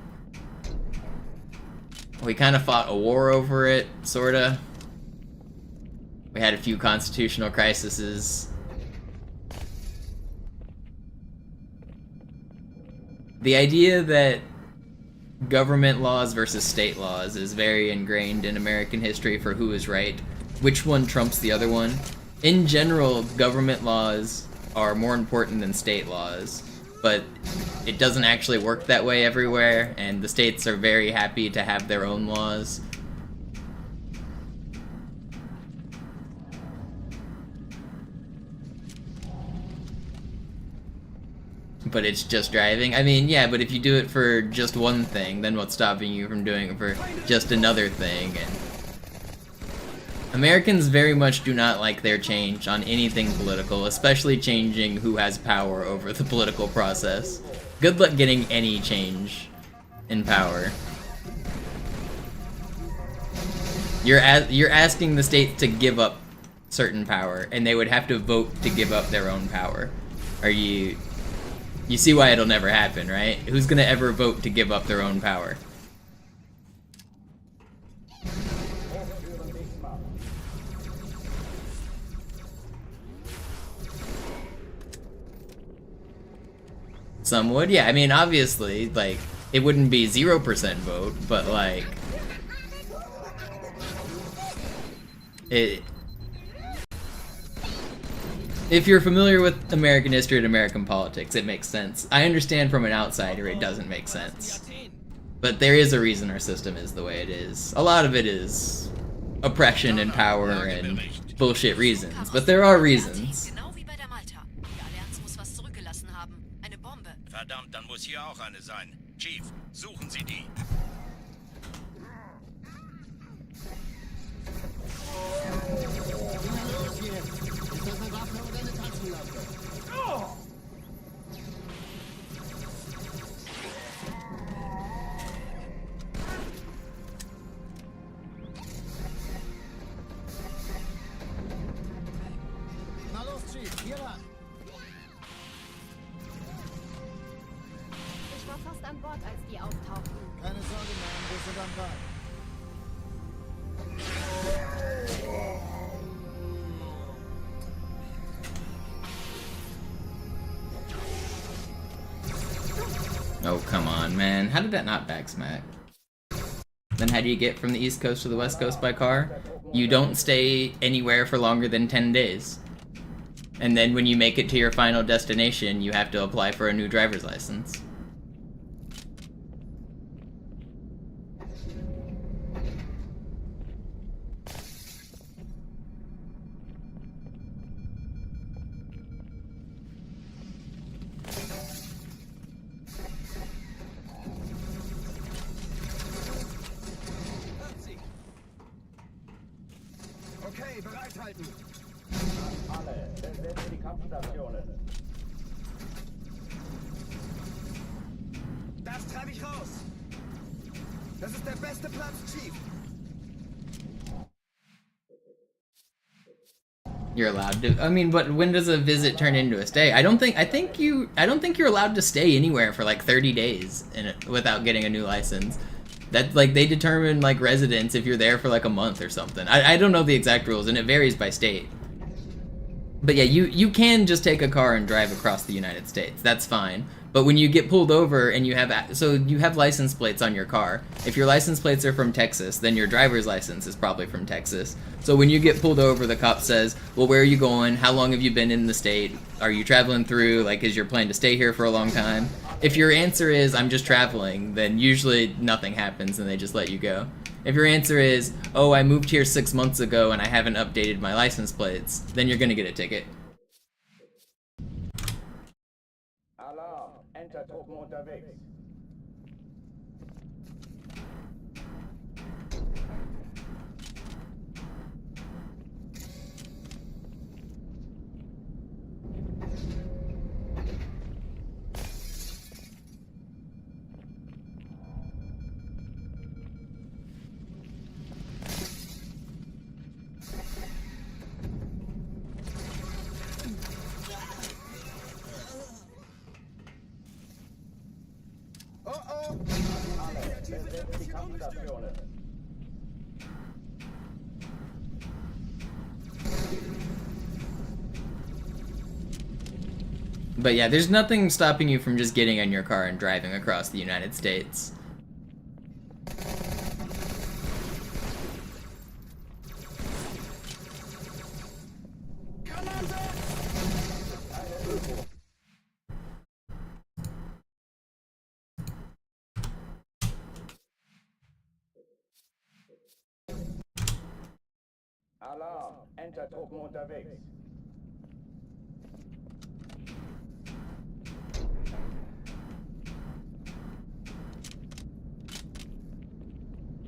We kind of fought a war over it, sorta. We had a few constitutional crises. The idea that government laws versus state laws is very ingrained in American history for who is right, which one trumps the other one. In general, government laws are more important than state laws, but it doesn't actually work that way everywhere, and the states are very happy to have their own laws. But it's just driving? I mean, yeah, but if you do it for just one thing, then what's stopping you from doing it for just another thing? And Americans very much do not like their change on anything political, especially changing who has power over the political process. Good luck getting any change in power. You're asking the states to give up certain power, and they would have to vote to give up their own power. You see why it'll never happen, right? Who's gonna ever vote to give up their own power? Some would, yeah. I mean, obviously, like, it wouldn't be 0% vote, but like, if you're familiar with American history and American politics, it makes sense. I understand from an outsider it doesn't make sense. But there is a reason our system is the way it is. A lot of it is oppression and power and bullshit reasons, but there are reasons. Verdammt, dann muss hier auch eine sein. Chief, suchen Sie die. Na los, Chief, hier lang. Ich war fast an Bord, als die auftauchten. Keine Sorge, Mann, wir sind am Ball. Oh, come on, man. How did that not backsmack? Then how do you get from the East Coast to the West Coast by car? You don't stay anywhere for longer than 10 days. And then when you make it to your final destination, you have to apply for a new driver's license. Okay, bereithalten. Alle, besetzt die Kampfstationen. Das treibe ich raus. Das ist der beste Platz, Chief. You're allowed to. I mean, but when does a visit turn into a stay? I don't think you're allowed to stay anywhere for like 30 days without getting a new license. That, like, they determine, like, residence if you're there for like a month or something. I don't know the exact rules, and it varies by state. But yeah, you can just take a car and drive across the United States. That's fine. But when you get pulled over and you have license plates on your car. If your license plates are from Texas, then your driver's license is probably from Texas. So when you get pulled over, the cop says, well, where are you going? How long have you been in the state? Are you traveling through? Like, is your plan to stay here for a long time? If your answer is, I'm just traveling, then usually nothing happens and they just let you go. If your answer is, oh, I moved here 6 months ago and I haven't updated my license plates, then you're gonna get a ticket. Alarm, Entertruppen unterwegs. But yeah, there's nothing stopping you from just getting in your car and driving across the United States. Alarm, Entertruppen unterwegs.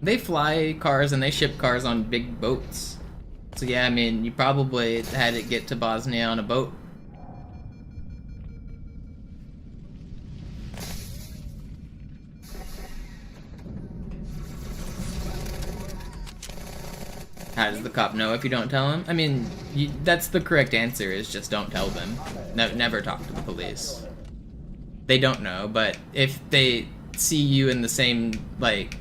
They fly cars and they ship cars on big boats. So yeah, I mean, you probably had it get to Bosnia on a boat. How does the cop know if you don't tell him? I mean, that's the correct answer, is just don't tell them. Never talk to the police. They don't know, but if they see you in the same, like,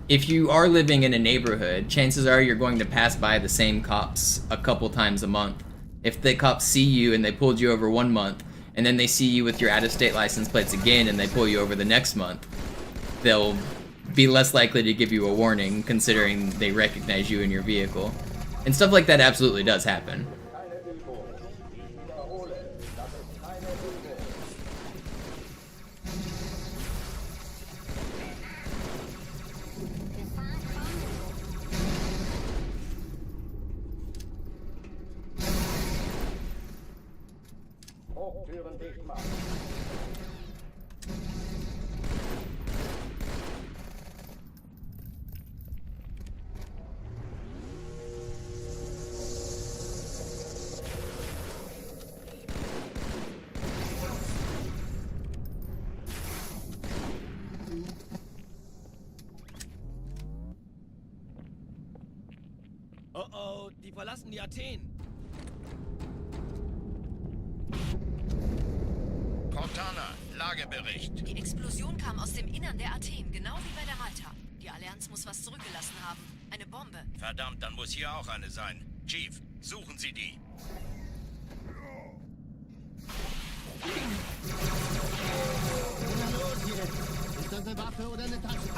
if you are living in a neighborhood, chances are you're going to pass by the same cops a couple times a month. If the cops see you and they pulled you over 1 month, and then they see you with your out-of-state license plates again and they pull you over the next month, they'll be less likely to give you a warning, considering they recognize you in your vehicle. And stuff like that absolutely does happen. Hochtüren dicht machen. Oh oh, die verlassen die Athen. Cortana, Lagebericht. Die Explosion kam aus dem Innern der Athen, genau wie bei der Malta. Die Allianz muss was zurückgelassen haben. Eine Bombe. Verdammt, dann muss hier auch eine sein. Chief, suchen Sie die. Na los jetzt. Beispielsweise Waffe oder eine Tasche.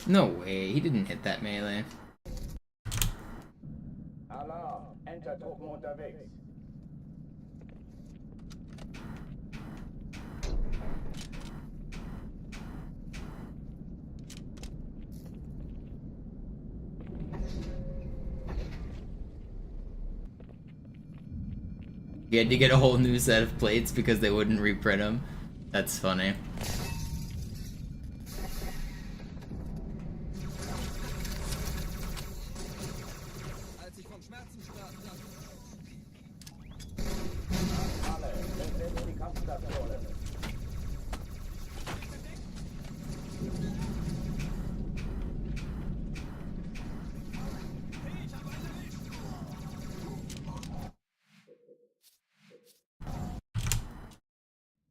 No way, he didn't hit that melee. Alarm, Enter-Truppen unterwegs. You had to get a whole new set of plates because they wouldn't reprint them. That's funny. Als ich von Schmerzen sprach, dachte Alle, besetzt die Kampfstationen.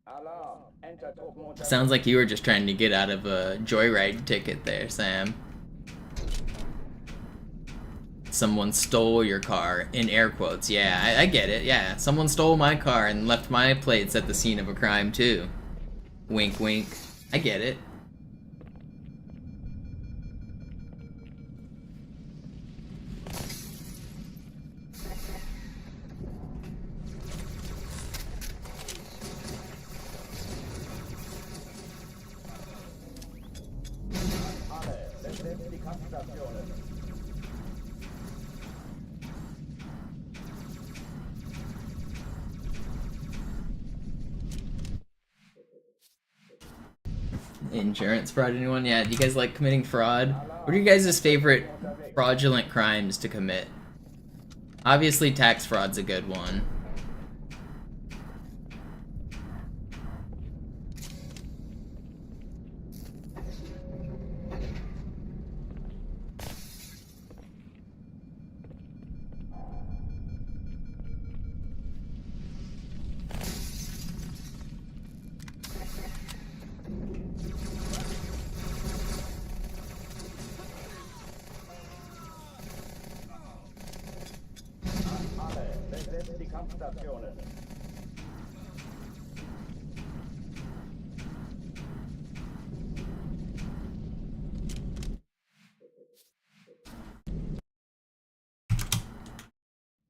Alarm, Enter-Truppen unterwegs. Sounds like you were just trying to get out of a joyride ticket there, Sam. Someone stole your car, in air quotes. Yeah, I get it, yeah. Someone stole my car and left my plates at the scene of a crime, too. Wink, wink. I get it. Alle, besetzt die Kampfstationen. Insurance fraud, anyone? Yeah, do you guys like committing fraud? What are you guys' favorite fraudulent crimes to commit? Obviously, tax fraud's a good one. Alle, besetzt die Kampfstationen.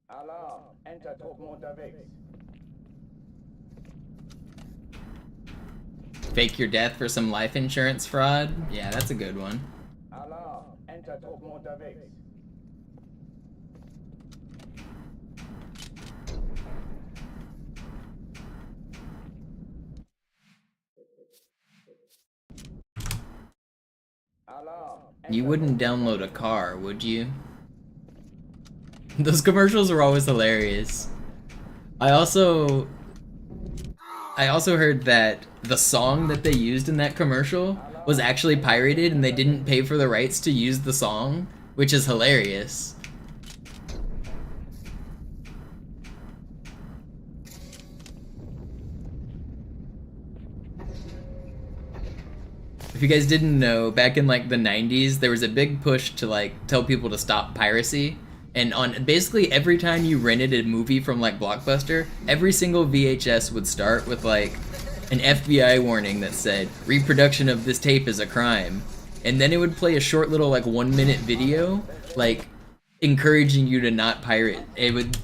Alarm, Enter-Truppen unterwegs. Fake your death for some life insurance fraud? Yeah, that's a good one. Alarm, Enter-Truppen unterwegs. Alarm, You wouldn't download a car, would you? Those commercials are always hilarious. I also heard that the song that they used in that commercial was actually pirated and they didn't pay for the rights to use the song, which is hilarious. If you guys didn't know, back in like the 90s, there was a big push to like tell people to stop piracy. And on basically every time you rented a movie from like Blockbuster, every single VHS would start with like an FBI warning that said, reproduction of this tape is a crime. And then it would play a short little like 1-minute video, like encouraging you to not pirate. It would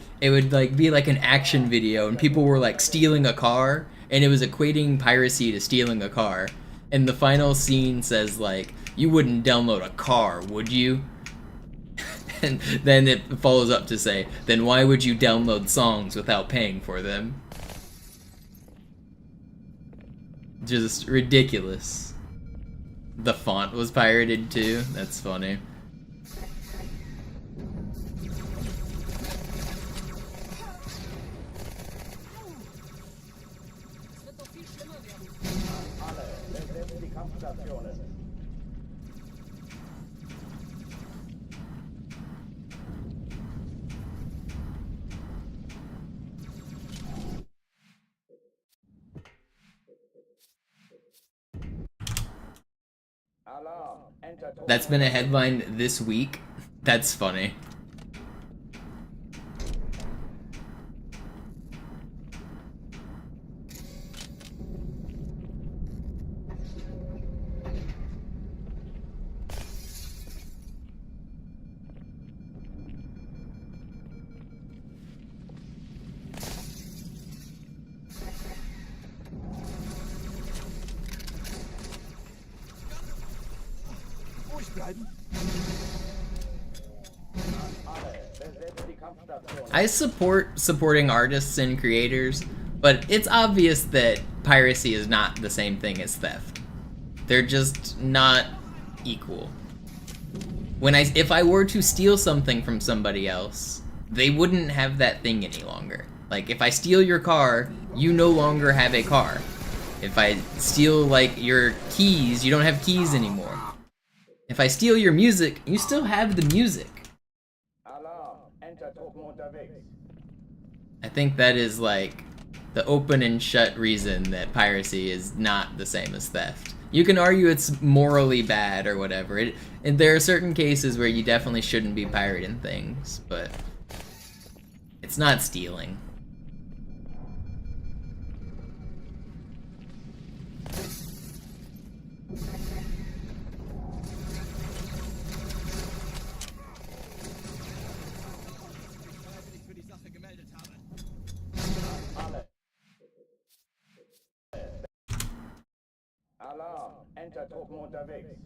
like be like an action video and people were like stealing a car and it was equating piracy to stealing a car. And the final scene says like, you wouldn't download a car, would you? And then it follows up to say, then why would you download songs without paying for them? Just ridiculous. The font was pirated too. That's funny. Alle, besetzt die Kampfstationen. Alarm, Enter-Truppen. That's been a headline this week. That's funny. bleiben? I support supporting artists and creators, but it's obvious that piracy is not the same thing as theft. They're just not equal. If I were to steal something from somebody else, they wouldn't have that thing any longer. Like, if I steal your car, you no longer have a car. If I steal, like, your keys, you don't have keys anymore. If I steal your music, you still have the music. I think that is, like, the open and shut reason that piracy is not the same as theft. You can argue it's morally bad or whatever. And there are certain cases where you definitely shouldn't be pirating things, but it's not stealing. Alarm, Enter-Truppen unterwegs.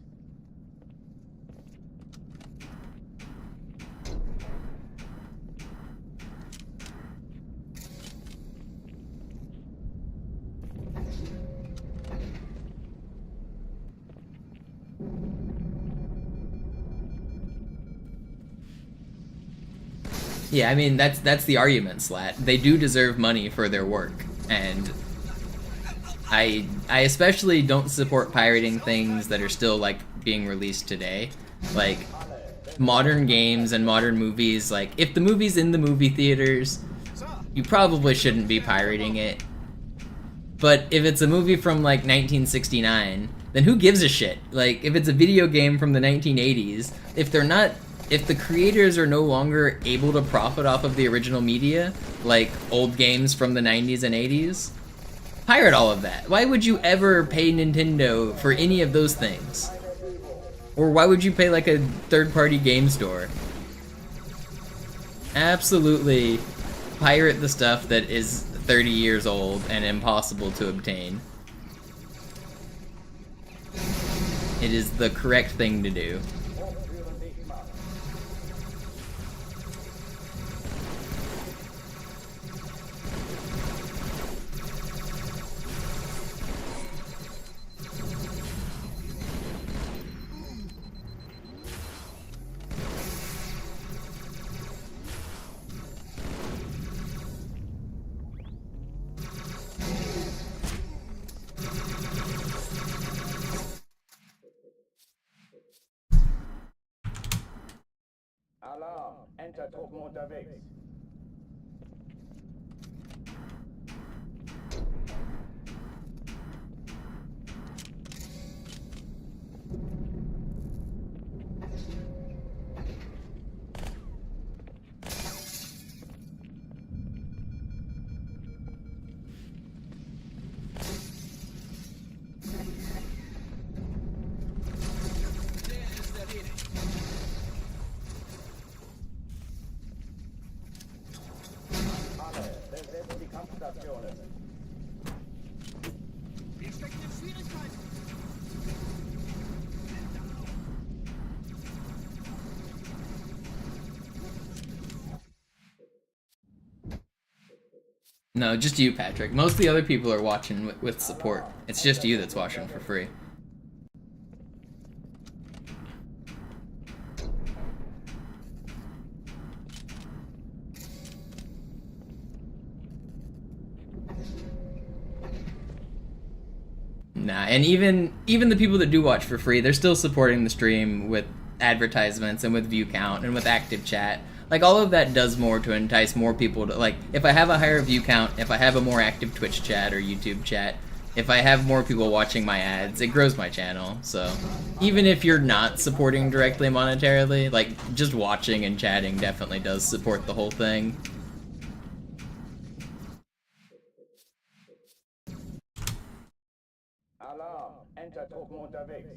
Yeah, I mean, that's the argument, Slat. They do deserve money for their work, and I especially don't support pirating things that are still, like, being released today. Like, modern games and modern movies, like, if the movie's in the movie theaters, you probably shouldn't be pirating it. But if it's a movie from, like, 1969, then who gives a shit? Like, if it's a video game from the 1980s, if the creators are no longer able to profit off of the original media, like old games from the 90s and 80s, pirate all of that. Why would you ever pay Nintendo for any of those things? Or why would you pay, like, a third-party game store? Absolutely pirate the stuff that is 30 years old and impossible to obtain. It is the correct thing to do. Alarm, Enter-Truppen unterwegs. Wir stecken in Schwierigkeiten. No, just you, Patrick. Most of the other people are watching with support. It's just you that's watching for free. Nah, and even the people that do watch for free, they're still supporting the stream with advertisements and with view count and with active chat. Like, all of that does more to entice more people to, like, if I have a higher view count, if I have a more active Twitch chat or YouTube chat, if I have more people watching my ads, it grows my channel. So even if you're not supporting directly monetarily, like, just watching and chatting definitely does support the whole thing. Alarm, Enter-Truppen unterwegs.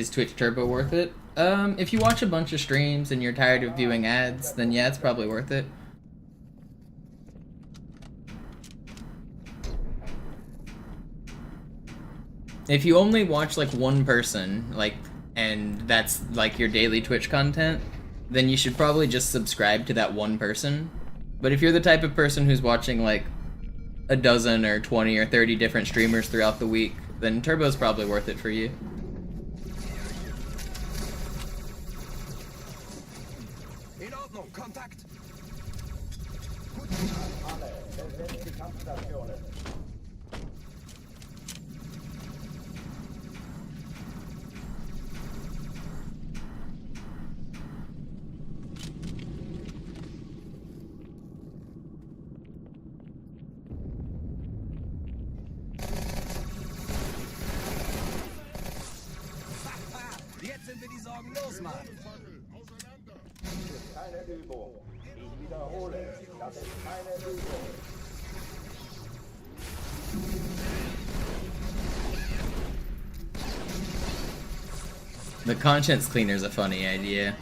Is Twitch Turbo worth it? If you watch a bunch of streams and you're tired of viewing ads, then yeah, it's probably worth it. If you only watch like one person, like, and that's like your daily Twitch content, then you should probably just subscribe to that one person. But if you're the type of person who's watching like a dozen or 20 or 30 different streamers throughout the week, then Turbo's probably worth it for you. In Ordnung, Kontakt! Alle, besetzt die Kampfstationen. Jetzt sind wir die Sorgen los, Mann! Das ist keine Übung. Ich wiederhole, das ist keine Übung. The conscience cleaner's a funny idea.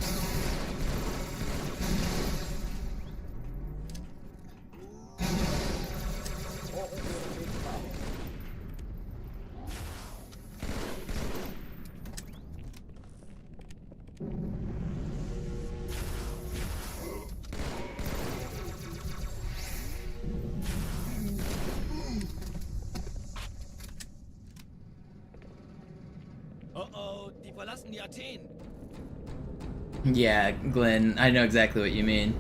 Oh, die verlassen die Athen. Yeah, Glenn, I know exactly what you mean.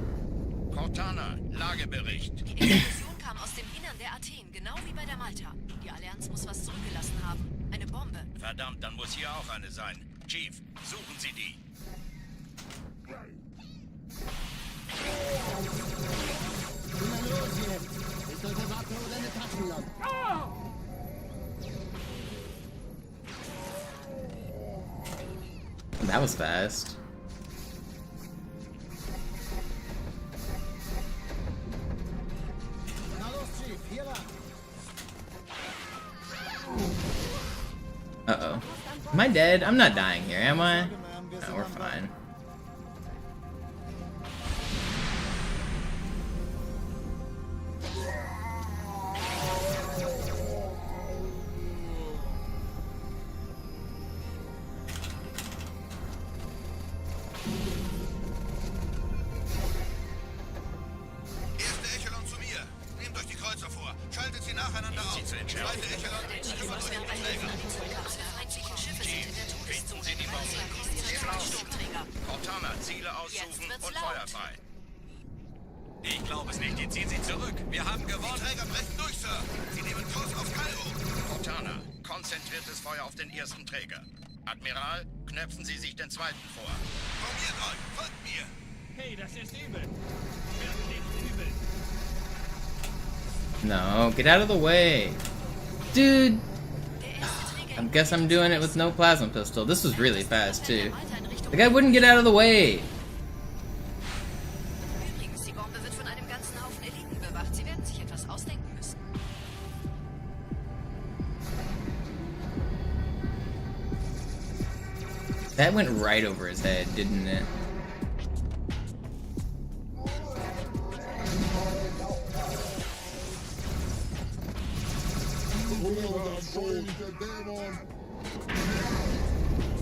Cortana, Lagebericht. Die Explosion kam aus dem Innern der Athen, genau wie bei der Malta. Die Allianz muss was zurückgelassen haben. Eine Bombe. Verdammt, dann muss hier auch eine sein. Chief, suchen Sie die. Ist eure Waffe oder eine Taschenlampe? That was fast. Na los, Chief, hier lang. Uh-oh. Am I dead? I'm not dying here, am I? No, we're fine. Erste Echelon zu mir. Nehmt euch die Kreuzer vor. Schaltet sie nacheinander auf. Zweite Echelon, kümmert euch um die Träger. Feindliche Schiffe sind in der Finden Sie die Bombe. Sturmträger. Cortana, Ziele aussuchen wird's und laut. Feuer frei. Ich glaube es nicht, die ziehen sie zurück. Wir haben Die gewonnen. Träger brechen durch, Sir. Sie nehmen Kurs auf Kairo. Cortana, konzentriertes Feuer auf den ersten Träger. Admiral, knöpfen Sie sich den zweiten vor. Formiert euch, folgt mir. Hey, das ist übel. Werden nicht übel. No, get out of the way. Dude! I guess I'm doing it with no plasma pistol. This was really fast, too. The guy wouldn't get out of the way! Übrigens, die Bombe wird von einem ganzen Haufen Eliten bewacht. Sie werden sich etwas ausdenken müssen. That went right over his head, didn't it?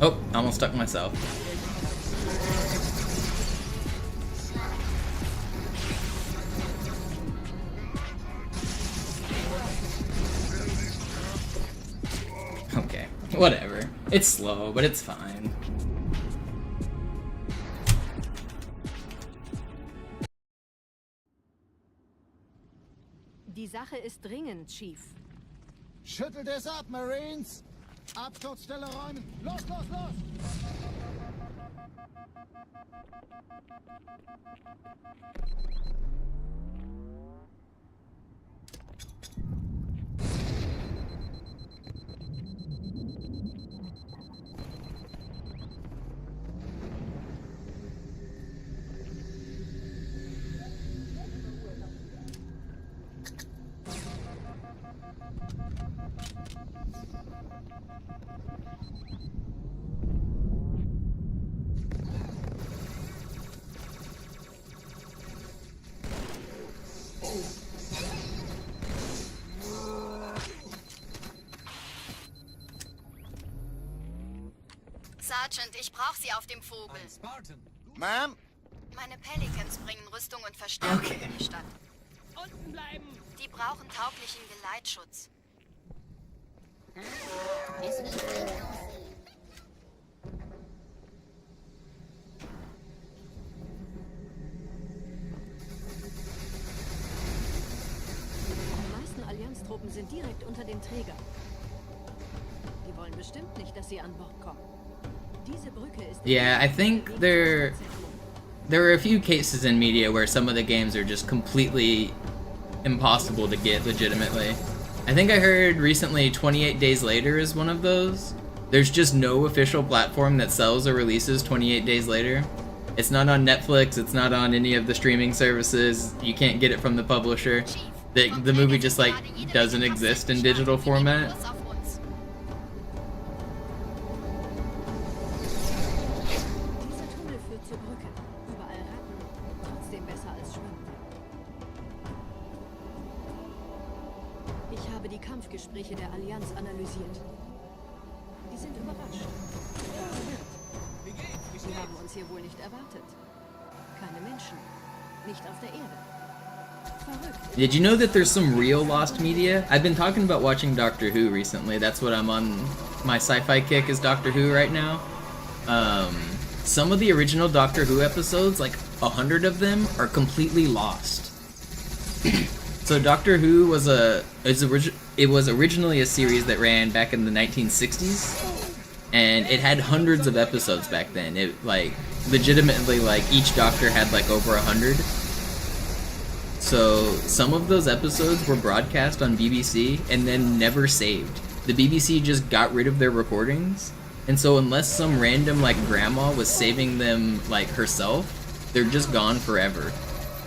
Oh, almost stuck myself. Okay, whatever. It's slow, but it's fine. Die Sache ist dringend, Chief. Schüttelt es ab, Marines! Absturzstelle räumen! Los, los, los! Sergeant, ich brauche Sie auf dem Vogel. Ma'am? Meine Pelicans bringen Rüstung und Verstärkung Okay. in die Stadt. Unten bleiben! Die brauchen tauglichen Geleitschutz. Die meisten Allianztruppen sind direkt unter dem Träger. Die wollen bestimmt nicht, dass sie an Bord kommen. Diese Brücke ist Yeah, I think there are a few cases in media where some of the games are just completely impossible to get legitimately. I think I heard recently 28 Days Later is one of those. There's just no official platform that sells or releases 28 Days Later. It's not on Netflix, it's not on any of the streaming services, you can't get it from the publisher. The movie just like doesn't exist in digital format. Dieser Tunnel führt zur Brücke. Überall Ratten. Trotzdem besser als Schwimmen. Ich habe die Kampfgespräche der Allianz analysiert. Die sind überrascht. Sie haben uns hier wohl nicht erwartet. Keine Menschen. Nicht auf der Erde. Verrückt. Did you know that there's some real lost media? I've been talking about watching Doctor Who recently. That's what I'm on. My sci-fi kick is Doctor Who right now. Some of the original Doctor Who episodes, like 100 of them, are completely lost. So Doctor Who was originally a series that ran back in the 1960s, and it had hundreds of episodes back then. It like legitimately like each Doctor had like over 100. So some of those episodes were broadcast on BBC and then never saved. The BBC just got rid of their recordings, and so unless some random like grandma was saving them like herself, they're just gone forever.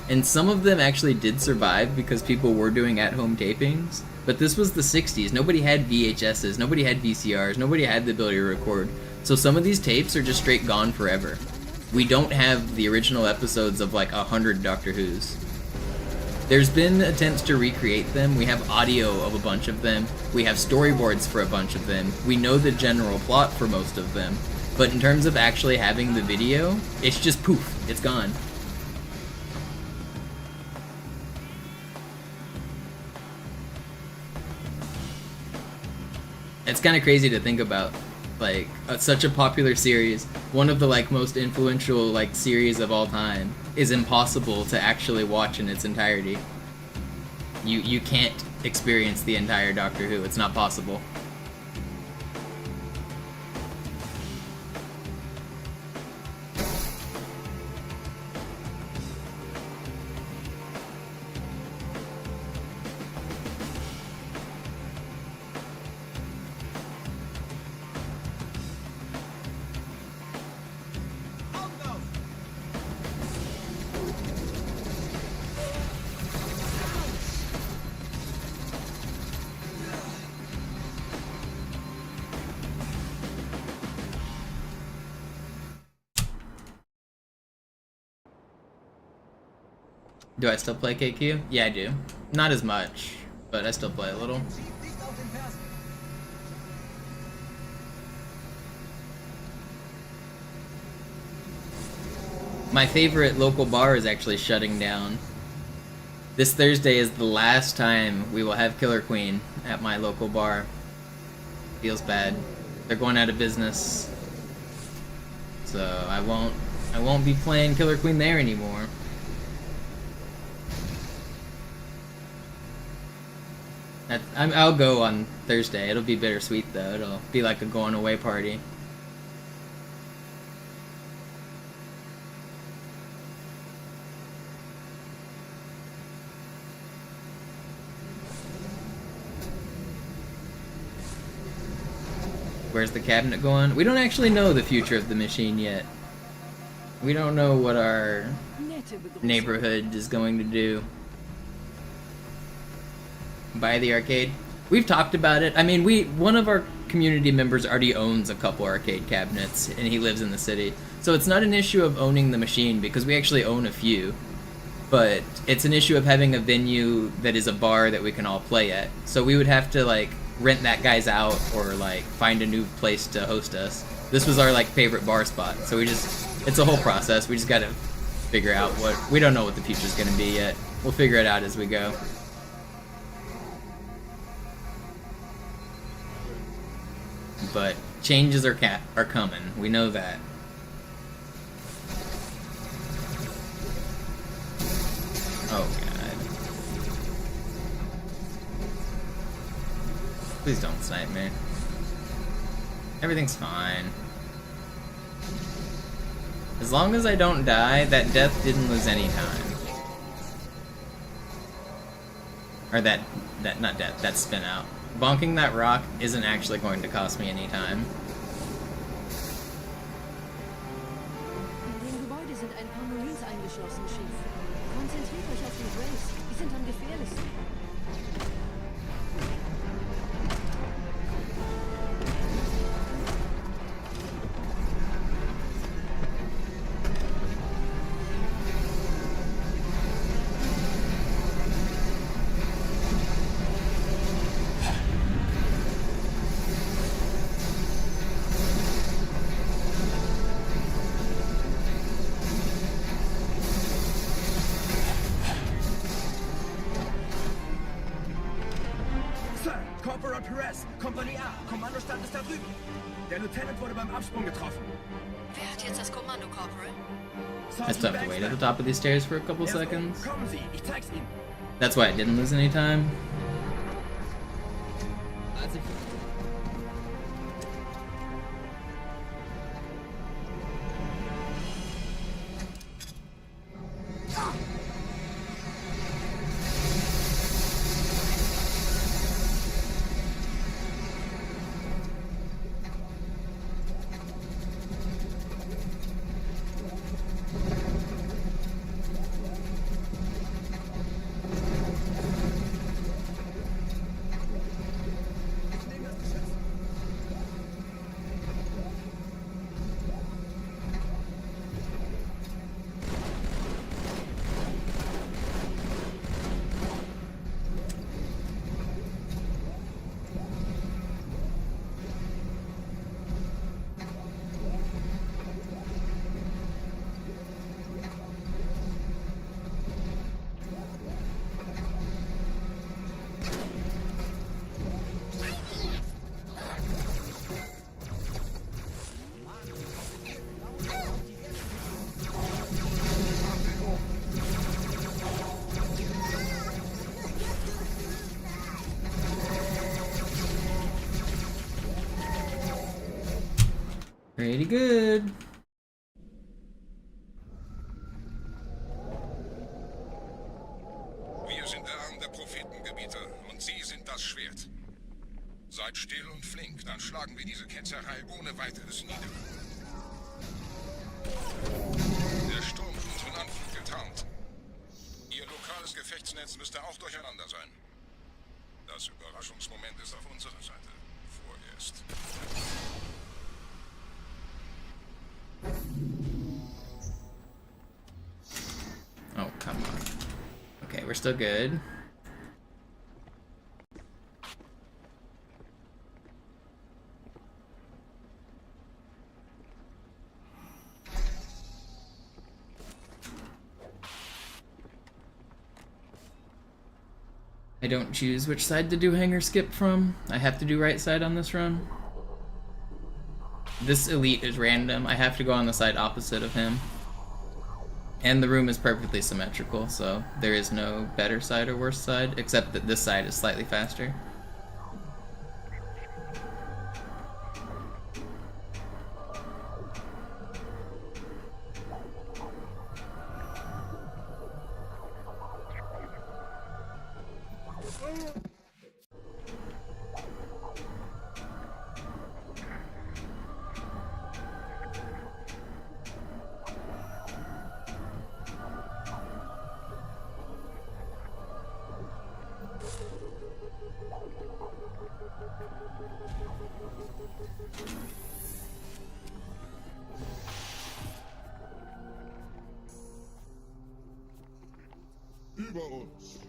And some of them actually did survive because people were doing at-home tapings, but this was the 60s. Nobody had VHSs, nobody had VCRs, nobody had the ability to record. So some of these tapes are just straight gone forever. We don't have the original episodes of like 100 Doctor Who's. There's been attempts to recreate them. We have audio of a bunch of them. We have storyboards for a bunch of them. We know the general plot for most of them. But in terms of actually having the video, it's just poof, it's gone. It's kind of crazy to think about, like such a popular series, one of the like most influential like series of all time, is impossible to actually watch in its entirety. You can't experience the entire Doctor Who. It's not possible. Do I still play KQ? Yeah, I do. Not as much, but I still play a little. My favorite local bar is actually shutting down. This Thursday is the last time we will have Killer Queen at my local bar. Feels bad. They're going out of business. So I won't be playing Killer Queen there anymore. I'll go on Thursday. It'll be bittersweet though. It'll be like a going away party. Where's the cabinet going? We don't actually know the future of the machine yet. We don't know what our neighborhood is going to do. Buy the arcade. We've talked about it. I mean, one of our community members already owns a couple arcade cabinets, and he lives in the city. So it's not an issue of owning the machine, because we actually own a few. but it's an issue of having a venue that is a bar that we can all play at. So we would have to like rent that guy's out or like find a new place to host us. This was our like favorite bar spot, so it's a whole process. We just gotta figure out we don't know what the future's gonna be yet. We'll figure it out as we go. But changes are coming. We know that. Oh god. Please don't snipe me. Everything's fine. As long as I don't die, that death didn't lose any time. Or not death, that spin out. Bonking that rock isn't actually going to cost me any time. In dem Gebäude sind ein paar Marines eingeschlossen, Chief. Konzentriert euch auf die Graves. Die sind am gefährlichsten. Kompanie A, Kommandostand ist da drüben. Der Lieutenant wurde beim Absprung getroffen. Wer hat jetzt das Kommando, Corporal? I still have to wait at the top of these stairs for a couple seconds. Kommen Sie, ich zeig's Ihnen. That's why I didn't lose any time. Pretty good. Wir sind der Arm der Prophetengebieter und Sie sind das Schwert. Seid still und flink, dann schlagen wir diese Ketzerei ohne weiteres nieder. Der Sturm hat unseren Anflug getarnt. Ihr lokales Gefechtsnetz müsste auch durcheinander sein. Das Überraschungsmoment ist auf unserer Seite. Vorerst. Oh, come on. Okay, we're still good. I don't choose which side to do hanger skip from. I have to do right side on this run. This elite is random. I have to go on the side opposite of him. And the room is perfectly symmetrical, so there is no better side or worse side, except that this side is slightly faster. über uns.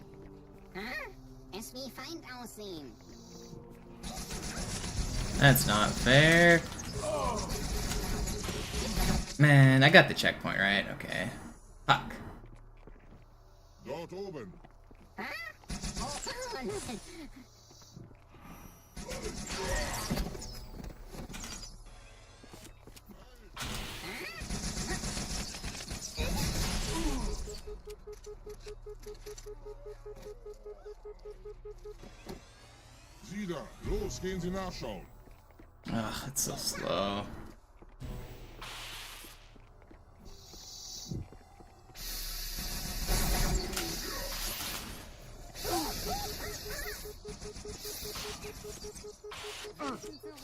Es wie Feind aussehen. That's not fair. Man, I got the checkpoint, right? Okay. Fuck. Dort oben. Sieh da, los, gehen Sie nachschauen. Ugh, it's so slow.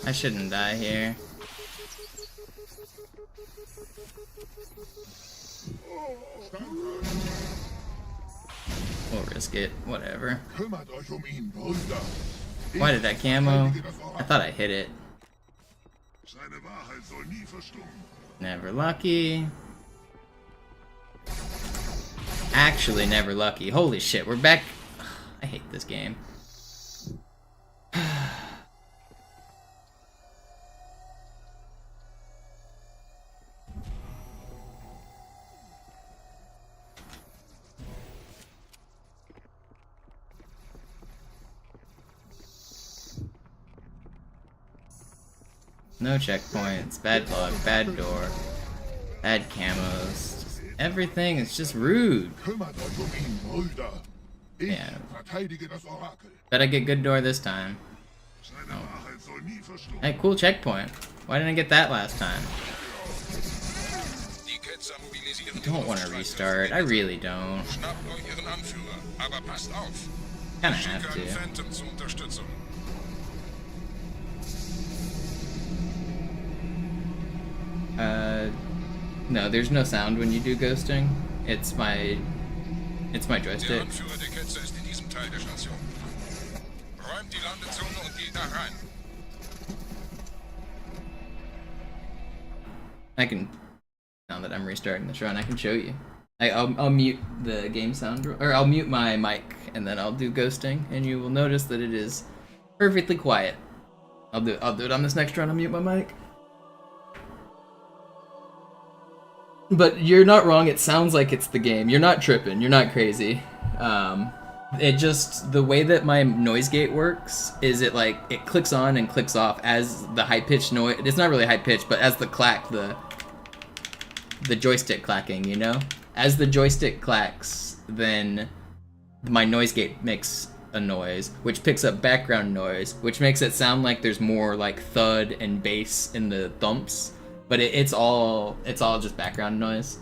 I shouldn't die here. We'll risk it, whatever. Kümmert euch ihn, Brüder. Why did I camo? I thought I hit it. Seine Wahrheit soll nie verstummen. Never lucky. Actually, never lucky. Holy shit, we're back. I hate this game. No checkpoints, bad luck, bad door, bad camos. Just everything is just rude. Kümmert euch ihn, Brüder. Ich Yeah. verteidige das Orakel. Bet I get good door this time. Seine Wahrheit soll nie verstummen. Hey, cool checkpoint. Why didn't I get that last time? Die Ketzer mobilisieren I don't want to restart. I really don't. Schnappt euch ihren Anführer, aber passt auf. Kinda Ich have schicke einen to. Phantom zur Unterstützung. No, there's no sound when you do ghosting. It's my Der joystick. Anführer der Ketzer ist in diesem Teil der Station. Räumt die Landezone und geht da rein. I can, now that I'm restarting this run, I can show you. I'll mute the game sound, or I'll mute my mic, and then I'll do ghosting, and you will notice that it is perfectly quiet. I'll do it on this next run. I'll mute my mic. But you're not wrong. It sounds like it's the game. You're not tripping. You're not crazy. It just, the way that my noise gate works is it clicks on and clicks off as the high pitched noise. It's not really high pitched, but as the clack, the joystick clacking, you know? As the joystick clacks, then my noise gate makes a noise, which picks up background noise, which makes it sound like there's more like thud and bass in the thumps, but it's all just background noise.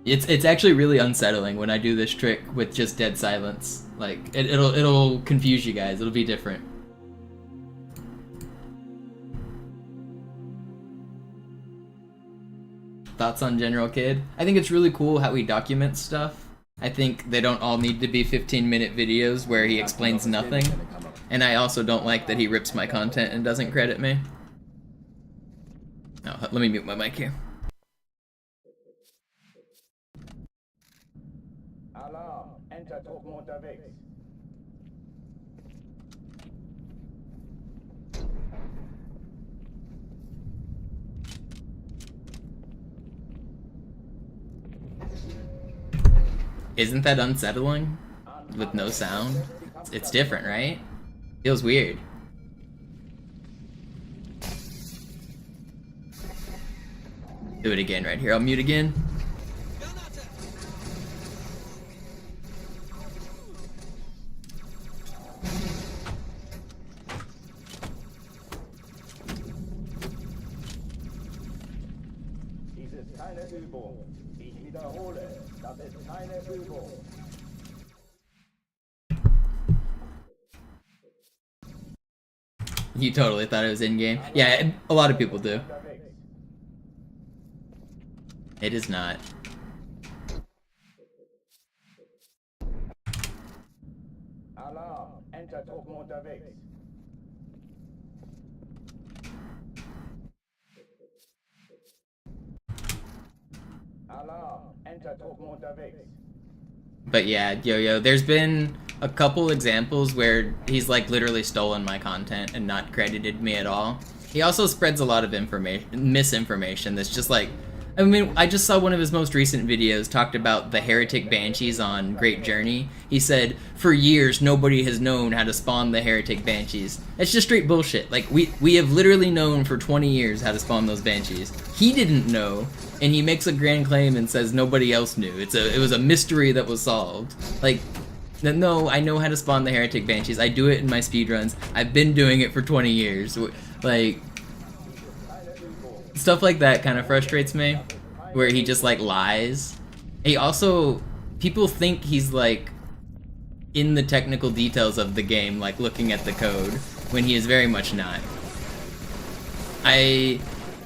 It's actually really unsettling when I do this trick with just dead silence. Like it'll confuse you guys. It'll be different. Thoughts on General Kid? I think it's really cool how he documents stuff. I think they don't all need to be 15-minute videos where he explains nothing. And I also don't like that he rips my content and doesn't credit me. Oh, let me mute my mic here. Alarm, Entertruppen unterwegs. Isn't that unsettling? With no sound? It's different, right? Feels weird. Do it again right here. I'll mute again. Dies ist keine Übung. Ich wiederhole, das ist keine Übung. You totally thought it was in-game. Yeah, a lot of people do. It is not. Alarm, Entertruppen unterwegs. Alarm, Enter-Truppen unterwegs. But yeah, Yo-Yo, there's been a couple examples where he's like literally stolen my content and not credited me at all. He also spreads a lot of misinformation that's just like, I mean, I just saw one of his most recent videos talked about the heretic banshees on Great Journey. He said, for years, nobody has known how to spawn the heretic banshees. That's just straight bullshit. Like, we have literally known for 20 years how to spawn those banshees. He didn't know, and he makes a grand claim and says nobody else knew. It was a mystery that was solved. Like, no, I know how to spawn the heretic banshees. I do it in my speedruns. I've been doing it for 20 years. Like, stuff like that kind of frustrates me, where he just like lies. He also, people think he's like in the technical details of the game, like looking at the code, when he is very much not. I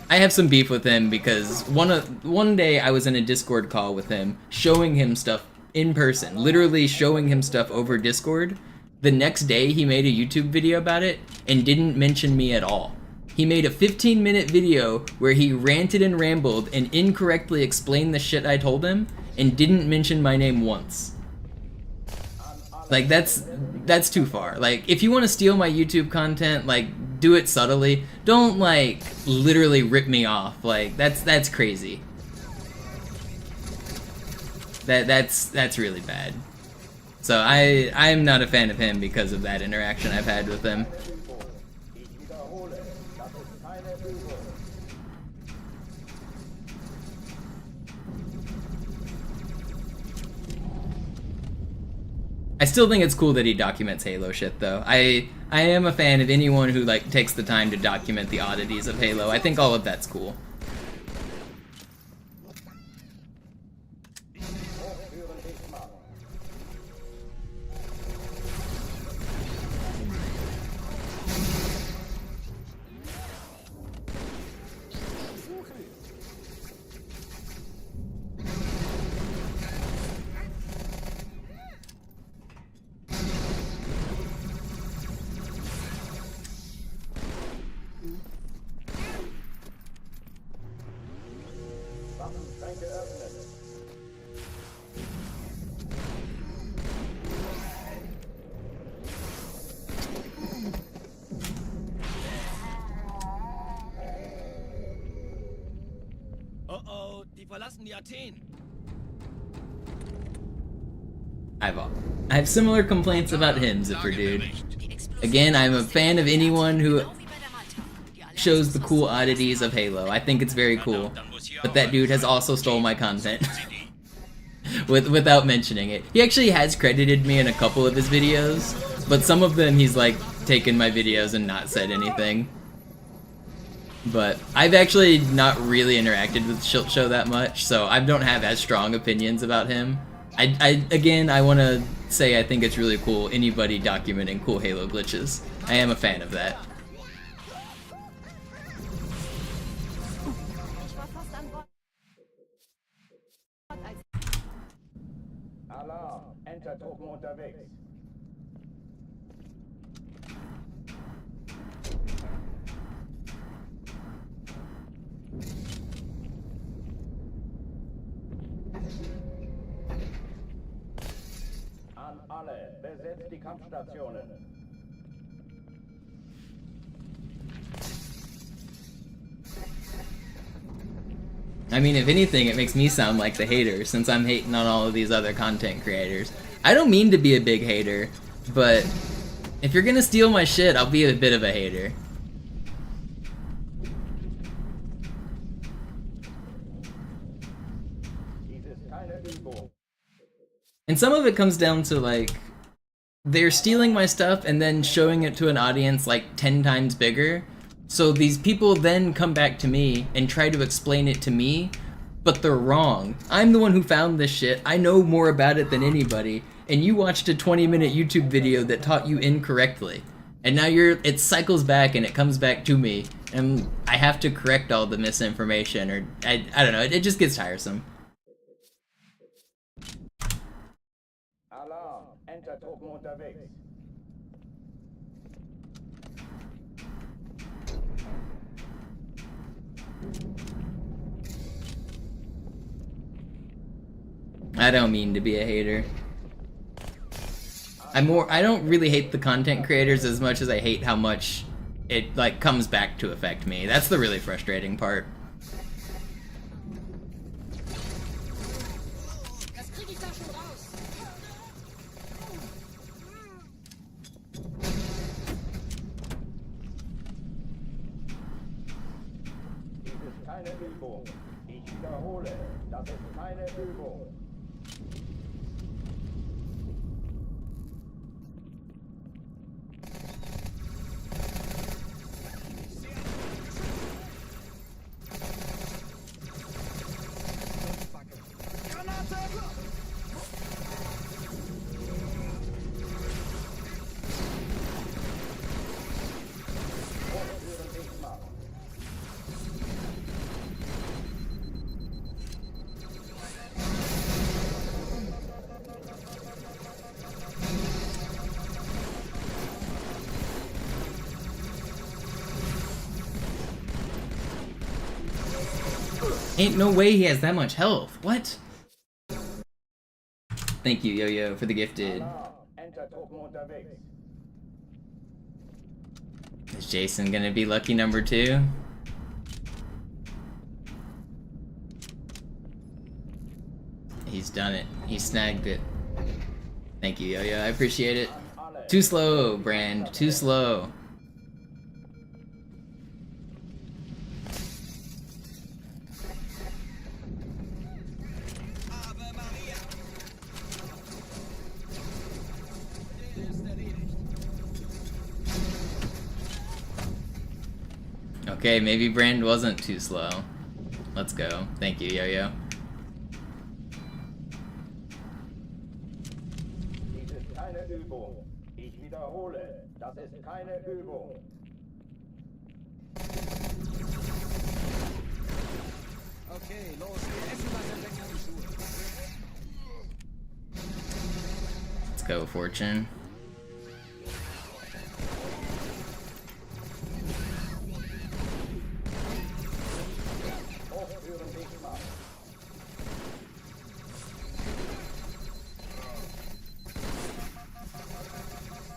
have some beef with him because one day I was in a Discord call with him, showing him stuff in person, literally showing him stuff over Discord. The next day he made a YouTube video about it and didn't mention me at all. He made a 15-minute video where he ranted and rambled and incorrectly explained the shit I told him and didn't mention my name once. Like, that's too far. Like, if you want to steal my YouTube content, like, do it subtly. Don't, like, literally rip me off. Like, that's crazy. That's really bad. So I'm not a fan of him because of that interaction I've had with him. I still think it's cool that he documents Halo shit, though. I am a fan of anyone who like takes the time to document the oddities of Halo. I think all of that's cool. Oh, die verlassen die Athen. I have similar complaints about him, Zipper Dude. Again, I'm a fan of anyone who shows the cool oddities of Halo. I think it's very cool. But that dude has also stole my content. Without mentioning it. He actually has credited me in a couple of his videos, but some of them he's like taken my videos and not said anything. But I've actually not really interacted with Shilt Show that much, so I don't have as strong opinions about him. Again, I want to say I think it's really cool, anybody documenting cool Halo glitches. I am a fan of that. Alarm, Enter-Truppen unterwegs. An alle, besetzt die Kampfstationen. I mean, if anything, it makes me sound like the hater, since I'm hating on all of these other content creators. I don't mean to be a big hater, but if you're gonna steal my shit, I'll be a bit of a hater. And some of it comes down to, like, they're stealing my stuff and then showing it to an audience like 10 times bigger. So these people then come back to me and try to explain it to me, but they're wrong. I'm the one who found this shit. I know more about it than anybody, and you watched a 20-minute YouTube video that taught you incorrectly. And now it cycles back and it comes back to me, and I have to correct all the misinformation, or I don't know, it just gets tiresome. Alarm, Enter-Truppen unterwegs. I don't mean to be a hater. I don't really hate the content creators as much as I hate how much it like comes back to affect me. That's the really frustrating part. Keine Übung. Ich wiederhole, das ist keine Übung. Ain't no way he has that much health. What? Thank you, Yo-Yo, for the gifted. Is Jason gonna be lucky number 2? He's done it. He snagged it. Thank you, Yo-Yo. I appreciate it. Too slow, Brand. Too slow. Okay, maybe Brand wasn't too slow. Let's go. Thank you, Yo-Yo. Dies ist keine Übung. Ich wiederhole, das ist keine Übung. Okay, los, wir essen was in längeren Schuhe. Let's go, Fortune.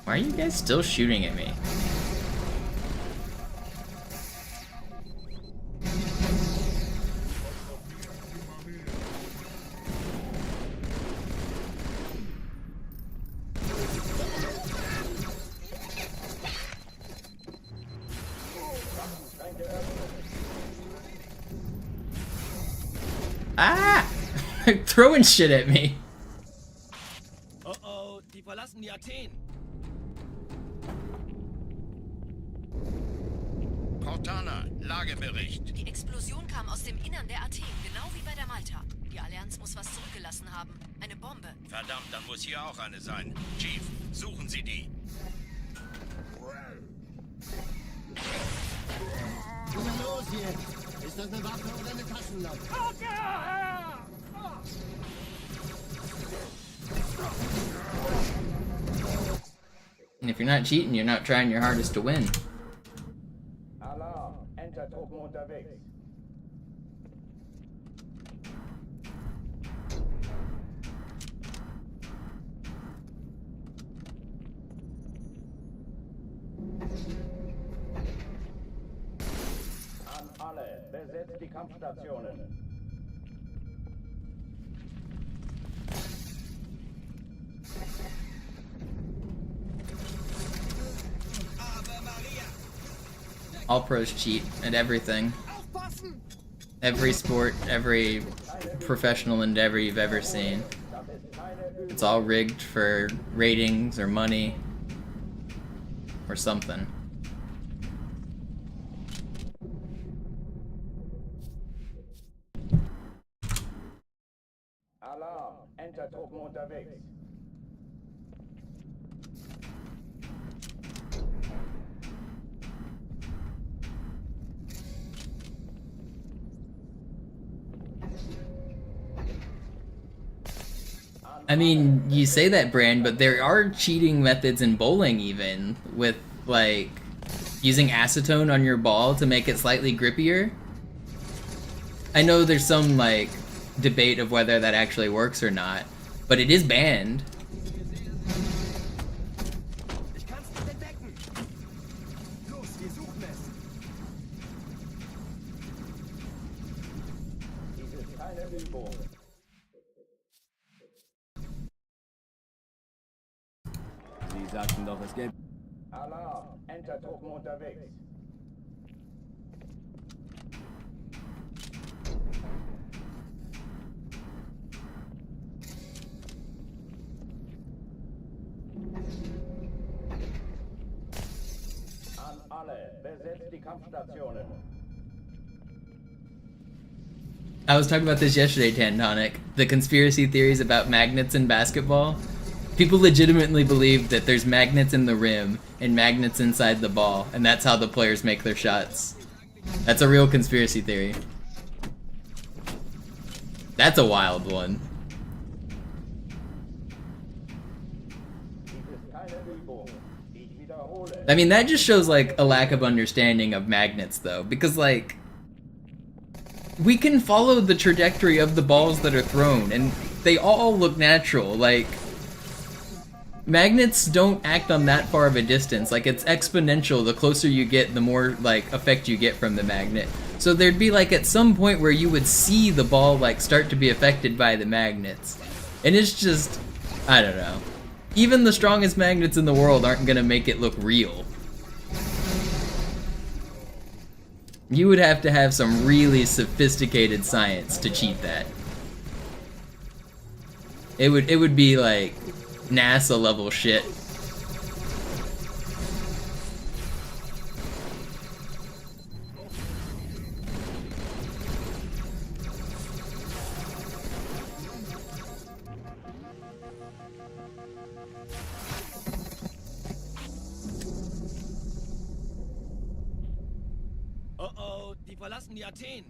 Why are you guys still shooting at me? Ah! Throwing shit at me. Oh, die verlassen die Athen. Cortana, Lagebericht. Die Explosion kam aus dem Innern der Athen, genau wie bei der Malta. Die Allianz muss was zurückgelassen haben. Eine Bombe. Verdammt, dann muss hier auch eine sein. Chief, suchen Sie die. Was ist los jetzt? Ist das eine Waffe oder eine Taschenlampe? And if you're not cheating, you're not trying your hardest to win. Alarm, Entertruppen unterwegs. An alle, besetzt die Kampfstationen. All pros cheat at everything. Every sport, every professional endeavor you've ever seen. It's all rigged for ratings or money or something. Alarm, Entertruppen unterwegs. I mean, you say that, Brand, but there are cheating methods in bowling even, with, like, using acetone on your ball to make it slightly grippier. I know there's some, like, debate of whether that actually works or not, but it is banned. Ich kann's nicht entdecken. Los, wir suchen es. Dies ist keine Übung. Sie sagten doch, es gäbe... Alarm! Entertruppen unterwegs. An alle, besetzt die Kampfstationen. I was talking about this yesterday, Tantonic. The conspiracy theories about magnets in basketball. People legitimately believe that there's magnets in the rim and magnets inside the ball, and that's how the players make their shots. That's a real conspiracy theory. That's a wild one. Dies ist keine Übung. Ich wiederhole. I mean, that just shows, like, a lack of understanding of magnets, though, because, like, we can follow the trajectory of the balls that are thrown, and they all look natural. Like, magnets don't act on that far of a distance. Like, it's exponential. The closer you get, the more, like, effect you get from the magnet. So there'd be, like, at some point where you would see the ball, like, start to be affected by the magnets. And it's just, I don't know. Even the strongest magnets in the world aren't gonna make it look real. You would have to have some really sophisticated science to cheat that. It would be like NASA level shit. Oh oh, die verlassen die Athen.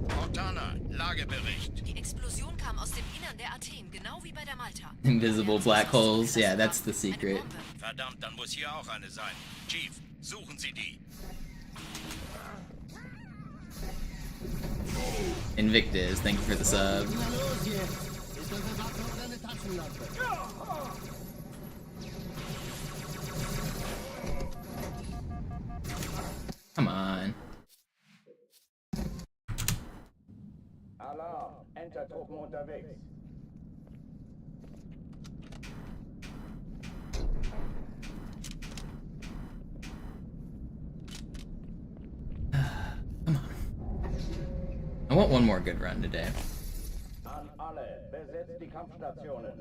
Cortana, Lagebericht. Die Explosion kam aus dem Innern der Athen, genau wie bei der Malta. Invisible black holes, yeah, that's the secret. Verdammt, dann muss hier auch eine sein. Chief, suchen Sie die. Invictus, thank you for the sub. Come on. Alarm! Entertruppen unterwegs. Come on. I want one more good run today. An alle, besetzt die Kampfstationen.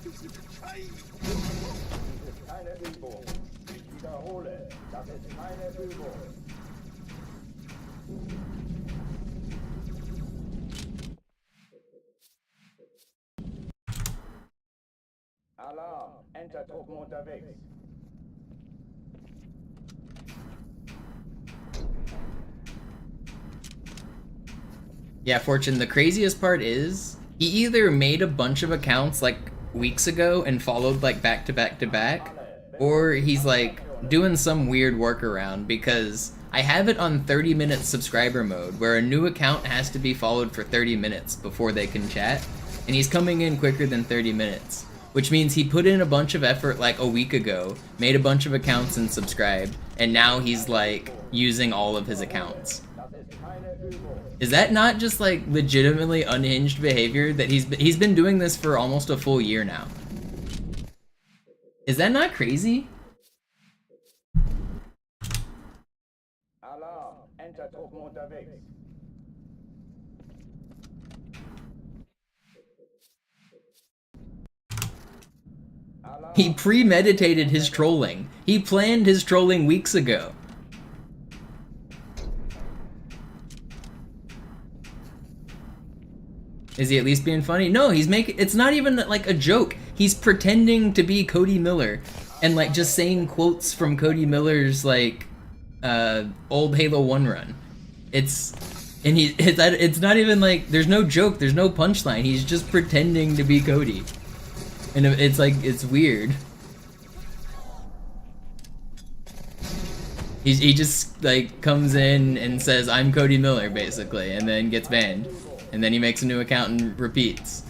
Dies ist keine Übung. Ich wiederhole, das ist keine Übung. Alarm! Entertruppen unterwegs. Yeah, Fortune, the craziest part is, he either made a bunch of accounts like weeks ago and followed like back to back to back, or he's like doing some weird workaround, because I have it on 30-minute subscriber mode where a new account has to be followed for 30 minutes before they can chat, and he's coming in quicker than 30 minutes, which means he put in a bunch of effort like a week ago, made a bunch of accounts and subscribed, and now he's like using all of his accounts. Is that not just like legitimately unhinged behavior that he's been doing this for almost a full year now? Is that not crazy? Alarm! Entertruppen unterwegs. He premeditated his trolling. He planned his trolling weeks ago. Is he at least being funny? No, he's making, it's not even like a joke. He's pretending to be Cody Miller and like just saying quotes from Cody Miller's like old Halo 1 run. It's And it's not even like, there's no joke, there's no punchline, he's just pretending to be Cody. And it's like, it's weird. He just like comes in and says, I'm Cody Miller, basically, and then gets banned. And then he makes a new account and repeats.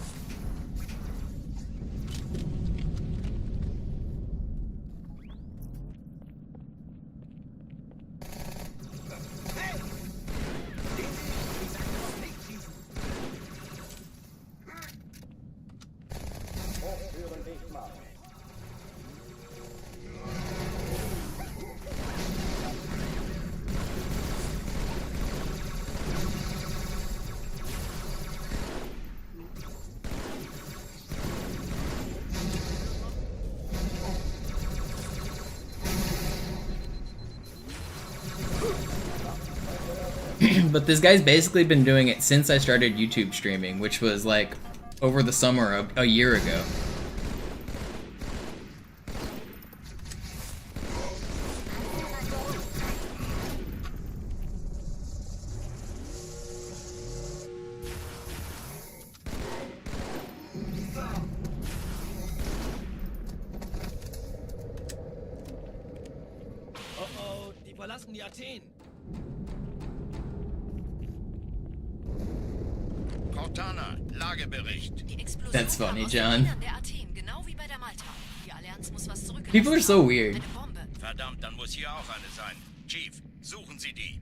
But this guy's basically been doing it since I started YouTube streaming, which was like over the summer a year ago. Oh, die verlassen die Athen. Cortana, Lagebericht. That's funny, John. People are so weird. Verdammt, dann muss hier auch eine sein. Chief, suchen Sie die.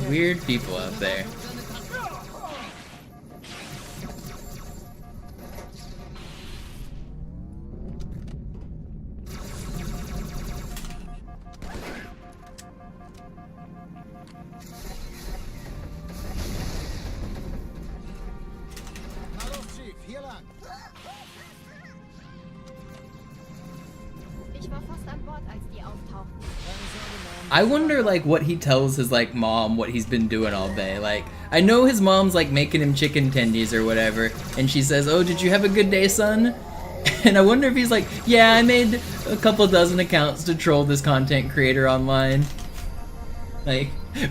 Weird people out there. I wonder like what he tells his like mom what he's been doing all day. Like I know his mom's like making him chicken tendies or whatever, and she says, "Oh, did you have a good day, son?" And I wonder if he's like, "Yeah, I made a couple dozen accounts to troll this content creator online." Like,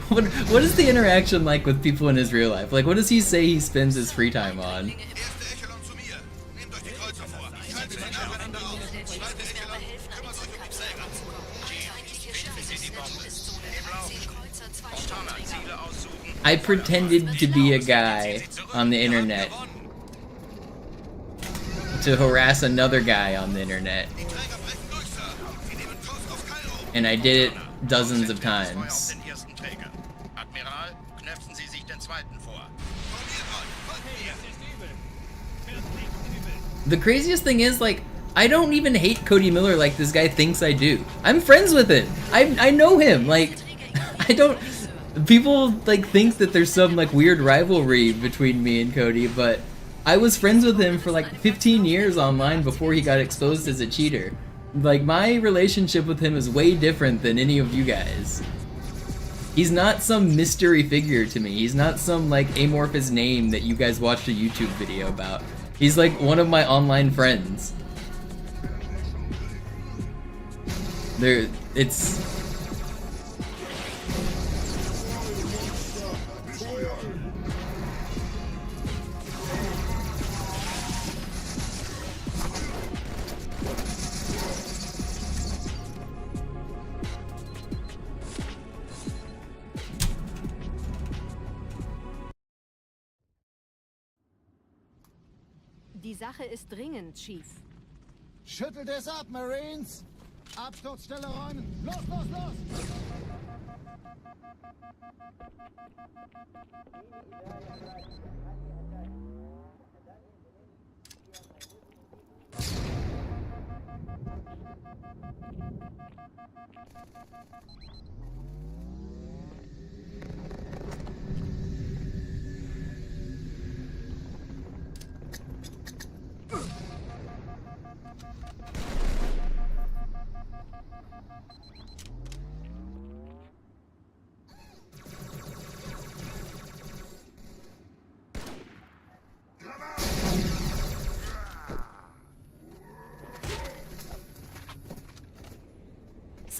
what is the interaction like with people in his real life? Like, what does he say he spends his free time on? I pretended to be a guy on the internet to harass another guy on the internet, and I did it dozens of times. The craziest thing is, like, I don't even hate Cody Miller like this guy thinks I do. I'm friends with him. I know him. Like, I don't... People, like, think that there's some, like, weird rivalry between me and Cody, but I was friends with him for, like, 15 years online before he got exposed as a cheater. Like, my relationship with him is way different than any of you guys. He's not some mystery figure to me. He's not some, like, amorphous name that you guys watched a YouTube video about. He's, like, one of my online friends. It's... Die Sache ist dringend, Chief. Schüttelt es ab, Marines! Absturzstelle räumen! Los, los, los!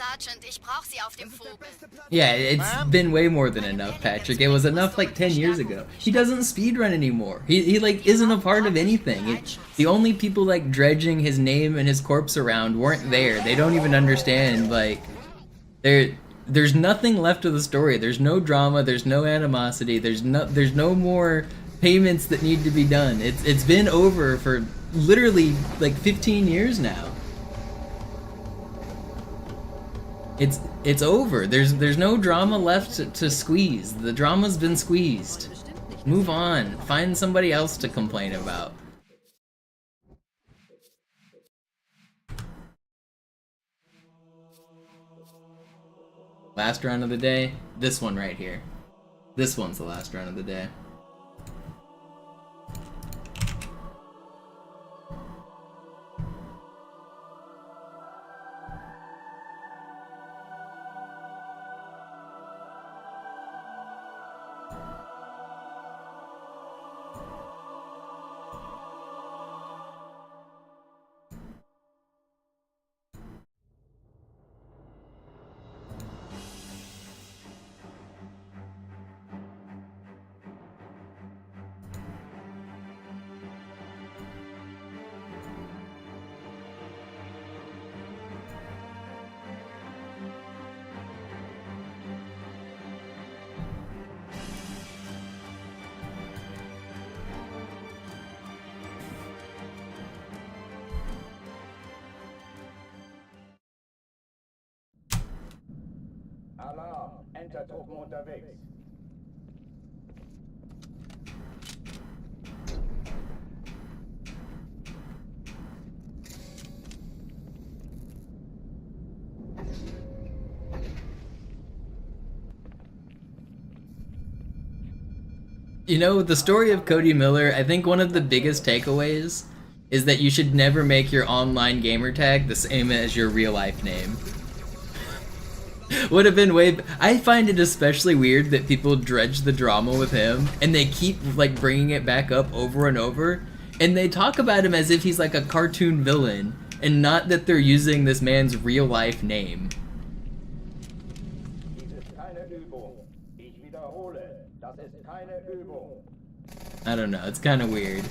Sergeant, ich brauch sie auf dem Vogel. Yeah, it's been way more than enough, Patrick. It was enough like 10 years ago. He doesn't speedrun anymore. He like isn't a part of anything. The only people like dredging his name and his corpse around weren't there. They don't even understand, like, there's nothing left of the story. There's no drama, there's no animosity, there's no more payments that need to be done. It's been over for literally like 15 years now. It's over. There's no drama left to squeeze. The drama's been squeezed. Move on. Find somebody else to complain about. Last round of the day. This one right here. This one's the last round of the day. Alarm! Entertruppen unterwegs. You know, the story of Cody Miller, I think one of the biggest takeaways is that you should never make your online gamer tag the same as your real life name. Would have been I find it especially weird that people dredge the drama with him and they keep like bringing it back up over and over, and they talk about him as if he's like a cartoon villain and not that they're using this man's real life name. I don't know, it's kind of weird.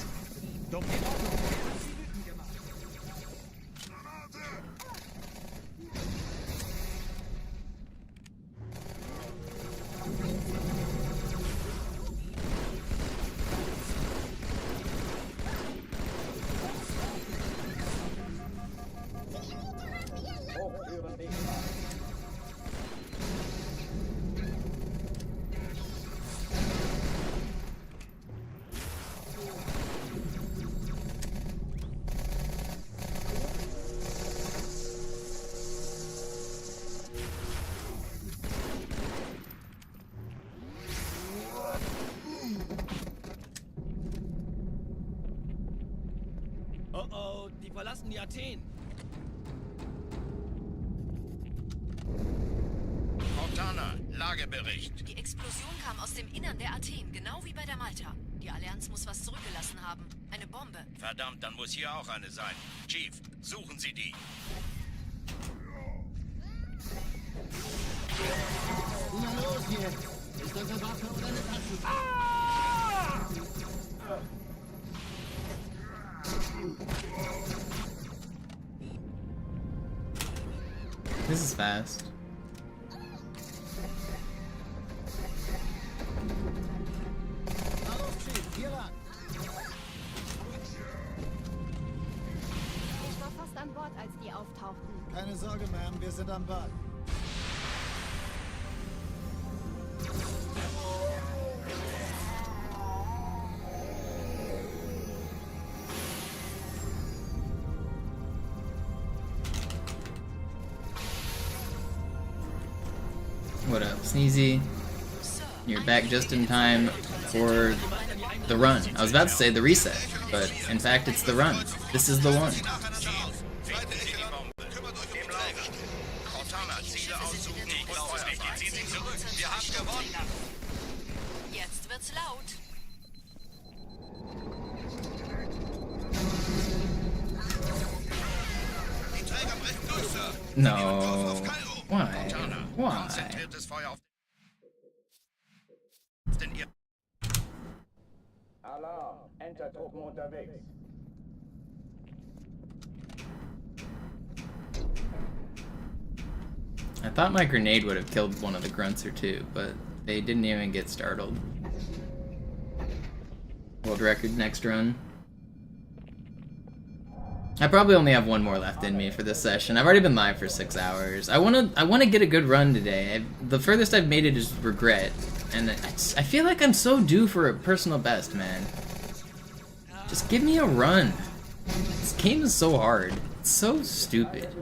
Oh, die verlassen die Athen. Cortana, Lagebericht. Die Explosion kam aus dem Innern der Athen, genau wie bei der Malta. Die Allianz muss was zurückgelassen haben. Eine Bombe. Verdammt, dann muss hier auch eine sein. Chief, suchen Sie die. Na los jetzt! Ist das eine Waffe oder eine Taschentuch? This is fast. Ich war fast an Bord, als die auftauchten. Keine Sorge, Ma'am, wir sind am Bad. What up, Sneezy? You're back just in time for the run. I was about to say the reset, but in fact it's the run. This is the one. Jetzt wird's laut. No. Why? Montana, Why? konzentriertes Feuer auf den Ir Alarm, Enter-Truppen unterwegs. I thought my grenade would have killed one of the grunts or two, but they didn't even get startled. World record next run. I probably only have one more left in me for this session. I've already been live for 6 hours. I wanna get a good run today. The furthest I've made it is regret, and I feel like I'm so due for a personal best, man. Just give me a run. This game is so hard. It's so stupid.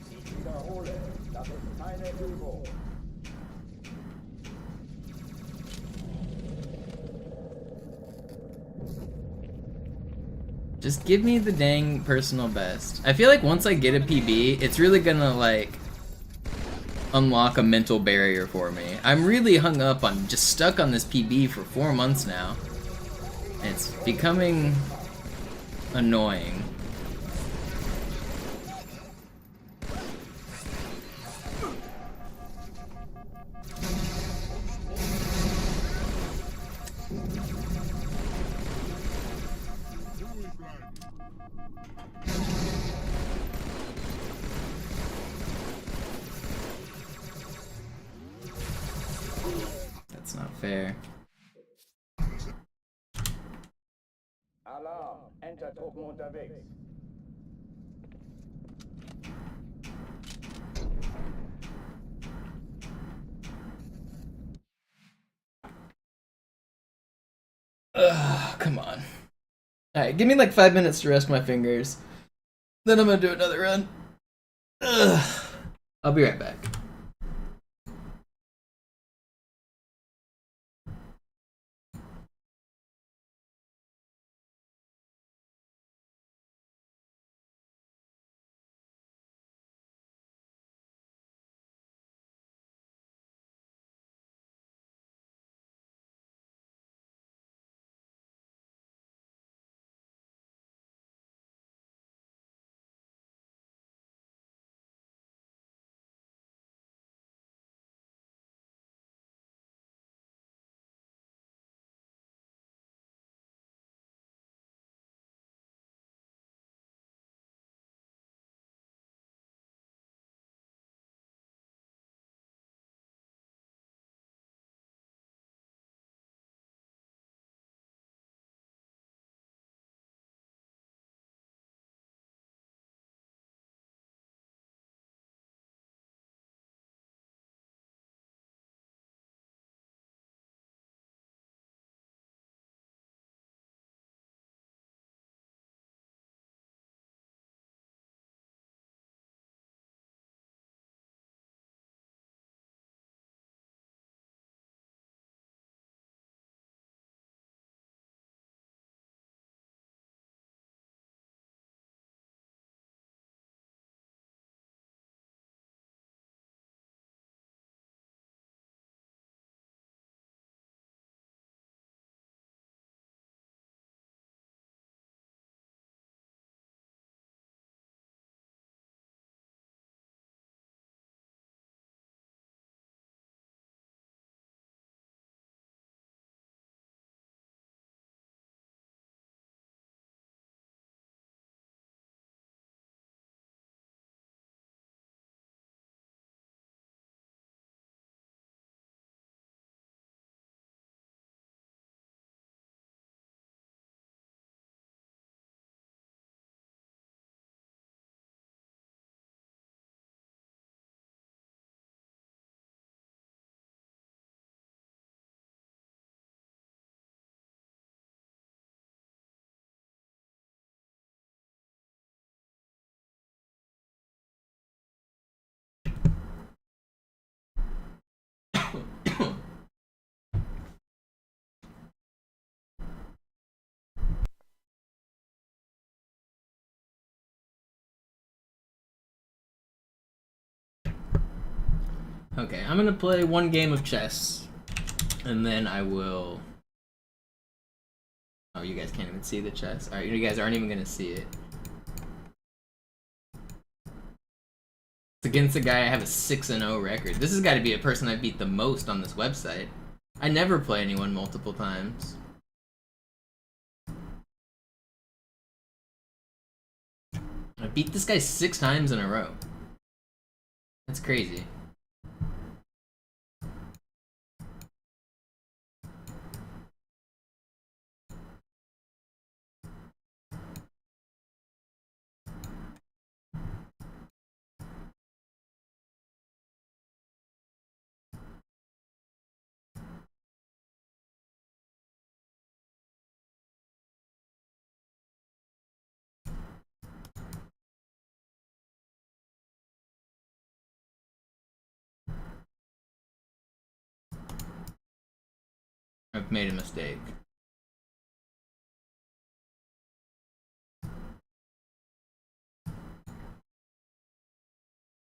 Ich wiederhole, das ist keine Übung. Just give me the dang personal best. I feel like once I get a PB, it's really gonna, like, unlock a mental barrier for me. I'm really hung up on, just stuck on this PB for 4 months now. And it's becoming annoying. That's not fair. Alarm, Enter-Truppen unterwegs. Ugh, come on. Alright, give me like 5 minutes to rest my fingers. Then I'm gonna do another run. Ugh. I'll be right back. Okay, I'm gonna play one game of chess, and then I will... Oh, you guys can't even see the chess. Alright, you guys aren't even gonna see it. It's a Against a guy I have a 6-0 record. This has got to be a person I beat the most on this website. I never play anyone multiple times. I beat this guy 6 times in a row. That's crazy. I've made a mistake.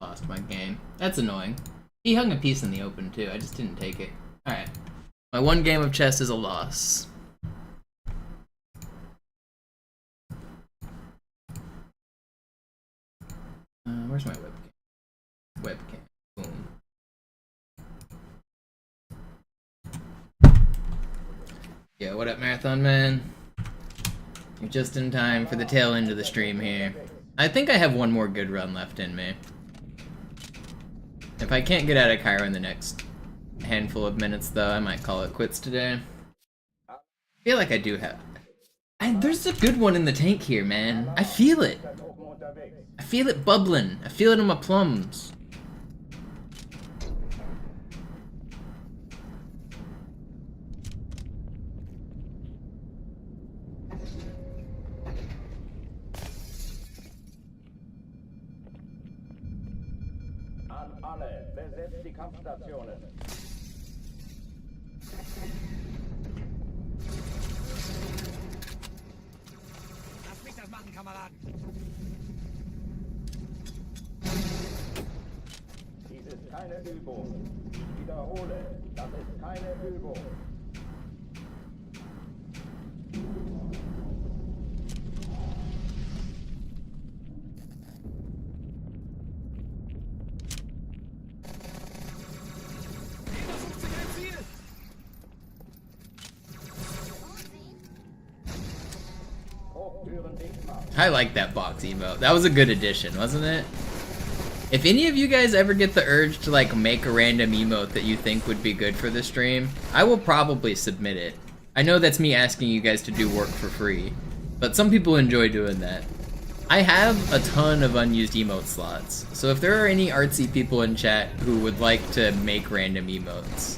Lost my game. That's annoying. He hung a piece in the open too, I just didn't take it. Alright. My 1 game of chess is a loss. Where's my webcam? Webcam. Boom. Yeah, what up, Marathon Man? You're just in time for the tail end of the stream here. I think I have 1 more good run left in me. If I can't get out of Cairo in the next handful of minutes, though, I might call it quits today. I feel like I do have... there's a good one in the tank here, man. I feel it. I feel it bubbling. I feel it in my plums. Besetzt die Kampfstationen. Lass mich das machen, Kameraden. Dies ist keine Übung. Ich wiederhole, das ist keine Übung. I like that box emote. That was a good addition, wasn't it? If any of you guys ever get the urge to like make a random emote that you think would be good for the stream, I will probably submit it. I know that's me asking you guys to do work for free, but some people enjoy doing that. I have a ton of unused emote slots, so if there are any artsy people in chat who would like to make random emotes,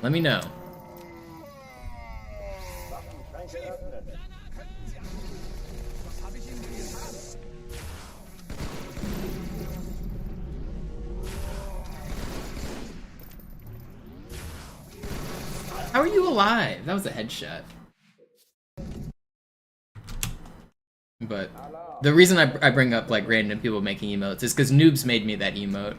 let me know. How are you alive? That was a headshot. But the reason I bring up like random people making emotes is because Noobs made me that emote.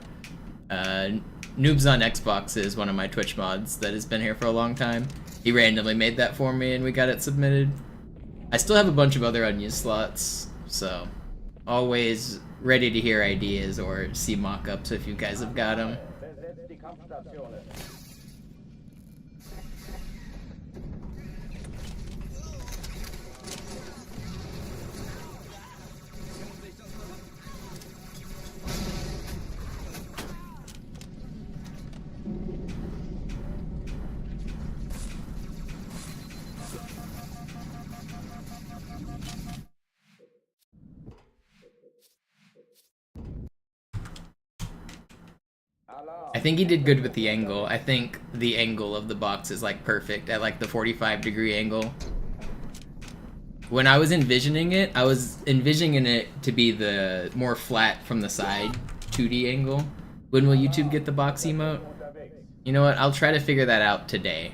Noobs on Xbox is one of my Twitch mods that has been here for a long time. He randomly made that for me and we got it submitted. I still have a bunch of other unused slots, so always ready to hear ideas or see mock-ups if you guys have got them. I think he did good with the angle. I think the angle of the box is like perfect at like the 45-degree angle. When I was envisioning it, I was envisioning it to be the more flat from the side 2D angle. When will YouTube get the box emote? You know what? I'll try to figure that out today.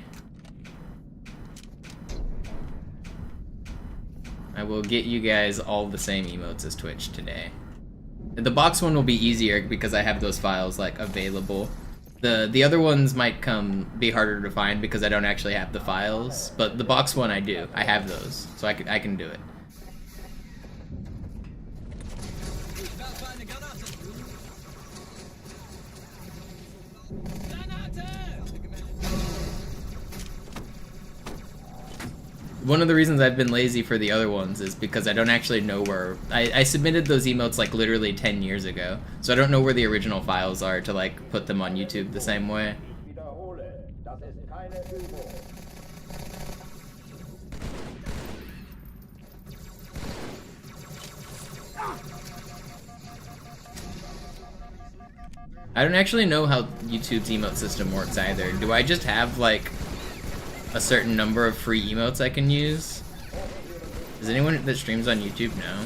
I will get you guys all the same emotes as Twitch today. The box one will be easier because I have those files like available. The other ones might be harder to find because I don't actually have the files, but the box one I do. I have those, so I can do it. one of the reasons I've been lazy for the other ones is because I don't actually know where... I submitted those emotes like literally 10 years ago, so I don't know where the original files are to like put them on YouTube the same way. Ich wiederhole, das ist keine Übung. I don't actually know how YouTube's emote system works either. Do I just have like a certain number of free emotes I can use? Does anyone that streams on YouTube know?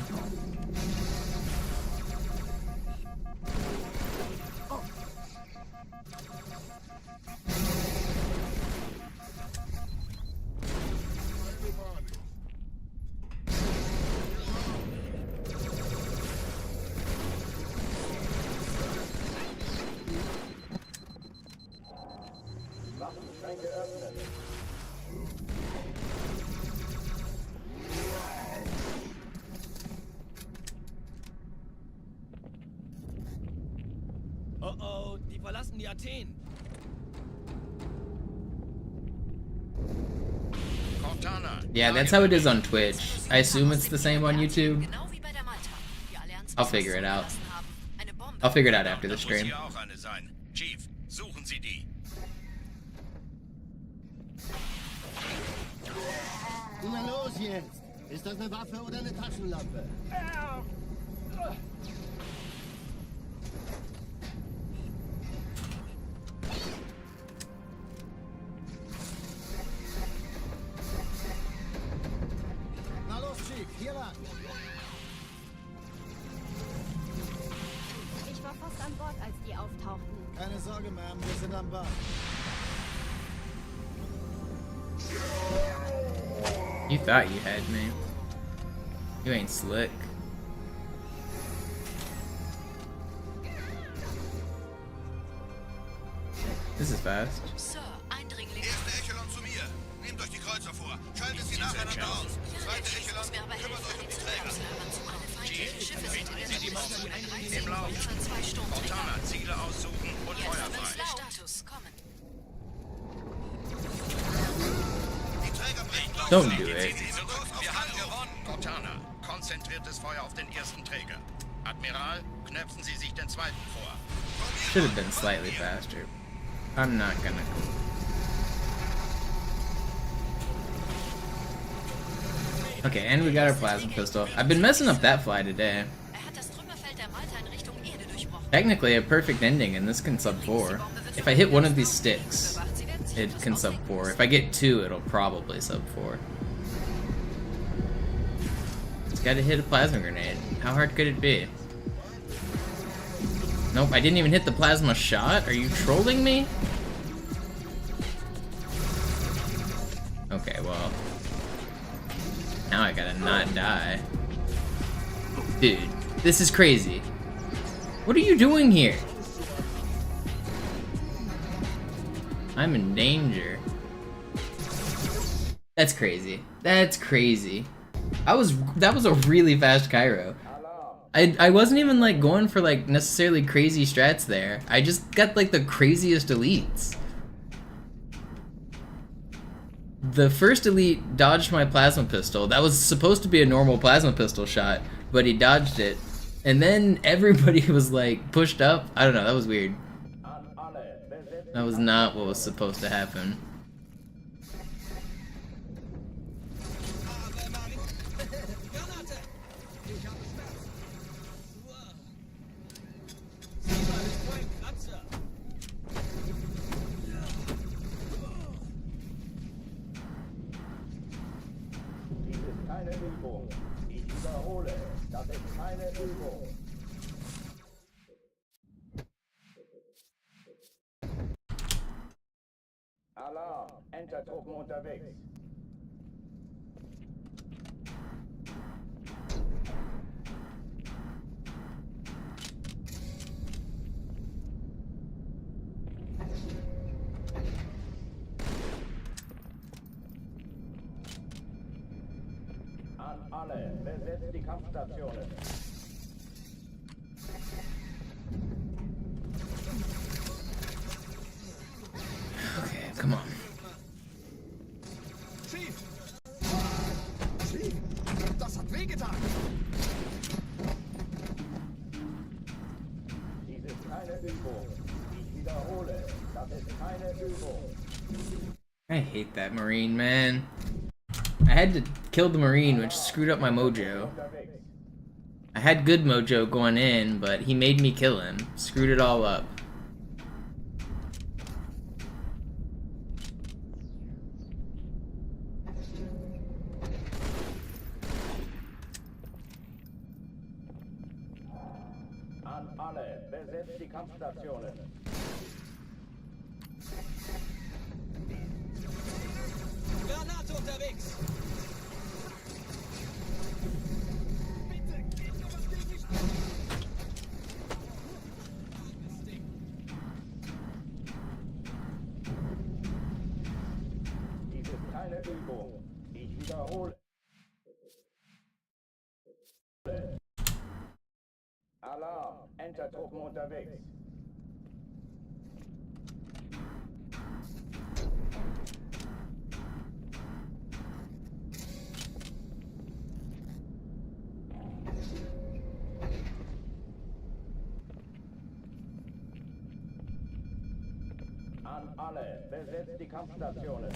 Oh oh, die verlassen die Athen. Cortana. Yeah, that's how it is on Twitch. I assume it's the same on YouTube. I'll figure it out. I'll figure it out after the Muss stream. hier auch eine sein. Chief, suchen Sie die. Na los jetzt! Ist das eine Waffe oder eine Taschenlampe? Na los, Chief, hier lang! Ich war fast an Bord, als die auftauchten. Keine Sorge, Ma'am, wir sind am Band. You thought you had me. You ain't slick. This is fast. Sir, Eindringling. Erste Echelon zu mir. Nehmt euch die Kreuzer vor. Schaltet sie nacheinander aus. Zweite Echelon, kümmert euch um die Träger. Im Lauf. Cortana, Ziele aussuchen und Feuer frei. Status kommen. Die Träger brechen los. Don't do it. Wir haben gewonnen. Cortana, konzentriertes Feuer auf den ersten Träger. Admiral, knöpfen Sie sich den zweiten vor. Should have been slightly faster. I'm not gonna. Okay, and we got our plasma pistol. I've been messing up that fly today. Hat das Trümmerfeld der Malta in Richtung Erde durchbrochen. Technically a perfect ending, and this can sub 4. If I hit one of these sticks, it can sub 4. If I get 2, it'll probably sub 4. It's gotta hit a plasma grenade. How hard could it be? Nope, I didn't even hit the plasma shot? Are you trolling me? Okay, well. Now I gotta not die. Dude, this is crazy. What are you doing here? I'm in danger. That's crazy. That's crazy. That was a really fast Cairo. I wasn't even like going for like necessarily crazy strats there. I just got like the craziest elites. The first elite dodged my plasma pistol. That was supposed to be a normal plasma pistol shot, but he dodged it. And then everybody was like pushed up. I don't know, that was weird. That was not what was supposed to happen. Dies ist keine Übung. Ich wiederhole, das ist keine Übung. Alarm, Entertruppen unterwegs. An alle, besetzt die Kampfstationen. Okay, come on. Chief! weiter! Dies ist keine Übung. Ich wiederhole, das ist keine Übung. I hate that Marine, man. I had to kill the Marine, which screwed up my mojo. I had good mojo going in, but he made me kill him. Screwed it all up. An alle, besetzt die Kampfstationen. Granate unterwegs! Dies ist keine Übung. Ich wiederhole. Alarm, Entertruppen unterwegs. An alle, besetzt die Kampfstationen.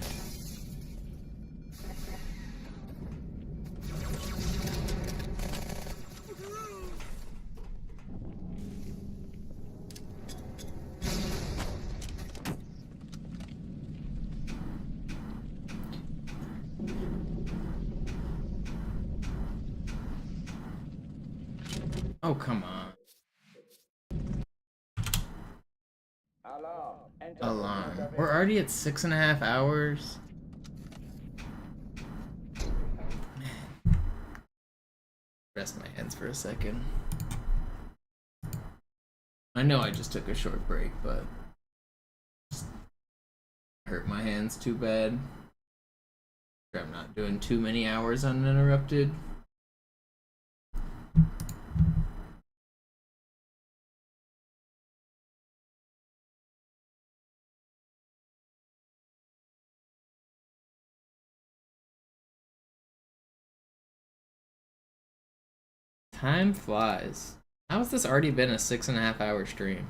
Oh, come on. Alarm. We're already at 6.5 hours. Man. Rest my hands for a second. I know I just took a short break, but just hurt my hands too bad. I'm not doing too many hours uninterrupted. Time flies. How has this already been a 6.5 hour stream?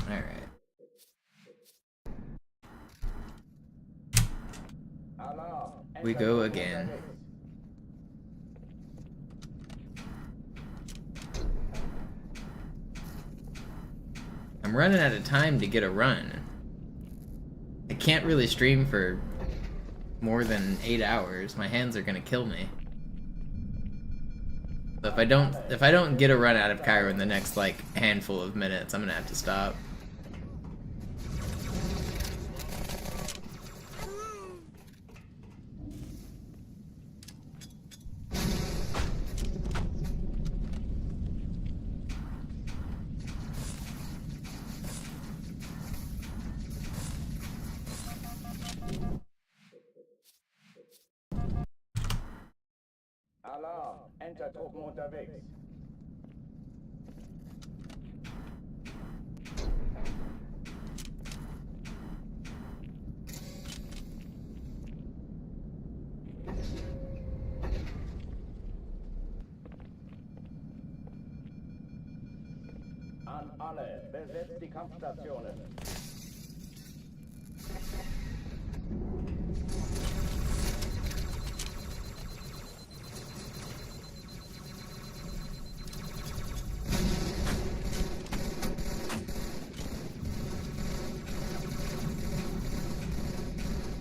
Alright. We go again. I'm running out of time to get a run. I can't really stream for more than 8 hours. My hands are gonna kill me. So if I don't get a run out of Cairo in the next like handful of minutes, I'm gonna have to stop. Alarm, Entertruppen unterwegs. An alle, besetzt die Kampfstationen.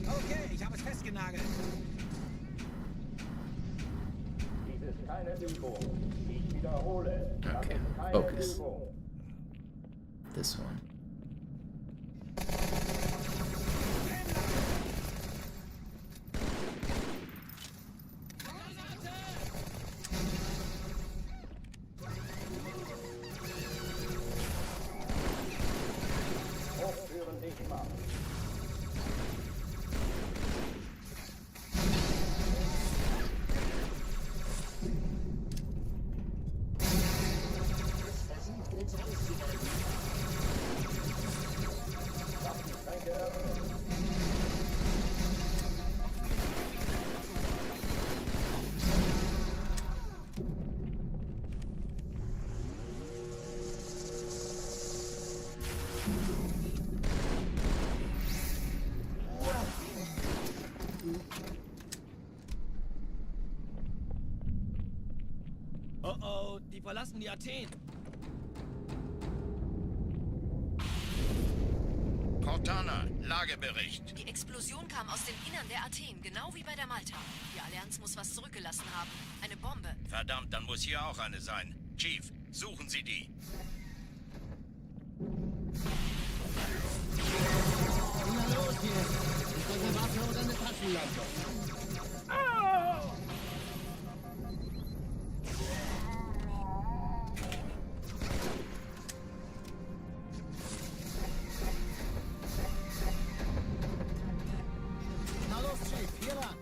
Okay, ich habe es festgenagelt. Dies ist keine Übung. Ich wiederhole. Okay, Das ist keine focus. Übung. This one. Hochführen dich mal. Oh oh, die verlassen die Athen. Cortana, Lagebericht. Die Explosion kam aus dem Innern der Athen, genau wie bei der Malta. Die Allianz muss was zurückgelassen haben. Eine Bombe. Verdammt, dann muss hier auch eine sein. Chief, suchen Sie die. Na los hier! Ich bringe eine Waffe und eine Taschenlampe. Na los, Chief, hier lang!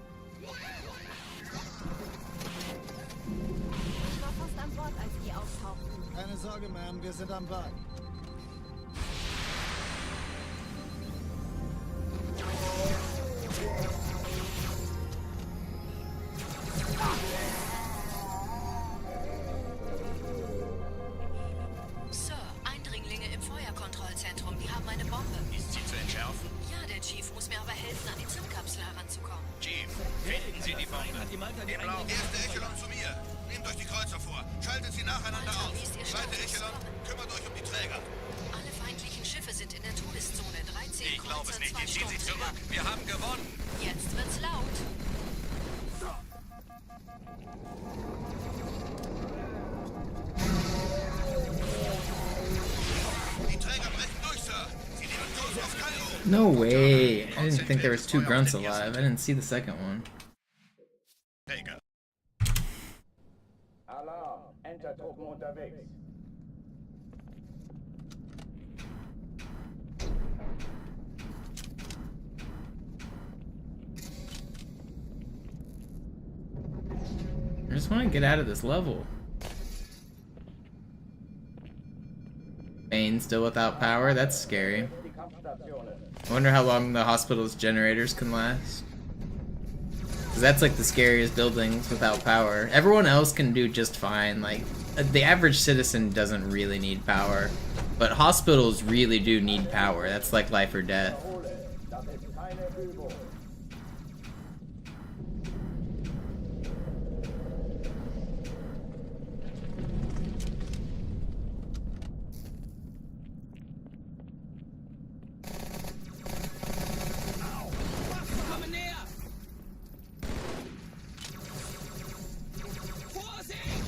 Ich war fast an Bord, als die auftauchten. Keine Sorge, Ma'am, wir sind am Ball. Sir, Eindringlinge im Feuerkontrollzentrum, die haben eine Bombe. Ist sie zu entschärfen? Ja, der Chief muss mir aber helfen, an die Zündkapsel heranzukommen. Chief, finden Sie die Bombe. Hat die Malta die Im Blau. Erste Echelon zu mir. Nehmt euch die Kreuzer vor. Schaltet sie nacheinander Malta, aus. wie ist Ihr Zweite Status? Echelon, kümmert euch um die Träger. Alle feindlichen Schiffe sind in der Todeszone. 13 Ich glaube es Kreuzer, nicht. 2 Die ziehen sich Sturmträger. zurück. Wir haben gewonnen. Jetzt wird's laut. Die Träger brechen durch, Sir. Sie nehmen Kurs auf Cairo. No way! I didn't think there was 2 grunts alive. I didn't see the second one. Träger. Alarm, Entertruppen unterwegs. I just want to get out of this level. Bane still without power? That's scary. Die Kampfstationen. I wonder how long the hospital's generators can last. Cause that's like the scariest buildings without power. Everyone else can do just fine. Like, the average citizen doesn't really need power. But hospitals really do need power. That's like life or death. Das ist keine Übung. Kommen näher! Vorsicht!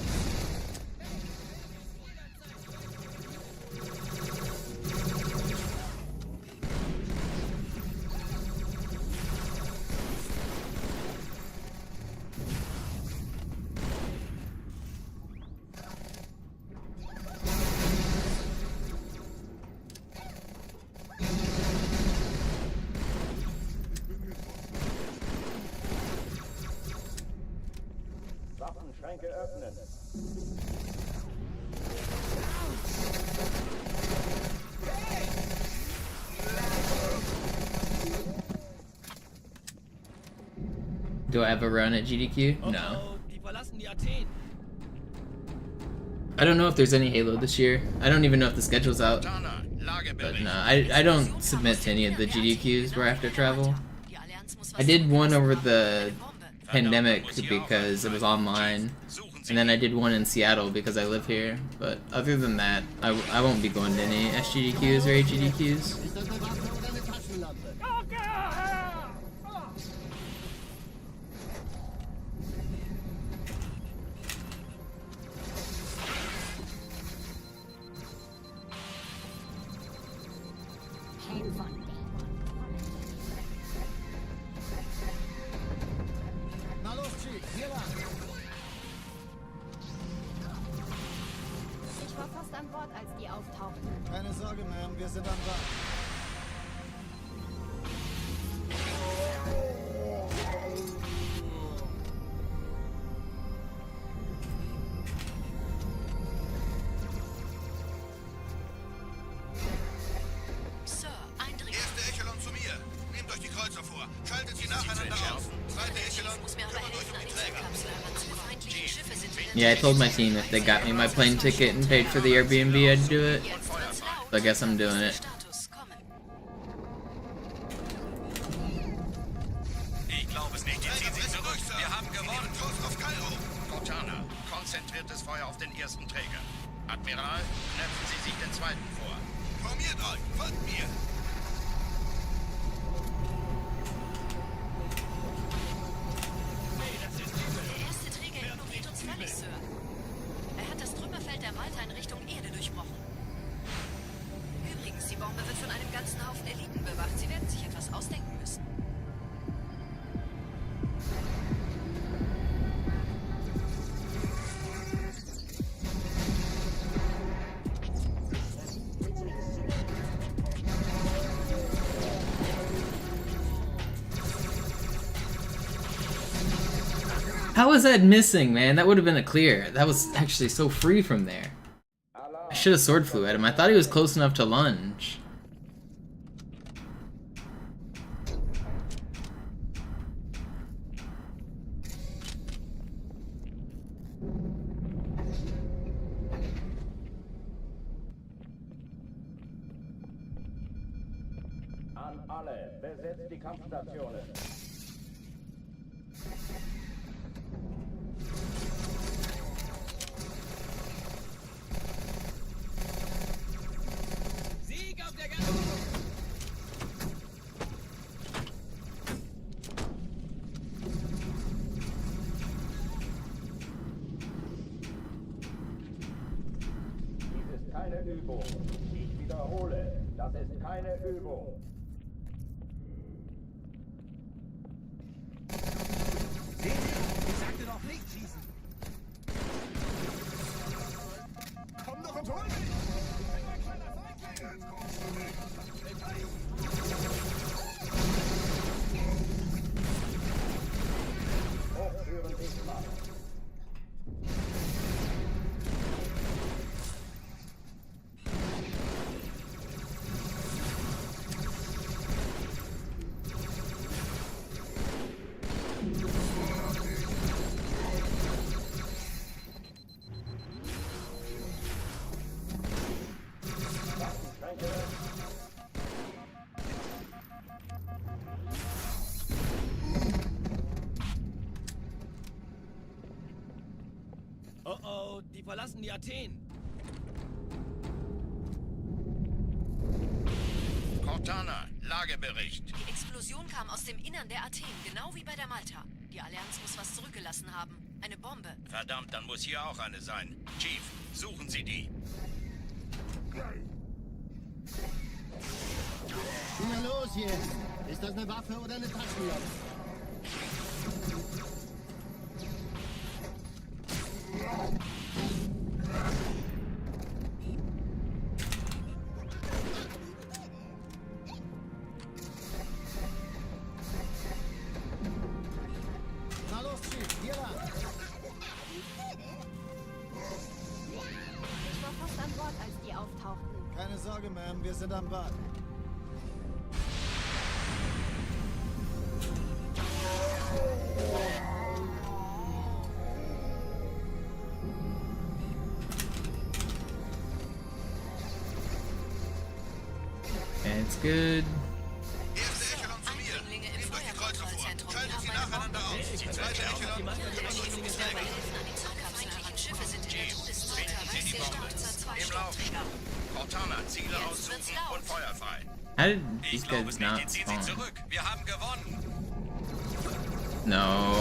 Waffenschränke öffnen. Do I have a run at GDQ? Oh No. oh, die verlassen die Athen. I don't know if there's any Halo this year. I don't even know if the schedule's out. Cortana, But Lagebericht. no, I don't submit to any of the GDQs where I have to travel. Die Allianz muss was I did one over zurücklassen. the Eine Bombe. pandemic because it was online. And then I did one in Seattle because I live here. But other than that, I won't be going to any SGDQs or HGDQs. Ist das eine Waffe oder eine Taschenlampe? Helm von Dämon. Na los, Chief, hier lang! Ich war fast an Bord, als die auftauchten. Keine Sorge, Ma'am, wir sind am Ball. Sir, Eindringlinge. Erste Echelon zu mir. Nehmt euch die Kreuzer vor. Schaltet sie nacheinander aus. Zweite Echelon, Muss mir aber kümmert euch helfen, um an die die Träger. Zündkapsel heranzukommen. Feindliche Schiffe sind in der Yeah, I told my team if they got me my plane ticket and paid for the Airbnb, I'd do it. Jetzt wird's laut. So I guess I'm doing it. Status kommen. Ich glaube es nicht. Die ziehen sich zurück. Wir haben gewonnen. Kurs auf Cairo. Cortana, Konzentriertes Feuer auf den ersten Träger. Admiral, knöpfen Sie sich den zweiten vor. Formiert euch, folgt mir. Der erste Träger ignoriert uns völlig, Sir. Er hat das Trümmerfeld der Malta in Richtung Erde durchbrochen. Übrigens, die Bombe wird von einem ganzen Haufen Eliten bewacht. Sie werden sich etwas ausdenken müssen. How was that missing, man? That would have been a clear. That was actually so free from there. I should have sword flew at him. I thought he was close enough to lunge. An alle, besetzt die Kampfstationen. Sieg auf der ganzen... Dies ist keine Übung. Ich wiederhole, das ist keine Übung. Ich sagte doch nicht schießen. Komm doch und hol mich! Jetzt kommst du nicht. Hochführen diesmal. Oh oh, die verlassen die Athen. Cortana, Lagebericht. Die Explosion kam aus dem Innern der Athen, genau wie bei der Malta. Die Allianz muss was zurückgelassen haben. Eine Bombe. Verdammt, dann muss hier auch eine sein. Chief, suchen Sie die. Na los jetzt! Ist das eine Waffe oder eine Taschenlampe? Na los, Chief, hier lang! Ich war fast an Bord, als die auftauchten. Keine Sorge, Ma'am, wir sind am Bad. It's good. Erste Echelon zu mir. Eindringlinge im Nehmt euch die Kreuze vor. Feuerkontrollzentrum. Schaltet sie Wir haben eine nacheinander Bombe. aus. Die zweite Echelon kümmert sich ums Dabei Träger. helfen an die Zugkapseln. Feindliche Schiffe sind in der Todeszone. finden Sie die Bombe. Im Lauf. Cortana, Ziele aussuchen und Feuer frei. How did Ich these glaube guys es nicht, not die ziehen sich spawn? zurück. Wir haben gewonnen. No.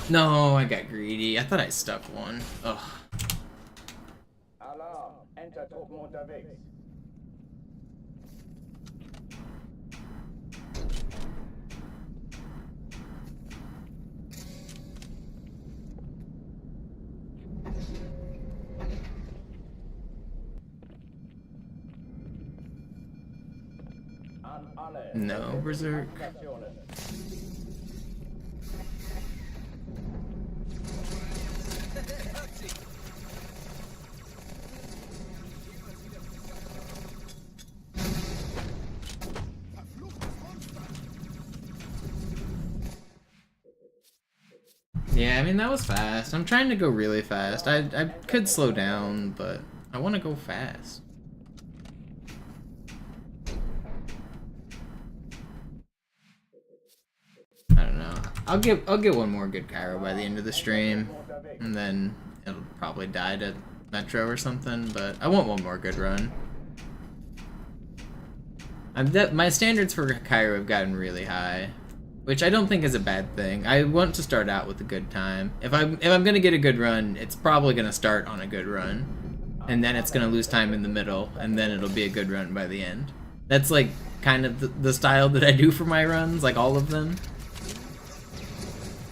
No, I got greedy. I thought I stuck one. Ugh. Alarm, Entertruppen unterwegs. An alle. No, Berserk. Stationen. Yeah, I mean, that was fast. I'm trying to go really fast. I could slow down, but I want to go fast. I don't know. I'll get one more good Cairo by the end of the stream. and then it'll probably die to Metro or something, but I want one more good run. My standards for Cairo have gotten really high, which I don't think is a bad thing. I want to start out with a good time. If I'm gonna get a good run, it's probably gonna start on a good run, and then it's gonna lose time in the middle, and then it'll be a good run by the end. That's like kind of the style that I do for my runs, like all of them.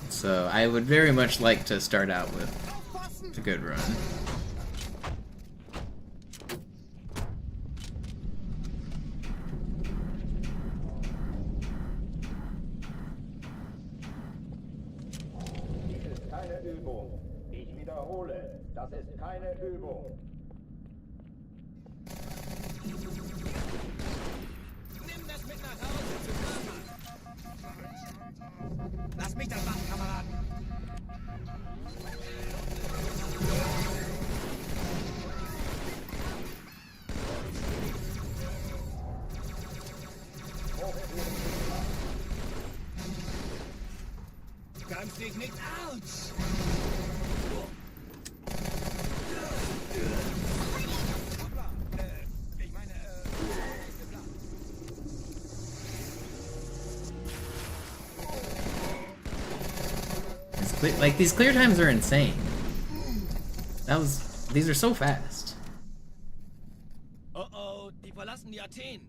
So I would very much like to start out with a good run. Dies ist keine Übung. Ich wiederhole, das ist keine Übung. Nimm das mit nach Hause zu Mama. Lass mich das machen, Kameraden. Kannst dich nicht aus! Ich meine, Like, these clear times are insane. These are so fast. oh oh, die verlassen die Athen.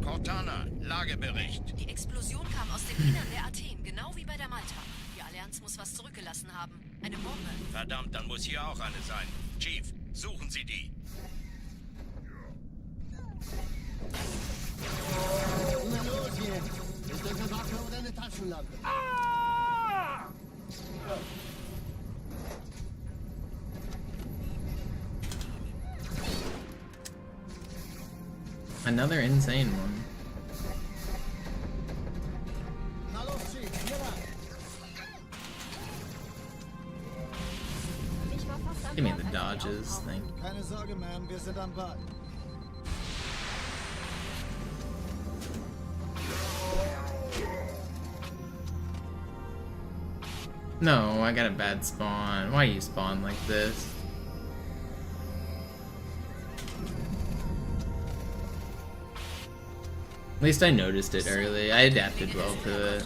Cortana, Lagebericht. Die Explosion kam aus den Innern der Athen, genau wie bei der Malta. Die Allianz muss was zurückgelassen haben. Eine Bombe. Verdammt, dann muss hier auch eine sein. Chief, suchen Sie die. Na los jetzt! Ist das eine Waffe oder eine Taschenlampe? Another insane one. Na los, Chief, hier lang! Ich war fast an Give me Bord, the als die dodges auftauchten. thing. Keine Sorge, Ma'am, wir sind am Ball. No, I got a bad spawn. Why you spawn like this? At least I noticed it early. I adapted well to it.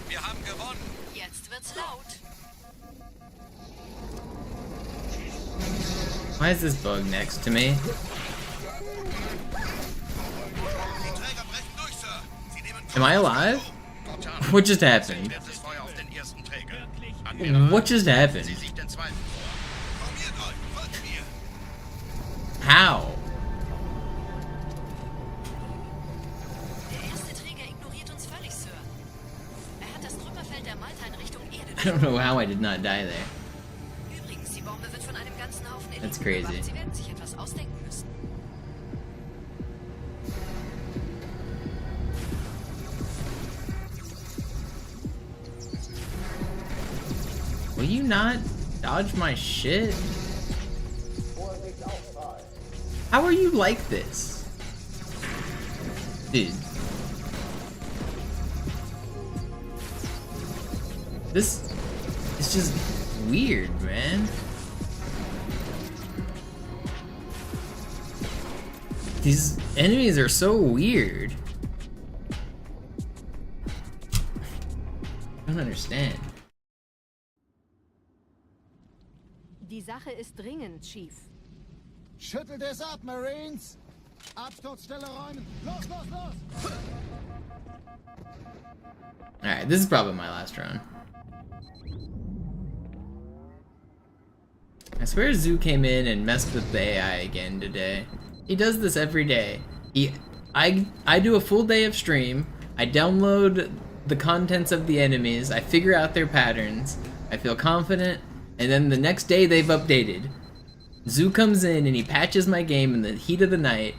Wir haben gewonnen. Jetzt wird's laut. Why is this bug next to me? Am I alive? What just happened? What just happened? How? Der erste Träger ignoriert uns völlig, Sir. Er hat das Trümmerfeld der Malta in Richtung Erde. I don't know how I did not die there. Übrigens, die Bombe wird von einem ganzen Haufen That's Eliten crazy. bewacht. Sie werden sich etwas ausdenken müssen. Will you not dodge my shit? How are you like this? Dude. This is just weird, man. These enemies are so weird. I don't understand. Die Sache ist dringend, Chief. Schüttelt es ab, Marines! Absturzstelle räumen! Los, los, los! Alright, this is probably my last run. I swear Zoo came in and messed with the AI again today. He does this every day. I do a full day of stream, I download the contents of the enemies, I figure out their patterns, I feel confident, and then the next day they've updated. Zoo comes in and he patches my game in the heat of the night,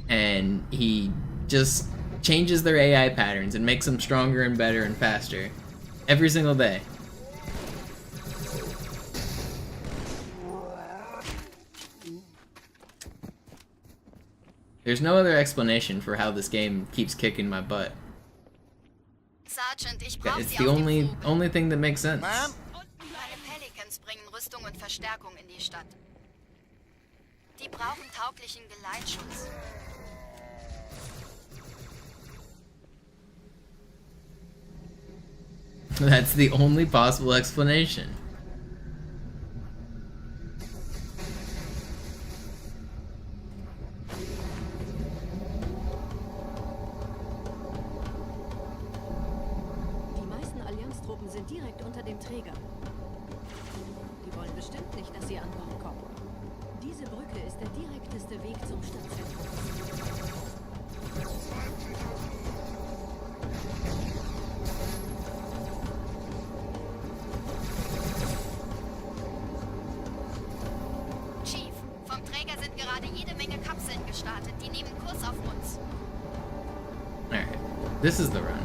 and he just changes their AI patterns and makes them stronger and better and faster every single day. There's no other explanation for how this game keeps kicking my butt. Sergeant, ich Yeah, brauche it's Sie the auf dem only Vogel. thing that makes sense. Meine Pelicans bringen Rüstung und Verstärkung in die Stadt. Die brauchen tauglichen Geleitschutz. That's the only possible explanation. Die meisten Allianztruppen sind direkt unter dem Träger. Die wollen bestimmt nicht, dass sie an Bord kommen. Diese Brücke ist der direkteste Weg zum Stadtzentrum. Chief, vom Träger sind gerade jede Menge Kapseln gestartet. Die nehmen Kurs auf uns. Alright, this is the run.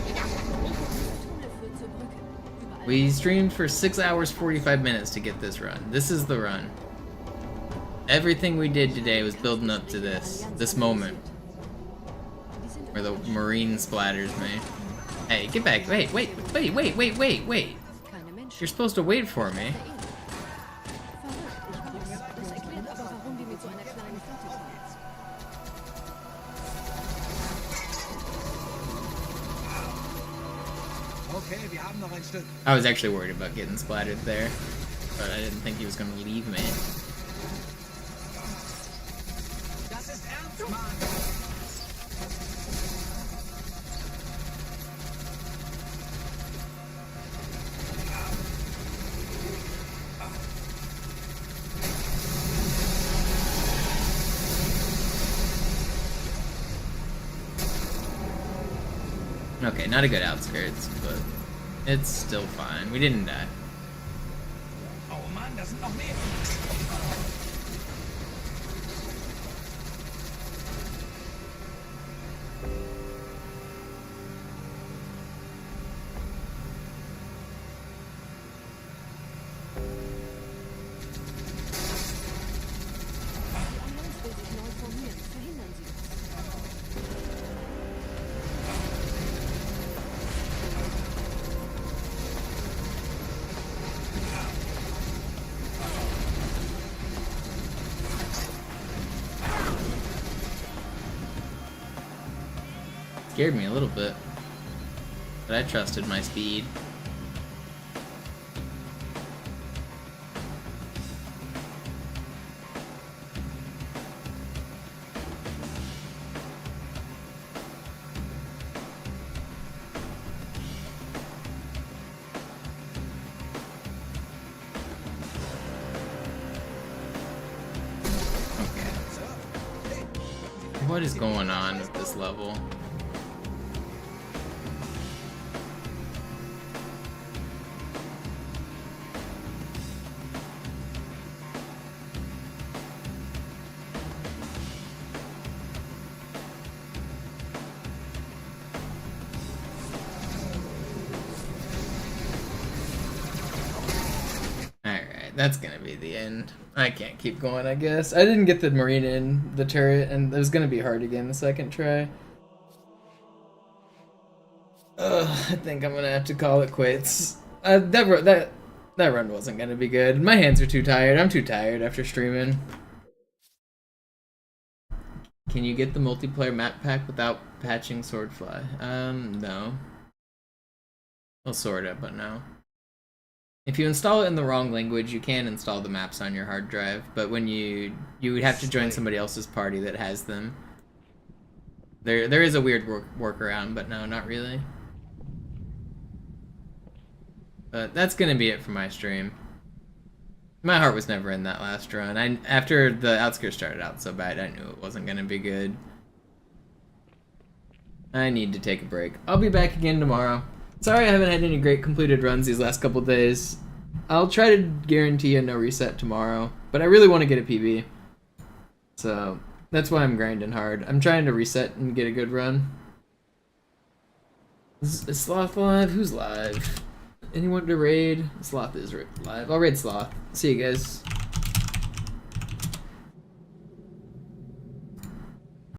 Dieser Tunnel führt zur Brücke. Überall We streamed for 6 hours 45 minutes to get this run. This is the run. Everything we did today was building up to this moment. Where the marine splatters me. Hey, get back. Wait. keine Menschen. You're supposed to wait for me. Verrückt, ich weiß. Das erklärt aber, warum die mit so einer kleinen Flotte kommen. Okay, wir haben noch ein Stück. I was actually worried about getting splattered there. But I didn't think he was gonna leave me. Das ist ernst, Mann. Okay, not a good outskirts, but it's still fine. We didn't die. Oh Mann, das sind noch mehr. Die Allianz will sich neu formieren. Verhindern Sie das. Scared me a little bit. But I trusted my speed. What is going on with this level? That's gonna be the end. I can't keep going, I guess. I didn't get the marine in the turret, and it was gonna be hard again the second try. I think I'm gonna have to call it quits. That run wasn't gonna be good. My hands are too tired. I'm too tired after streaming. Can you get the multiplayer map pack without patching Swordfly? No. Well, sorta, but no. If you install it in the wrong language, you can install the maps on your hard drive, but when you would have to join somebody else's party that has them. There is a weird workaround, but no, not really. But that's gonna be it for my stream. My heart was never in that last run. After the outskirts started out so bad, I knew it wasn't gonna be good. I need to take a break. I'll be back again tomorrow. Sorry I haven't had any great completed runs these last couple days. I'll try to guarantee a no reset tomorrow, but I really want to get a PB. So, that's why I'm grinding hard. I'm trying to reset and get a good run. Is Sloth live? Who's live? Anyone to raid? Sloth is live. I'll raid Sloth. See you guys.